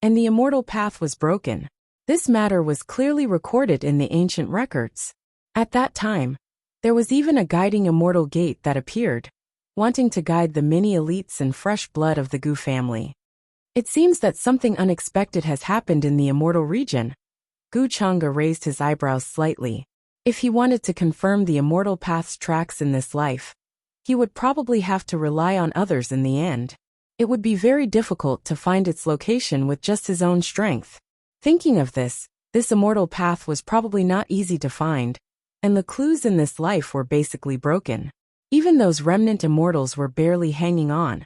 and the immortal path was broken. This matter was clearly recorded in the ancient records. At that time, there was even a guiding immortal gate that appeared, wanting to guide the many elites and fresh blood of the Gu family. It seems that something unexpected has happened in the immortal region. Gu Chang'e raised his eyebrows slightly. If he wanted to confirm the immortal path's tracks in this life, he would probably have to rely on others in the end. It would be very difficult to find its location with just his own strength. Thinking of this immortal path was probably not easy to find, and the clues in this life were basically broken. Even those remnant immortals were barely hanging on,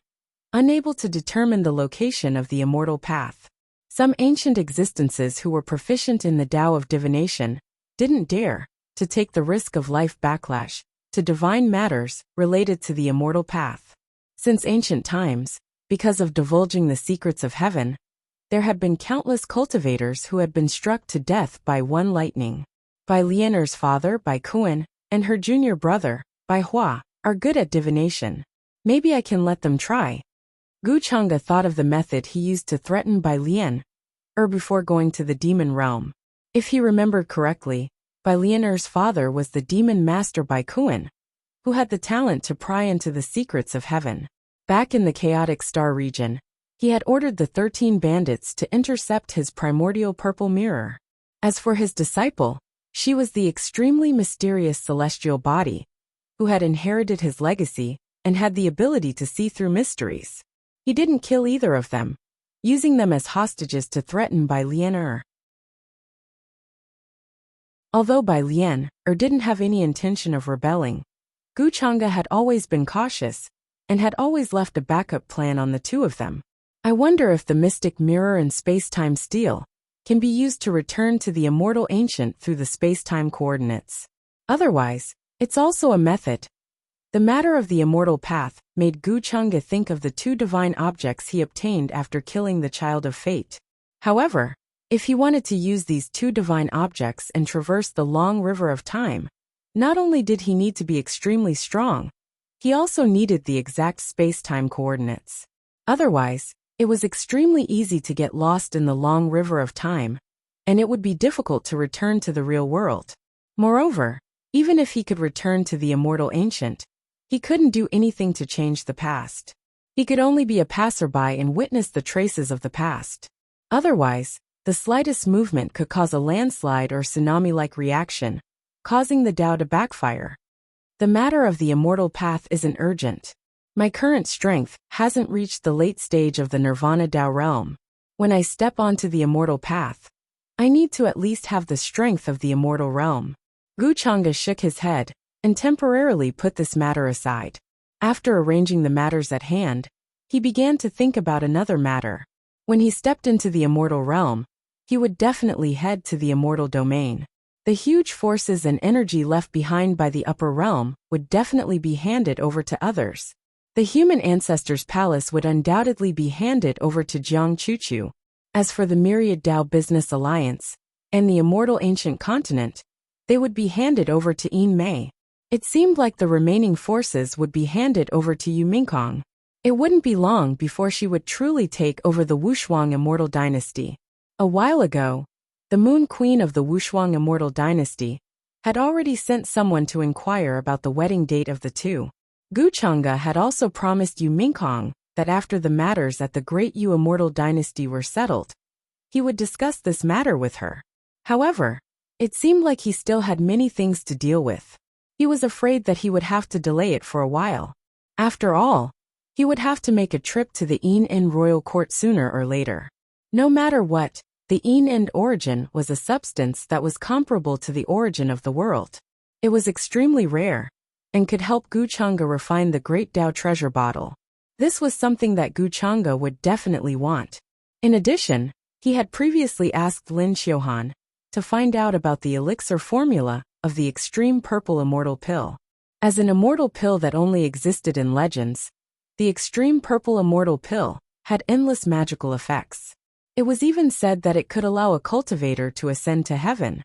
unable to determine the location of the immortal path. Some ancient existences who were proficient in the Tao of divination didn't dare to take the risk of life backlash to divine matters related to the immortal path. Since ancient times, because of divulging the secrets of heaven, there had been countless cultivators who had been struck to death by one lightning. Bai Lianer's father, Bai Kuan, and her junior brother, Bai Hua, are good at divination. Maybe I can let them try. Gu Chang'e thought of the method he used to threaten Bai Lian, before going to the demon realm. If he remembered correctly, Bai Lianer's father was the demon master Bai Kuan, who had the talent to pry into the secrets of heaven. Back in the chaotic star region, he had ordered the 13 bandits to intercept his primordial purple mirror. As for his disciple, she was the extremely mysterious celestial body, who had inherited his legacy and had the ability to see through mysteries. He didn't kill either of them, using them as hostages to threaten Bai Lian. Although Bai Lian didn't have any intention of rebelling, Gu Chang'e had always been cautious and had always left a backup plan on the two of them. I wonder if the mystic mirror and space-time steel can be used to return to the immortal ancient through the space-time coordinates. Otherwise, it's also a method. The matter of the immortal path made Gu Chang'e think of the two divine objects he obtained after killing the Child of Fate. However, if he wanted to use these two divine objects and traverse the long river of time, not only did he need to be extremely strong, he also needed the exact space-time coordinates. Otherwise, it was extremely easy to get lost in the long river of time, and it would be difficult to return to the real world. Moreover, even if he could return to the immortal ancient, he couldn't do anything to change the past. He could only be a passerby and witness the traces of the past. Otherwise, the slightest movement could cause a landslide or tsunami-like reaction, causing the Tao to backfire. The matter of the immortal path isn't urgent. My current strength hasn't reached the late stage of the Nirvana Tao realm. When I step onto the immortal path, I need to at least have the strength of the immortal realm. Gu Chang'e shook his head and temporarily put this matter aside. After arranging the matters at hand, he began to think about another matter. When he stepped into the immortal realm, he would definitely head to the immortal domain. The huge forces and energy left behind by the upper realm would definitely be handed over to others. The human ancestors' palace would undoubtedly be handed over to Jiang Chuchu. As for the Myriad Tao Business Alliance and the immortal ancient continent, they would be handed over to Yin Mei. It seemed like the remaining forces would be handed over to Yu Mingkong. It wouldn't be long before she would truly take over the Wushuang Immortal Dynasty. A while ago, the Moon Queen of the Wushuang Immortal Dynasty had already sent someone to inquire about the wedding date of the two. Gu Chang'e had also promised Yu Mingkong that after the matters at the Great Yu Immortal Dynasty were settled, he would discuss this matter with her. However, it seemed like he still had many things to deal with. He was afraid that he would have to delay it for a while. After all, he would have to make a trip to the Yin royal court sooner or later. No matter what, the Yin origin was a substance that was comparable to the origin of the world. It was extremely rare, and could help Gu Chang'e refine the Great Tao treasure bottle. This was something that Gu Chang'e would definitely want. In addition, he had previously asked Lin Xiuhan to find out about the elixir formula of the extreme purple immortal pill. As an immortal pill that only existed in legends, the extreme purple immortal pill had endless magical effects. It was even said that it could allow a cultivator to ascend to heaven.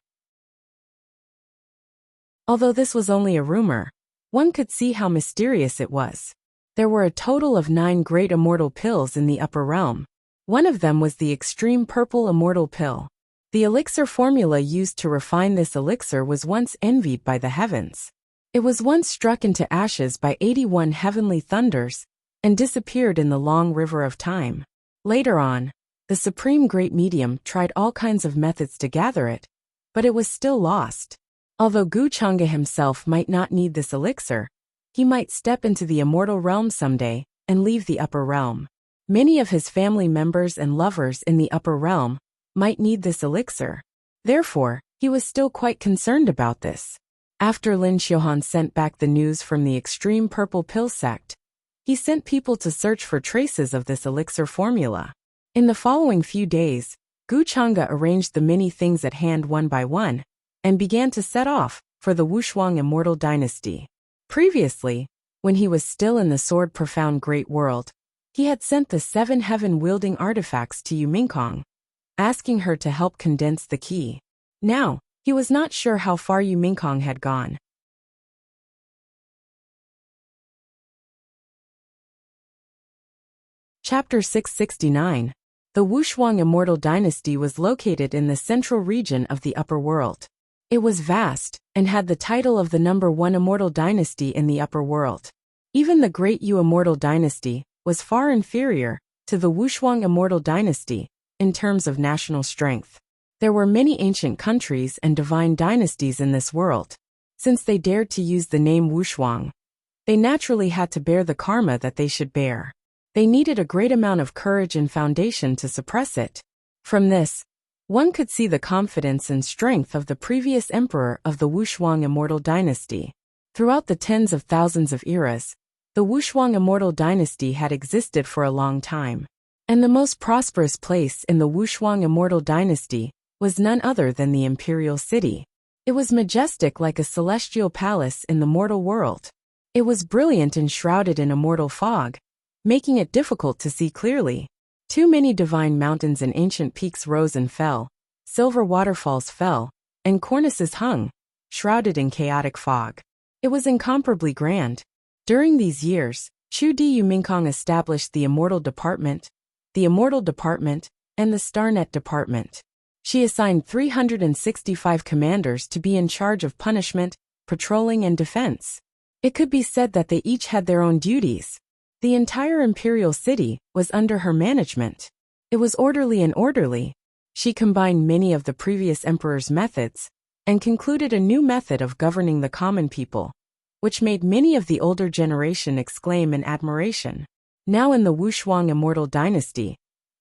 Although this was only a rumor, one could see how mysterious it was. There were a total of 9 great immortal pills in the upper realm. One of them was the extreme purple immortal pill. The elixir formula used to refine this elixir was once envied by the heavens. It was once struck into ashes by 81 heavenly thunders and disappeared in the long river of time. Later on, the Supreme Great Medium tried all kinds of methods to gather it, but it was still lost. Although Gu Chang'e himself might not need this elixir, he might step into the immortal realm someday and leave the upper realm. Many of his family members and lovers in the upper realm might need this elixir. Therefore, he was still quite concerned about this. After Lin Xiuhan sent back the news from the extreme purple pill sect, he sent people to search for traces of this elixir formula. In the following few days, Gu Chang'e arranged the many things at hand one by one, and began to set off for the Wushuang immortal dynasty. Previously, when he was still in the Sword Profound Great World, he had sent the 7 heaven-wielding artifacts to Yu Mingkong, asking her to help condense the key. Now, he was not sure how far Yu Mingkong had gone. Chapter 669. The Wushuang Immortal Dynasty was located in the central region of the upper world. It was vast, and had the title of the number 1 immortal dynasty in the upper world. Even the Great Yu Immortal Dynasty was far inferior to the Wushuang Immortal Dynasty in terms of national strength. There were many ancient countries and divine dynasties in this world. Since they dared to use the name Wushuang, they naturally had to bear the karma that they should bear. They needed a great amount of courage and foundation to suppress it. From this, one could see the confidence and strength of the previous emperor of the Wushuang Immortal Dynasty. Throughout the tens of thousands of eras, the Wushuang Immortal Dynasty had existed for a long time. And the most prosperous place in the Wushuang Immortal Dynasty was none other than the imperial city. It was majestic like a celestial palace in the mortal world. It was brilliant and shrouded in immortal fog, making it difficult to see clearly. Too many divine mountains and ancient peaks rose and fell, silver waterfalls fell, and cornices hung, shrouded in chaotic fog. It was incomparably grand. During these years, Chu Di Yu Mingkong established the Immortal Department, the Immortal Department, and the Starnet Department. She assigned 365 commanders to be in charge of punishment, patrolling, and defense. It could be said that they each had their own duties. The entire imperial city was under her management. It was orderly and orderly. She combined many of the previous emperor's methods, and concluded a new method of governing the common people, which made many of the older generation exclaim in admiration. Now in the Wushuang Immortal Dynasty,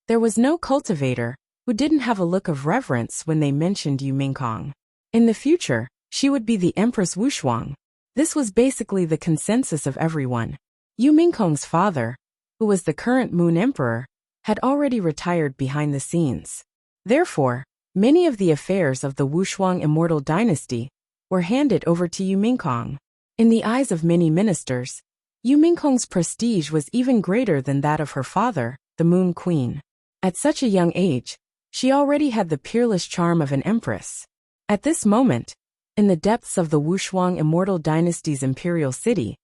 there was no cultivator who didn't have a look of reverence when they mentioned Yu Mingkong. In the future, she would be the Empress Wushuang. This was basically the consensus of everyone. Yu Mingkong's father, who was the current Moon Emperor, had already retired behind the scenes. Therefore, many of the affairs of the Wushuang Immortal Dynasty were handed over to Yu Mingkong. In the eyes of many ministers, Yu Mingkong's prestige was even greater than that of her father, the Moon Queen. At such a young age, she already had the peerless charm of an empress. At this moment, in the depths of the Wushuang Immortal Dynasty's imperial city,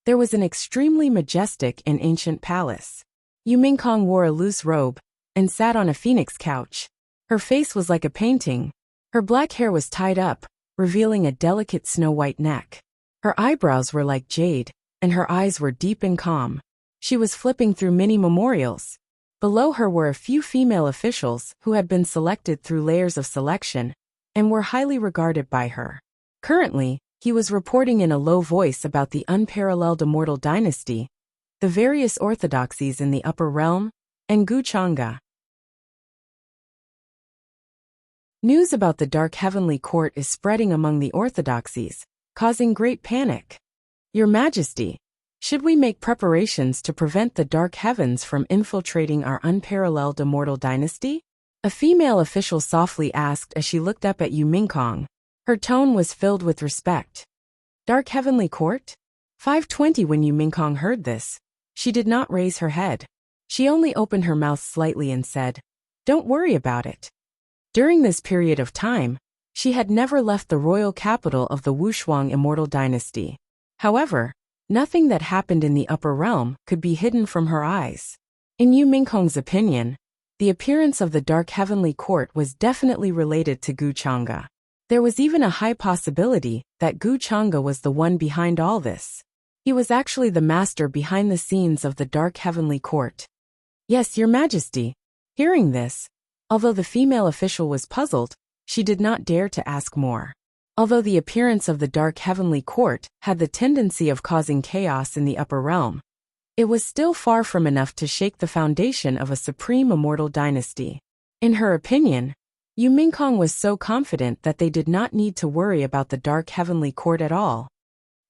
there was an extremely majestic and ancient palace. Yu Mingkong wore a loose robe and sat on a phoenix couch. Her face was like a painting. Her black hair was tied up, revealing a delicate snow-white neck. Her eyebrows were like jade, and her eyes were deep and calm. She was flipping through many memorials. Below her were a few female officials who had been selected through layers of selection and were highly regarded by her. Currently, he was reporting in a low voice about the unparalleled immortal dynasty, the various orthodoxies in the upper realm, and Gu Chang'e. News about the Dark Heavenly Court is spreading among the orthodoxies, causing great panic. Your Majesty, should we make preparations to prevent the Dark Heavens from infiltrating our unparalleled immortal dynasty? A female official softly asked as she looked up at Yu Mingkong. Her tone was filled with respect. Dark Heavenly Court? 520. When Yu Mingkong heard this, she did not raise her head. She only opened her mouth slightly and said, "Don't worry about it." During this period of time, she had never left the royal capital of the Wushuang Immortal Dynasty. However, nothing that happened in the upper realm could be hidden from her eyes. In Yu Mingkong's opinion, the appearance of the Dark Heavenly Court was definitely related to Gu Chang'e. There was even a high possibility that Gu Chang'e was the one behind all this. He was actually the master behind the scenes of the Dark Heavenly Court. Yes, Your Majesty. Hearing this, although the female official was puzzled, she did not dare to ask more. Although the appearance of the dark heavenly court had the tendency of causing chaos in the upper realm, it was still far from enough to shake the foundation of a supreme immortal dynasty. In her opinion, Yu Mingkong was so confident that they did not need to worry about the dark heavenly court at all.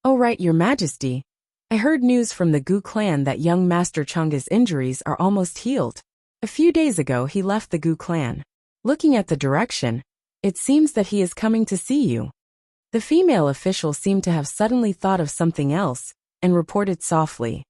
Oh right, Your Majesty. I heard news from the Gu clan that young Master Chang'e's injuries are almost healed. A few days ago he left the Gu clan. Looking at the direction, it seems that he is coming to see you. The female official seemed to have suddenly thought of something else, and reported softly.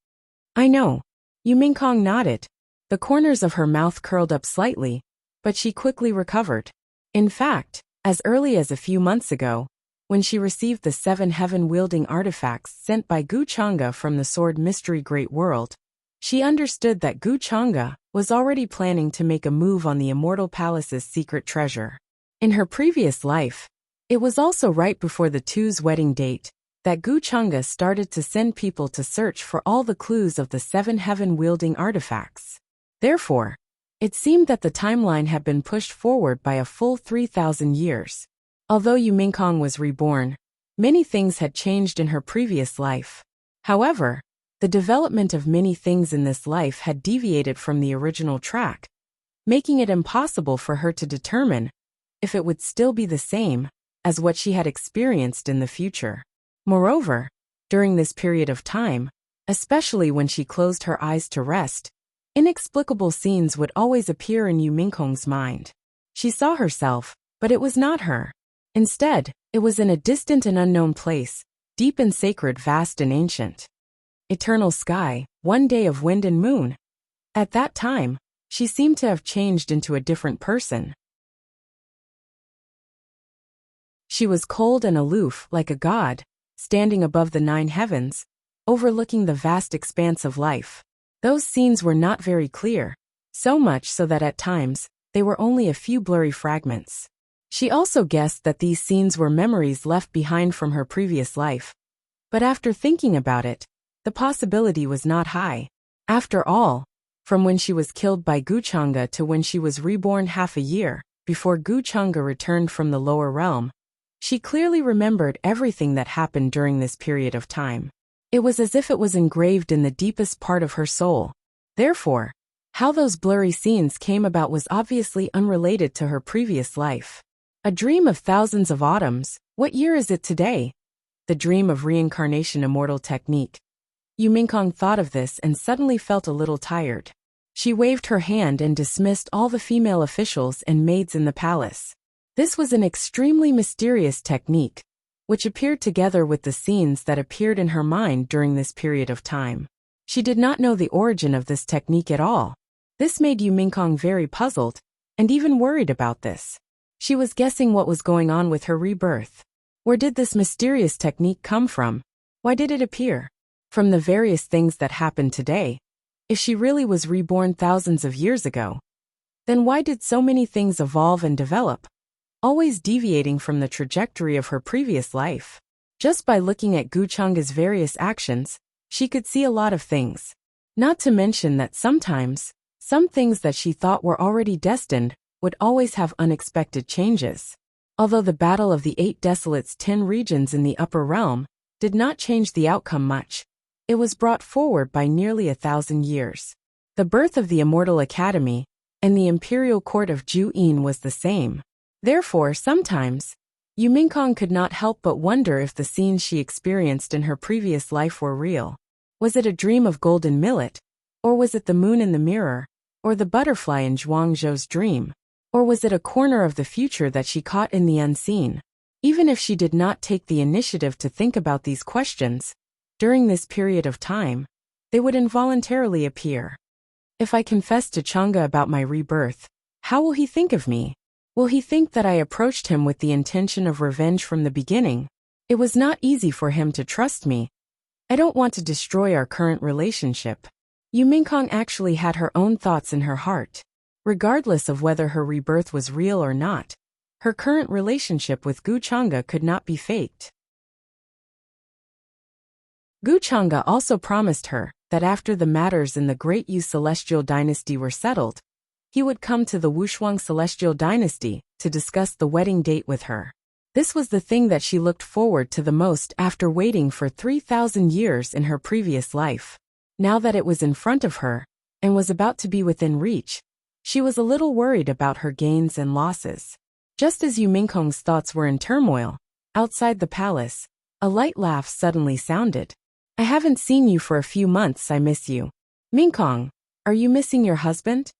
I know. Yu Mingkong nodded. The corners of her mouth curled up slightly, but she quickly recovered. In fact, as early as a few months ago, when she received the 7 heaven-wielding artifacts sent by Gu Chang'e from the Sword Mystery Great World, she understood that Gu Chang'e was already planning to make a move on the Immortal Palace's secret treasure. In her previous life, it was also right before the two's wedding date that Gu Chang'e started to send people to search for all the clues of the 7 heaven-wielding artifacts. Therefore, it seemed that the timeline had been pushed forward by a full 3,000 years. Although Yu Mingkong was reborn, many things had changed in her previous life. However, the development of many things in this life had deviated from the original track, making it impossible for her to determine if it would still be the same as what she had experienced in the future. Moreover, during this period of time, especially when she closed her eyes to rest, inexplicable scenes would always appear in Yu Mingkong's mind. She saw herself, but it was not her. Instead, it was in a distant and unknown place, deep and sacred, vast and ancient. Eternal sky, one day of wind and moon. At that time, she seemed to have changed into a different person. She was cold and aloof like a god, standing above the 9 heavens, overlooking the vast expanse of life. Those scenes were not very clear, so much so that at times, they were only a few blurry fragments. She also guessed that these scenes were memories left behind from her previous life. But after thinking about it, the possibility was not high. After all, from when she was killed by Gu Chang'e to when she was reborn half a year before Gu Chang'e returned from the lower realm, she clearly remembered everything that happened during this period of time. It was as if it was engraved in the deepest part of her soul. Therefore, how those blurry scenes came about was obviously unrelated to her previous life. A dream of thousands of autumns. What year is it today? The dream of reincarnation immortal technique. Yu Mingkong thought of this and suddenly felt a little tired. She waved her hand and dismissed all the female officials and maids in the palace. This was an extremely mysterious technique, which appeared together with the scenes that appeared in her mind during this period of time. She did not know the origin of this technique at all. This made Yu Mingkong very puzzled, and even worried about this. She was guessing what was going on with her rebirth. Where did this mysterious technique come from? Why did it appear? From the various things that happened today. If she really was reborn thousands of years ago, then why did so many things evolve and develop, always deviating from the trajectory of her previous life? Just by looking at Gu Chang'e's various actions, she could see a lot of things. Not to mention that sometimes, some things that she thought were already destined would always have unexpected changes. Although the Battle of the 8 Desolates 10 regions in the upper realm did not change the outcome much, it was brought forward by nearly 1,000 years. The birth of the Immortal Academy and the Imperial Court of Ju-in was the same. Therefore, sometimes, Yu Mingkong could not help but wonder if the scenes she experienced in her previous life were real. Was it a dream of golden millet? Or was it the moon in the mirror? Or the butterfly in Zhuangzhou's dream? Or was it a corner of the future that she caught in the unseen? Even if she did not take the initiative to think about these questions, during this period of time, they would involuntarily appear. If I confess to Chang'e about my rebirth, how will he think of me? Will he think that I approached him with the intention of revenge from the beginning? It was not easy for him to trust me. I don't want to destroy our current relationship. Yu Mingkong actually had her own thoughts in her heart. Regardless of whether her rebirth was real or not, her current relationship with Gu Chang'e could not be faked. Gu Chang'e also promised her that after the matters in the Great Yu Celestial Dynasty were settled, he would come to the Wushuang Celestial Dynasty to discuss the wedding date with her. This was the thing that she looked forward to the most after waiting for 3,000 years in her previous life. Now that it was in front of her, and was about to be within reach, she was a little worried about her gains and losses. Just as Yu Mingkong's thoughts were in turmoil, outside the palace, a light laugh suddenly sounded. I haven't seen you for a few months, I miss you. Mingkong, are you missing your husband?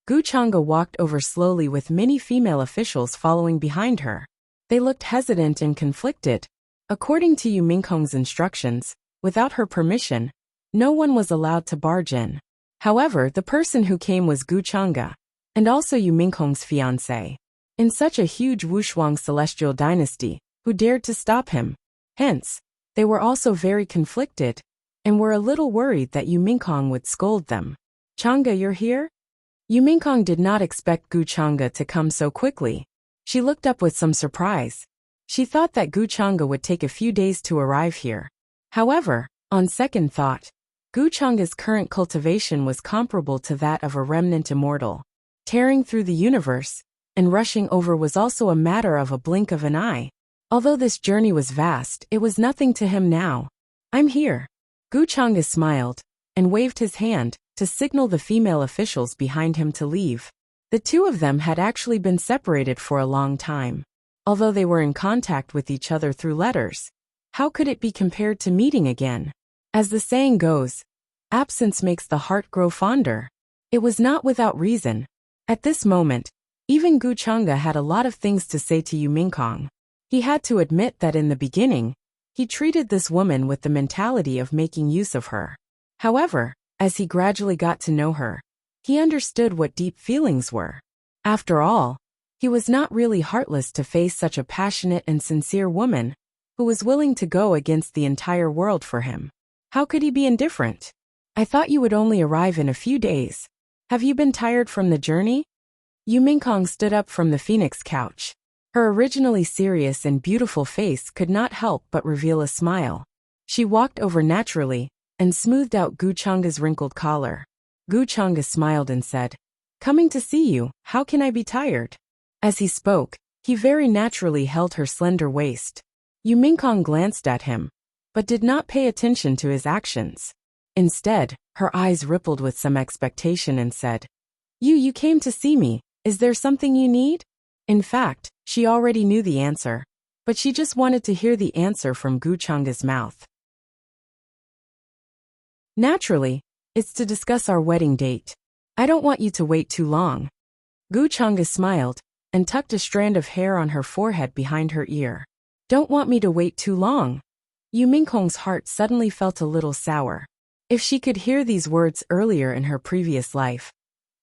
Gu Chang'e walked over slowly with many female officials following behind her. They looked hesitant and conflicted. According to Yu Mingkong's instructions, without her permission, no one was allowed to barge in. However, the person who came was Gu Chang'e, and also Yu Mingkong's fiancé. In such a huge Wushuang Celestial Dynasty, who dared to stop him? Hence, they were also very conflicted, and were a little worried that Yu Mingkong would scold them. Chang'e, you're here? Yu Mingkong did not expect Gu Chang'e to come so quickly. She looked up with some surprise. She thought that Gu Chang'e would take a few days to arrive here. However, on second thought, Gu Chang'e's current cultivation was comparable to that of a remnant immortal. Tearing through the universe, and rushing over was also a matter of a blink of an eye. Although this journey was vast, it was nothing to him now. I'm here. Gu Chang'e smiled, and waved his hand, to signal the female officials behind him to leave. The two of them had actually been separated for a long time. Although they were in contact with each other through letters, how could it be compared to meeting again? As the saying goes, absence makes the heart grow fonder. It was not without reason. At this moment, even Gu Chang'e had a lot of things to say to Yu Mingkong. He had to admit that in the beginning, he treated this woman with the mentality of making use of her. However, as he gradually got to know her, he understood what deep feelings were. After all, he was not really heartless to face such a passionate and sincere woman, who was willing to go against the entire world for him. How could he be indifferent? I thought you would only arrive in a few days. Have you been tired from the journey? Yu Mingkong stood up from the phoenix couch. Her originally serious and beautiful face could not help but reveal a smile. She walked over naturally, and smoothed out Gu Chang'e's wrinkled collar. Gu Chang'e smiled and said, "Coming to see you, how can I be tired?" As he spoke, he very naturally held her slender waist. Yu Mingkong glanced at him, but did not pay attention to his actions. Instead, her eyes rippled with some expectation and said, You came to see me, is there something you need? In fact, she already knew the answer, but she just wanted to hear the answer from Gu Chang'e's mouth. Naturally, it's to discuss our wedding date. I don't want you to wait too long. Gu Chang'e smiled, and tucked a strand of hair on her forehead behind her ear. Don't want me to wait too long. Yu Mingkong's heart suddenly felt a little sour. If she could hear these words earlier in her previous life,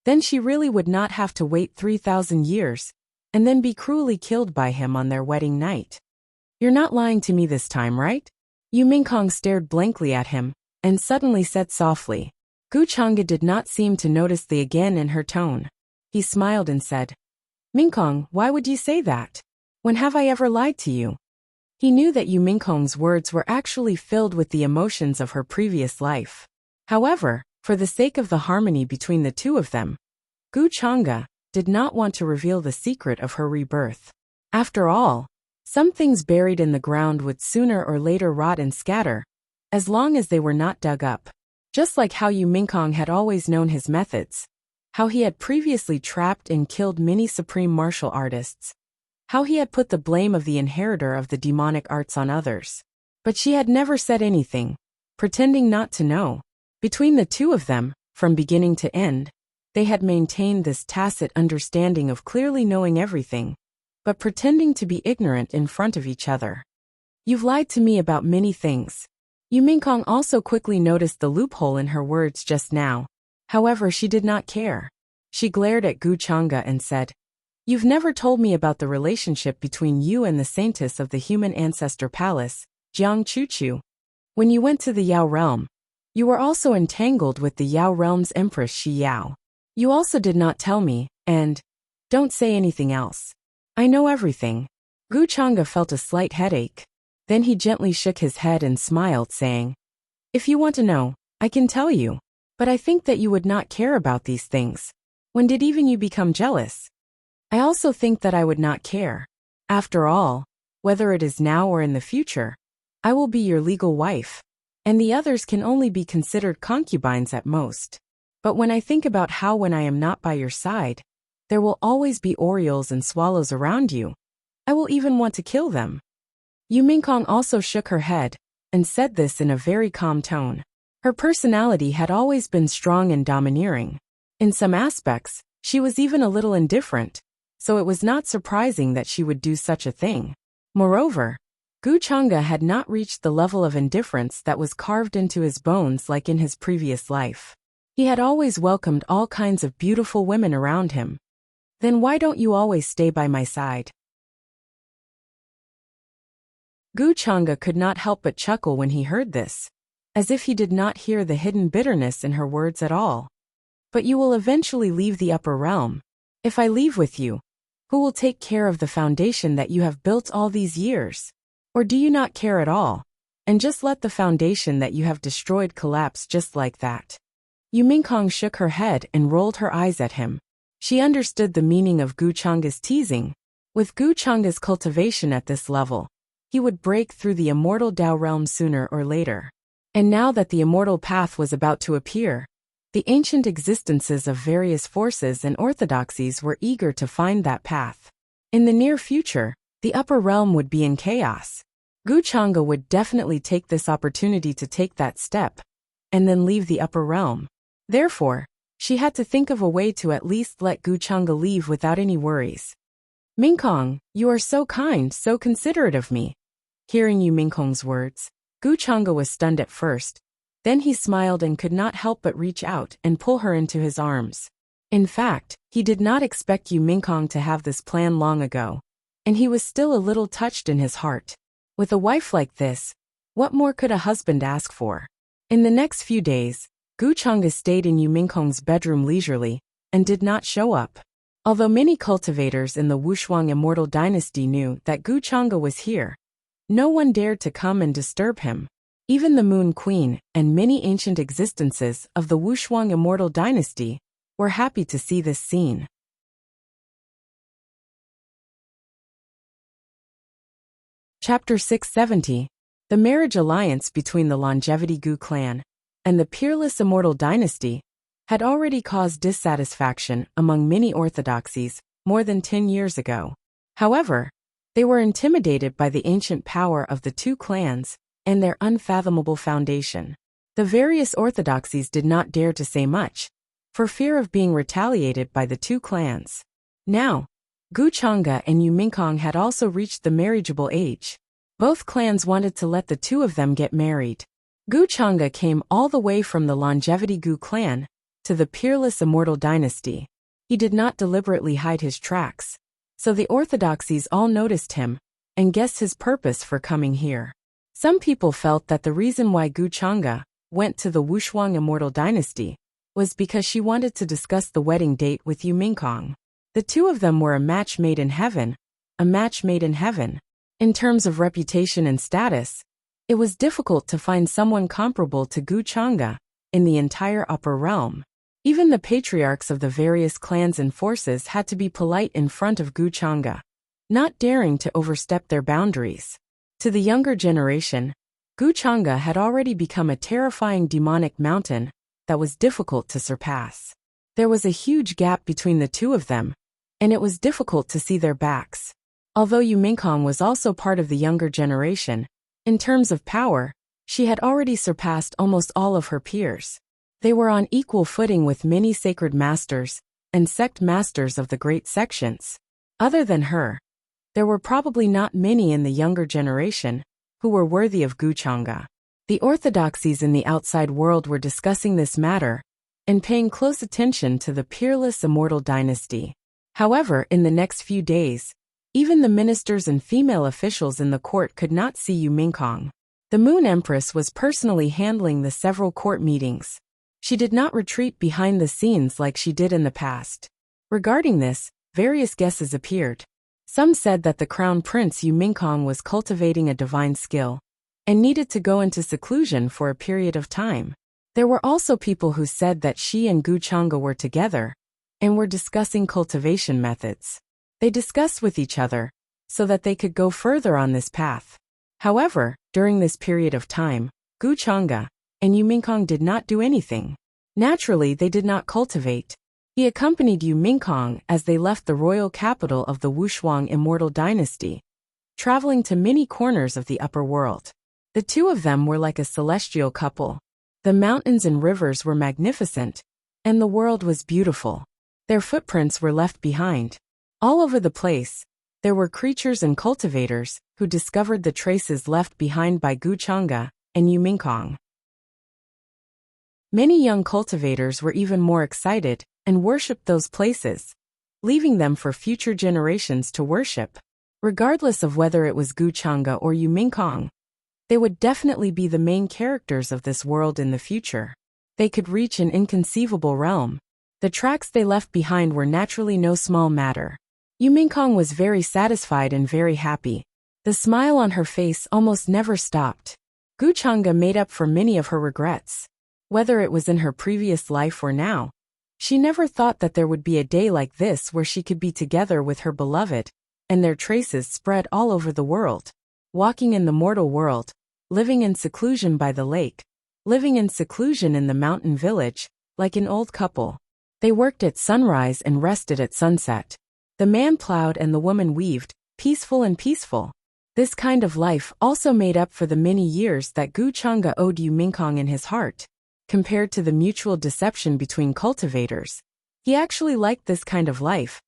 then she really would not have to wait 3,000 years, and then be cruelly killed by him on their wedding night. You're not lying to me this time, right? Yu Mingkong stared blankly at him, and suddenly said softly. Gu Chang'e did not seem to notice the again in her tone. He smiled and said, Mingkong, why would you say that? When have I ever lied to you? He knew that Yu Mingkong's words were actually filled with the emotions of her previous life. However, for the sake of the harmony between the two of them, Gu Chang'e did not want to reveal the secret of her rebirth. After all, some things buried in the ground would sooner or later rot and scatter, as long as they were not dug up. Just like how Yu Mingkong had always known his methods, how he had previously trapped and killed many supreme martial artists, how he had put the blame of the inheritor of the demonic arts on others. But she had never said anything, pretending not to know. Between the two of them, from beginning to end, they had maintained this tacit understanding of clearly knowing everything, but pretending to be ignorant in front of each other. You've lied to me about many things. Yu Mingkong also quickly noticed the loophole in her words just now. However, she did not care. She glared at Gu Chang'e and said, You've never told me about the relationship between you and the saintess of the human ancestor palace, Jiang Chuchu. When you went to the Yao realm, you were also entangled with the Yao realm's empress Shi Yao. You also did not tell me, and don't say anything else. I know everything. Gu Chang'e felt a slight headache. Then he gently shook his head and smiled, saying, If you want to know, I can tell you. But I think that you would not care about these things. When did even you become jealous? I also think that I would not care. After all, whether it is now or in the future, I will be your legal wife, and the others can only be considered concubines at most. But when I think about how when I am not by your side, there will always be orioles and swallows around you, I will even want to kill them. Yu Mingkong also shook her head, and said this in a very calm tone. Her personality had always been strong and domineering. In some aspects, she was even a little indifferent, so it was not surprising that she would do such a thing. Moreover, Gu Chang'e had not reached the level of indifference that was carved into his bones like in his previous life. He had always welcomed all kinds of beautiful women around him. Then why don't you always stay by my side? Gu Chang'e could not help but chuckle when he heard this, as if he did not hear the hidden bitterness in her words at all. But you will eventually leave the upper realm. If I leave with you, who will take care of the foundation that you have built all these years? Or do you not care at all, and just let the foundation that you have destroyed collapse just like that? Yu Mingkong shook her head and rolled her eyes at him. She understood the meaning of Gu Chang'e's teasing. With Gu Chang'e's cultivation at this level, he would break through the immortal Dao realm sooner or later. And now that the immortal path was about to appear, the ancient existences of various forces and orthodoxies were eager to find that path. In the near future, the upper realm would be in chaos. Gu Chang'e would definitely take this opportunity to take that step, and then leave the upper realm. Therefore, she had to think of a way to at least let Gu Chang'e leave without any worries. Mingkong, you are so kind, so considerate of me. Hearing Yu Mingkong's words, Gu Chang'e was stunned at first. Then he smiled and could not help but reach out and pull her into his arms. In fact, he did not expect Yu Mingkong to have this plan long ago, and he was still a little touched in his heart. With a wife like this, what more could a husband ask for? In the next few days, Gu Chang'e stayed in Yu Mingkong's bedroom leisurely, and did not show up. Although many cultivators in the Wushuang immortal dynasty knew that Gu Chang'e was here, no one dared to come and disturb him. Even the Moon Queen and many ancient existences of the Wushuang immortal dynasty were happy to see this scene. Chapter 670. The marriage alliance between the Longevity Gu clan and the Peerless Immortal Dynasty had already caused dissatisfaction among many orthodoxies more than 10 years ago. However, they were intimidated by the ancient power of the two clans and their unfathomable foundation. The various orthodoxies did not dare to say much, for fear of being retaliated by the two clans. Now, Gu Chang'e and Yu Mingkong had also reached the marriageable age. Both clans wanted to let the two of them get married. Gu Chang'e came all the way from the Longevity Gu clan to the Peerless Immortal Dynasty. He did not deliberately hide his tracks, so the orthodoxies all noticed him and guessed his purpose for coming here. Some people felt that the reason why Gu Chang'e went to the Wushuang Immortal Dynasty was because she wanted to discuss the wedding date with Yu Mingkong. The two of them were a match made in heaven, a match made in heaven. In terms of reputation and status, it was difficult to find someone comparable to Gu Chang'e in the entire upper realm. Even the patriarchs of the various clans and forces had to be polite in front of Gu Chang'e, not daring to overstep their boundaries. To the younger generation, Gu Chang'e had already become a terrifying demonic mountain that was difficult to surpass. There was a huge gap between the two of them, and it was difficult to see their backs. Although Yu Mingkong was also part of the younger generation, in terms of power, she had already surpassed almost all of her peers. They were on equal footing with many sacred masters and sect masters of the great sections. Other than her, there were probably not many in the younger generation who were worthy of Gu Chang'e. The orthodoxies in the outside world were discussing this matter and paying close attention to the Peerless Immortal Dynasty. However, in the next few days, even the ministers and female officials in the court could not see Yu Mingkong. The Moon Empress was personally handling the several court meetings. She did not retreat behind the scenes like she did in the past. Regarding this, various guesses appeared. Some said that the Crown Prince Yu Mingkong was cultivating a divine skill and needed to go into seclusion for a period of time. There were also people who said that she and Gu Chang'e were together and were discussing cultivation methods. They discussed with each other so that they could go further on this path. However, during this period of time, Gu Chang'e and Yu Mingkong did not do anything. Naturally, they did not cultivate. He accompanied Yu Mingkong as they left the royal capital of the Wushuang immortal dynasty, traveling to many corners of the upper world. The two of them were like a celestial couple. The mountains and rivers were magnificent, and the world was beautiful. Their footprints were left behind. All over the place, there were creatures and cultivators who discovered the traces left behind by Gu Chang'e and Yu Mingkong. Many young cultivators were even more excited and worshipped those places, leaving them for future generations to worship. Regardless of whether it was Gu Chang'e or Yu Mingkong, they would definitely be the main characters of this world in the future. They could reach an inconceivable realm. The tracks they left behind were naturally no small matter. Yu Mingkong was very satisfied and very happy. The smile on her face almost never stopped. Gu Chang'e made up for many of her regrets. Whether it was in her previous life or now, she never thought that there would be a day like this where she could be together with her beloved, and their traces spread all over the world. Walking in the mortal world, living in seclusion by the lake, living in seclusion in the mountain village, like an old couple. They worked at sunrise and rested at sunset. The man plowed and the woman weaved, peaceful and peaceful. This kind of life also made up for the many years that Gu Chang'e owed Yu Mingkong in his heart. Compared to the mutual deception between cultivators, he actually liked this kind of life,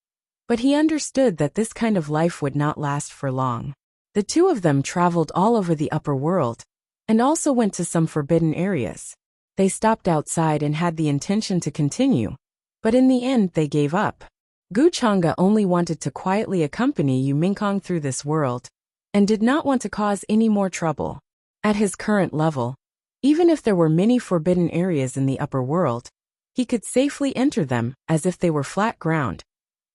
but he understood that this kind of life would not last for long. The two of them traveled all over the upper world, and also went to some forbidden areas. They stopped outside and had the intention to continue, but in the end they gave up. Gu Chang'e only wanted to quietly accompany Yu Mingkong through this world, and did not want to cause any more trouble. At his current level, even if there were many forbidden areas in the upper world, he could safely enter them as if they were flat ground,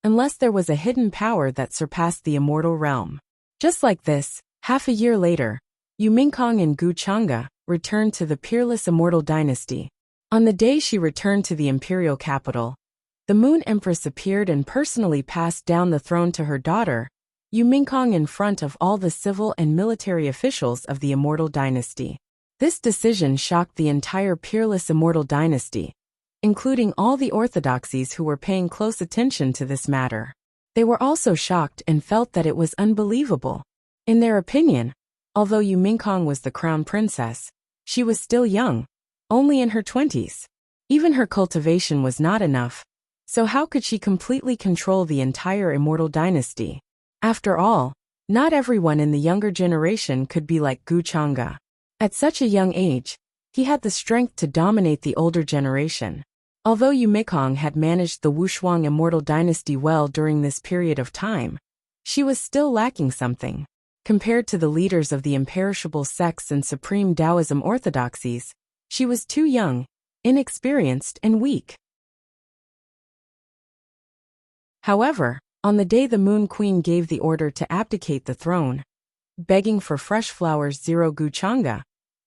unless there was a hidden power that surpassed the immortal realm. Just like this, half a year later, Yu Mingkong and Gu Chang'e returned to the peerless immortal dynasty. On the day she returned to the imperial capital, the Moon Empress appeared and personally passed down the throne to her daughter, Yu Mingkong, in front of all the civil and military officials of the immortal dynasty. This decision shocked the entire peerless immortal dynasty, including all the orthodoxies who were paying close attention to this matter. They were also shocked and felt that it was unbelievable. In their opinion, although Yu Mingkong was the crown princess, she was still young, only in her 20s. Even her cultivation was not enough, so how could she completely control the entire immortal dynasty? After all, not everyone in the younger generation could be like Gu Chang'e. At such a young age, he had the strength to dominate the older generation. Although Yu Mingkong had managed the Wushuang immortal dynasty well during this period of time, she was still lacking something. Compared to the leaders of the imperishable sects and supreme Taoism orthodoxies, she was too young, inexperienced, and weak. However, on the day the Moon Queen gave the order to abdicate the throne, begging for fresh flowers, Gu Chang'e,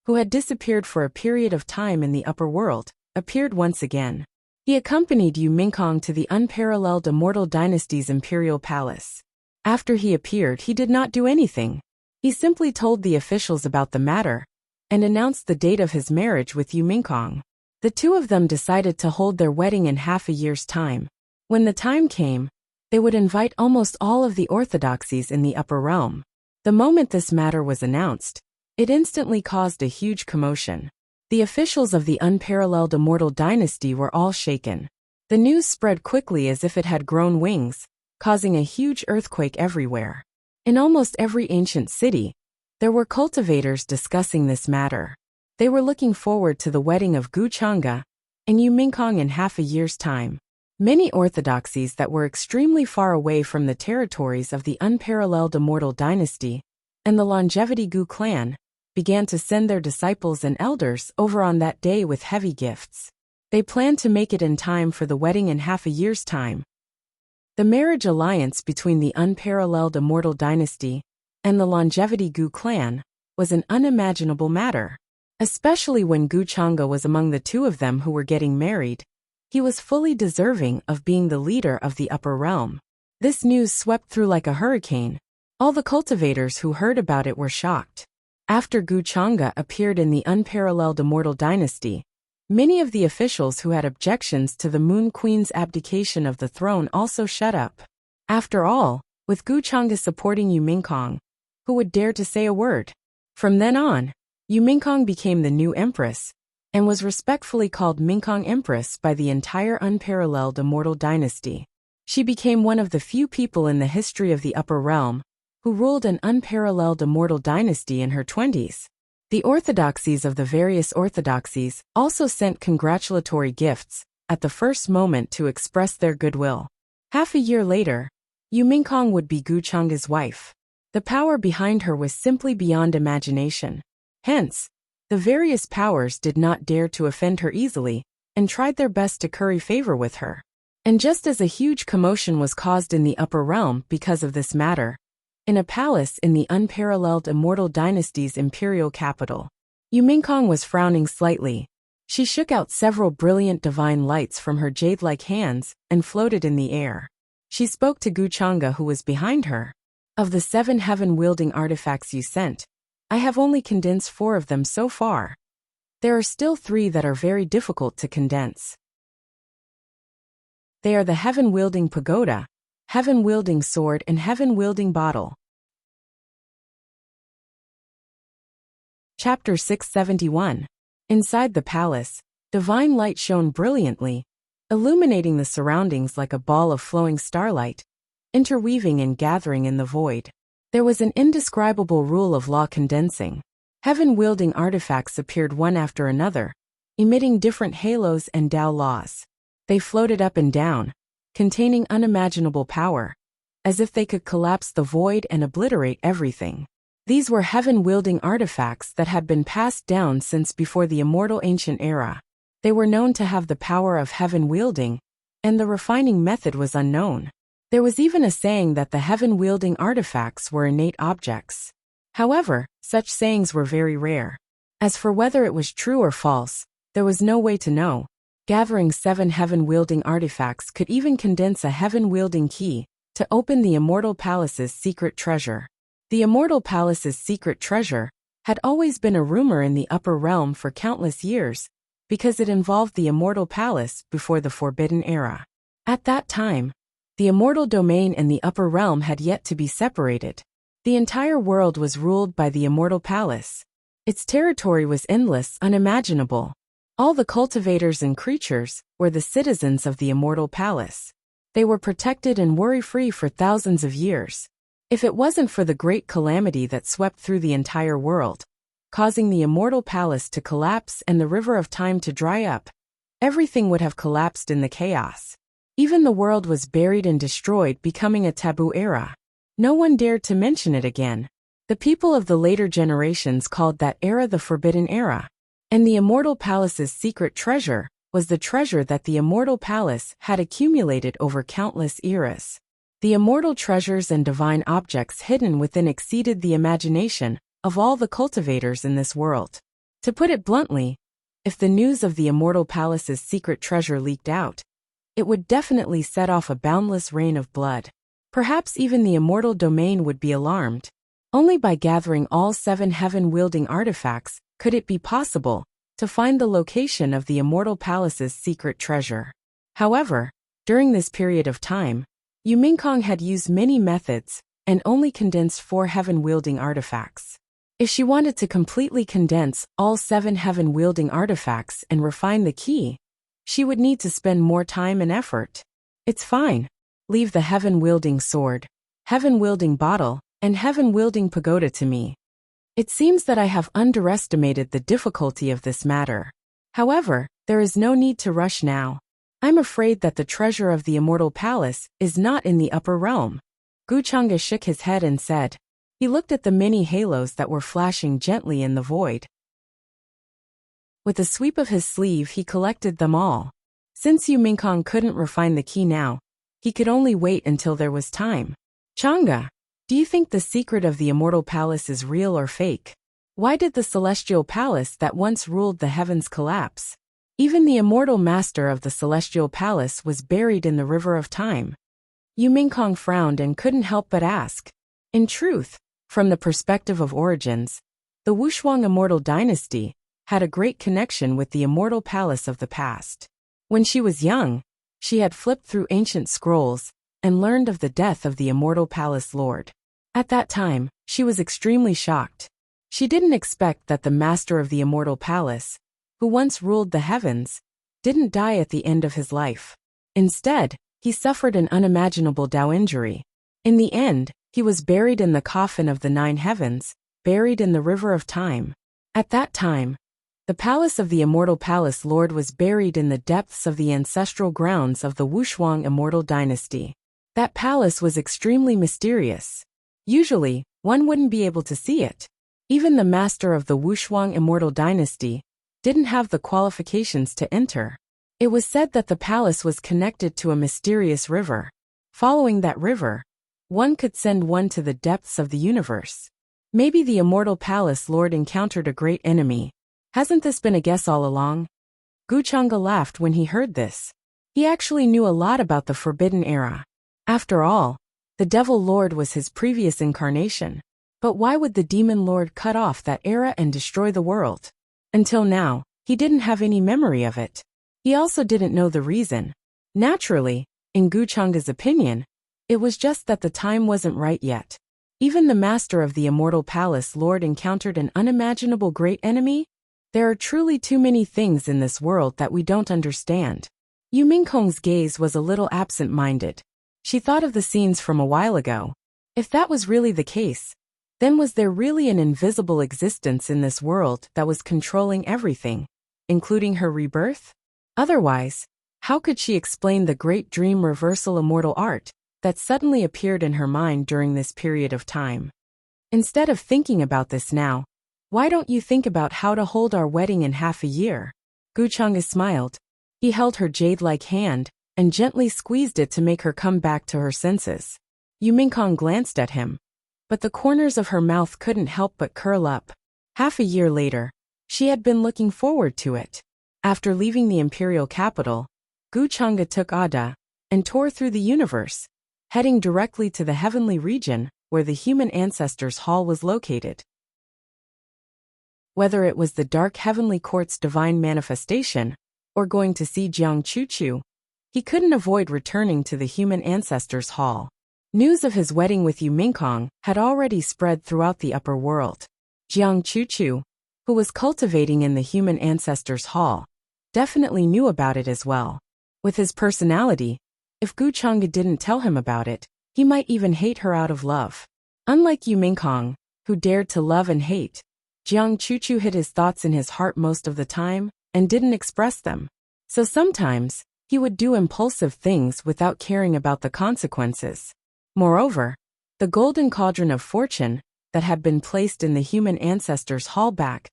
who had disappeared for a period of time in the upper world, appeared once again. He accompanied Yu Mingkong to the unparalleled immortal dynasty's imperial palace. After he appeared, he did not do anything. He simply told the officials about the matter and announced the date of his marriage with Yu Mingkong. The two of them decided to hold their wedding in half a year's time. When the time came, they would invite almost all of the orthodoxies in the upper realm. The moment this matter was announced, it instantly caused a huge commotion. The officials of the unparalleled immortal dynasty were all shaken. The news spread quickly as if it had grown wings, causing a huge earthquake everywhere. In almost every ancient city, there were cultivators discussing this matter. They were looking forward to the wedding of Gu Chang'e and Yu Mingkong in half a year's time. Many orthodoxies that were extremely far away from the territories of the unparalleled immortal dynasty and the longevity Gu clan began to send their disciples and elders over on that day with heavy gifts. They planned to make it in time for the wedding in half a year's time. The marriage alliance between the unparalleled immortal dynasty and the longevity Gu clan was an unimaginable matter. Especially when Gu Chang'e was among the two of them who were getting married. He was fully deserving of being the leader of the upper realm. This news swept through like a hurricane. All the cultivators who heard about it were shocked. After Gu Chang'e appeared in the unparalleled immortal dynasty, many of the officials who had objections to the Moon Queen's abdication of the throne also shut up. After all, with Gu Chang'e supporting Yu Mingkong, who would dare to say a word? From then on, Yu Mingkong became the new empress, and was respectfully called Mingkong Empress by the entire unparalleled immortal dynasty. She became one of the few people in the history of the upper realm who ruled an unparalleled immortal dynasty in her 20s. The orthodoxies of the various orthodoxies also sent congratulatory gifts at the first moment to express their goodwill. Half a year later, Yu Mingkong would be Gu Chang'e's wife. The power behind her was simply beyond imagination. Hence, the various powers did not dare to offend her easily, and tried their best to curry favor with her. And just as a huge commotion was caused in the upper realm because of this matter, in a palace in the unparalleled immortal dynasty's imperial capital, Yu Mingkong was frowning slightly. She shook out several brilliant divine lights from her jade-like hands and floated in the air. She spoke to Gu Chang'e, who was behind her. Of the 7 heaven-wielding artifacts you sent, I have only condensed 4 of them so far. There are still 3 that are very difficult to condense. They are the heaven-wielding pagoda, heaven-wielding sword, and heaven-wielding bottle. Chapter 671. Inside the palace, divine light shone brilliantly, illuminating the surroundings like a ball of flowing starlight, interweaving and gathering in the void. There was an indescribable rule of law condensing. Heaven-wielding artifacts appeared one after another, emitting different halos and Tao laws. They floated up and down, containing unimaginable power, as if they could collapse the void and obliterate everything. These were heaven-wielding artifacts that had been passed down since before the immortal ancient era. They were known to have the power of heaven-wielding, and the refining method was unknown. There was even a saying that the heaven-wielding artifacts were innate objects. However, such sayings were very rare. As for whether it was true or false, there was no way to know. Gathering 7 heaven-wielding artifacts could even condense a heaven-wielding key to open the Immortal Palace's secret treasure. The Immortal Palace's secret treasure had always been a rumor in the upper realm for countless years, because it involved the Immortal Palace before the Forbidden Era. At that time, the immortal domain and the upper realm had yet to be separated. The entire world was ruled by the Immortal Palace. Its territory was endless, unimaginable. All the cultivators and creatures were the citizens of the Immortal Palace. They were protected and worry-free for thousands of years. If it wasn't for the great calamity that swept through the entire world, causing the Immortal Palace to collapse and the river of time to dry up, everything would have collapsed in the chaos. Even the world was buried and destroyed, becoming a taboo era. No one dared to mention it again. The people of the later generations called that era the Forbidden Era. And the Immortal Palace's secret treasure was the treasure that the Immortal Palace had accumulated over countless eras. The immortal treasures and divine objects hidden within exceeded the imagination of all the cultivators in this world. To put it bluntly, if the news of the Immortal Palace's secret treasure leaked out, it would definitely set off a boundless rain of blood. Perhaps even the immortal domain would be alarmed. Only by gathering all 7 heaven-wielding artifacts could it be possible to find the location of the Immortal Palace's secret treasure. However, during this period of time, Yu Mingkong had used many methods and only condensed 4 heaven-wielding artifacts. If she wanted to completely condense all 7 heaven-wielding artifacts and refine the key, she would need to spend more time and effort. It's fine. Leave the heaven-wielding sword, heaven-wielding bottle, and heaven-wielding pagoda to me. It seems that I have underestimated the difficulty of this matter. However, there is no need to rush now. I'm afraid that the treasure of the Immortal Palace is not in the upper realm. Gu Chang'e shook his head and said. He looked at the many halos that were flashing gently in the void. With a sweep of his sleeve, he collected them all. Since Yu Mingkong couldn't refine the key now, he could only wait until there was time. Chang'e, do you think the secret of the Immortal Palace is real or fake? Why did the celestial palace that once ruled the heavens collapse? Even the immortal master of the celestial palace was buried in the river of time. Yu Mingkong frowned and couldn't help but ask. In truth, from the perspective of origins, the Wushuang immortal dynasty had a great connection with the immortal palace of the past. When she was young, she had flipped through ancient scrolls and learned of the death of the immortal palace lord. At that time, she was extremely shocked. She didn't expect that the master of the immortal palace, who once ruled the heavens, didn't die at the end of his life. Instead, he suffered an unimaginable Dao injury. In the end, he was buried in the coffin of the 9 heavens, buried in the river of time. At that time, the palace of the immortal palace lord was buried in the depths of the ancestral grounds of the Wushuang immortal dynasty. That palace was extremely mysterious. Usually, one wouldn't be able to see it. Even the master of the Wushuang immortal dynasty didn't have the qualifications to enter. It was said that the palace was connected to a mysterious river. Following that river, one could send one to the depths of the universe. Maybe the immortal palace lord encountered a great enemy. Hasn't this been a guess all along? Gu Chang'e laughed when he heard this. He actually knew a lot about the Forbidden Era. After all, the Devil Lord was his previous incarnation. But why would the Demon Lord cut off that era and destroy the world? Until now, he didn't have any memory of it. He also didn't know the reason. Naturally, in Gu Chang'e's opinion, it was just that the time wasn't right yet. Even the master of the immortal palace lord encountered an unimaginable great enemy? There are truly too many things in this world that we don't understand. Yu Mingkong's gaze was a little absent-minded. She thought of the scenes from a while ago. If that was really the case, then was there really an invisible existence in this world that was controlling everything, including her rebirth? Otherwise, how could she explain the great dream reversal immortal art that suddenly appeared in her mind during this period of time? Instead of thinking about this now, why don't you think about how to hold our wedding in half a year? Gu Chang'e smiled. He held her jade-like hand and gently squeezed it to make her come back to her senses. Yu Mingkong glanced at him, but the corners of her mouth couldn't help but curl up. Half a year later, she had been looking forward to it. After leaving the imperial capital, Gu Chang'e took Ada and tore through the universe, heading directly to the heavenly region where the human ancestors' hall was located. Whether it was the dark heavenly court's divine manifestation, or going to see Jiang Chuchu, he couldn't avoid returning to the human ancestors' hall. News of his wedding with Yu Mingkong had already spread throughout the upper world. Jiang Chuchu, who was cultivating in the human ancestors' hall, definitely knew about it as well. With his personality, if Gu Chang'e didn't tell him about it, he might even hate her out of love. Unlike Yu Mingkong, who dared to love and hate, Jiang Chuchu hid his thoughts in his heart most of the time and didn't express them. So sometimes, he would do impulsive things without caring about the consequences. Moreover, the golden cauldron of fortune that had been placed in the human ancestors' hall back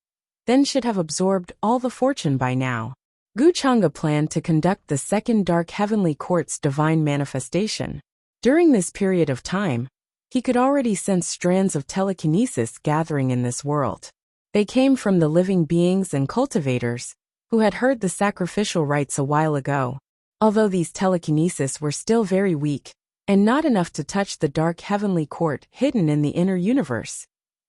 then should have absorbed all the fortune by now. Gu Chang'e planned to conduct the second dark heavenly court's divine manifestation. During this period of time, he could already sense strands of telekinesis gathering in this world. They came from the living beings and cultivators who had heard the sacrificial rites a while ago. Although these telekinesis were still very weak, and not enough to touch the dark heavenly court hidden in the inner universe,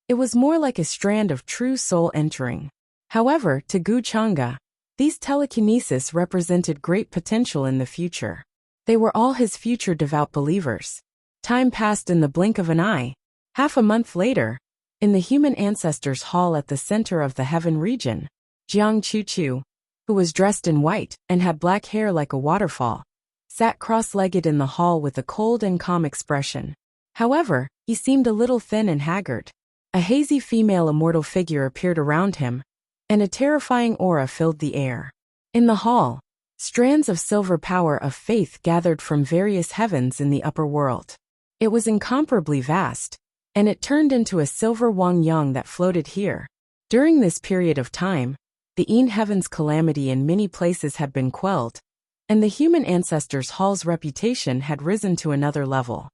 it was more like a strand of true soul entering. However, to Gu Chang'e, these telekinesis represented great potential in the future. They were all his future devout believers. Time passed in the blink of an eye. Half a month later, in the human ancestors' hall at the center of the heaven region, Jiang Chuchu, who was dressed in white and had black hair like a waterfall, sat cross-legged in the hall with a cold and calm expression. However, he seemed a little thin and haggard. A hazy female immortal figure appeared around him, and a terrifying aura filled the air. In the hall, strands of silver power of faith gathered from various heavens in the upper world. It was incomparably vast, and it turned into a silver Wang Yang that floated here. During this period of time, the Yin Heaven's calamity in many places had been quelled, and the human ancestors' hall's reputation had risen to another level.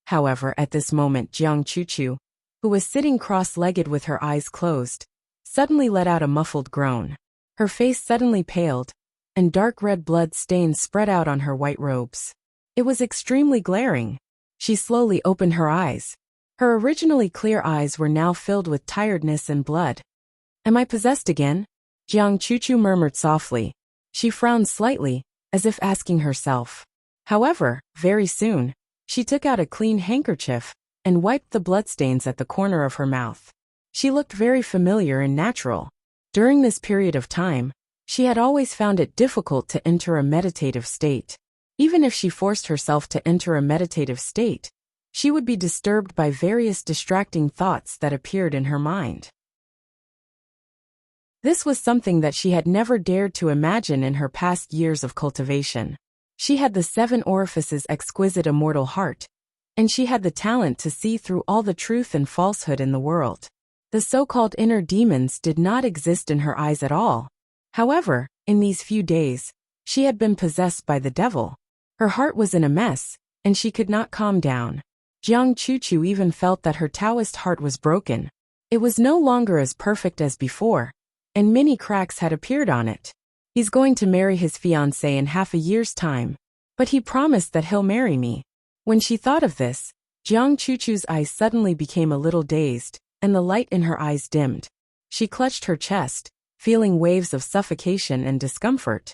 However, at this moment Jiang Chuchu, who was sitting cross-legged with her eyes closed, suddenly let out a muffled groan. Her face suddenly paled, and dark red blood stains spread out on her white robes. It was extremely glaring. She slowly opened her eyes. Her originally clear eyes were now filled with tiredness and blood. "Am I possessed again?" Jiang Chuchu murmured softly. She frowned slightly, as if asking herself. However, very soon, she took out a clean handkerchief and wiped the bloodstains at the corner of her mouth. She looked very familiar and natural. During this period of time, she had always found it difficult to enter a meditative state. Even if she forced herself to enter a meditative state, she would be disturbed by various distracting thoughts that appeared in her mind. This was something that she had never dared to imagine in her past years of cultivation. She had the 7 orifices exquisite immortal heart, and she had the talent to see through all the truth and falsehood in the world. The so-called inner demons did not exist in her eyes at all. However, in these few days, she had been possessed by the devil. Her heart was in a mess, and she could not calm down. Jiang Chuchu even felt that her Taoist heart was broken. It was no longer as perfect as before, and many cracks had appeared on it. He's going to marry his fiancée in half a year's time, but he promised that he'll marry me. When she thought of this, Jiang Chuchu's eyes suddenly became a little dazed, and the light in her eyes dimmed. She clutched her chest, feeling waves of suffocation and discomfort.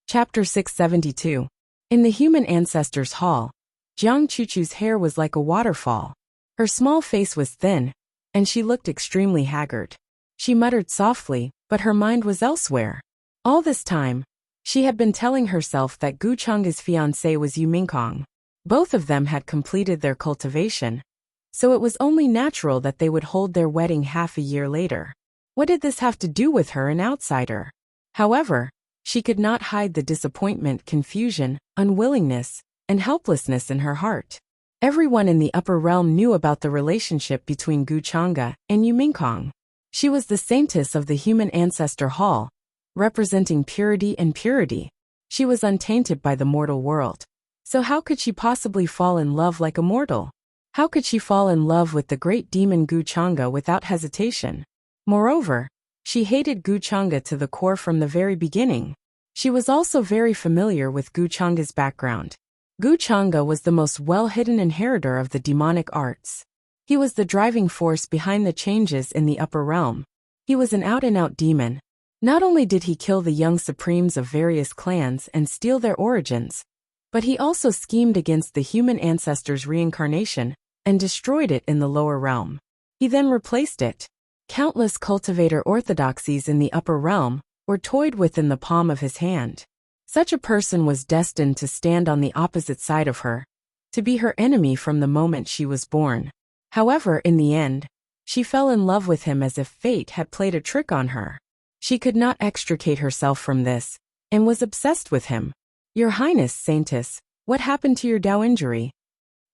Chapter 672. In the human ancestors' hall, Jiang Chuchu's hair was like a waterfall. Her small face was thin, and she looked extremely haggard. She muttered softly, but her mind was elsewhere. All this time, she had been telling herself that Gu Chang's fiancé was Yu Mingkong. Both of them had completed their cultivation, so it was only natural that they would hold their wedding half a year later. What did this have to do with her, an outsider? However, she could not hide the disappointment, confusion, unwillingness, and helplessness in her heart. Everyone in the upper realm knew about the relationship between Gu Chang'e and Yu Mingkong. She was the saintess of the human ancestor hall, representing purity and purity. She was untainted by the mortal world. So how could she possibly fall in love like a mortal? How could she fall in love with the great demon Gu Chang'e without hesitation? Moreover, she hated Gu Chang'e to the core from the very beginning. She was also very familiar with Gu Chang'e's background. Gu Chang'e was the most well-hidden inheritor of the demonic arts. He was the driving force behind the changes in the upper realm. He was an out-and-out demon. Not only did he kill the young supremes of various clans and steal their origins, but he also schemed against the human ancestors' reincarnation and destroyed it in the lower realm. He then replaced it. Countless cultivator orthodoxies in the upper realm were toyed with in the palm of his hand. Such a person was destined to stand on the opposite side of her, to be her enemy from the moment she was born. However, in the end, she fell in love with him as if fate had played a trick on her. She could not extricate herself from this, and was obsessed with him. "Your Highness, Saintess, what happened to your Dao injury?"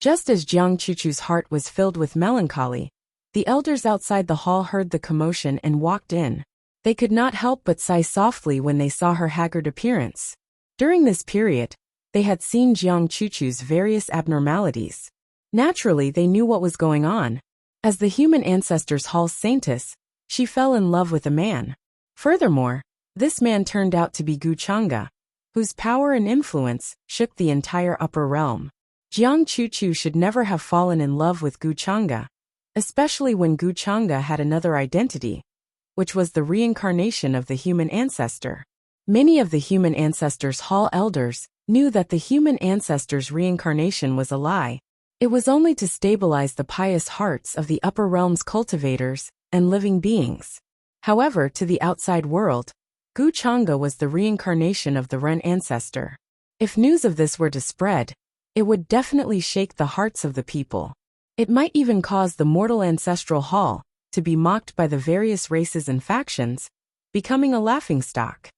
Just as Jiang Chuchu's heart was filled with melancholy, the elders outside the hall heard the commotion and walked in. They could not help but sigh softly when they saw her haggard appearance. During this period, they had seen Jiang Chuchu's various abnormalities. Naturally, they knew what was going on. As the human ancestors' hall saintess, she fell in love with a man. Furthermore, this man turned out to be Gu Chang'e, whose power and influence shook the entire upper realm. Jiang Chuchu should never have fallen in love with Gu Chang'e, especially when Gu Chang'e had another identity, which was the reincarnation of the human ancestor. Many of the human ancestors' hall elders knew that the human ancestors' reincarnation was a lie. It was only to stabilize the pious hearts of the upper realm's cultivators and living beings. However, to the outside world, Gu Chang'e was the reincarnation of the Ren ancestor. If news of this were to spread, it would definitely shake the hearts of the people. It might even cause the mortal ancestral hall to be mocked by the various races and factions, becoming a laughingstock.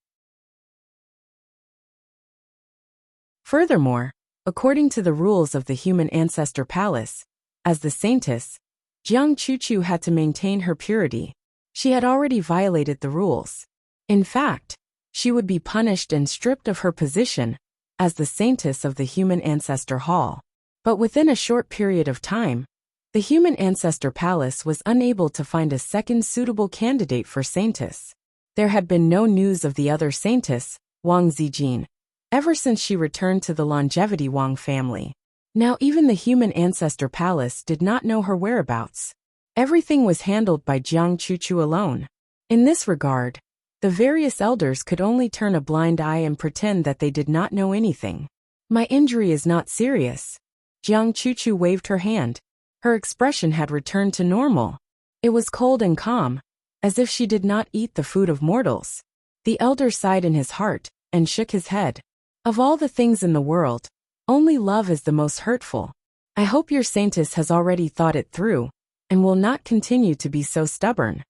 Furthermore, according to the rules of the human ancestor palace, as the saintess, Jiang Chuchu had to maintain her purity. She had already violated the rules. In fact, she would be punished and stripped of her position as the saintess of the Human Ancestor Hall. But within a short period of time, the Human Ancestor Palace was unable to find a second suitable candidate for saintess. There had been no news of the other saintess, Wang Zijin, ever since she returned to the Longevity Wang family. Now even the Human Ancestor Palace did not know her whereabouts. Everything was handled by Jiang Chuchu alone. In this regard, the various elders could only turn a blind eye and pretend that they did not know anything. My injury is not serious. Jiang Chuchu waved her hand. Her expression had returned to normal. It was cold and calm, as if she did not eat the food of mortals. The elder sighed in his heart and shook his head. Of all the things in the world, only love is the most hurtful. I hope your saintess has already thought it through and will not continue to be so stubborn.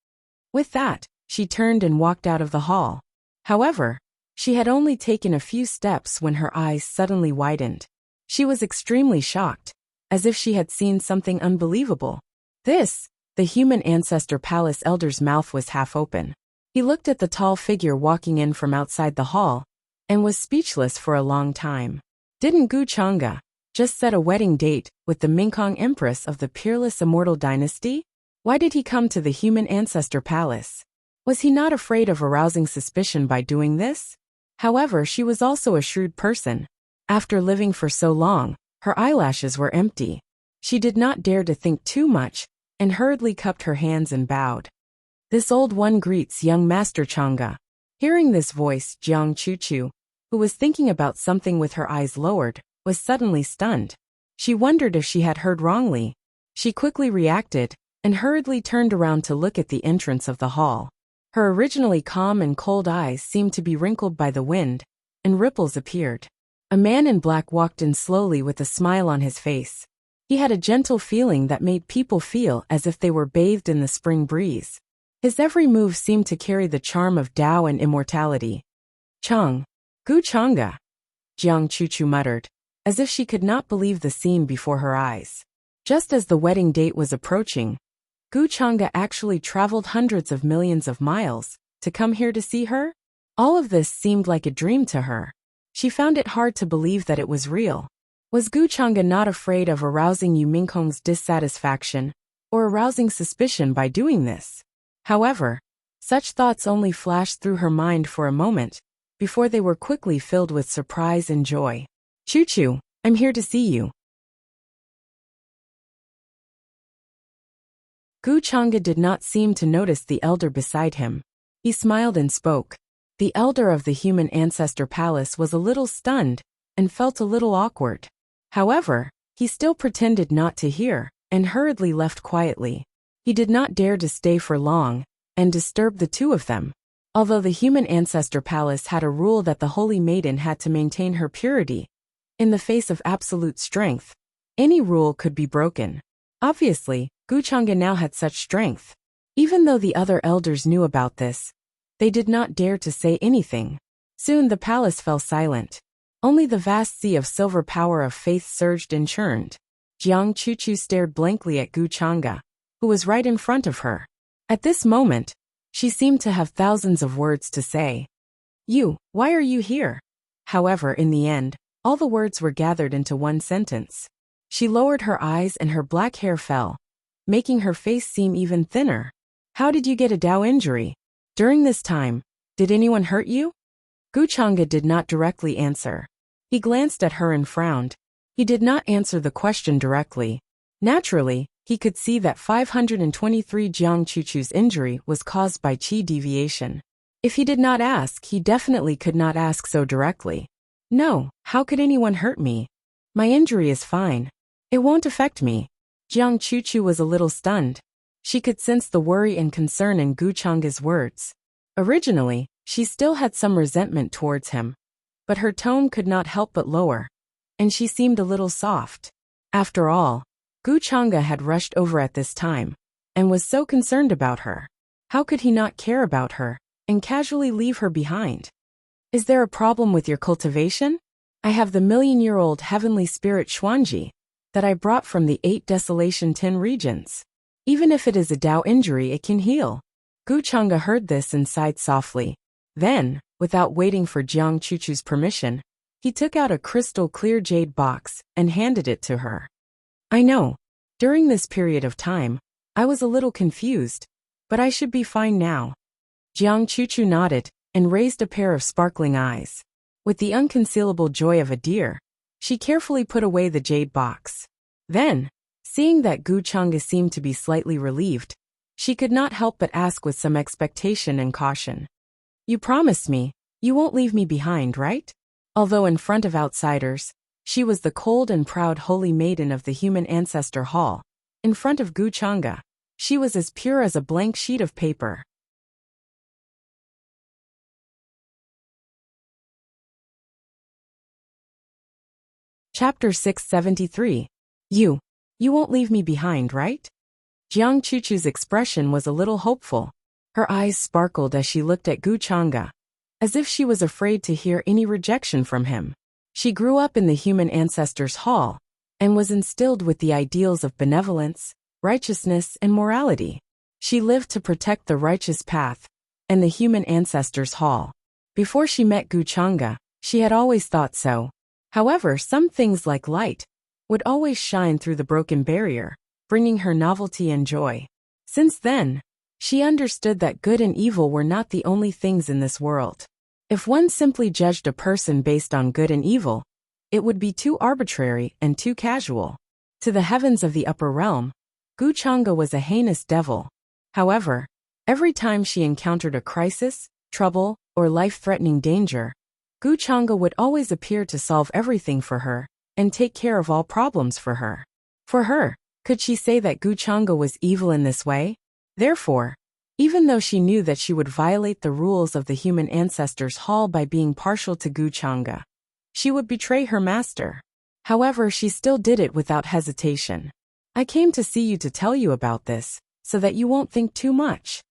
With that, she turned and walked out of the hall. However, she had only taken a few steps when her eyes suddenly widened. She was extremely shocked, as if she had seen something unbelievable. The Human Ancestor Palace elder's mouth was half open. He looked at the tall figure walking in from outside the hall and was speechless for a long time. Didn't Gu Chang'e just set a wedding date with the Mingkong Empress of the peerless immortal dynasty? Why did he come to the Human Ancestor Palace? Was he not afraid of arousing suspicion by doing this? However, she was also a shrewd person. After living for so long, her eyelashes were empty. She did not dare to think too much and hurriedly cupped her hands and bowed. This old one greets young Master Chang'e. Hearing this voice, Jiang Chuchu, who was thinking about something with her eyes lowered, was suddenly stunned. She wondered if she had heard wrongly. She quickly reacted and hurriedly turned around to look at the entrance of the hall. Her originally calm and cold eyes seemed to be wrinkled by the wind, and ripples appeared. A man in black walked in slowly with a smile on his face. He had a gentle feeling that made people feel as if they were bathed in the spring breeze. His every move seemed to carry the charm of Tao and immortality. Gu Chang'e, Jiang Chuchu muttered, as if she could not believe the scene before her eyes. Just as the wedding date was approaching, Gu Chang'e actually traveled hundreds of millions of miles to come here to see her? All of this seemed like a dream to her. She found it hard to believe that it was real. Was Gu Chang'e not afraid of arousing Yu Mingkong's dissatisfaction or arousing suspicion by doing this? However, such thoughts only flashed through her mind for a moment before they were quickly filled with surprise and joy. Chuchu, I'm here to see you. Gu Chang'e did not seem to notice the elder beside him. He smiled and spoke. The elder of the Human Ancestor Palace was a little stunned and felt a little awkward. However, he still pretended not to hear and hurriedly left quietly. He did not dare to stay for long and disturb the two of them. Although the Human Ancestor Palace had a rule that the Holy Maiden had to maintain her purity in the face of absolute strength, any rule could be broken. Obviously, Gu Chang'e now had such strength. Even though the other elders knew about this, they did not dare to say anything. Soon the palace fell silent. Only the vast sea of silver power of faith surged and churned. Jiang Chuchu stared blankly at Gu Chang'e, who was right in front of her. At this moment, she seemed to have thousands of words to say. Why are you here? However, in the end, all the words were gathered into one sentence. She lowered her eyes and her black hair fell, making her face seem even thinner. How did you get a Dao injury? During this time, did anyone hurt you? Gu Chang'e did not directly answer. He glanced at her and frowned. He did not answer the question directly. Naturally, he could see that 523 Jiang Chuchu's injury was caused by qi deviation. If he did not ask, he definitely could not ask so directly. No, how could anyone hurt me? My injury is fine. It won't affect me. Jiang Chuchu was a little stunned. She could sense the worry and concern in Gu Chang'e's words. Originally, she still had some resentment towards him, but her tone could not help but lower, and she seemed a little soft. After all, Gu Chang'e had rushed over at this time, and was so concerned about her. How could he not care about her, and casually leave her behind? Is there a problem with your cultivation? I have the million-year-old heavenly spirit Xuanji that I brought from the 8 Desolation 10 regions. Even if it is a Dao injury, it can heal. Gu Chang'e heard this and sighed softly. Then, without waiting for Jiang Chuchu's permission, he took out a crystal-clear jade box and handed it to her. I know. During this period of time, I was a little confused, but I should be fine now. Jiang Chuchu nodded and raised a pair of sparkling eyes. With the unconcealable joy of a deer, she carefully put away the jade box. Then, seeing that Gu Chang'e seemed to be slightly relieved, she could not help but ask with some expectation and caution. You promised me, you won't leave me behind, right? Although in front of outsiders, she was the cold and proud holy maiden of the human ancestor hall, in front of Gu Chang'e, she was as pure as a blank sheet of paper. Chapter 673. You won't leave me behind, right? Jiang Chuchu's expression was a little hopeful. Her eyes sparkled as she looked at Gu Chang'e, as if she was afraid to hear any rejection from him. She grew up in the human ancestors' hall, and was instilled with the ideals of benevolence, righteousness, and morality. She lived to protect the righteous path and the human ancestors' hall. Before she met Gu Chang'e, she had always thought so. However, some things like light would always shine through the broken barrier, bringing her novelty and joy. Since then, she understood that good and evil were not the only things in this world. If one simply judged a person based on good and evil, it would be too arbitrary and too casual. To the heavens of the upper realm, Gu Chang'e was a heinous devil. However, every time she encountered a crisis, trouble, or life-threatening danger, Gu Chang'e would always appear to solve everything for her and take care of all problems for her. For her, could she say that Gu Chang'e was evil in this way? Therefore, even though she knew that she would violate the rules of the human ancestors' hall by being partial to Gu Chang'e, she would betray her master. However, she still did it without hesitation. I came to see you to tell you about this, so that you won't think too much.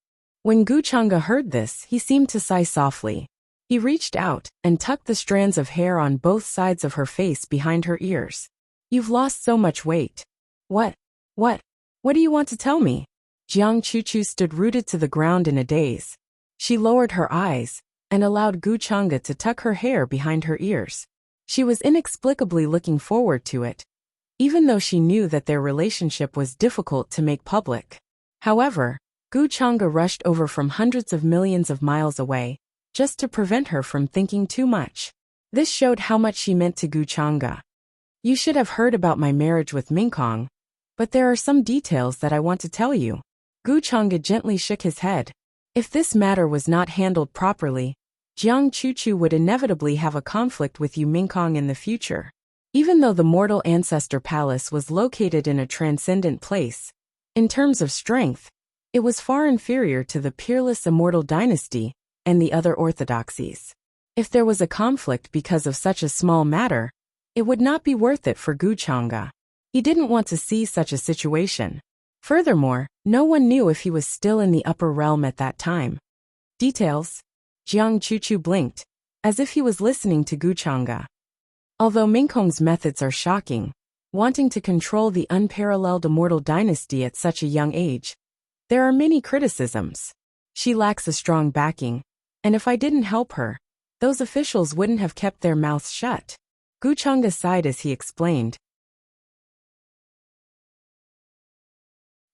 When Gu Chang'e heard this, he seemed to sigh softly. He reached out and tucked the strands of hair on both sides of her face behind her ears. You've lost so much weight. What do you want to tell me? Jiang Chuchu stood rooted to the ground in a daze. She lowered her eyes and allowed Gu Chang'e to tuck her hair behind her ears. She was inexplicably looking forward to it, even though she knew that their relationship was difficult to make public. However, Gu Chang'e rushed over from hundreds of millions of miles away, just to prevent her from thinking too much. This showed how much she meant to Gu Chang'e. You should have heard about my marriage with Mingkong, but there are some details that I want to tell you. Gu Chang'e gently shook his head. If this matter was not handled properly, Jiang Chuchu would inevitably have a conflict with Yu Mingkong in the future. Even though the mortal ancestor palace was located in a transcendent place, in terms of strength, it was far inferior to the peerless immortal dynasty and the other orthodoxies. If there was a conflict because of such a small matter, it would not be worth it for Gu Chang'e. He didn't want to see such a situation. Furthermore, no one knew if he was still in the upper realm at that time. Details? Jiang Chuchu blinked, as if he was listening to Gu Chang'e. Although Mingkong's methods are shocking, wanting to control the unparalleled immortal dynasty at such a young age, there are many criticisms. She lacks a strong backing, and if I didn't help her, those officials wouldn't have kept their mouths shut. Gu Chang'e sighed as he explained.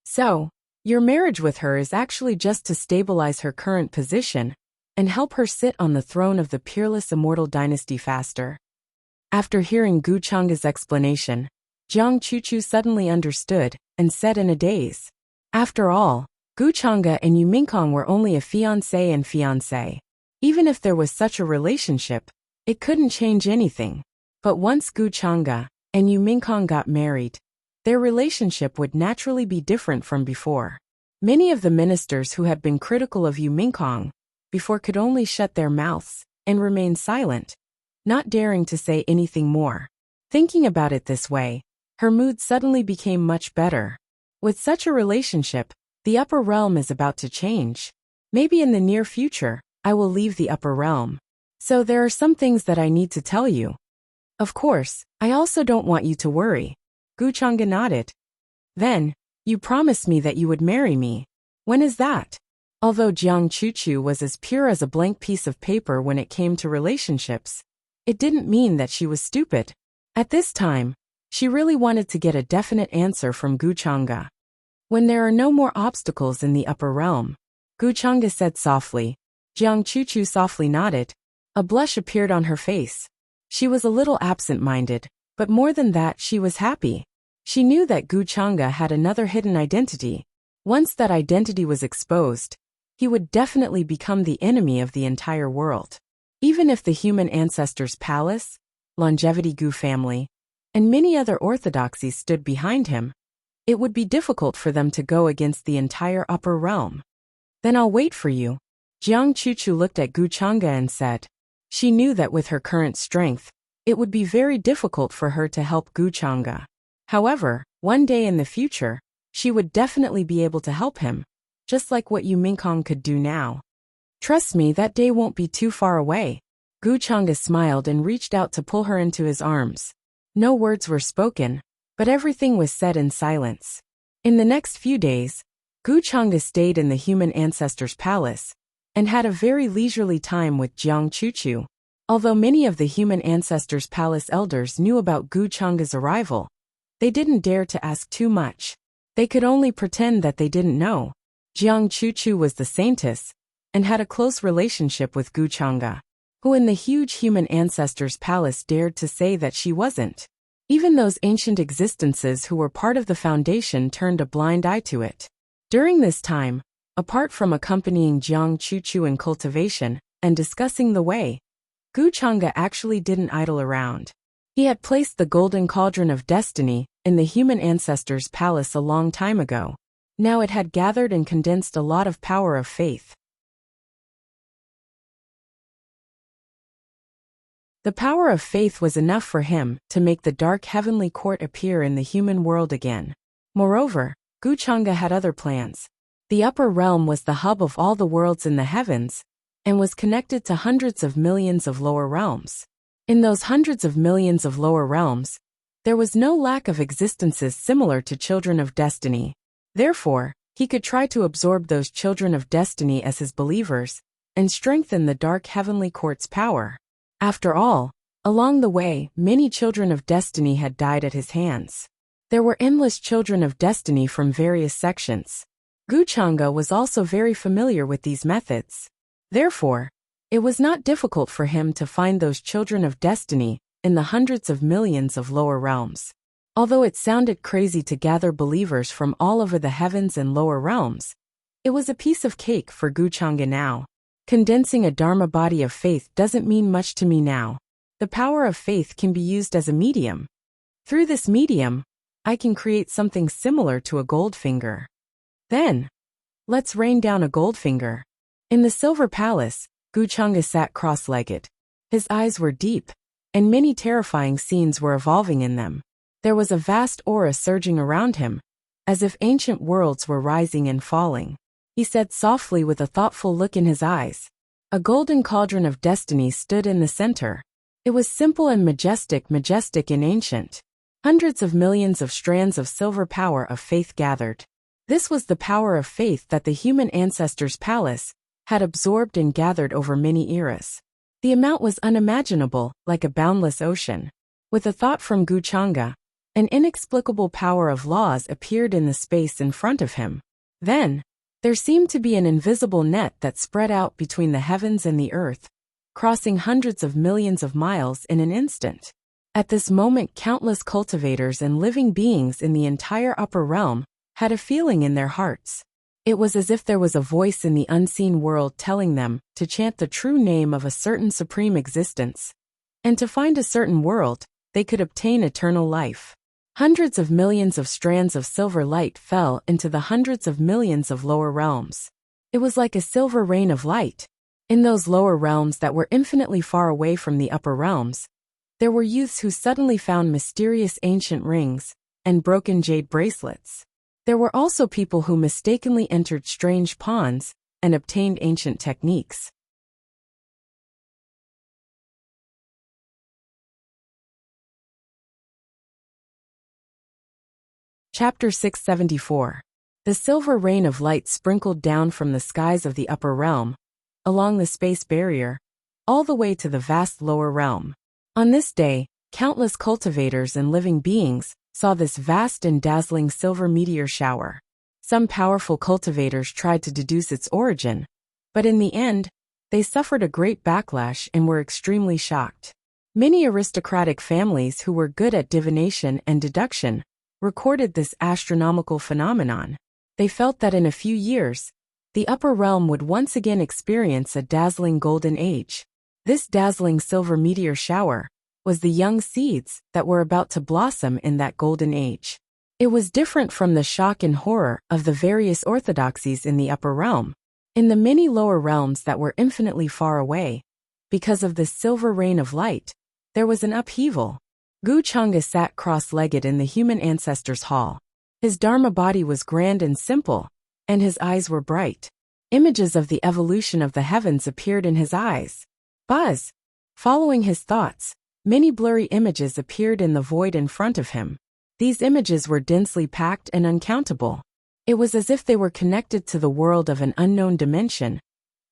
So, your marriage with her is actually just to stabilize her current position and help her sit on the throne of the peerless immortal dynasty faster. After hearing Gu Chang'e's explanation, Jiang Chuchu suddenly understood and said in a daze. After all, Gu Chang'e and Yu Mingkong were only a fiancé and fiancée. Even if there was such a relationship, it couldn't change anything. But once Gu Chang'e and Yu Mingkong got married, their relationship would naturally be different from before. Many of the ministers who had been critical of Yu Mingkong before could only shut their mouths and remain silent, not daring to say anything more. Thinking about it this way, her mood suddenly became much better. With such a relationship, the upper realm is about to change. Maybe in the near future, I will leave the upper realm. So there are some things that I need to tell you. Of course, I also don't want you to worry. Gu Chang'e nodded. Then, you promised me that you would marry me. When is that? Although Jiang Chuchu was as pure as a blank piece of paper when it came to relationships, it didn't mean that she was stupid. At this time, she really wanted to get a definite answer from Guchanga. When there are no more obstacles in the upper realm, Guchanga said softly. Jiang Chuchu softly nodded. A blush appeared on her face. She was a little absent-minded, but more than that, she was happy. She knew that Guchanga had another hidden identity. Once that identity was exposed, he would definitely become the enemy of the entire world. Even if the human ancestors' palace, longevity Gu family, and many other orthodoxies stood behind him, it would be difficult for them to go against the entire upper realm. Then I'll wait for you. Jiang Chuchu looked at Guchanga and said. She knew that with her current strength, it would be very difficult for her to help Guchanga. However, one day in the future, she would definitely be able to help him, just like what Yu Mingkong could do now. Trust me, that day won't be too far away. Guchanga smiled and reached out to pull her into his arms. No words were spoken, but everything was said in silence. In the next few days, Guchanga stayed in the human ancestors' palace and had a very leisurely time with Jiang Chuchu. Although many of the human ancestors' palace elders knew about Guchanga's arrival, they didn't dare to ask too much. They could only pretend that they didn't know. Jiang Chuchu was the saintess and had a close relationship with Guchanga, who in the huge human ancestors' palace dared to say that she wasn't. Even those ancient existences who were part of the foundation turned a blind eye to it. During this time, apart from accompanying Jiang Chuchu in cultivation and discussing the way, Guchanga actually didn't idle around. He had placed the golden cauldron of destiny in the human ancestors' palace a long time ago. Now it had gathered and condensed a lot of power of faith. The power of faith was enough for him to make the dark heavenly court appear in the human world again. Moreover, Guchanga had other plans. The upper realm was the hub of all the worlds in the heavens, and was connected to hundreds of millions of lower realms. In those hundreds of millions of lower realms, there was no lack of existences similar to children of destiny. Therefore, he could try to absorb those children of destiny as his believers, and strengthen the dark heavenly court's power. After all, along the way, many children of destiny had died at his hands. There were endless children of destiny from various sections. Guchanga was also very familiar with these methods. Therefore, it was not difficult for him to find those children of destiny in the hundreds of millions of lower realms. Although it sounded crazy to gather believers from all over the heavens and lower realms, it was a piece of cake for Guchanga now. Condensing a Dharma body of faith doesn't mean much to me now. The power of faith can be used as a medium. Through this medium, I can create something similar to a gold finger. Then, let's rain down a gold finger. In the Silver Palace, Guchanga sat cross-legged. His eyes were deep, and many terrifying scenes were evolving in them. There was a vast aura surging around him, as if ancient worlds were rising and falling. He said softly with a thoughtful look in his eyes. A golden cauldron of destiny stood in the center. It was simple and majestic and ancient. Hundreds of millions of strands of silver power of faith gathered. This was the power of faith that the human ancestors' palace had absorbed and gathered over many eras. The amount was unimaginable, like a boundless ocean. With a thought from Guchanga, an inexplicable power of laws appeared in the space in front of him. Then, there seemed to be an invisible net that spread out between the heavens and the earth, crossing hundreds of millions of miles in an instant. At this moment, countless cultivators and living beings in the entire upper realm had a feeling in their hearts. It was as if there was a voice in the unseen world telling them to chant the true name of a certain supreme existence, and to find a certain world, they could obtain eternal life. Hundreds of millions of strands of silver light fell into the hundreds of millions of lower realms. It was like a silver rain of light. In those lower realms that were infinitely far away from the upper realms, there were youths who suddenly found mysterious ancient rings and broken jade bracelets. There were also people who mistakenly entered strange ponds and obtained ancient techniques. Chapter 674. The silver rain of light sprinkled down from the skies of the upper realm, along the space barrier, all the way to the vast lower realm. On this day, countless cultivators and living beings saw this vast and dazzling silver meteor shower. Some powerful cultivators tried to deduce its origin, but in the end, they suffered a great backlash and were extremely shocked. Many aristocratic families who were good at divination and deduction recorded this astronomical phenomenon. They felt that in a few years, the upper realm would once again experience a dazzling golden age. This dazzling silver meteor shower was the young seeds that were about to blossom in that golden age. It was different from the shock and horror of the various orthodoxies in the upper realm. In the many lower realms that were infinitely far away, because of this silver rain of light, there was an upheaval. Gu Chang'e sat cross-legged in the human ancestors' hall. His Dharma body was grand and simple, and his eyes were bright. Images of the evolution of the heavens appeared in his eyes. Buzz! Following his thoughts, many blurry images appeared in the void in front of him. These images were densely packed and uncountable. It was as if they were connected to the world of an unknown dimension,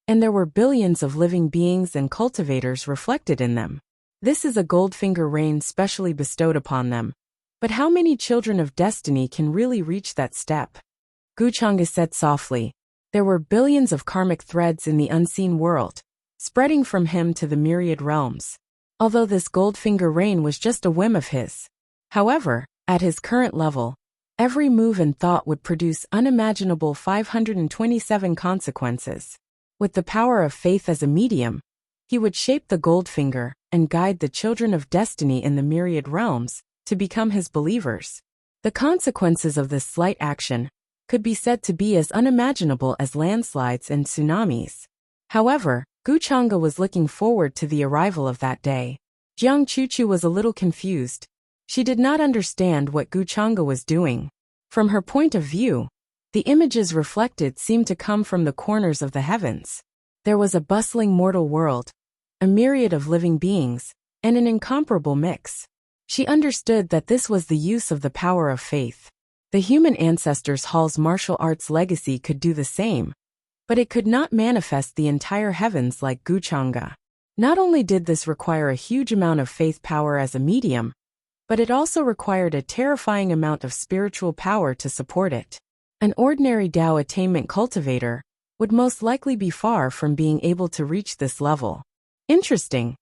and there were billions of living beings and cultivators reflected in them. This is a Goldfinger rain specially bestowed upon them. But how many children of destiny can really reach that step? Gu Chang'e said softly. There were billions of karmic threads in the unseen world, spreading from him to the myriad realms. Although this Goldfinger rain was just a whim of his. However, at his current level, every move and thought would produce unimaginable 527 consequences. With the power of faith as a medium, he would shape the Goldfinger and guide the children of destiny in the myriad realms to become his believers. The consequences of this slight action could be said to be as unimaginable as landslides and tsunamis. However, Gu Chang'e was looking forward to the arrival of that day. Jiang Chuchu was a little confused. She did not understand what Gu Chang'e was doing. From her point of view, the images reflected seemed to come from the corners of the heavens. There was a bustling mortal world, a myriad of living beings, and an incomparable mix. She understood that this was the use of the power of faith. The human ancestors' hall's martial arts legacy could do the same, but it could not manifest the entire heavens like Gu Chang'e. Not only did this require a huge amount of faith power as a medium, but it also required a terrifying amount of spiritual power to support it. An ordinary Tao attainment cultivator would most likely be far from being able to reach this level. Interesting.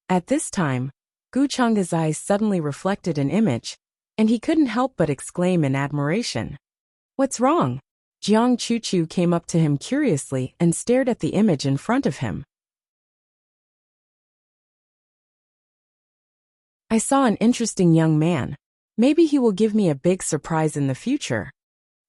At this time, Gu Chang'e's eyes suddenly reflected an image, and he couldn't help but exclaim in admiration. What's wrong? Jiang Chuchu came up to him curiously and stared at the image in front of him. I saw an interesting young man. Maybe he will give me a big surprise in the future.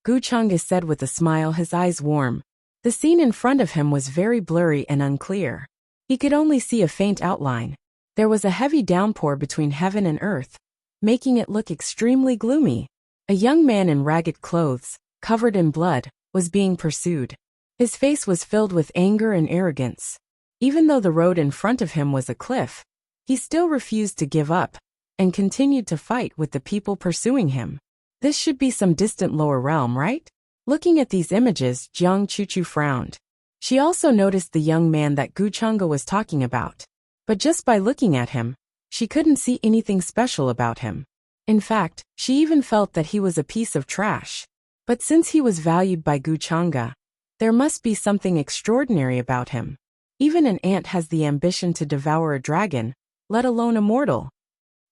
Gu Chang'e said with a smile, his eyes warm. The scene in front of him was very blurry and unclear. He could only see a faint outline. There was a heavy downpour between heaven and earth, making it look extremely gloomy. A young man in ragged clothes, covered in blood, was being pursued. His face was filled with anger and arrogance. Even though the road in front of him was a cliff, he still refused to give up, and continued to fight with the people pursuing him. This should be some distant lower realm, right? Looking at these images, Jiang Chuchu frowned. She also noticed the young man that Gu Chang'e was talking about. But just by looking at him, she couldn't see anything special about him. In fact, she even felt that he was a piece of trash. But since he was valued by Gu Chang'e, there must be something extraordinary about him. Even an ant has the ambition to devour a dragon, let alone a mortal.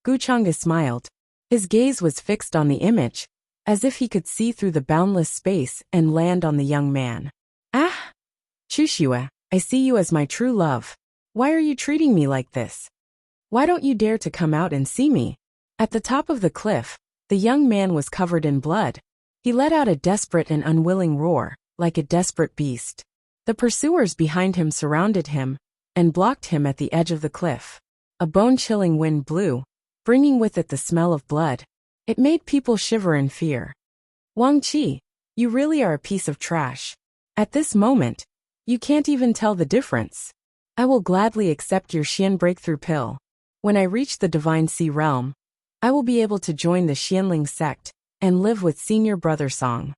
Gu Chang'e smiled. His gaze was fixed on the image, as if he could see through the boundless space and land on the young man. Ah! Chushue, I see you as my true love. Why are you treating me like this? Why don't you dare to come out and see me? At the top of the cliff, the young man was covered in blood. He let out a desperate and unwilling roar, like a desperate beast. The pursuers behind him surrounded him and blocked him at the edge of the cliff. A bone-chilling wind blew, bringing with it the smell of blood. It made people shiver in fear. Wang Qi, you really are a piece of trash. At this moment, you can't even tell the difference. I will gladly accept your Xian breakthrough pill. When I reach the Divine Sea realm, I will be able to join the Xianling sect and live with Senior Brother Song.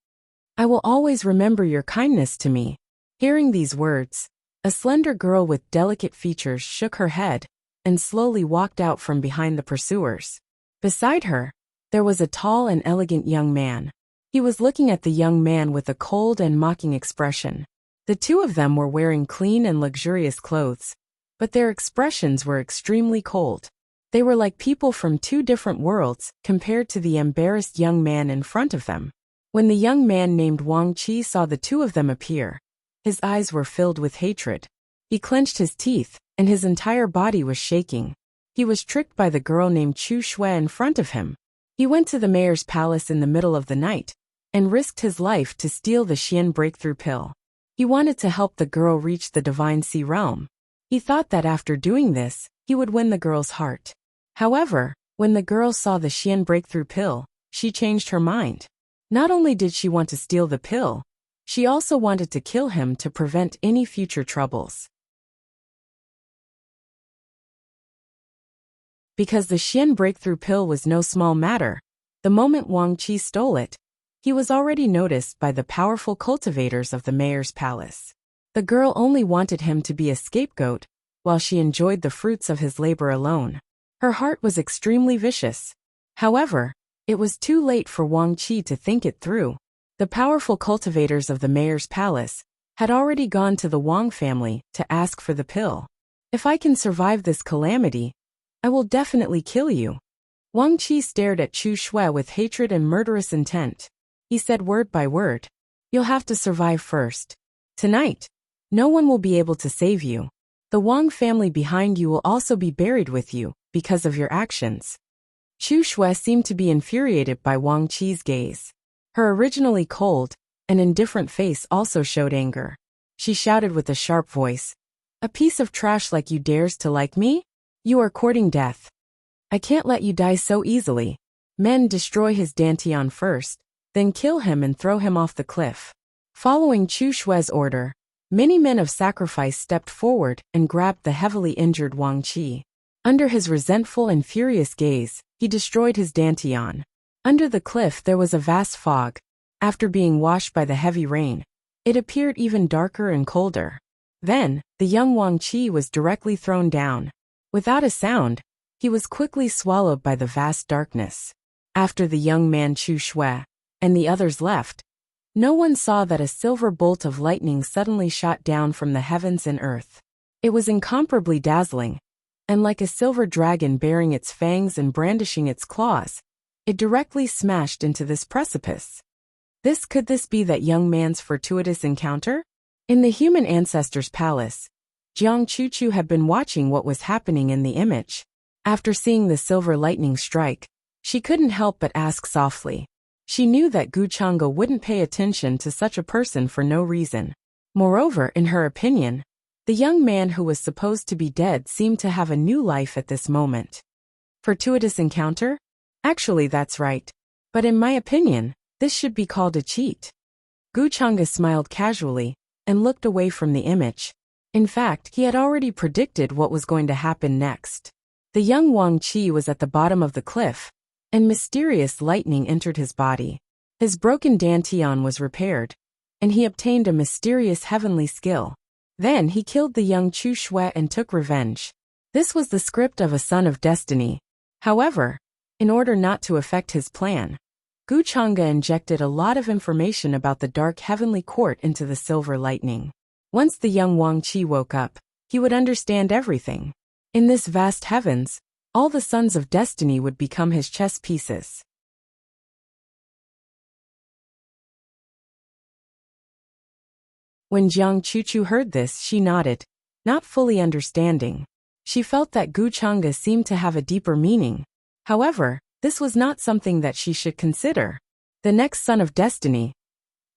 I will always remember your kindness to me." Hearing these words, a slender girl with delicate features shook her head and slowly walked out from behind the pursuers. Beside her, there was a tall and elegant young man. He was looking at the young man with a cold and mocking expression. The two of them were wearing clean and luxurious clothes, but their expressions were extremely cold. They were like people from two different worlds compared to the embarrassed young man in front of them. When the young man named Wang Qi saw the two of them appear, his eyes were filled with hatred. He clenched his teeth, and his entire body was shaking. He was tricked by the girl named Chu Shui in front of him. He went to the mayor's palace in the middle of the night and risked his life to steal the Xian breakthrough pill. He wanted to help the girl reach the Divine Sea realm. He thought that after doing this, he would win the girl's heart. However, when the girl saw the Xian breakthrough pill, she changed her mind. Not only did she want to steal the pill, she also wanted to kill him to prevent any future troubles. Because the Xian breakthrough pill was no small matter, the moment Wang Qi stole it, he was already noticed by the powerful cultivators of the mayor's palace. The girl only wanted him to be a scapegoat, while she enjoyed the fruits of his labor alone. Her heart was extremely vicious. However, it was too late for Wang Qi to think it through. The powerful cultivators of the mayor's palace had already gone to the Wang family to ask for the pill. "If I can survive this calamity, I will definitely kill you." Wang Qi stared at Chu Shui with hatred and murderous intent. He said word by word, "You'll have to survive first. Tonight, no one will be able to save you. The Wang family behind you will also be buried with you because of your actions." Chu Shui seemed to be infuriated by Wang Qi's gaze. Her originally cold and indifferent face also showed anger. She shouted with a sharp voice, "A piece of trash like you dares to like me? You are courting death. I can't let you die so easily. Men destroy his dantian first, then kill him and throw him off the cliff." Following Chu Shui's order, many men of sacrifice stepped forward and grabbed the heavily injured Wang Qi. Under his resentful and furious gaze, he destroyed his dantian. Under the cliff there was a vast fog. After being washed by the heavy rain, it appeared even darker and colder. Then, the young Wang Qi was directly thrown down. Without a sound, he was quickly swallowed by the vast darkness. After the young man Chu Shui and the others left, no one saw that a silver bolt of lightning suddenly shot down from the heavens and earth. It was incomparably dazzling, and like a silver dragon bearing its fangs and brandishing its claws, it directly smashed into this precipice. Could this be that young man's fortuitous encounter? In the human ancestor's palace, Jiang Chuchu had been watching what was happening in the image. After seeing the silver lightning strike, she couldn't help but ask softly. She knew that Gu Chang'e wouldn't pay attention to such a person for no reason. Moreover, in her opinion, the young man who was supposed to be dead seemed to have a new life at this moment. Fortuitous encounter? Actually, that's right. But in my opinion, this should be called a cheat. Gu Chang'e smiled casually and looked away from the image. In fact, he had already predicted what was going to happen next. The young Wang Qi was at the bottom of the cliff, and mysterious lightning entered his body. His broken dantian was repaired, and he obtained a mysterious heavenly skill. Then he killed the young Chu Shui and took revenge. This was the script of a son of destiny. However, in order not to affect his plan, Gu Chang'e injected a lot of information about the dark heavenly court into the silver lightning. Once the young Wang Qi woke up, he would understand everything. In this vast heavens, all the sons of destiny would become his chess pieces. When Jiang Chuchu heard this, she nodded, not fully understanding. She felt that Gu Chang'e seemed to have a deeper meaning. However, this was not something that she should consider. The next son of destiny.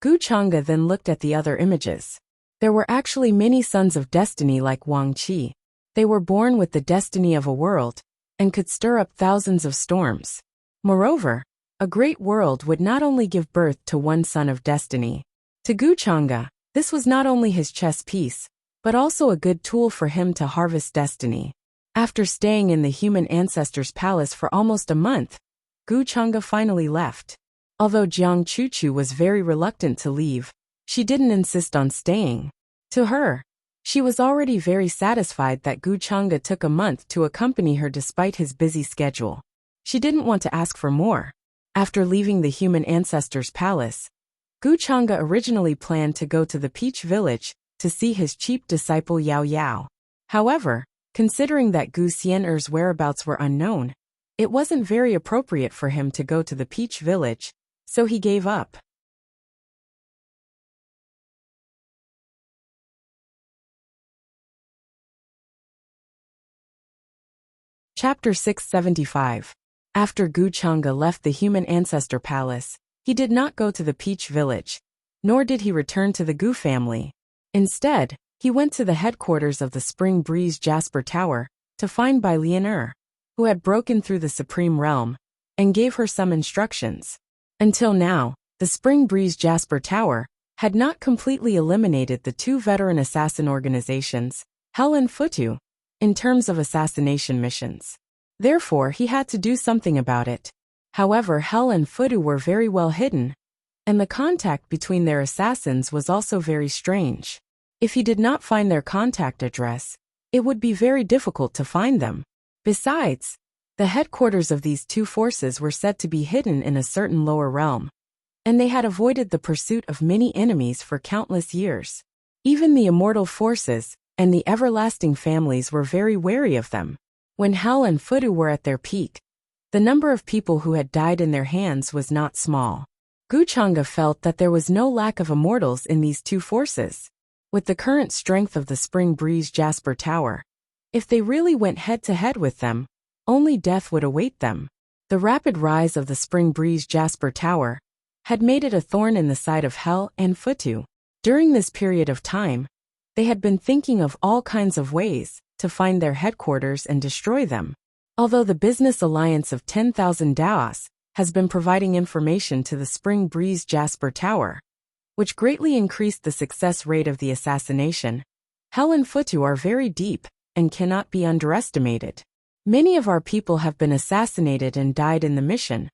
Gu Chang'e then looked at the other images. There were actually many sons of destiny like Wang Qi. They were born with the destiny of a world, and could stir up thousands of storms. Moreover, a great world would not only give birth to one son of destiny. To Gu Chang'e, this was not only his chess piece, but also a good tool for him to harvest destiny. After staying in the human ancestor's palace for almost a month, Gu Chang'e finally left. Although Jiang Chuchu was very reluctant to leave, she didn't insist on staying. To her, she was already very satisfied that Gu Chang'e took a month to accompany her despite his busy schedule. She didn't want to ask for more. After leaving the human ancestors' palace, Gu Chang'e originally planned to go to the Peach Village to see his cheap disciple Yao Yao. However, considering that Gu Xian'er's whereabouts were unknown, it wasn't very appropriate for him to go to the Peach Village, so he gave up. Chapter 675. After Gu Chang'e left the human ancestor palace, he did not go to the Peach Village, nor did he return to the Gu family. Instead, he went to the headquarters of the Spring Breeze Jasper Tower to find Bai Lian, who had broken through the Supreme Realm, and gave her some instructions. Until now, the Spring Breeze Jasper Tower had not completely eliminated the two veteran assassin organizations, Hell and Futu, in terms of assassination missions. Therefore, he had to do something about it. However, Hell and Futu were very well hidden, and the contact between their assassins was also very strange. If he did not find their contact address, it would be very difficult to find them. Besides, the headquarters of these two forces were said to be hidden in a certain lower realm, and they had avoided the pursuit of many enemies for countless years. Even the immortal forces and the everlasting families were very wary of them. When Hell and Futu were at their peak, the number of people who had died in their hands was not small. Gu Chang'e felt that there was no lack of immortals in these two forces. With the current strength of the Spring Breeze Jasper Tower, if they really went head-to-head with them, only death would await them. The rapid rise of the Spring Breeze Jasper Tower had made it a thorn in the side of Hell and Futu. During this period of time, they had been thinking of all kinds of ways to find their headquarters and destroy them. Although the Business Alliance of 10,000 Daos has been providing information to the Spring Breeze Jasper Tower, which greatly increased the success rate of the assassination, Hell and Futu are very deep and cannot be underestimated. Many of our people have been assassinated and died in the mission.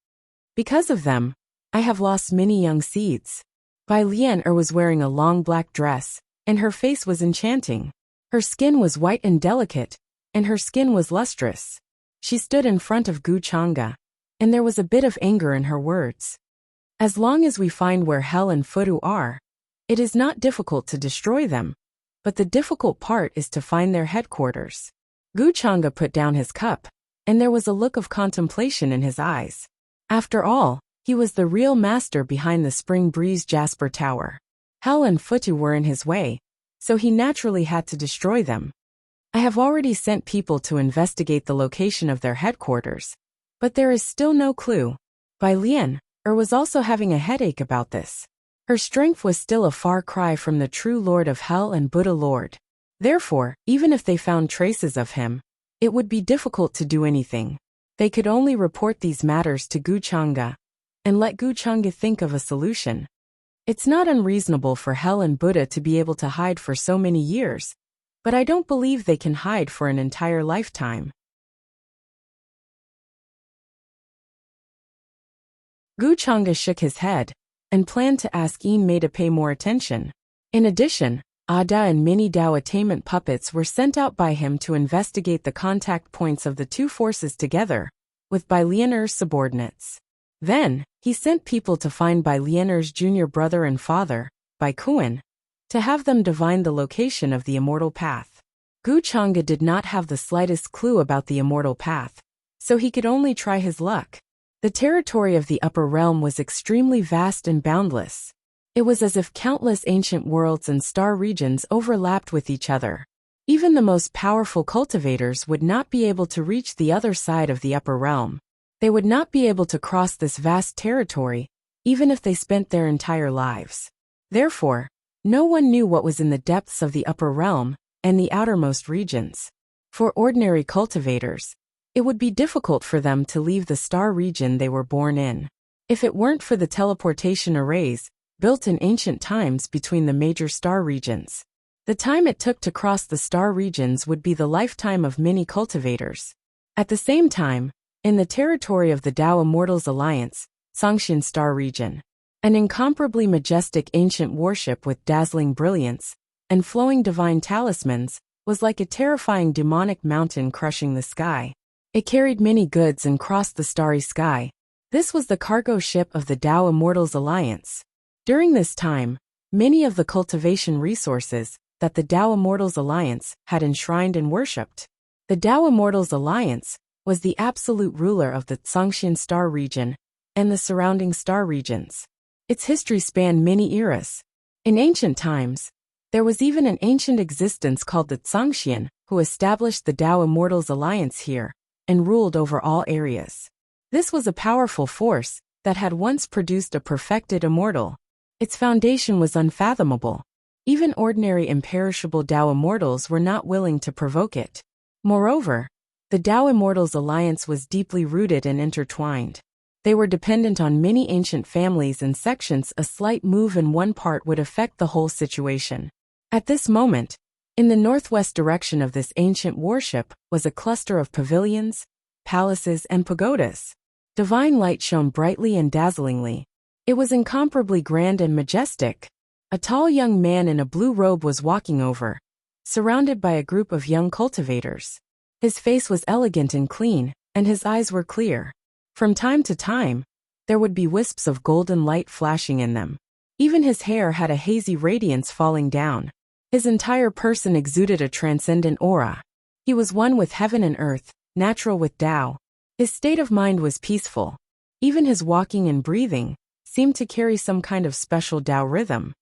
Because of them, I have lost many young seeds. Bai Lian was wearing a long black dress, and her face was enchanting. Her skin was white and delicate, and her skin was lustrous. She stood in front of Gu Chang'e, and there was a bit of anger in her words. As long as we find where Hell and Futu are, it is not difficult to destroy them, but the difficult part is to find their headquarters. Gu Chang'e put down his cup, and there was a look of contemplation in his eyes. After all, he was the real master behind the Spring Breeze Jasper Tower. Hell and Futu were in his way, so he naturally had to destroy them. I have already sent people to investigate the location of their headquarters, but there is still no clue. Bai Lian was also having a headache about this. Her strength was still a far cry from the true Lord of Hell and Buddha Lord. Therefore, even if they found traces of him, it would be difficult to do anything. They could only report these matters to Gu Chang'e and let Gu Chang'e think of a solution. It's not unreasonable for Hell and Buddha to be able to hide for so many years, but I don't believe they can hide for an entire lifetime. Gu Chang'e shook his head and planned to ask Yin Mei to pay more attention. In addition, Ada and many Dao attainment puppets were sent out by him to investigate the contact points of the two forces together, with Bai Lian's subordinates. Then, he sent people to find Bai Lian's junior brother and father, Bai Kuan, to have them divine the location of the Immortal Path. Gu Chang'e did not have the slightest clue about the Immortal Path, so he could only try his luck. The territory of the Upper Realm was extremely vast and boundless. It was as if countless ancient worlds and star regions overlapped with each other. Even the most powerful cultivators would not be able to reach the other side of the Upper Realm. They would not be able to cross this vast territory, even if they spent their entire lives. Therefore, no one knew what was in the depths of the Upper Realm and the outermost regions. For ordinary cultivators, it would be difficult for them to leave the star region they were born in. If it weren't for the teleportation arrays built in ancient times between the major star regions, the time it took to cross the star regions would be the lifetime of many cultivators. At the same time, in the territory of the Dao Immortals Alliance, Songshan Star Region. An incomparably majestic ancient warship with dazzling brilliance and flowing divine talismans was like a terrifying demonic mountain crushing the sky. It carried many goods and crossed the starry sky. This was the cargo ship of the Tao Immortals Alliance. During this time, many of the cultivation resources that the Tao Immortals Alliance had enshrined and worshipped. The Tao Immortals Alliance was the absolute ruler of the Songshan Star Region and the surrounding star regions. Its history spanned many eras. In ancient times, there was even an ancient existence called the Songshan, who established the Tao Immortals Alliance here and ruled over all areas. This was a powerful force that had once produced a perfected immortal. Its foundation was unfathomable. Even ordinary imperishable Tao Immortals were not willing to provoke it. Moreover, the Tao Immortals Alliance was deeply rooted and intertwined. They were dependent on many ancient families and sections. A slight move in one part would affect the whole situation. At this moment, in the northwest direction of this ancient warship was a cluster of pavilions, palaces, and pagodas. Divine light shone brightly and dazzlingly. It was incomparably grand and majestic. A tall young man in a blue robe was walking over, surrounded by a group of young cultivators. His face was elegant and clean, and his eyes were clear. From time to time, there would be wisps of golden light flashing in them. Even his hair had a hazy radiance falling down. His entire person exuded a transcendent aura. He was one with heaven and earth, natural with Tao. His state of mind was peaceful. Even his walking and breathing seemed to carry some kind of special Tao rhythm.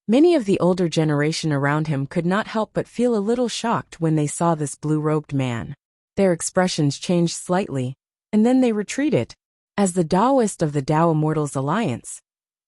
Many of the older generation around him could not help but feel a little shocked when they saw this blue-robed man. Their expressions changed slightly, and then they retreated. As the Taoist of the Tao Immortals Alliance,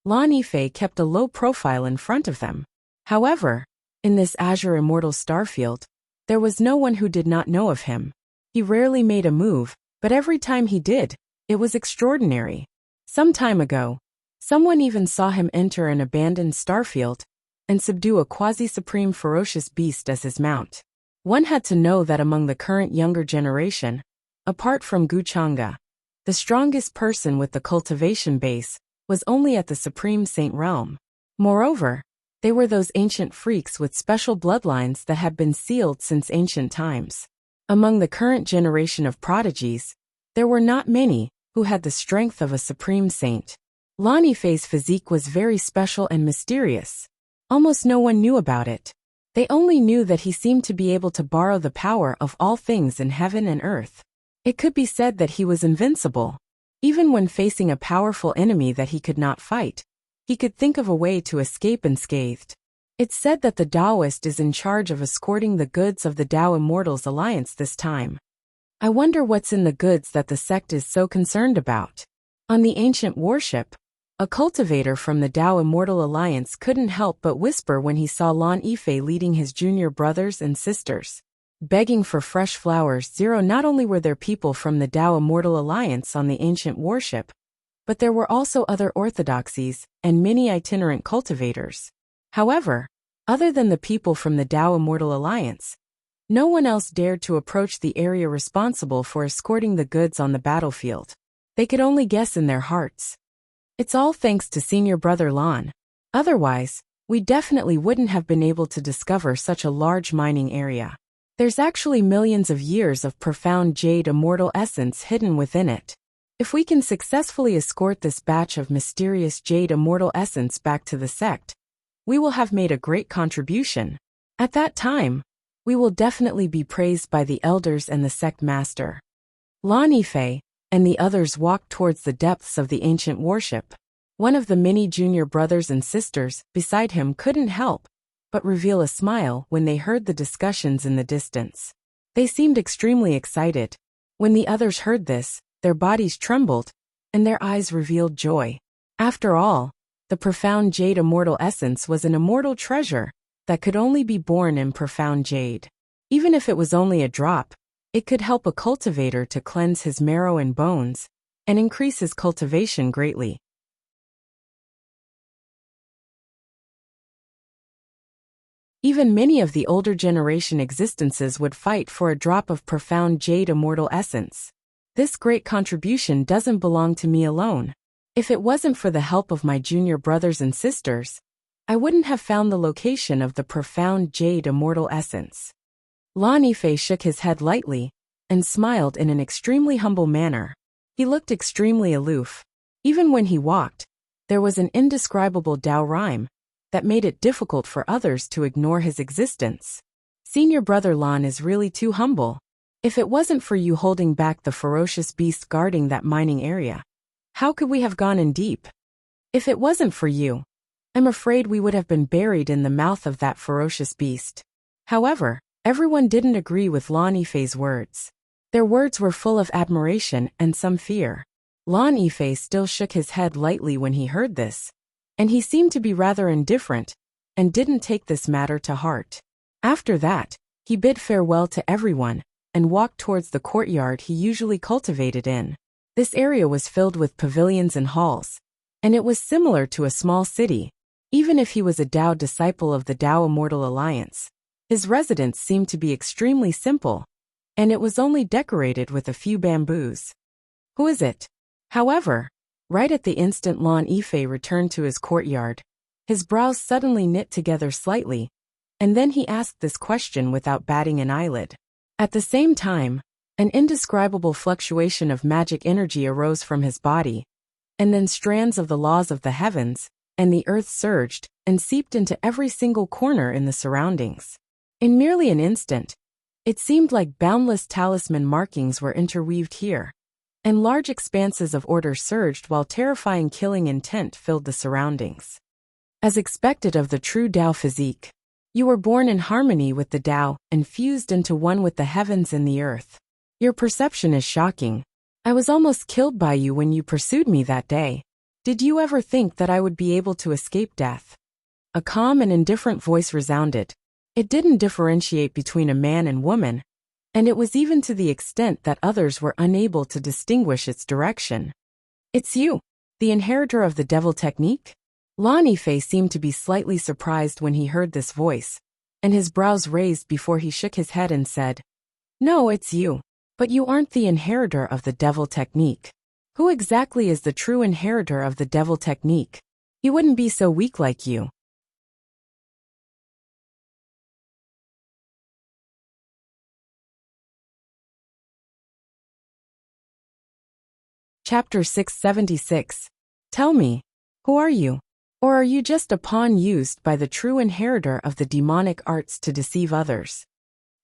Lan Yifei kept a low profile in front of them. However, in this azure immortal starfield, there was no one who did not know of him. He rarely made a move, but every time he did, it was extraordinary. Some time ago, someone even saw him enter an abandoned starfield and subdue a quasi-supreme ferocious beast as his mount. One had to know that among the current younger generation, apart from Guchanga, the strongest person with the cultivation base was only at the Supreme Saint realm. Moreover, they were those ancient freaks with special bloodlines that had been sealed since ancient times. Among the current generation of prodigies, there were not many who had the strength of a Supreme Saint. Lan Yifei's physique was very special and mysterious. Almost no one knew about it. They only knew that he seemed to be able to borrow the power of all things in heaven and earth. It could be said that he was invincible. Even when facing a powerful enemy that he could not fight, he could think of a way to escape unscathed. It's said that the Taoist is in charge of escorting the goods of the Tao Immortals Alliance this time. I wonder what's in the goods that the sect is so concerned about. On the ancient warship, a cultivator from the Tao Immortal Alliance couldn't help but whisper when he saw Lan Yifei leading his junior brothers and sisters, begging for fresh flowers. Not only were there people from the Tao Immortal Alliance on the ancient warship, but there were also other orthodoxies and many itinerant cultivators. However, other than the people from the Tao Immortal Alliance, no one else dared to approach the area responsible for escorting the goods on the battlefield. They could only guess in their hearts. It's all thanks to senior brother Lan. Otherwise, we definitely wouldn't have been able to discover such a large mining area. There's actually millions of years of profound jade immortal essence hidden within it. If we can successfully escort this batch of mysterious jade immortal essence back to the sect, we will have made a great contribution. At that time, we will definitely be praised by the elders and the sect master. Lan Yifei and the others walked towards the depths of the ancient warship. One of the many junior brothers and sisters beside him couldn't help but reveal a smile when they heard the discussions in the distance. They seemed extremely excited. When the others heard this, their bodies trembled, and their eyes revealed joy. After all, the profound jade immortal essence was an immortal treasure that could only be born in profound jade. Even if it was only a drop, it could help a cultivator to cleanse his marrow and bones and increase his cultivation greatly. Even many of the older generation existences would fight for a drop of profound jade immortal essence. This great contribution doesn't belong to me alone. If it wasn't for the help of my junior brothers and sisters, I wouldn't have found the location of the profound jade immortal essence. Lan Yifei shook his head lightly and smiled in an extremely humble manner. He looked extremely aloof. Even when he walked, there was an indescribable Tao rhyme that made it difficult for others to ignore his existence. Senior brother Lan is really too humble. If it wasn't for you holding back the ferocious beast guarding that mining area, how could we have gone in deep? If it wasn't for you, I'm afraid we would have been buried in the mouth of that ferocious beast. However, everyone didn't agree with Lan Yifei's words. Their words were full of admiration and some fear. Lan Yifei still shook his head lightly when he heard this, and he seemed to be rather indifferent and didn't take this matter to heart. After that, he bid farewell to everyone and walked towards the courtyard he usually cultivated in. This area was filled with pavilions and halls, and it was similar to a small city. Even if he was a Tao disciple of the Tao Immortal Alliance, his residence seemed to be extremely simple, and it was only decorated with a few bamboos. Who is it? However, right at the instant Lan Yifei returned to his courtyard, his brows suddenly knit together slightly, and then he asked this question without batting an eyelid. At the same time, an indescribable fluctuation of magic energy arose from his body, and then strands of the laws of the heavens and the earth surged and seeped into every single corner in the surroundings. In merely an instant, it seemed like boundless talisman markings were interweaved here, and large expanses of order surged while terrifying killing intent filled the surroundings. As expected of the true Tao physique, you were born in harmony with the Tao and fused into one with the heavens and the earth. Your perception is shocking. I was almost killed by you when you pursued me that day. Did you ever think that I would be able to escape death? A calm and indifferent voice resounded. It didn't differentiate between a man and woman, and it was even to the extent that others were unable to distinguish its direction. It's you, the inheritor of the devil technique? Lan Yifei seemed to be slightly surprised when he heard this voice, and his brows raised before he shook his head and said, "No, it's you. But you aren't the inheritor of the devil technique. Who exactly is the true inheritor of the devil technique? He wouldn't be so weak like you." Chapter 676. Tell me, who are you? Or are you just a pawn used by the true inheritor of the demonic arts to deceive others?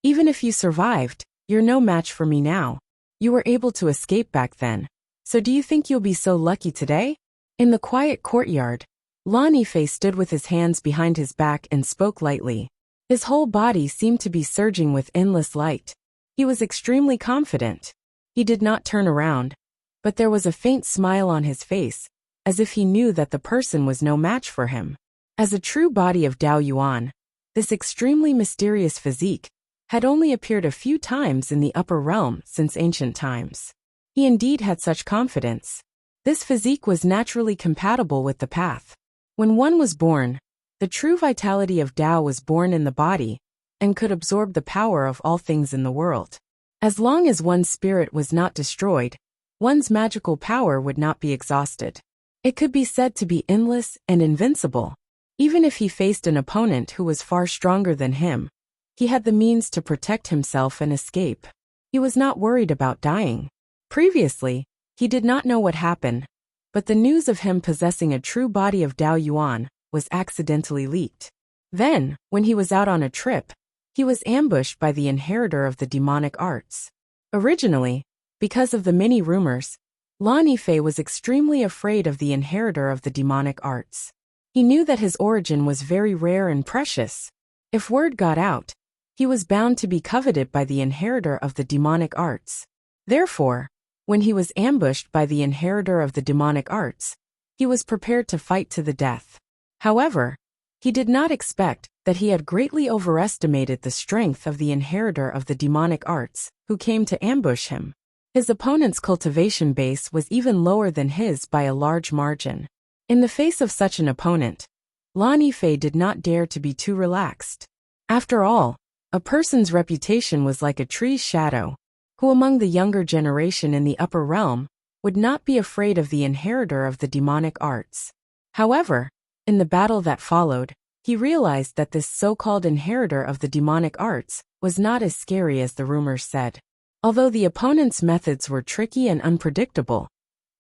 Even if you survived, you're no match for me now. You were able to escape back then. So do you think you'll be so lucky today? In the quiet courtyard, Lan Yifei stood with his hands behind his back and spoke lightly. His whole body seemed to be surging with endless light. He was extremely confident. He did not turn around, but there was a faint smile on his face, as if he knew that the person was no match for him. As a true body of Dao Yuan, this extremely mysterious physique had only appeared a few times in the upper realm since ancient times. He indeed had such confidence. This physique was naturally compatible with the path. When one was born, the true vitality of Tao was born in the body and could absorb the power of all things in the world. As long as one's spirit was not destroyed, one's magical power would not be exhausted. It could be said to be endless and invincible. Even if he faced an opponent who was far stronger than him, he had the means to protect himself and escape. He was not worried about dying. Previously, he did not know what happened, but the news of him possessing a true body of Dao Yuan was accidentally leaked. Then, when he was out on a trip, he was ambushed by the inheritor of the demonic arts. Originally, because of the many rumors, Lan Yifei was extremely afraid of the inheritor of the demonic arts. He knew that his origin was very rare and precious. If word got out, he was bound to be coveted by the inheritor of the demonic arts. Therefore, when he was ambushed by the inheritor of the demonic arts, he was prepared to fight to the death. However, he did not expect that he had greatly overestimated the strength of the inheritor of the demonic arts, who came to ambush him. His opponent's cultivation base was even lower than his by a large margin. In the face of such an opponent, Lan Yifei did not dare to be too relaxed. After all, a person's reputation was like a tree's shadow. Who among the younger generation in the upper realm would not be afraid of the inheritor of the demonic arts? However, in the battle that followed, he realized that this so-called inheritor of the demonic arts was not as scary as the rumors said. Although the opponent's methods were tricky and unpredictable,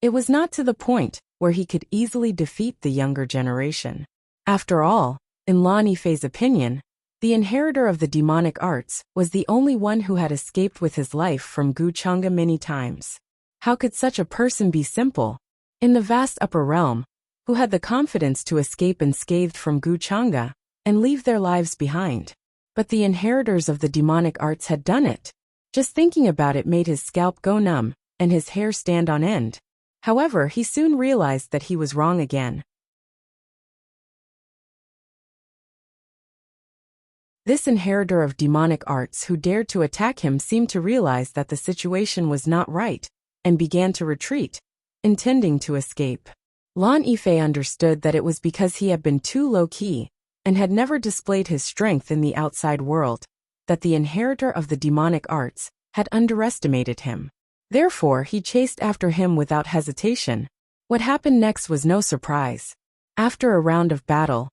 it was not to the point where he could easily defeat the younger generation. After all, in Lan Yifei's opinion, the inheritor of the demonic arts was the only one who had escaped with his life from Guchanga many times. How could such a person be simple, in the vast upper realm, who had the confidence to escape unscathed from Guchanga and leave their lives behind? But the inheritors of the demonic arts had done it. Just thinking about it made his scalp go numb and his hair stand on end. However, he soon realized that he was wrong again. This inheritor of demonic arts who dared to attack him seemed to realize that the situation was not right, and began to retreat, intending to escape. Lan Yifei understood that it was because he had been too low-key, and had never displayed his strength in the outside world, that the inheritor of the demonic arts had underestimated him. Therefore, he chased after him without hesitation. What happened next was no surprise. After a round of battle,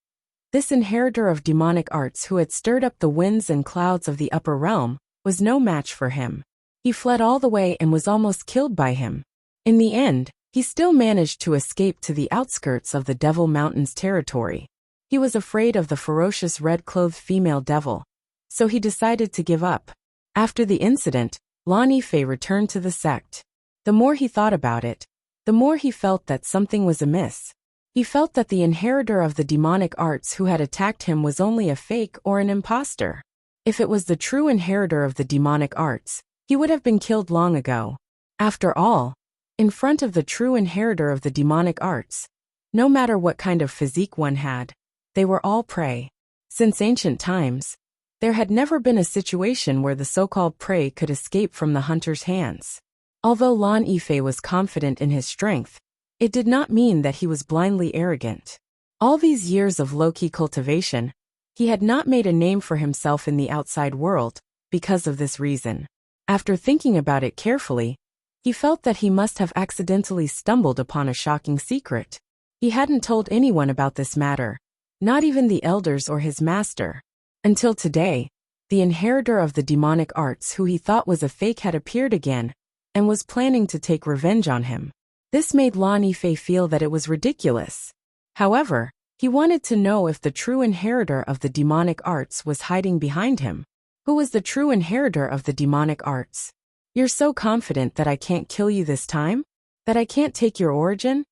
this inheritor of demonic arts who had stirred up the winds and clouds of the upper realm was no match for him. He fled all the way and was almost killed by him. In the end, he still managed to escape to the outskirts of the Devil Mountains territory. He was afraid of the ferocious red-clothed female devil, so he decided to give up. After the incident, Lan Yifei returned to the sect. The more he thought about it, the more he felt that something was amiss. He felt that the inheritor of the demonic arts who had attacked him was only a fake or an imposter. If it was the true inheritor of the demonic arts, he would have been killed long ago. After all, in front of the true inheritor of the demonic arts, no matter what kind of physique one had, they were all prey. Since ancient times, there had never been a situation where the so-called prey could escape from the hunter's hands. Although Lan Yifei was confident in his strength, it did not mean that he was blindly arrogant. All these years of low-key cultivation, he had not made a name for himself in the outside world, because of this reason. After thinking about it carefully, he felt that he must have accidentally stumbled upon a shocking secret. He hadn't told anyone about this matter, not even the elders or his master. Until today, the inheritor of the demonic arts who he thought was a fake had appeared again, and was planning to take revenge on him. This made Lan Yifei feel that it was ridiculous. However, he wanted to know if the true inheritor of the demonic arts was hiding behind him. Who was the true inheritor of the demonic arts? You're so confident that I can't kill you this time? That I can't take your origin?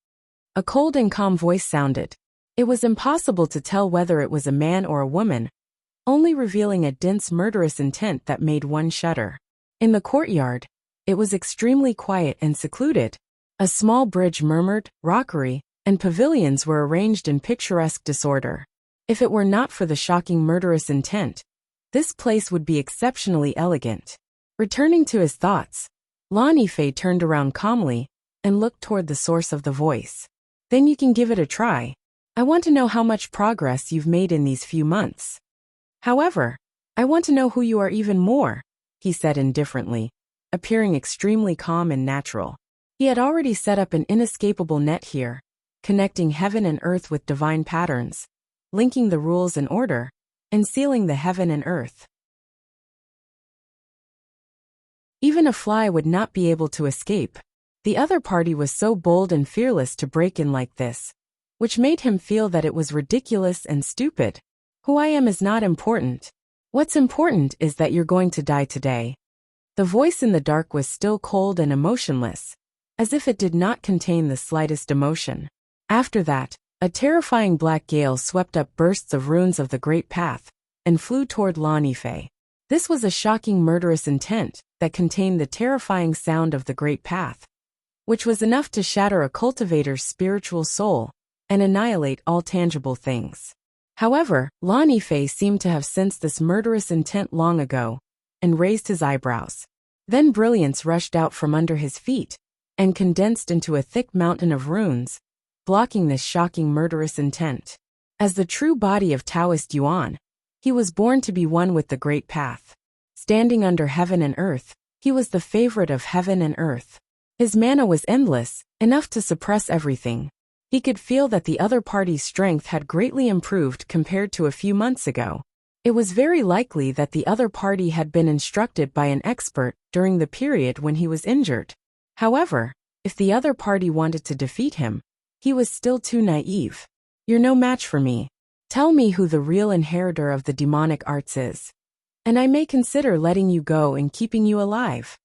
A cold and calm voice sounded. It was impossible to tell whether it was a man or a woman, only revealing a dense murderous intent that made one shudder. In the courtyard, it was extremely quiet and secluded. A small bridge murmured, rockery, and pavilions were arranged in picturesque disorder. If it were not for the shocking murderous intent, this place would be exceptionally elegant. Returning to his thoughts, Lan Yifei turned around calmly and looked toward the source of the voice. Then you can give it a try. I want to know how much progress you've made in these few months. However, I want to know who you are even more, he said indifferently, appearing extremely calm and natural. He had already set up an inescapable net here, connecting heaven and earth with divine patterns, linking the rules and order, and sealing the heaven and earth. Even a fly would not be able to escape. The other party was so bold and fearless to break in like this, which made him feel that it was ridiculous and stupid. Who I am is not important. What's important is that you're going to die today. The voice in the dark was still cold and emotionless, as if it did not contain the slightest emotion. After that, a terrifying black gale swept up bursts of runes of the Great Path, and flew toward Lan Yifei. This was a shocking murderous intent that contained the terrifying sound of the Great Path, which was enough to shatter a cultivator's spiritual soul and annihilate all tangible things. However, Lan Yifei seemed to have sensed this murderous intent long ago, and raised his eyebrows. Then brilliance rushed out from under his feet, and condensed into a thick mountain of runes, blocking this shocking murderous intent. As the true body of Taoist Yuan, He was born to be one with the great path. Standing under heaven and earth, he was the favorite of heaven and earth. His mana was endless, enough to suppress everything. He could feel that the other party's strength had greatly improved compared to a few months ago. It was very likely that the other party had been instructed by an expert during the period when he was injured. However, if the other party wanted to defeat him, he was still too naive. You're no match for me. Tell me who the real inheritor of the demonic arts is, and I may consider letting you go and keeping you alive.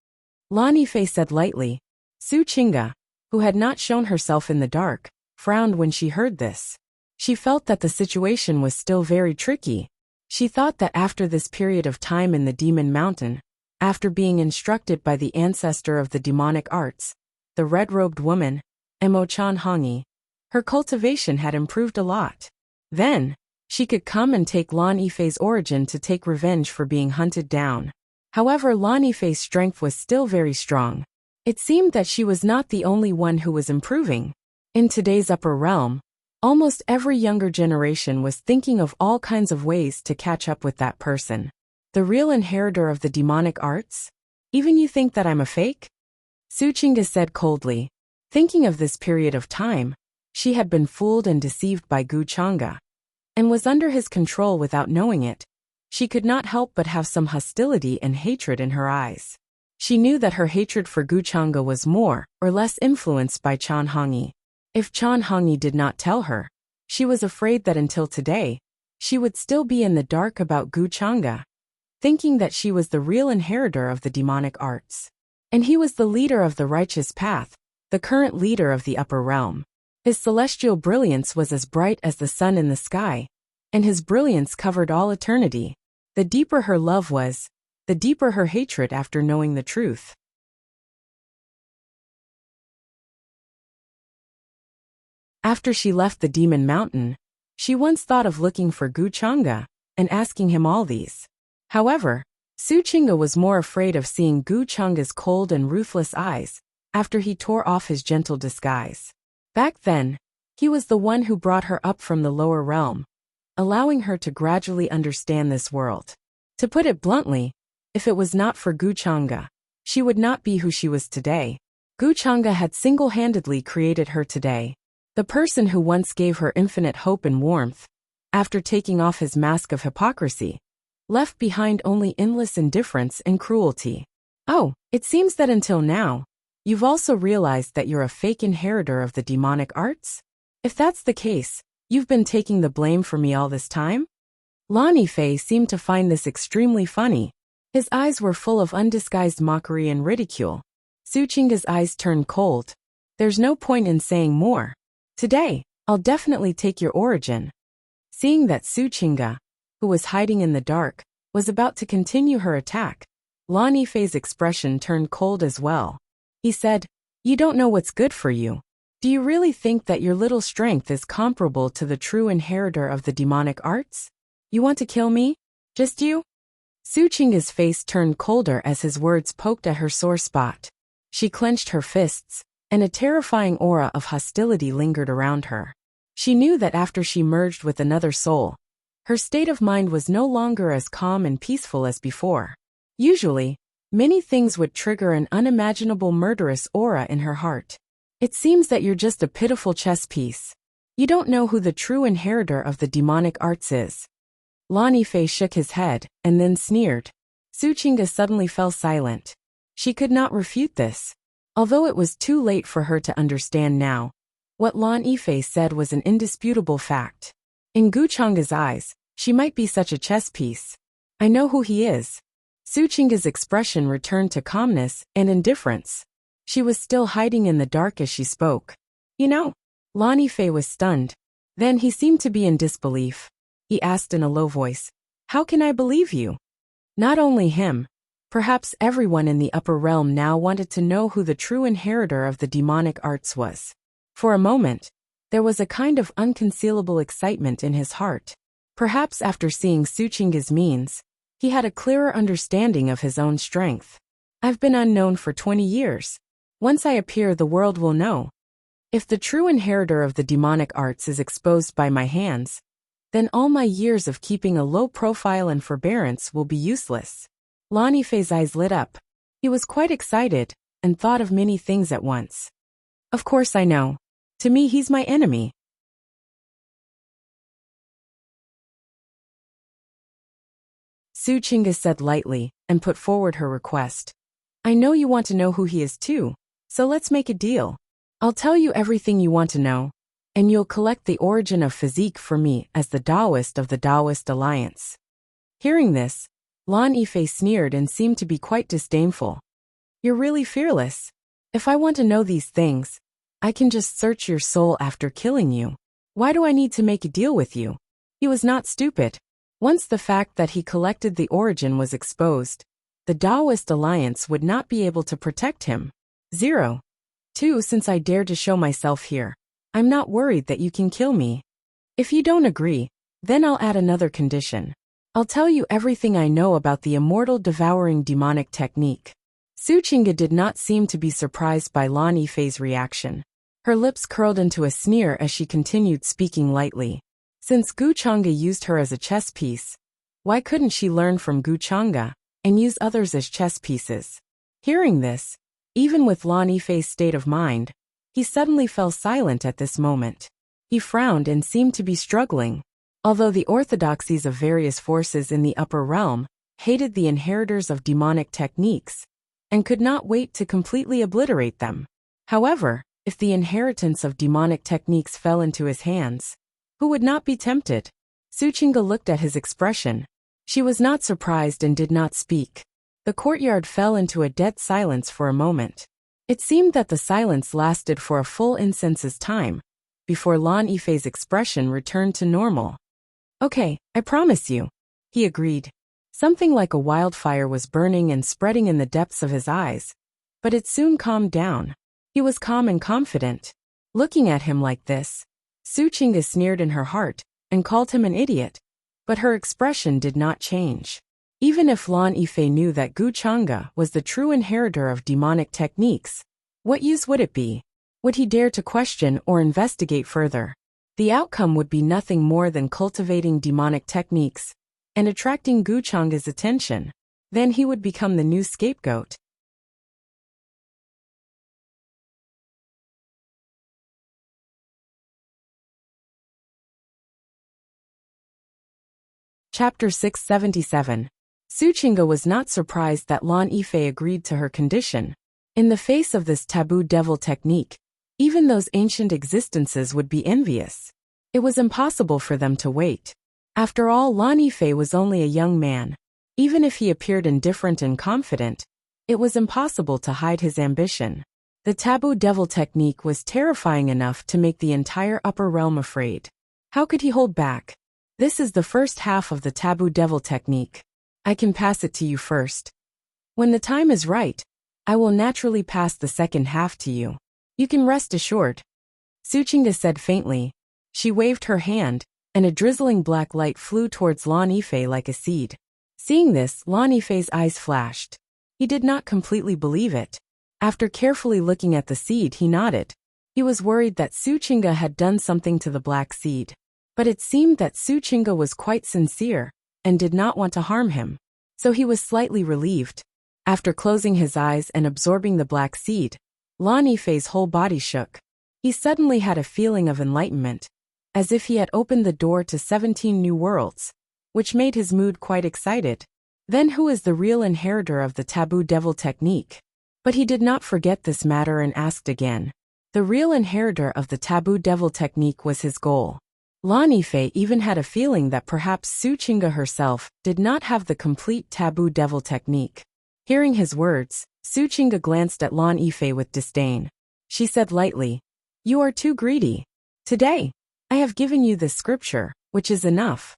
Lan Fei said lightly. Su Qingge, who had not shown herself in the dark, frowned when she heard this. She felt that the situation was still very tricky. She thought that after this period of time in the Demon Mountain, after being instructed by the ancestor of the demonic arts, the red-robed woman, Emo-chan Hongi, her cultivation had improved a lot. Then, she could come and take Lan Fei's origin to take revenge for being hunted down. However, Lan Fei's strength was still very strong. It seemed that she was not the only one who was improving. In today's upper realm, almost every younger generation was thinking of all kinds of ways to catch up with that person. The real inheritor of the demonic arts? Even you think that I'm a fake? Su Qingge said coldly. Thinking of this period of time, she had been fooled and deceived by Gu Chang'e, and was under his control without knowing it. She could not help but have some hostility and hatred in her eyes. She knew that her hatred for Gu Chang'e was more or less influenced by Chan Hongyi. If Chan Hongyi did not tell her, she was afraid that until today, she would still be in the dark about Gu Chang'e, thinking that she was the real inheritor of the demonic arts. And he was the leader of the righteous path, the current leader of the upper realm. His celestial brilliance was as bright as the sun in the sky, and his brilliance covered all eternity. The deeper her love was, the deeper her hatred after knowing the truth. After she left the Demon Mountain, she once thought of looking for Gu Chang'e and asking him all these. However, Su Qingge was more afraid of seeing Gu Chang'e's cold and ruthless eyes after he tore off his gentle disguise. Back then, he was the one who brought her up from the lower realm, allowing her to gradually understand this world. To put it bluntly, if it was not for Gu Chang'e, she would not be who she was today. Gu Chang'e had single-handedly created her today. The person who once gave her infinite hope and warmth, after taking off his mask of hypocrisy, left behind only endless indifference and cruelty. Oh, it seems that until now, you've also realized that you're a fake inheritor of the demonic arts? If that's the case, you've been taking the blame for me all this time? Lan Fei seemed to find this extremely funny. His eyes were full of undisguised mockery and ridicule. Su Qingge's eyes turned cold. There's no point in saying more. Today, I'll definitely take your origin. Seeing that Su Qingge, who was hiding in the dark, was about to continue her attack, Lan Fei's expression turned cold as well. He said, You don't know what's good for you. Do you really think that your little strength is comparable to the true inheritor of the demonic arts? You want to kill me? Just you? Su Qingge's face turned colder as his words poked at her sore spot. She clenched her fists, and a terrifying aura of hostility lingered around her. She knew that after she merged with another soul, her state of mind was no longer as calm and peaceful as before. Usually, many things would trigger an unimaginable murderous aura in her heart. It seems that you're just a pitiful chess piece. You don't know who the true inheritor of the demonic arts is. Lan Fei shook his head, and then sneered. Su Qingge suddenly fell silent. She could not refute this. Although it was too late for her to understand now, what Lan Fei said was an indisputable fact. In Gu Chang'e's eyes, she might be such a chess piece. I know who he is. Su Qingge's expression returned to calmness and indifference. She was still hiding in the dark as she spoke. You know, Lan Fei was stunned. Then he seemed to be in disbelief. He asked in a low voice, How can I believe you? Not only him, perhaps everyone in the upper realm now wanted to know who the true inheritor of the demonic arts was. For a moment, there was a kind of unconcealable excitement in his heart. Perhaps after seeing Su Qingge's means, he had a clearer understanding of his own strength. I've been unknown for 20 years. Once I appear, the world will know. If the true inheritor of the demonic arts is exposed by my hands, then all my years of keeping a low profile and forbearance will be useless. Lan Yifei's eyes lit up. He was quite excited, and thought of many things at once. Of course I know. To me he's my enemy. Su Qingge said lightly, and put forward her request. I know you want to know who he is too, so let's make a deal. I'll tell you everything you want to know, and you'll collect the origin of physique for me as the Taoist of the Taoist Alliance. Hearing this, Lan Yifei sneered and seemed to be quite disdainful. You're really fearless. If I want to know these things, I can just search your soul after killing you. Why do I need to make a deal with you? He was not stupid. Once the fact that he collected the origin was exposed, the Taoist Alliance would not be able to protect him. 2. Since I dare to show myself here, I'm not worried that you can kill me. If you don't agree, then I'll add another condition. I'll tell you everything I know about the immortal devouring demonic technique. Su Qingge did not seem to be surprised by Lan Yifei's reaction. Her lips curled into a sneer as she continued speaking lightly. Since Gu Changge used her as a chess piece, why couldn't she learn from Gu Changge and use others as chess pieces? Hearing this, even with Lan Yifei's state of mind, he suddenly fell silent at this moment. He frowned and seemed to be struggling. Although the orthodoxies of various forces in the upper realm hated the inheritors of demonic techniques and could not wait to completely obliterate them. However, if the inheritance of demonic techniques fell into his hands, who would not be tempted? Su Qingge looked at his expression. She was not surprised and did not speak. The courtyard fell into a dead silence for a moment. It seemed that the silence lasted for a full incense's time, before Lan Yifei's expression returned to normal. Okay, I promise you, he agreed. Something like a wildfire was burning and spreading in the depths of his eyes, but it soon calmed down. He was calm and confident. Looking at him like this, Su Qingge sneered in her heart and called him an idiot, but her expression did not change. Even if Lan Yifei knew that Gu Changge was the true inheritor of demonic techniques, what use would it be? Would he dare to question or investigate further? The outcome would be nothing more than cultivating demonic techniques and attracting Gu Changge's attention. Then he would become the new scapegoat. Chapter 677. Su Qingge was not surprised that Lan Yifei agreed to her condition. In the face of this taboo devil technique, even those ancient existences would be envious. It was impossible for them to wait. After all, Lan Yifei was only a young man. Even if he appeared indifferent and confident, it was impossible to hide his ambition. The taboo devil technique was terrifying enough to make the entire upper realm afraid. How could he hold back? This is the first half of the taboo devil technique. I can pass it to you first. When the time is right, I will naturally pass the second half to you. You can rest assured. Su Qingge said faintly. She waved her hand, and a drizzling black light flew towards Lan Yifei like a seed. Seeing this, Lan Yifei's eyes flashed. He did not completely believe it. After carefully looking at the seed, he nodded. He was worried that Su Qingge had done something to the black seed. But it seemed that Su Qingge was quite sincere and did not want to harm him. So he was slightly relieved. After closing his eyes and absorbing the black seed, Lan Yifei's whole body shook. He suddenly had a feeling of enlightenment, as if he had opened the door to 17 new worlds, which made his mood quite excited. Then who is the real inheritor of the taboo devil technique? But he did not forget this matter and asked again. The real inheritor of the taboo devil technique was his goal. Lan Yifei even had a feeling that perhaps Su Qingge herself did not have the complete taboo devil technique. Hearing his words, Su Qingge glanced at Lan Yifei with disdain. She said lightly, "You are too greedy. Today, I have given you this scripture, which is enough.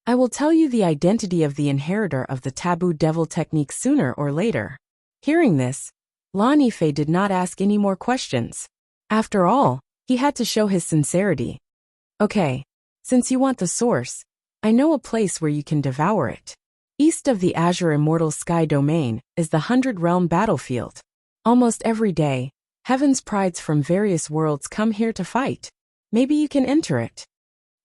I will tell you the identity of the inheritor of the taboo devil technique sooner or later." Hearing this, Lan Yifei did not ask any more questions. After all, he had to show his sincerity. Okay, since you want the source, I know a place where you can devour it. East of the Azure Immortal Sky Domain is the 100-realm battlefield. Almost every day, heaven's prides from various worlds come here to fight. Maybe you can enter it.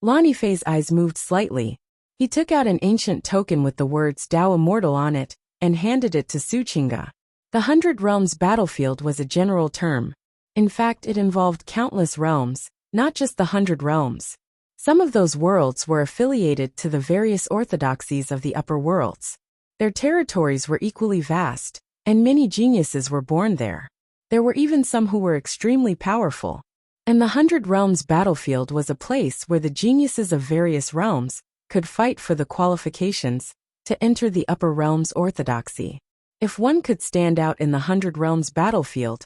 Lan Yifei's eyes moved slightly. He took out an ancient token with the words Tao Immortal on it and handed it to Su Qingge. The 100 Realms battlefield was a general term. In fact, it involved countless realms, not just the 100 realms. Some of those worlds were affiliated to the various orthodoxies of the upper worlds. Their territories were equally vast, and many geniuses were born there. There were even some who were extremely powerful. And the 100 Realms battlefield was a place where the geniuses of various realms could fight for the qualifications to enter the upper realms orthodoxy. If one could stand out in the 100 Realms battlefield,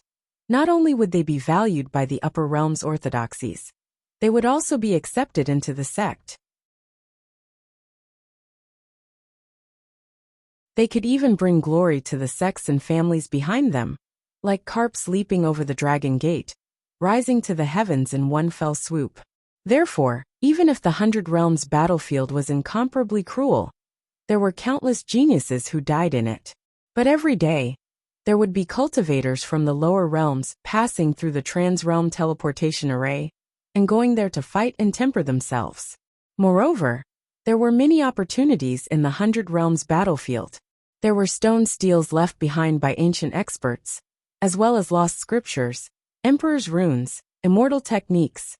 not only would they be valued by the upper realms orthodoxies, they would also be accepted into the sect. They could even bring glory to the sects and families behind them, like carps leaping over the dragon gate, rising to the heavens in one fell swoop. Therefore, even if the 100 Realms battlefield was incomparably cruel, there were countless geniuses who died in it. But every day, there would be cultivators from the lower realms passing through the trans-realm teleportation array and going there to fight and temper themselves. Moreover, there were many opportunities in the 100 Realms battlefield. There were stone steels left behind by ancient experts, as well as lost scriptures, emperor's runes, immortal techniques.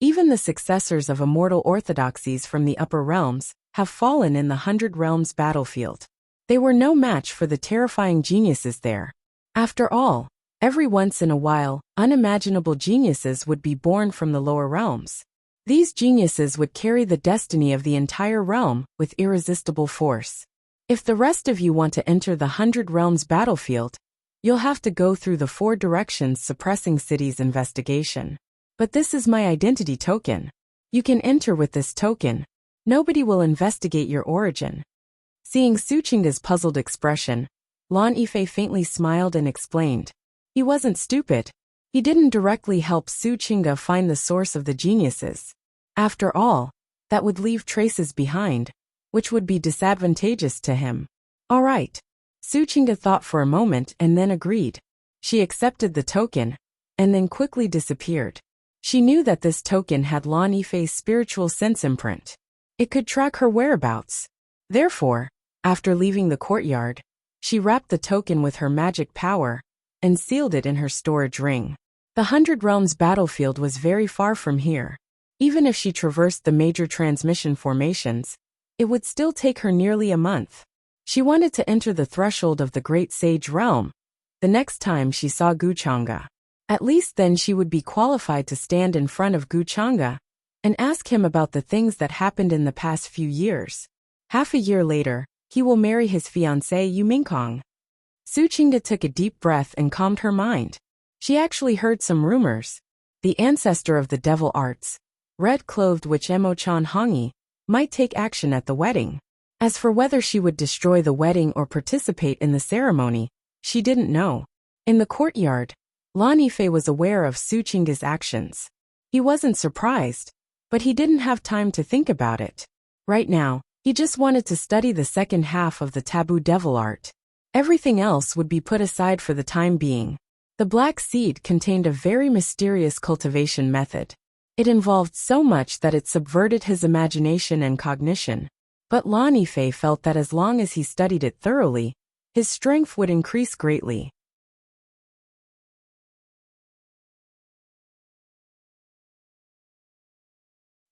Even the successors of immortal orthodoxies from the upper realms have fallen in the 100 Realms battlefield. They were no match for the terrifying geniuses there. After all, every once in a while, unimaginable geniuses would be born from the lower realms. These geniuses would carry the destiny of the entire realm with irresistible force. If the rest of you want to enter the 100 Realms battlefield, you'll have to go through the 4 directions suppressing city's investigation. But this is my identity token. You can enter with this token. Nobody will investigate your origin. Seeing Su Qingge's puzzled expression, Lan Yifei faintly smiled and explained. He wasn't stupid. He didn't directly help Su Qingge find the source of the geniuses. After all, that would leave traces behind, which would be disadvantageous to him. All right. Su Qingge thought for a moment and then agreed. She accepted the token, and then quickly disappeared. She knew that this token had Lan Yifei's spiritual sense imprint. It could track her whereabouts. Therefore, after leaving the courtyard, she wrapped the token with her magic power and sealed it in her storage ring. The 100 Realms battlefield was very far from here. Even if she traversed the major transmission formations, it would still take her nearly a month. She wanted to enter the threshold of the Great Sage Realm the next time she saw Guchanga. At least then she would be qualified to stand in front of Guchanga and ask him about the things that happened in the past few years. Half a year later, he will marry his fiancée Yu Mingkong. Su Qingge took a deep breath and calmed her mind. She actually heard some rumors. The ancestor of the devil arts, red-clothed witch Emo-chan Hongi, might take action at the wedding. As for whether she would destroy the wedding or participate in the ceremony, she didn't know. In the courtyard, Lan Yifei was aware of Su Qingge's actions. He wasn't surprised, but he didn't have time to think about it. Right now, he just wanted to study the second half of the taboo devil art. Everything else would be put aside for the time being. The black seed contained a very mysterious cultivation method. It involved so much that it subverted his imagination and cognition. But Lan Yifei felt that as long as he studied it thoroughly, his strength would increase greatly.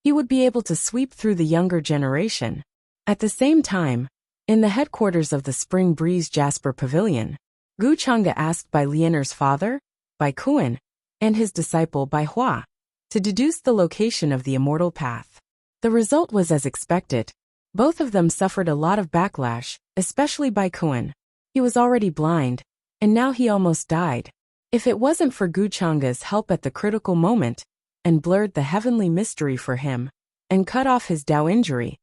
He would be able to sweep through the younger generation. At the same time, in the headquarters of the Spring Breeze Jasper Pavilion, Guchanga asked Bai Lianer's father, Bai Kuan, and his disciple Bai Hua, to deduce the location of the immortal path. The result was as expected. Both of them suffered a lot of backlash, especially Bai Kuan. He was already blind, and now he almost died. If it wasn't for Guchanga's help at the critical moment, and blurred the heavenly mystery for him, and cut off his Dao injury,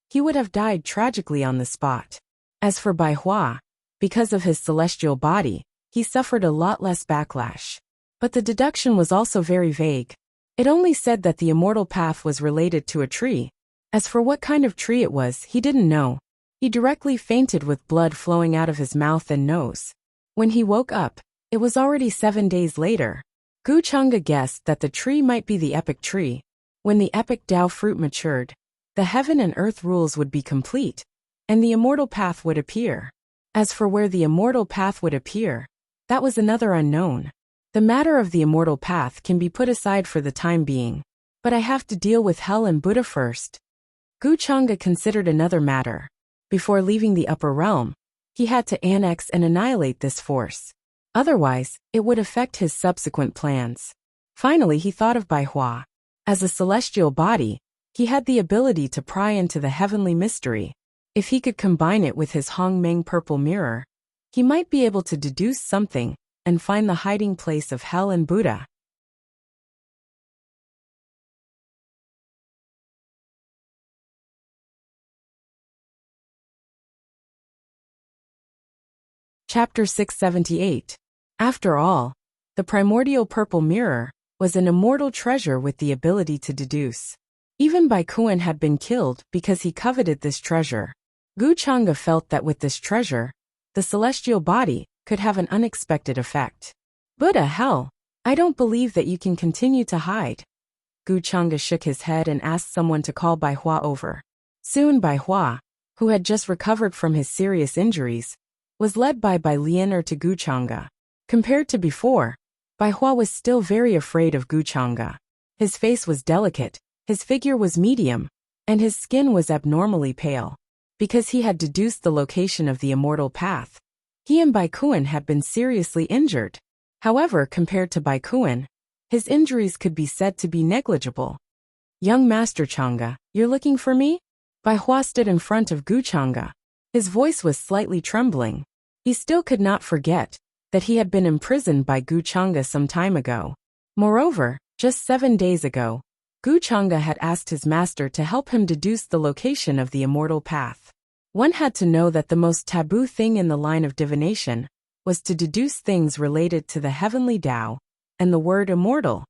he would have died tragically on the spot. As for Bai Hua, because of his celestial body, he suffered a lot less backlash. But the deduction was also very vague. It only said that the immortal path was related to a tree. As for what kind of tree it was, he didn't know. He directly fainted with blood flowing out of his mouth and nose. When he woke up, it was already 7 days later. Guchanga guessed that the tree might be the epic tree. When the epic Tao fruit matured, the heaven and earth rules would be complete, and the immortal path would appear. As for where the immortal path would appear, that was another unknown. The matter of the immortal path can be put aside for the time being, but I have to deal with hell and Buddha first. Gu Chang'e considered another matter. Before leaving the upper realm, he had to annex and annihilate this force. Otherwise, it would affect his subsequent plans. Finally, he thought of Bai Hua. As a celestial body, he had the ability to pry into the heavenly mystery. If he could combine it with his Hong Meng purple mirror, he might be able to deduce something and find the hiding place of hell and Buddha. Chapter 678. After all, the primordial purple mirror was an immortal treasure with the ability to deduce. Even Bai Kuan had been killed because he coveted this treasure. Gu Chang'e felt that with this treasure, the celestial body could have an unexpected effect. Buddha, hell, I don't believe that you can continue to hide. Gu Chang'e shook his head and asked someone to call Bai Hua over. Soon Bai Hua, who had just recovered from his serious injuries, was led by Bai Lianer to Gu Chang'e. Compared to before, Bai Hua was still very afraid of Gu Chang'e. His face was delicate, his figure was medium, and his skin was abnormally pale. Because he had deduced the location of the immortal path, he and Bai Kuan had been seriously injured. However, compared to Bai Kuan, his injuries could be said to be negligible. Young Master Chang'e, you're looking for me? Bai Hua stood in front of Gu Chang'e. His voice was slightly trembling. He still could not forget that he had been imprisoned by Gu Chang'e some time ago. Moreover, just 7 days ago, Gu Chang'e had asked his master to help him deduce the location of the immortal path. One had to know that the most taboo thing in the line of divination was to deduce things related to the heavenly Tao and the word immortal.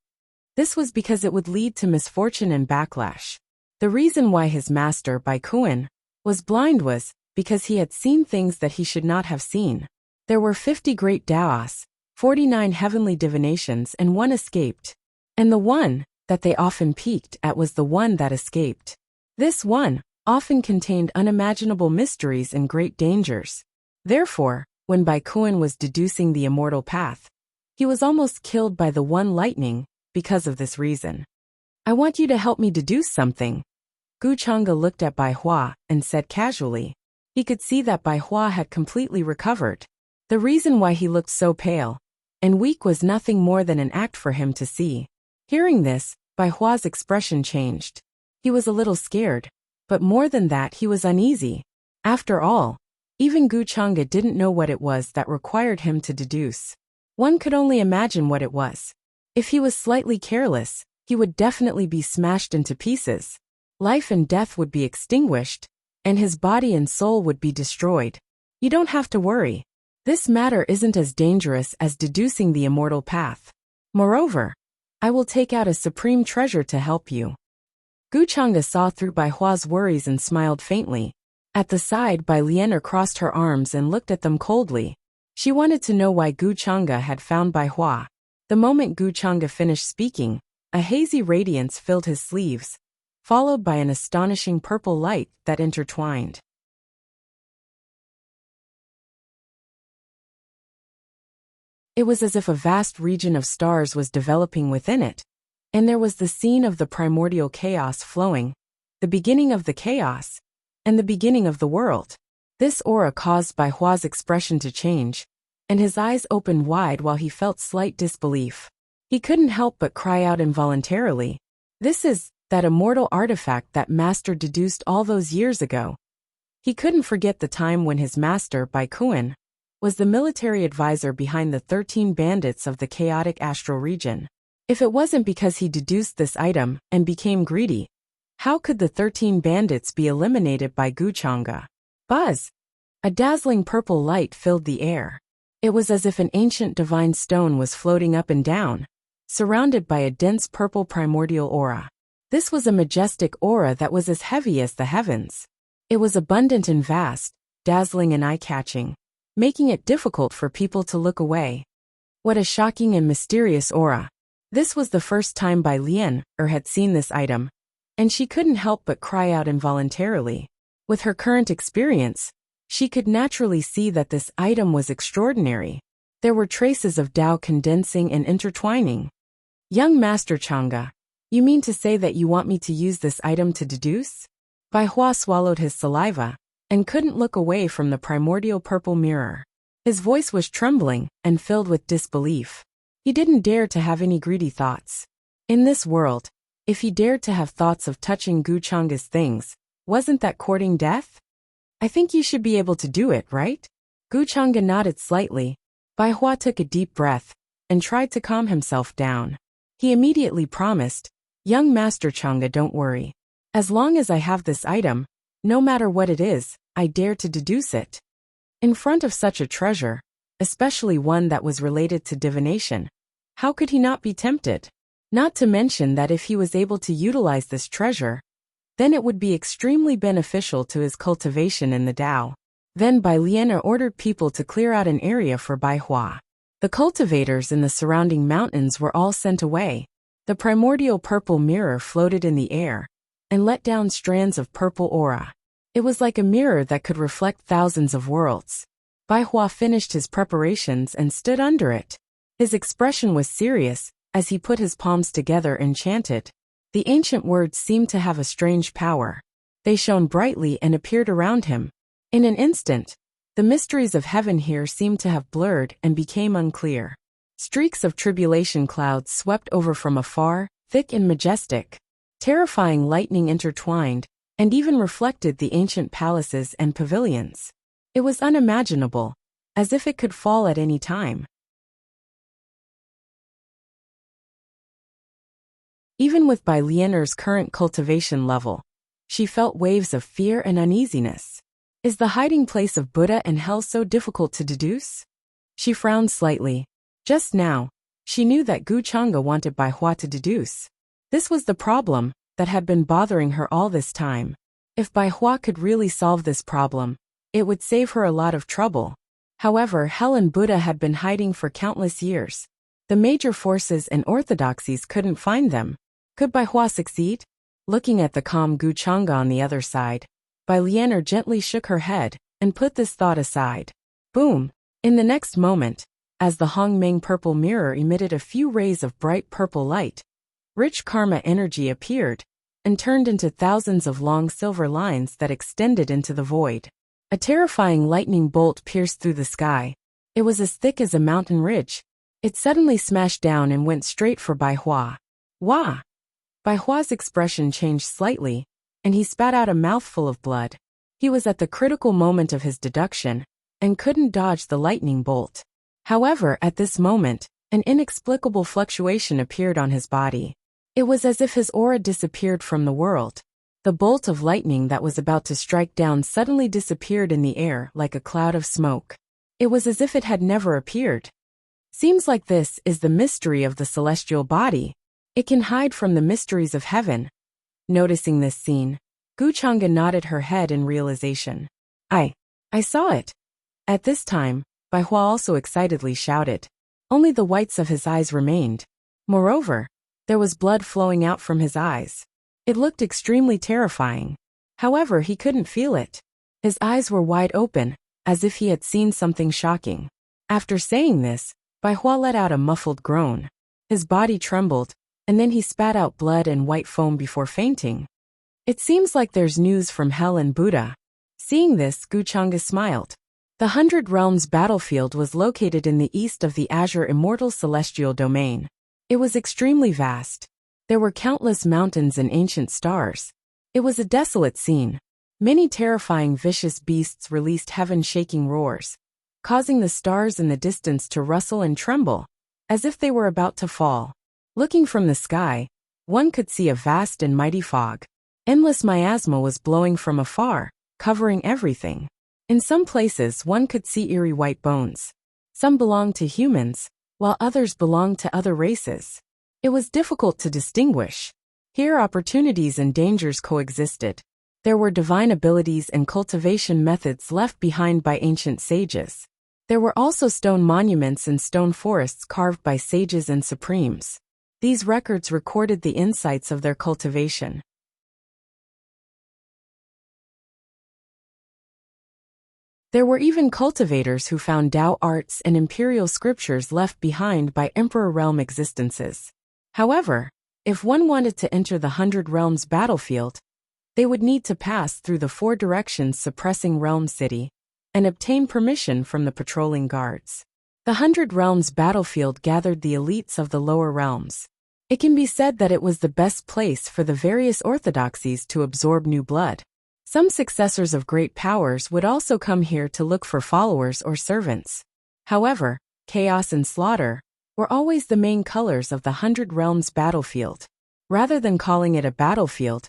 This was because it would lead to misfortune and backlash. The reason why his master, Bai Kuan, was blind was because he had seen things that he should not have seen. There were 50 great Taos, 49 heavenly divinations, and one escaped. And the one that they often peeked at was the one that escaped. This one often contained unimaginable mysteries and great dangers. Therefore, when Bai Kuan was deducing the immortal path, he was almost killed by the one lightning because of this reason. I want you to help me deduce something. Gu Chang'e looked at Bai Hua and said casually. He could see that Bai Hua had completely recovered. The reason why he looked so pale and weak was nothing more than an act for him to see. Hearing this, Bai Hua's expression changed. He was a little scared, but more than that he was uneasy. After all, even Gu Chang'e didn't know what it was that required him to deduce. One could only imagine what it was. If he was slightly careless, he would definitely be smashed into pieces. Life and death would be extinguished, and his body and soul would be destroyed. You don't have to worry. This matter isn't as dangerous as deducing the immortal path. Moreover, I will take out a supreme treasure to help you. Gu Chang'e saw through Bai Hua's worries and smiled faintly. At the side, Bai Lianer crossed her arms and looked at them coldly. She wanted to know why Gu Chang'e had found Bai Hua. The moment Gu Chang'e finished speaking, a hazy radiance filled his sleeves, followed by an astonishing purple light that intertwined. It was as if a vast region of stars was developing within it, and there was the scene of the primordial chaos flowing, the beginning of the chaos, and the beginning of the world. This aura caused Bai Hua's expression to change, and his eyes opened wide while he felt slight disbelief. He couldn't help but cry out involuntarily. This is that immortal artifact that master deduced all those years ago. He couldn't forget the time when his master, Bai Kuan, was the military advisor behind the 13 bandits of the chaotic astral region. If it wasn't because he deduced this item and became greedy, how could the 13 bandits be eliminated by Gu Chang'e? Buzz! A dazzling purple light filled the air. It was as if an ancient divine stone was floating up and down, surrounded by a dense purple primordial aura. This was a majestic aura that was as heavy as the heavens. It was abundant and vast, dazzling and eye-catching, making it difficult for people to look away. What a shocking and mysterious aura. This was the first time Bai Lian had seen this item, and she couldn't help but cry out involuntarily. With her current experience, she could naturally see that this item was extraordinary. There were traces of Tao condensing and intertwining. Young Master Chang'e, you mean to say that you want me to use this item to deduce? Bai Hua swallowed his saliva and couldn't look away from the primordial purple mirror. His voice was trembling and filled with disbelief. He didn't dare to have any greedy thoughts. In this world, if he dared to have thoughts of touching Gu Chang'e's things, wasn't that courting death? I think you should be able to do it, right? Gu Chang'e nodded slightly. Bai Hua took a deep breath and tried to calm himself down. He immediately promised, Young Master Chang'e, don't worry. As long as I have this item, no matter what it is, I dare to deduce it. In front of such a treasure, especially one that was related to divination, how could he not be tempted? Not to mention that if he was able to utilize this treasure, then it would be extremely beneficial to his cultivation in the Tao. Then Bai Lian ordered people to clear out an area for Bai Hua. The cultivators in the surrounding mountains were all sent away. The primordial purple mirror floated in the air and let down strands of purple aura. It was like a mirror that could reflect thousands of worlds. Bai Hua finished his preparations and stood under it. His expression was serious as he put his palms together and chanted. The ancient words seemed to have a strange power. They shone brightly and appeared around him. In an instant, the mysteries of heaven here seemed to have blurred and became unclear. Streaks of tribulation clouds swept over from afar, thick and majestic. Terrifying lightning intertwined, and even reflected the ancient palaces and pavilions. It was unimaginable, as if it could fall at any time. Even with Bai Lianer's current cultivation level, she felt waves of fear and uneasiness. Is the hiding place of Buddha and hell so difficult to deduce? She frowned slightly. Just now, she knew that Gu Chang'e wanted Bai Hua to deduce. This was the problem that had been bothering her all this time. If Bai Hua could really solve this problem, it would save her a lot of trouble. However, hell and Buddha had been hiding for countless years. The major forces and orthodoxies couldn't find them. Could Bai Hua succeed? Looking at the calm Gu Chang'e on the other side, Bai Lianer gently shook her head and put this thought aside. Boom! In the next moment, as the Hongmeng purple mirror emitted a few rays of bright purple light, rich karma energy appeared and turned into thousands of long silver lines that extended into the void. A terrifying lightning bolt pierced through the sky. It was as thick as a mountain ridge. It suddenly smashed down and went straight for Bai Hua. Wah! Bai Hua's expression changed slightly, and he spat out a mouthful of blood. He was at the critical moment of his deduction, and couldn't dodge the lightning bolt. However, at this moment, an inexplicable fluctuation appeared on his body. It was as if his aura disappeared from the world. The bolt of lightning that was about to strike down suddenly disappeared in the air like a cloud of smoke. It was as if it had never appeared. Seems like this is the mystery of the celestial body. It can hide from the mysteries of heaven. Noticing this scene, Gu Chang'e nodded her head in realization. I saw it. At this time, Bai Hua also excitedly shouted. Only the whites of his eyes remained. Moreover, there was blood flowing out from his eyes. It looked extremely terrifying. However, he couldn't feel it. His eyes were wide open, as if he had seen something shocking. After saying this, Bai Hua let out a muffled groan. His body trembled, and then he spat out blood and white foam before fainting. It seems like there's news from hell and Buddha. Seeing this, Gu Chang'e smiled. The 100 Realms battlefield was located in the east of the Azure Immortal Celestial Domain. It was extremely vast. There were countless mountains and ancient stars. It was a desolate scene. Many terrifying vicious beasts released heaven-shaking roars, causing the stars in the distance to rustle and tremble, as if they were about to fall. Looking from the sky, one could see a vast and mighty fog. Endless miasma was blowing from afar, covering everything. In some places one could see eerie white bones. Some belonged to humans, while others belonged to other races. It was difficult to distinguish. Here opportunities and dangers coexisted. There were divine abilities and cultivation methods left behind by ancient sages. There were also stone monuments and stone forests carved by sages and supremes. These records recorded the insights of their cultivation. There were even cultivators who found Tao arts and imperial scriptures left behind by Emperor realm existences. However, if one wanted to enter the 100 Realms battlefield, they would need to pass through the 4 directions suppressing Realm City and obtain permission from the patrolling guards. The 100 Realms battlefield gathered the elites of the lower realms. It can be said that it was the best place for the various orthodoxies to absorb new blood. Some successors of great powers would also come here to look for followers or servants. However, chaos and slaughter were always the main colors of the 100 Realms battlefield. Rather than calling it a battlefield,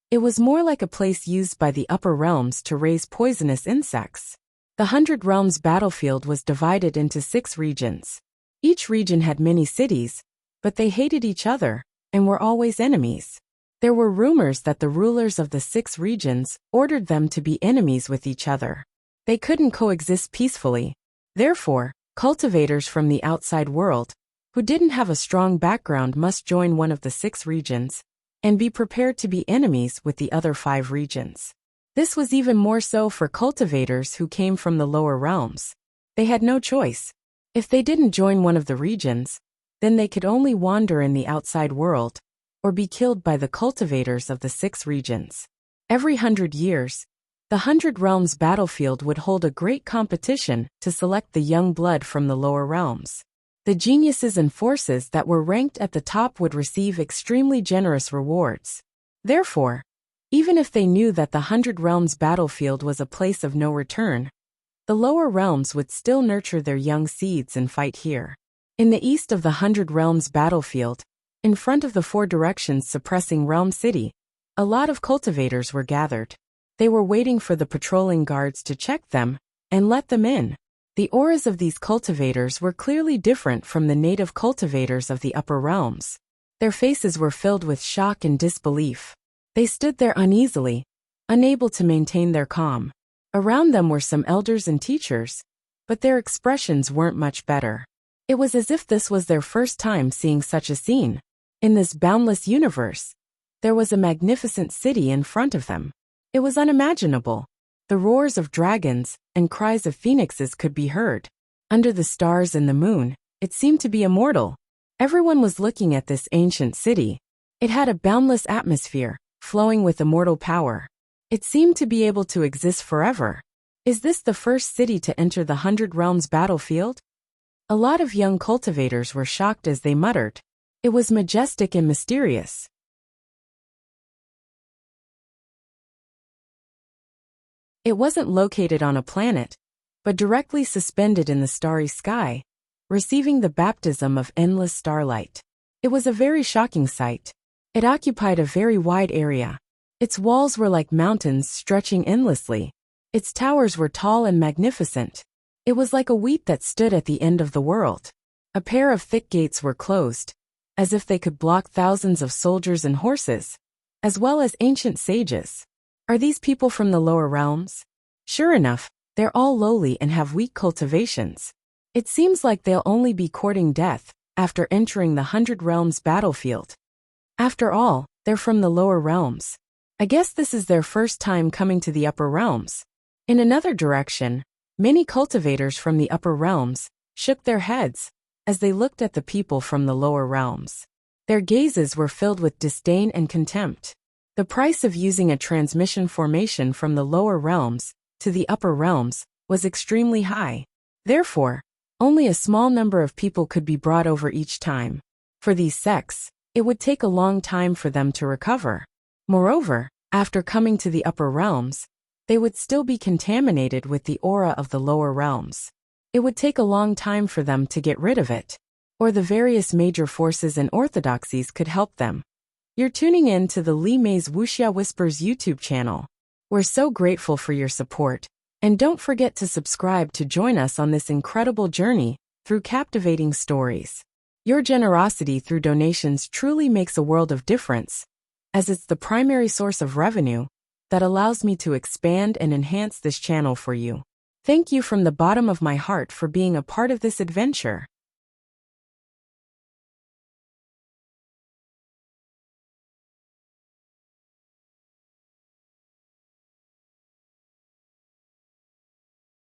it was more like a place used by the upper realms to raise poisonous insects. The 100 Realms battlefield was divided into 6 regions. Each region had many cities, but they hated each other and were always enemies. There were rumors that the rulers of the 6 regions ordered them to be enemies with each other. They couldn't coexist peacefully. Therefore, cultivators from the outside world, who didn't have a strong background, must join one of the 6 regions and be prepared to be enemies with the other 5 regions. This was even more so for cultivators who came from the lower realms. They had no choice. If they didn't join one of the regions, then they could only wander in the outside world or be killed by the cultivators of the 6 regions. Every 100 years, the 100 Realms battlefield would hold a great competition to select the young blood from the lower realms. The geniuses and forces that were ranked at the top would receive extremely generous rewards. Therefore, even if they knew that the 100 Realms battlefield was a place of no return, the lower realms would still nurture their young seeds and fight here. In the east of the 100 Realms battlefield, in front of the 4 directions suppressing Realm City, a lot of cultivators were gathered. They were waiting for the patrolling guards to check them and let them in. The auras of these cultivators were clearly different from the native cultivators of the upper realms. Their faces were filled with shock and disbelief. They stood there uneasily, unable to maintain their calm. Around them were some elders and teachers, but their expressions weren't much better. It was as if this was their first time seeing such a scene. In this boundless universe, there was a magnificent city in front of them. It was unimaginable. The roars of dragons and cries of phoenixes could be heard. Under the stars and the moon, it seemed to be immortal. Everyone was looking at this ancient city. It had a boundless atmosphere, flowing with immortal power. It seemed to be able to exist forever. Is this the first city to enter the 100 Realms battlefield? A lot of young cultivators were shocked as they muttered. It was majestic and mysterious. It wasn't located on a planet, but directly suspended in the starry sky, receiving the baptism of endless starlight. It was a very shocking sight. It occupied a very wide area. Its walls were like mountains stretching endlessly. Its towers were tall and magnificent. It was like a wheat that stood at the end of the world. A pair of thick gates were closed, as if they could block thousands of soldiers and horses, as well as ancient sages. Are these people from the lower realms? Sure enough, they're all lowly and have weak cultivations. It seems like they'll only be courting death after entering the 100 Realms battlefield. After all, they're from the lower realms. I guess this is their first time coming to the upper realms. In another direction, many cultivators from the upper realms shook their heads as they looked at the people from the lower realms. Their gazes were filled with disdain and contempt. The price of using a transmission formation from the lower realms to the upper realms was extremely high. Therefore, only a small number of people could be brought over each time. For these sects, it would take a long time for them to recover. Moreover, after coming to the upper realms, they would still be contaminated with the aura of the lower realms. It would take a long time for them to get rid of it, or the various major forces and orthodoxies could help them. You're tuning in to the Li Mei's Wuxia Whispers YouTube channel. We're so grateful for your support, and don't forget to subscribe to join us on this incredible journey through captivating stories. Your generosity through donations truly makes a world of difference, as it's the primary source of revenue that allows me to expand and enhance this channel for you. Thank you from the bottom of my heart for being a part of this adventure.